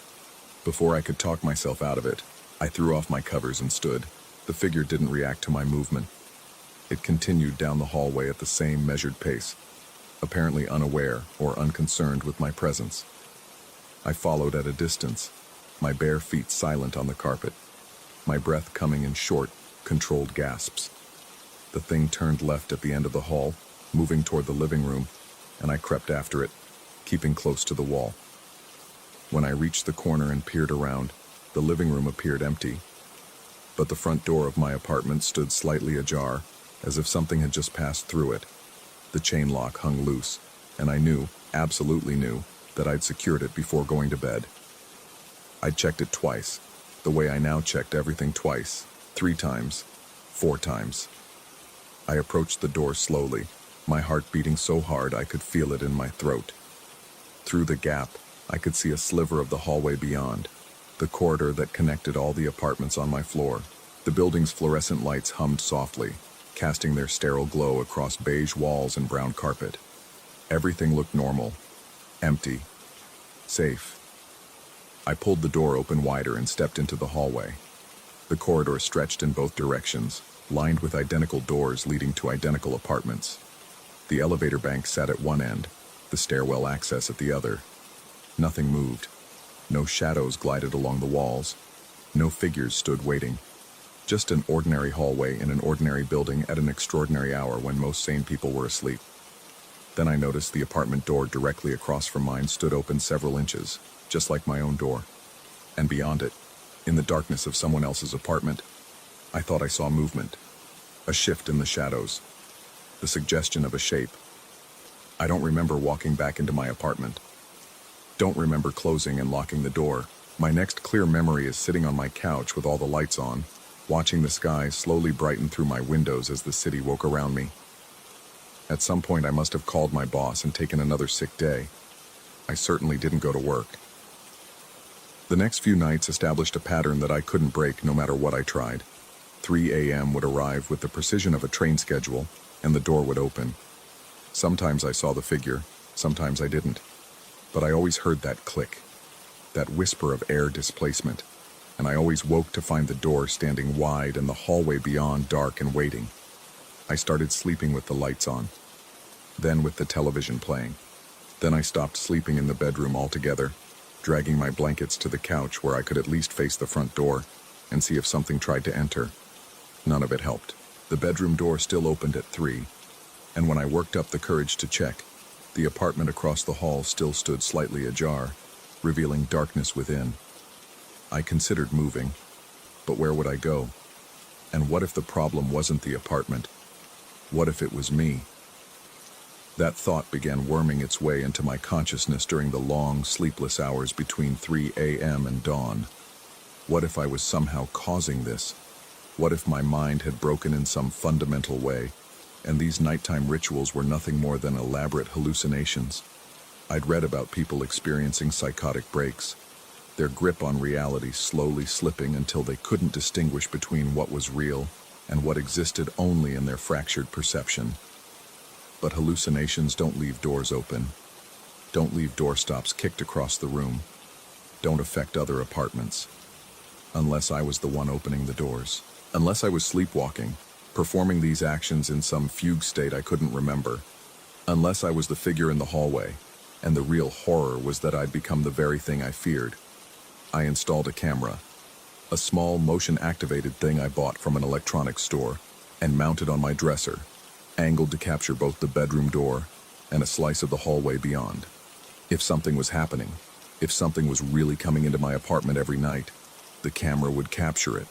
Before I could talk myself out of it, I threw off my covers and stood. The figure didn't react to my movement. It continued down the hallway at the same measured pace, apparently unaware or unconcerned with my presence. I followed at a distance, my bare feet silent on the carpet, my breath coming in short, controlled gasps. The thing turned left at the end of the hall, moving toward the living room, and I crept after it, keeping close to the wall. When I reached the corner and peered around, the living room appeared empty, but the front door of my apartment stood slightly ajar, as if something had just passed through it. The chain lock hung loose, and I knew, absolutely knew, that I'd secured it before going to bed. I'd checked it twice, the way I now checked everything twice, 3 times, 4 times. I approached the door slowly, my heart beating so hard I could feel it in my throat. Through the gap, I could see a sliver of the hallway beyond, the corridor that connected all the apartments on my floor. The building's fluorescent lights hummed softly, casting their sterile glow across beige walls and brown carpet. Everything looked normal, empty, safe. I pulled the door open wider and stepped into the hallway. The corridor stretched in both directions, lined with identical doors leading to identical apartments. The elevator bank sat at one end, the stairwell access at the other. Nothing moved. No shadows glided along the walls. No figures stood waiting. Just an ordinary hallway in an ordinary building at an extraordinary hour when most sane people were asleep. Then I noticed the apartment door directly across from mine stood open several inches, just like my own door. And beyond it, in the darkness of someone else's apartment, I thought I saw movement. A shift in the shadows. The suggestion of a shape. I don't remember walking back into my apartment. Don't remember closing and locking the door. My next clear memory is sitting on my couch with all the lights on, watching the sky slowly brighten through my windows as the city woke around me. At some point I must have called my boss and taken another sick day. I certainly didn't go to work. The next few nights established a pattern that I couldn't break no matter what I tried. 3 a.m. would arrive with the precision of a train schedule, and the door would open. Sometimes I saw the figure, sometimes I didn't. But I always heard that click, that whisper of air displacement, and I always woke to find the door standing wide and the hallway beyond dark and waiting. I started sleeping with the lights on, then with the television playing. Then I stopped sleeping in the bedroom altogether, dragging my blankets to the couch where I could at least face the front door and see if something tried to enter. None of it helped. The bedroom door still opened at 3, and when I worked up the courage to check, the apartment across the hall still stood slightly ajar, revealing darkness within. I considered moving, but where would I go? And what if the problem wasn't the apartment? What if it was me? That thought began worming its way into my consciousness during the long, sleepless hours between 3 a.m. and dawn. What if I was somehow causing this? What if my mind had broken in some fundamental way, and these nighttime rituals were nothing more than elaborate hallucinations? I'd read about people experiencing psychotic breaks, their grip on reality slowly slipping until they couldn't distinguish between what was real and what existed only in their fractured perception. But hallucinations don't leave doors open, don't leave doorstops kicked across the room, don't affect other apartments. Unless I was the one opening the doors. Unless I was sleepwalking, performing these actions in some fugue state I couldn't remember. Unless I was the figure in the hallway, and the real horror was that I'd become the very thing I feared. I installed a camera, a small motion-activated thing I bought from an electronics store, and mounted on my dresser, angled to capture both the bedroom door and a slice of the hallway beyond. If something was happening, if something was really coming into my apartment every night, the camera would capture it.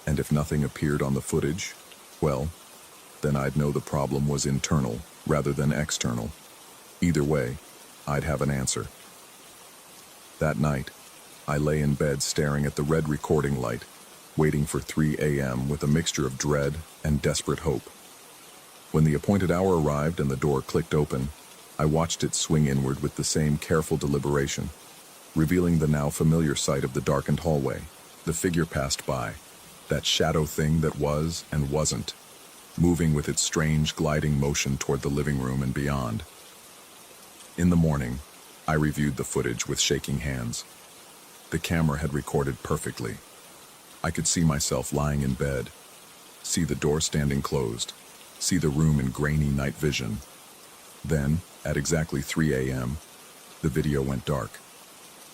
And if nothing appeared on the footage, well, then I'd know the problem was internal rather than external. Either way, I'd have an answer. That night, I lay in bed staring at the red recording light, waiting for 3 a.m. with a mixture of dread and desperate hope. When the appointed hour arrived and the door clicked open, I watched it swing inward with the same careful deliberation, revealing the now familiar sight of the darkened hallway. The figure passed by, that shadow thing that was and wasn't, moving with its strange gliding motion toward the living room and beyond. In the morning, I reviewed the footage with shaking hands. The camera had recorded perfectly. I could see myself lying in bed, see the door standing closed, see the room in grainy night vision. Then, at exactly 3 a.m., the video went dark.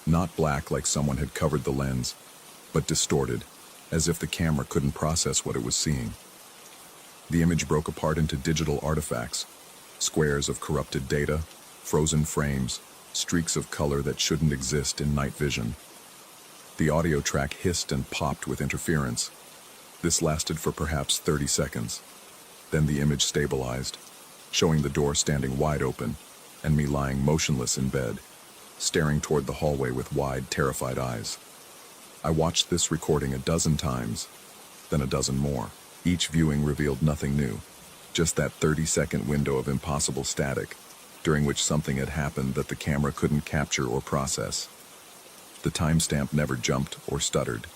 Not black like someone had covered the lens, but distorted, as if the camera couldn't process what it was seeing. The image broke apart into digital artifacts, squares of corrupted data, frozen frames, streaks of color that shouldn't exist in night vision. The audio track hissed and popped with interference. This lasted for perhaps 30 seconds. Then the image stabilized, showing the door standing wide open, and me lying motionless in bed, staring toward the hallway with wide, terrified eyes. I watched this recording a dozen times, then a dozen more. Each viewing revealed nothing new, just that 30-second window of impossible static, during which something had happened that the camera couldn't capture or process. The timestamp never jumped or stuttered.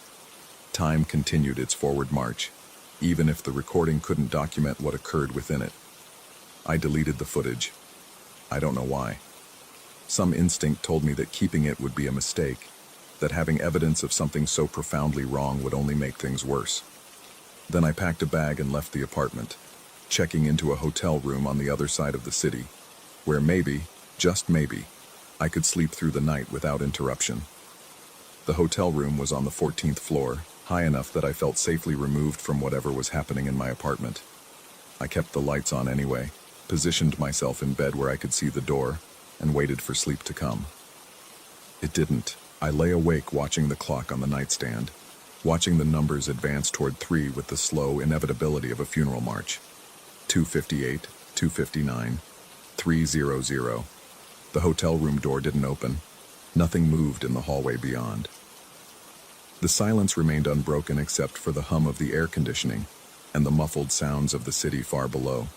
Time continued its forward march, even if the recording couldn't document what occurred within it. I deleted the footage. I don't know why. Some instinct told me that keeping it would be a mistake, that having evidence of something so profoundly wrong would only make things worse. Then I packed a bag and left the apartment, checking into a hotel room on the other side of the city, where maybe, just maybe, I could sleep through the night without interruption. The hotel room was on the 14th floor, high enough that I felt safely removed from whatever was happening in my apartment. I kept the lights on anyway, positioned myself in bed where I could see the door, and waited for sleep to come. It didn't. I lay awake watching the clock on the nightstand, watching the numbers advance toward 3 with the slow inevitability of a funeral march. 2:58, 2:59, 3:00. The hotel room door didn't open. Nothing moved in the hallway beyond. The silence remained unbroken except for the hum of the air conditioning and the muffled sounds of the city far below.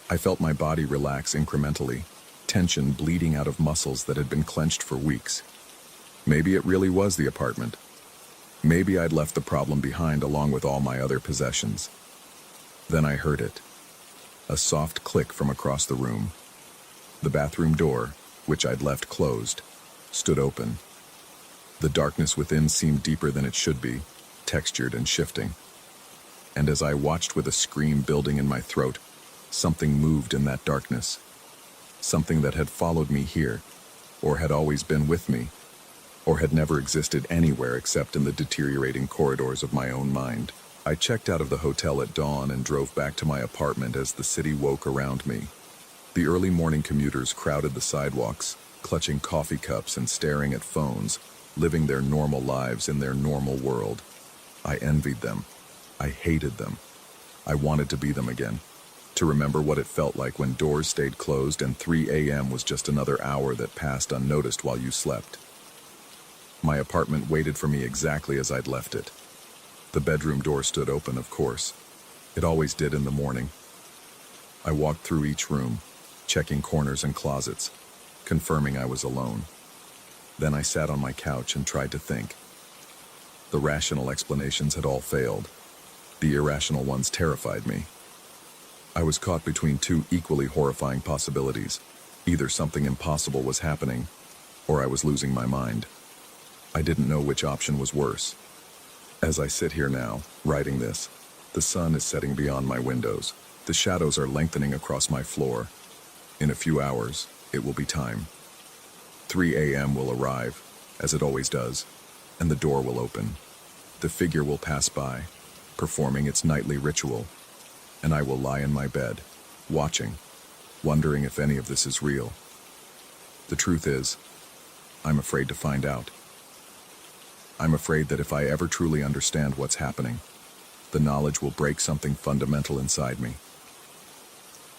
I felt my body relax incrementally, tension bleeding out of muscles that had been clenched for weeks. Maybe it really was the apartment. Maybe I'd left the problem behind along with all my other possessions. Then I heard it. A soft click from across the room. The bathroom door, which I'd left closed, stood open. The darkness within seemed deeper than it should be, textured and shifting. And as I watched with a scream building in my throat, something moved in that darkness. Something that had followed me here, or had always been with me, or had never existed anywhere except in the deteriorating corridors of my own mind. I checked out of the hotel at dawn and drove back to my apartment as the city woke around me. The early morning commuters crowded the sidewalks, clutching coffee cups and staring at phones, living their normal lives in their normal world. I envied them. I hated them. I wanted to be them again, to remember what it felt like when doors stayed closed and 3 a.m. was just another hour that passed unnoticed while you slept. My apartment waited for me exactly as I'd left it. The bedroom door stood open, of course. It always did in the morning. I walked through each room, checking corners and closets, confirming I was alone. Then I sat on my couch and tried to think. The rational explanations had all failed. The irrational ones terrified me. I was caught between two equally horrifying possibilities. Either something impossible was happening, or I was losing my mind. I didn't know which option was worse. As I sit here now, writing this, the sun is setting beyond my windows. The shadows are lengthening across my floor. In a few hours, it will be time. 3 a.m. will arrive, as it always does, and the door will open. The figure will pass by, performing its nightly ritual, and I will lie in my bed, watching, wondering if any of this is real. The truth is, I'm afraid to find out. I'm afraid that if I ever truly understand what's happening, the knowledge will break something fundamental inside me.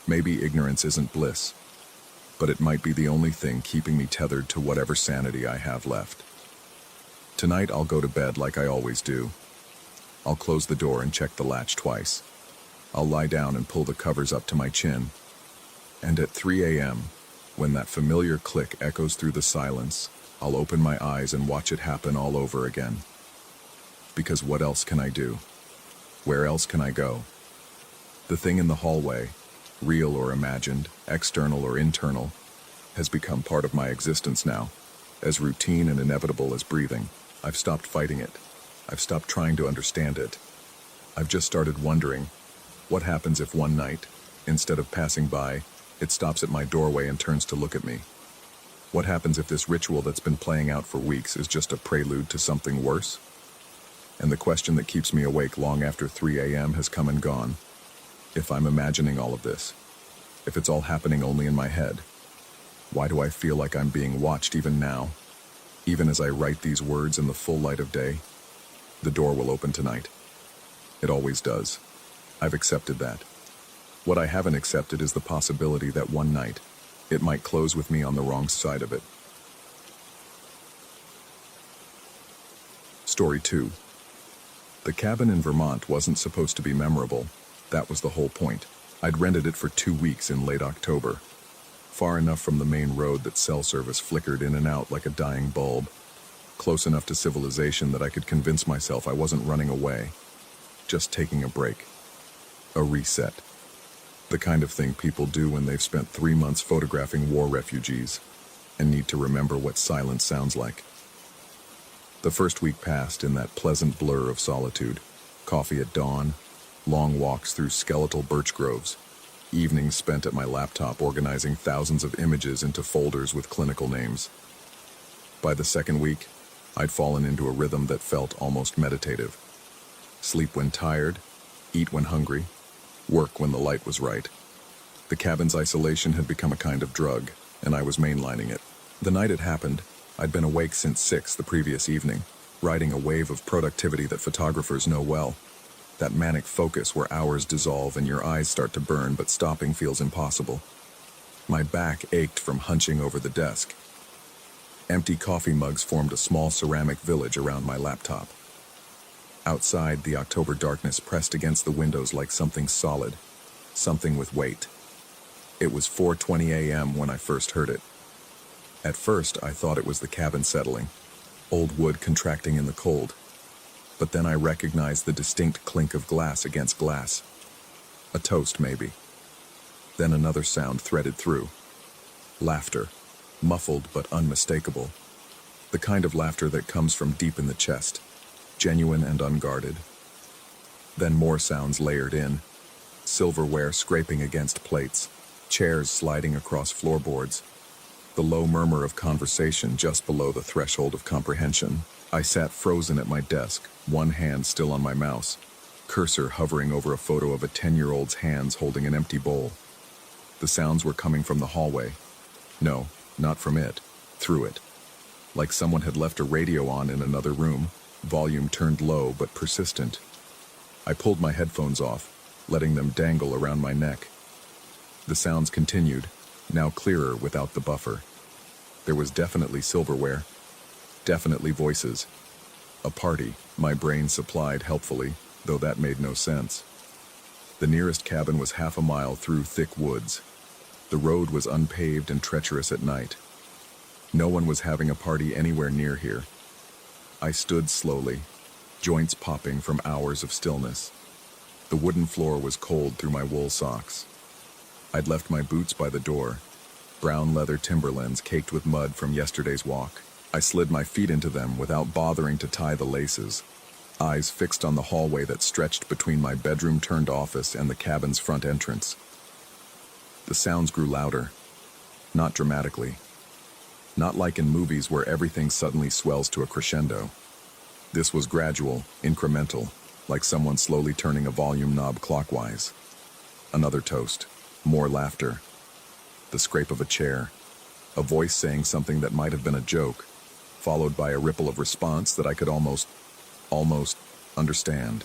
Maybe ignorance isn't bliss, but it might be the only thing keeping me tethered to whatever sanity I have left. Tonight I'll go to bed like I always do. I'll close the door and check the latch twice. I'll lie down and pull the covers up to my chin. And at 3 a.m., when that familiar click echoes through the silence, I'll open my eyes and watch it happen all over again. Because what else can I do? Where else can I go? The thing in the hallway, real or imagined, external or internal, has become part of my existence now, as routine and inevitable as breathing. I've stopped fighting it. I've stopped trying to understand it. I've just started wondering, what happens if one night, instead of passing by, it stops at my doorway and turns to look at me? What happens if this ritual that's been playing out for weeks is just a prelude to something worse? And the question that keeps me awake long after 3 a.m. has come and gone. If I'm imagining all of this, if it's all happening only in my head, why do I feel like I'm being watched even now? Even as I write these words in the full light of day, the door will open tonight. It always does. I've accepted that. What I haven't accepted is the possibility that one night, it might close with me on the wrong side of it. Story 2. The cabin in Vermont wasn't supposed to be memorable. That was the whole point. I'd rented it for 2 weeks in late October, far enough from the main road that cell service flickered in and out like a dying bulb, close enough to civilization that I could convince myself I wasn't running away, just taking a break, a reset. The kind of thing people do when they've spent 3 months photographing war refugees and need to remember what silence sounds like. The first week passed in that pleasant blur of solitude, coffee at dawn, long walks through skeletal birch groves, Evenings spent at my laptop organizing thousands of images into folders with clinical names. By the second week, I'd fallen into a rhythm that felt almost meditative. Sleep when tired, eat when hungry, work when the light was right. The cabin's isolation had become a kind of drug, and I was mainlining it. The night it happened, I'd been awake since 6 the previous evening, riding a wave of productivity that photographers know well. That manic focus where hours dissolve and your eyes start to burn but stopping feels impossible. My back ached from hunching over the desk. Empty coffee mugs formed a small ceramic village around my laptop. Outside, the October darkness pressed against the windows like something solid, something with weight. It was 4:20 a.m. when I first heard it. At first, I thought it was the cabin settling, old wood contracting in the cold. But then I recognized the distinct clink of glass against glass. A toast, maybe. Then another sound threaded through. Laughter, muffled but unmistakable. The kind of laughter that comes from deep in the chest, genuine and unguarded. Then more sounds layered in. Silverware scraping against plates, chairs sliding across floorboards. The low murmur of conversation just below the threshold of comprehension. I sat frozen at my desk, one hand still on my mouse, cursor hovering over a photo of a 10-year-old's hands holding an empty bowl. The sounds were coming from the hallway. No, not from it, through it. Like someone had left a radio on in another room, volume turned low but persistent. I pulled my headphones off, letting them dangle around my neck. The sounds continued, now clearer without the buffer. There was definitely silverware. Definitely voices. A party, my brain supplied helpfully, though that made no sense. The nearest cabin was half a mile through thick woods. The road was unpaved and treacherous at night. No one was having a party anywhere near here. I stood slowly, joints popping from hours of stillness. The wooden floor was cold through my wool socks. I'd left my boots by the door, brown leather Timberlands caked with mud from yesterday's walk. I slid my feet into them without bothering to tie the laces, eyes fixed on the hallway that stretched between my bedroom-turned-office and the cabin's front entrance. The sounds grew louder, not dramatically. Not like in movies where everything suddenly swells to a crescendo. This was gradual, incremental, like someone slowly turning a volume knob clockwise. Another toast, more laughter, the scrape of a chair, a voice saying something that might have been a joke, followed by a ripple of response that I could almost understand.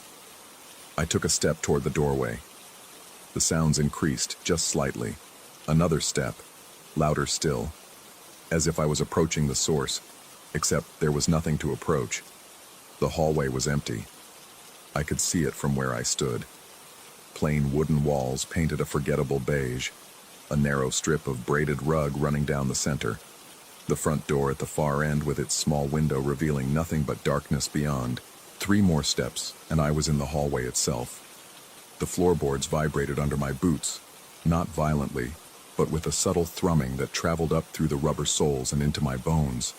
I took a step toward the doorway. The sounds increased, just slightly. Another step, louder still, as if I was approaching the source, except there was nothing to approach. The hallway was empty. I could see it from where I stood. Plain wooden walls painted a forgettable beige, a narrow strip of braided rug running down the center. The front door at the far end with its small window revealing nothing but darkness beyond. 3 more steps, and I was in the hallway itself. The floorboards vibrated under my boots, not violently, but with a subtle thrumming that traveled up through the rubber soles and into my bones.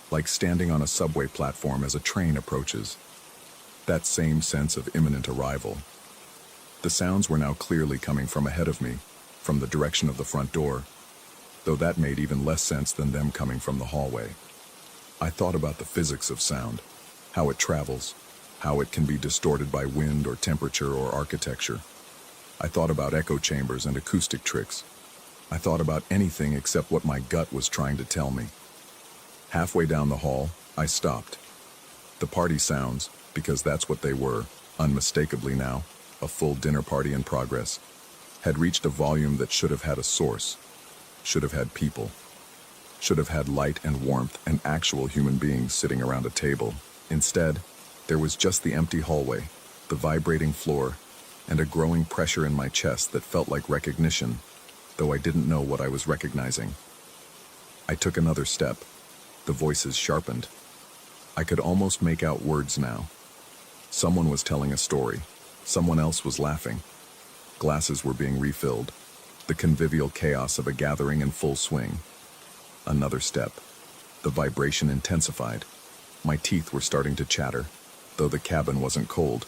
Like standing on a subway platform as a train approaches. That same sense of imminent arrival. The sounds were now clearly coming from ahead of me, from the direction of the front door, though that made even less sense than them coming from the hallway. I thought about the physics of sound, how it travels, how it can be distorted by wind or temperature or architecture. I thought about echo chambers and acoustic tricks. I thought about anything except what my gut was trying to tell me. Halfway down the hall, I stopped. The party sounds, because that's what they were, unmistakably now, a full dinner party in progress, had reached a volume that should have had a source, should have had people, should have had light and warmth and actual human beings sitting around a table. Instead, there was just the empty hallway, the vibrating floor, and a growing pressure in my chest that felt like recognition, though I didn't know what I was recognizing. I took another step. The voices sharpened. I could almost make out words now. Someone was telling a story. Someone else was laughing. Glasses were being refilled. The convivial chaos of a gathering in full swing. Another step. The vibration intensified. My teeth were starting to chatter, though the cabin wasn't cold.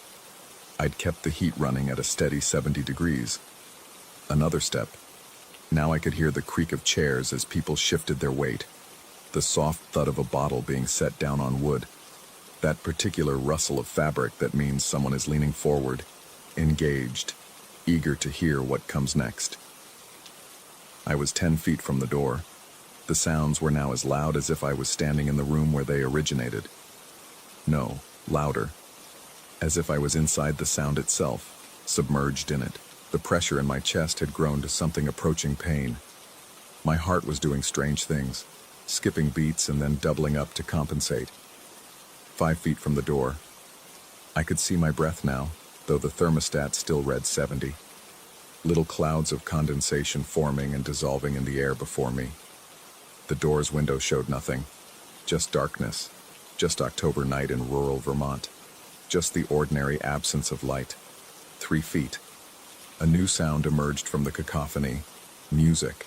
I'd kept the heat running at a steady 70 degrees. Another step. Now I could hear the creak of chairs as people shifted their weight, the soft thud of a bottle being set down on wood, that particular rustle of fabric that means someone is leaning forward, engaged, eager to hear what comes next. I was 10 feet from the door. The sounds were now as loud as if I was standing in the room where they originated. No, louder. As if I was inside the sound itself, submerged in it. The pressure in my chest had grown to something approaching pain. My heart was doing strange things, skipping beats and then doubling up to compensate. 5 feet from the door. I could see my breath now, though the thermostat still read 70. Little clouds of condensation forming and dissolving in the air before me. The door's window showed nothing. Just darkness. Just October night in rural Vermont. Just the ordinary absence of light. 3 feet. A new sound emerged from the cacophony. Music.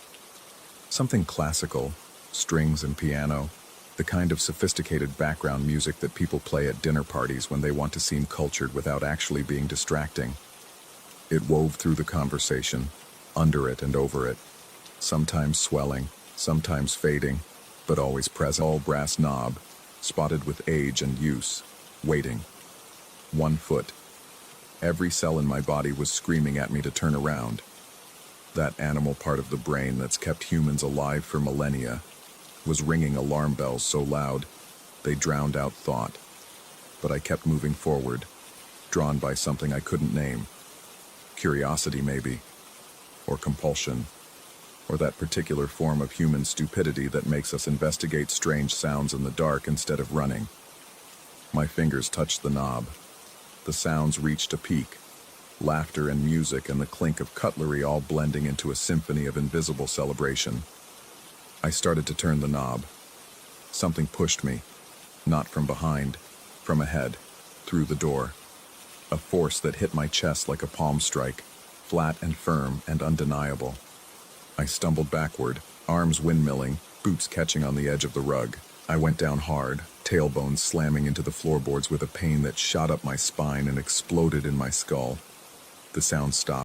Something classical, strings and piano, the kind of sophisticated background music that people play at dinner parties when they want to seem cultured without actually being distracting. It wove through the conversation, under it and over it, sometimes swelling, sometimes fading, but always present. All brass knob, spotted with age and use, waiting. 1 foot. Every cell in my body was screaming at me to turn around. That animal part of the brain that's kept humans alive for millennia was ringing alarm bells so loud, they drowned out thought. But I kept moving forward, drawn by something I couldn't name. Curiosity, maybe, or compulsion, or that particular form of human stupidity that makes us investigate strange sounds in the dark instead of running. My fingers touched the knob. The sounds reached a peak, laughter and music and the clink of cutlery all blending into a symphony of invisible celebration. I started to turn the knob. Something pushed me, not from behind, from ahead, through the door. A force that hit my chest like a palm strike, flat and firm and undeniable. I stumbled backward, arms windmilling, boots catching on the edge of the rug. I went down hard, tailbones slamming into the floorboards with a pain that shot up my spine and exploded in my skull. The sound stopped.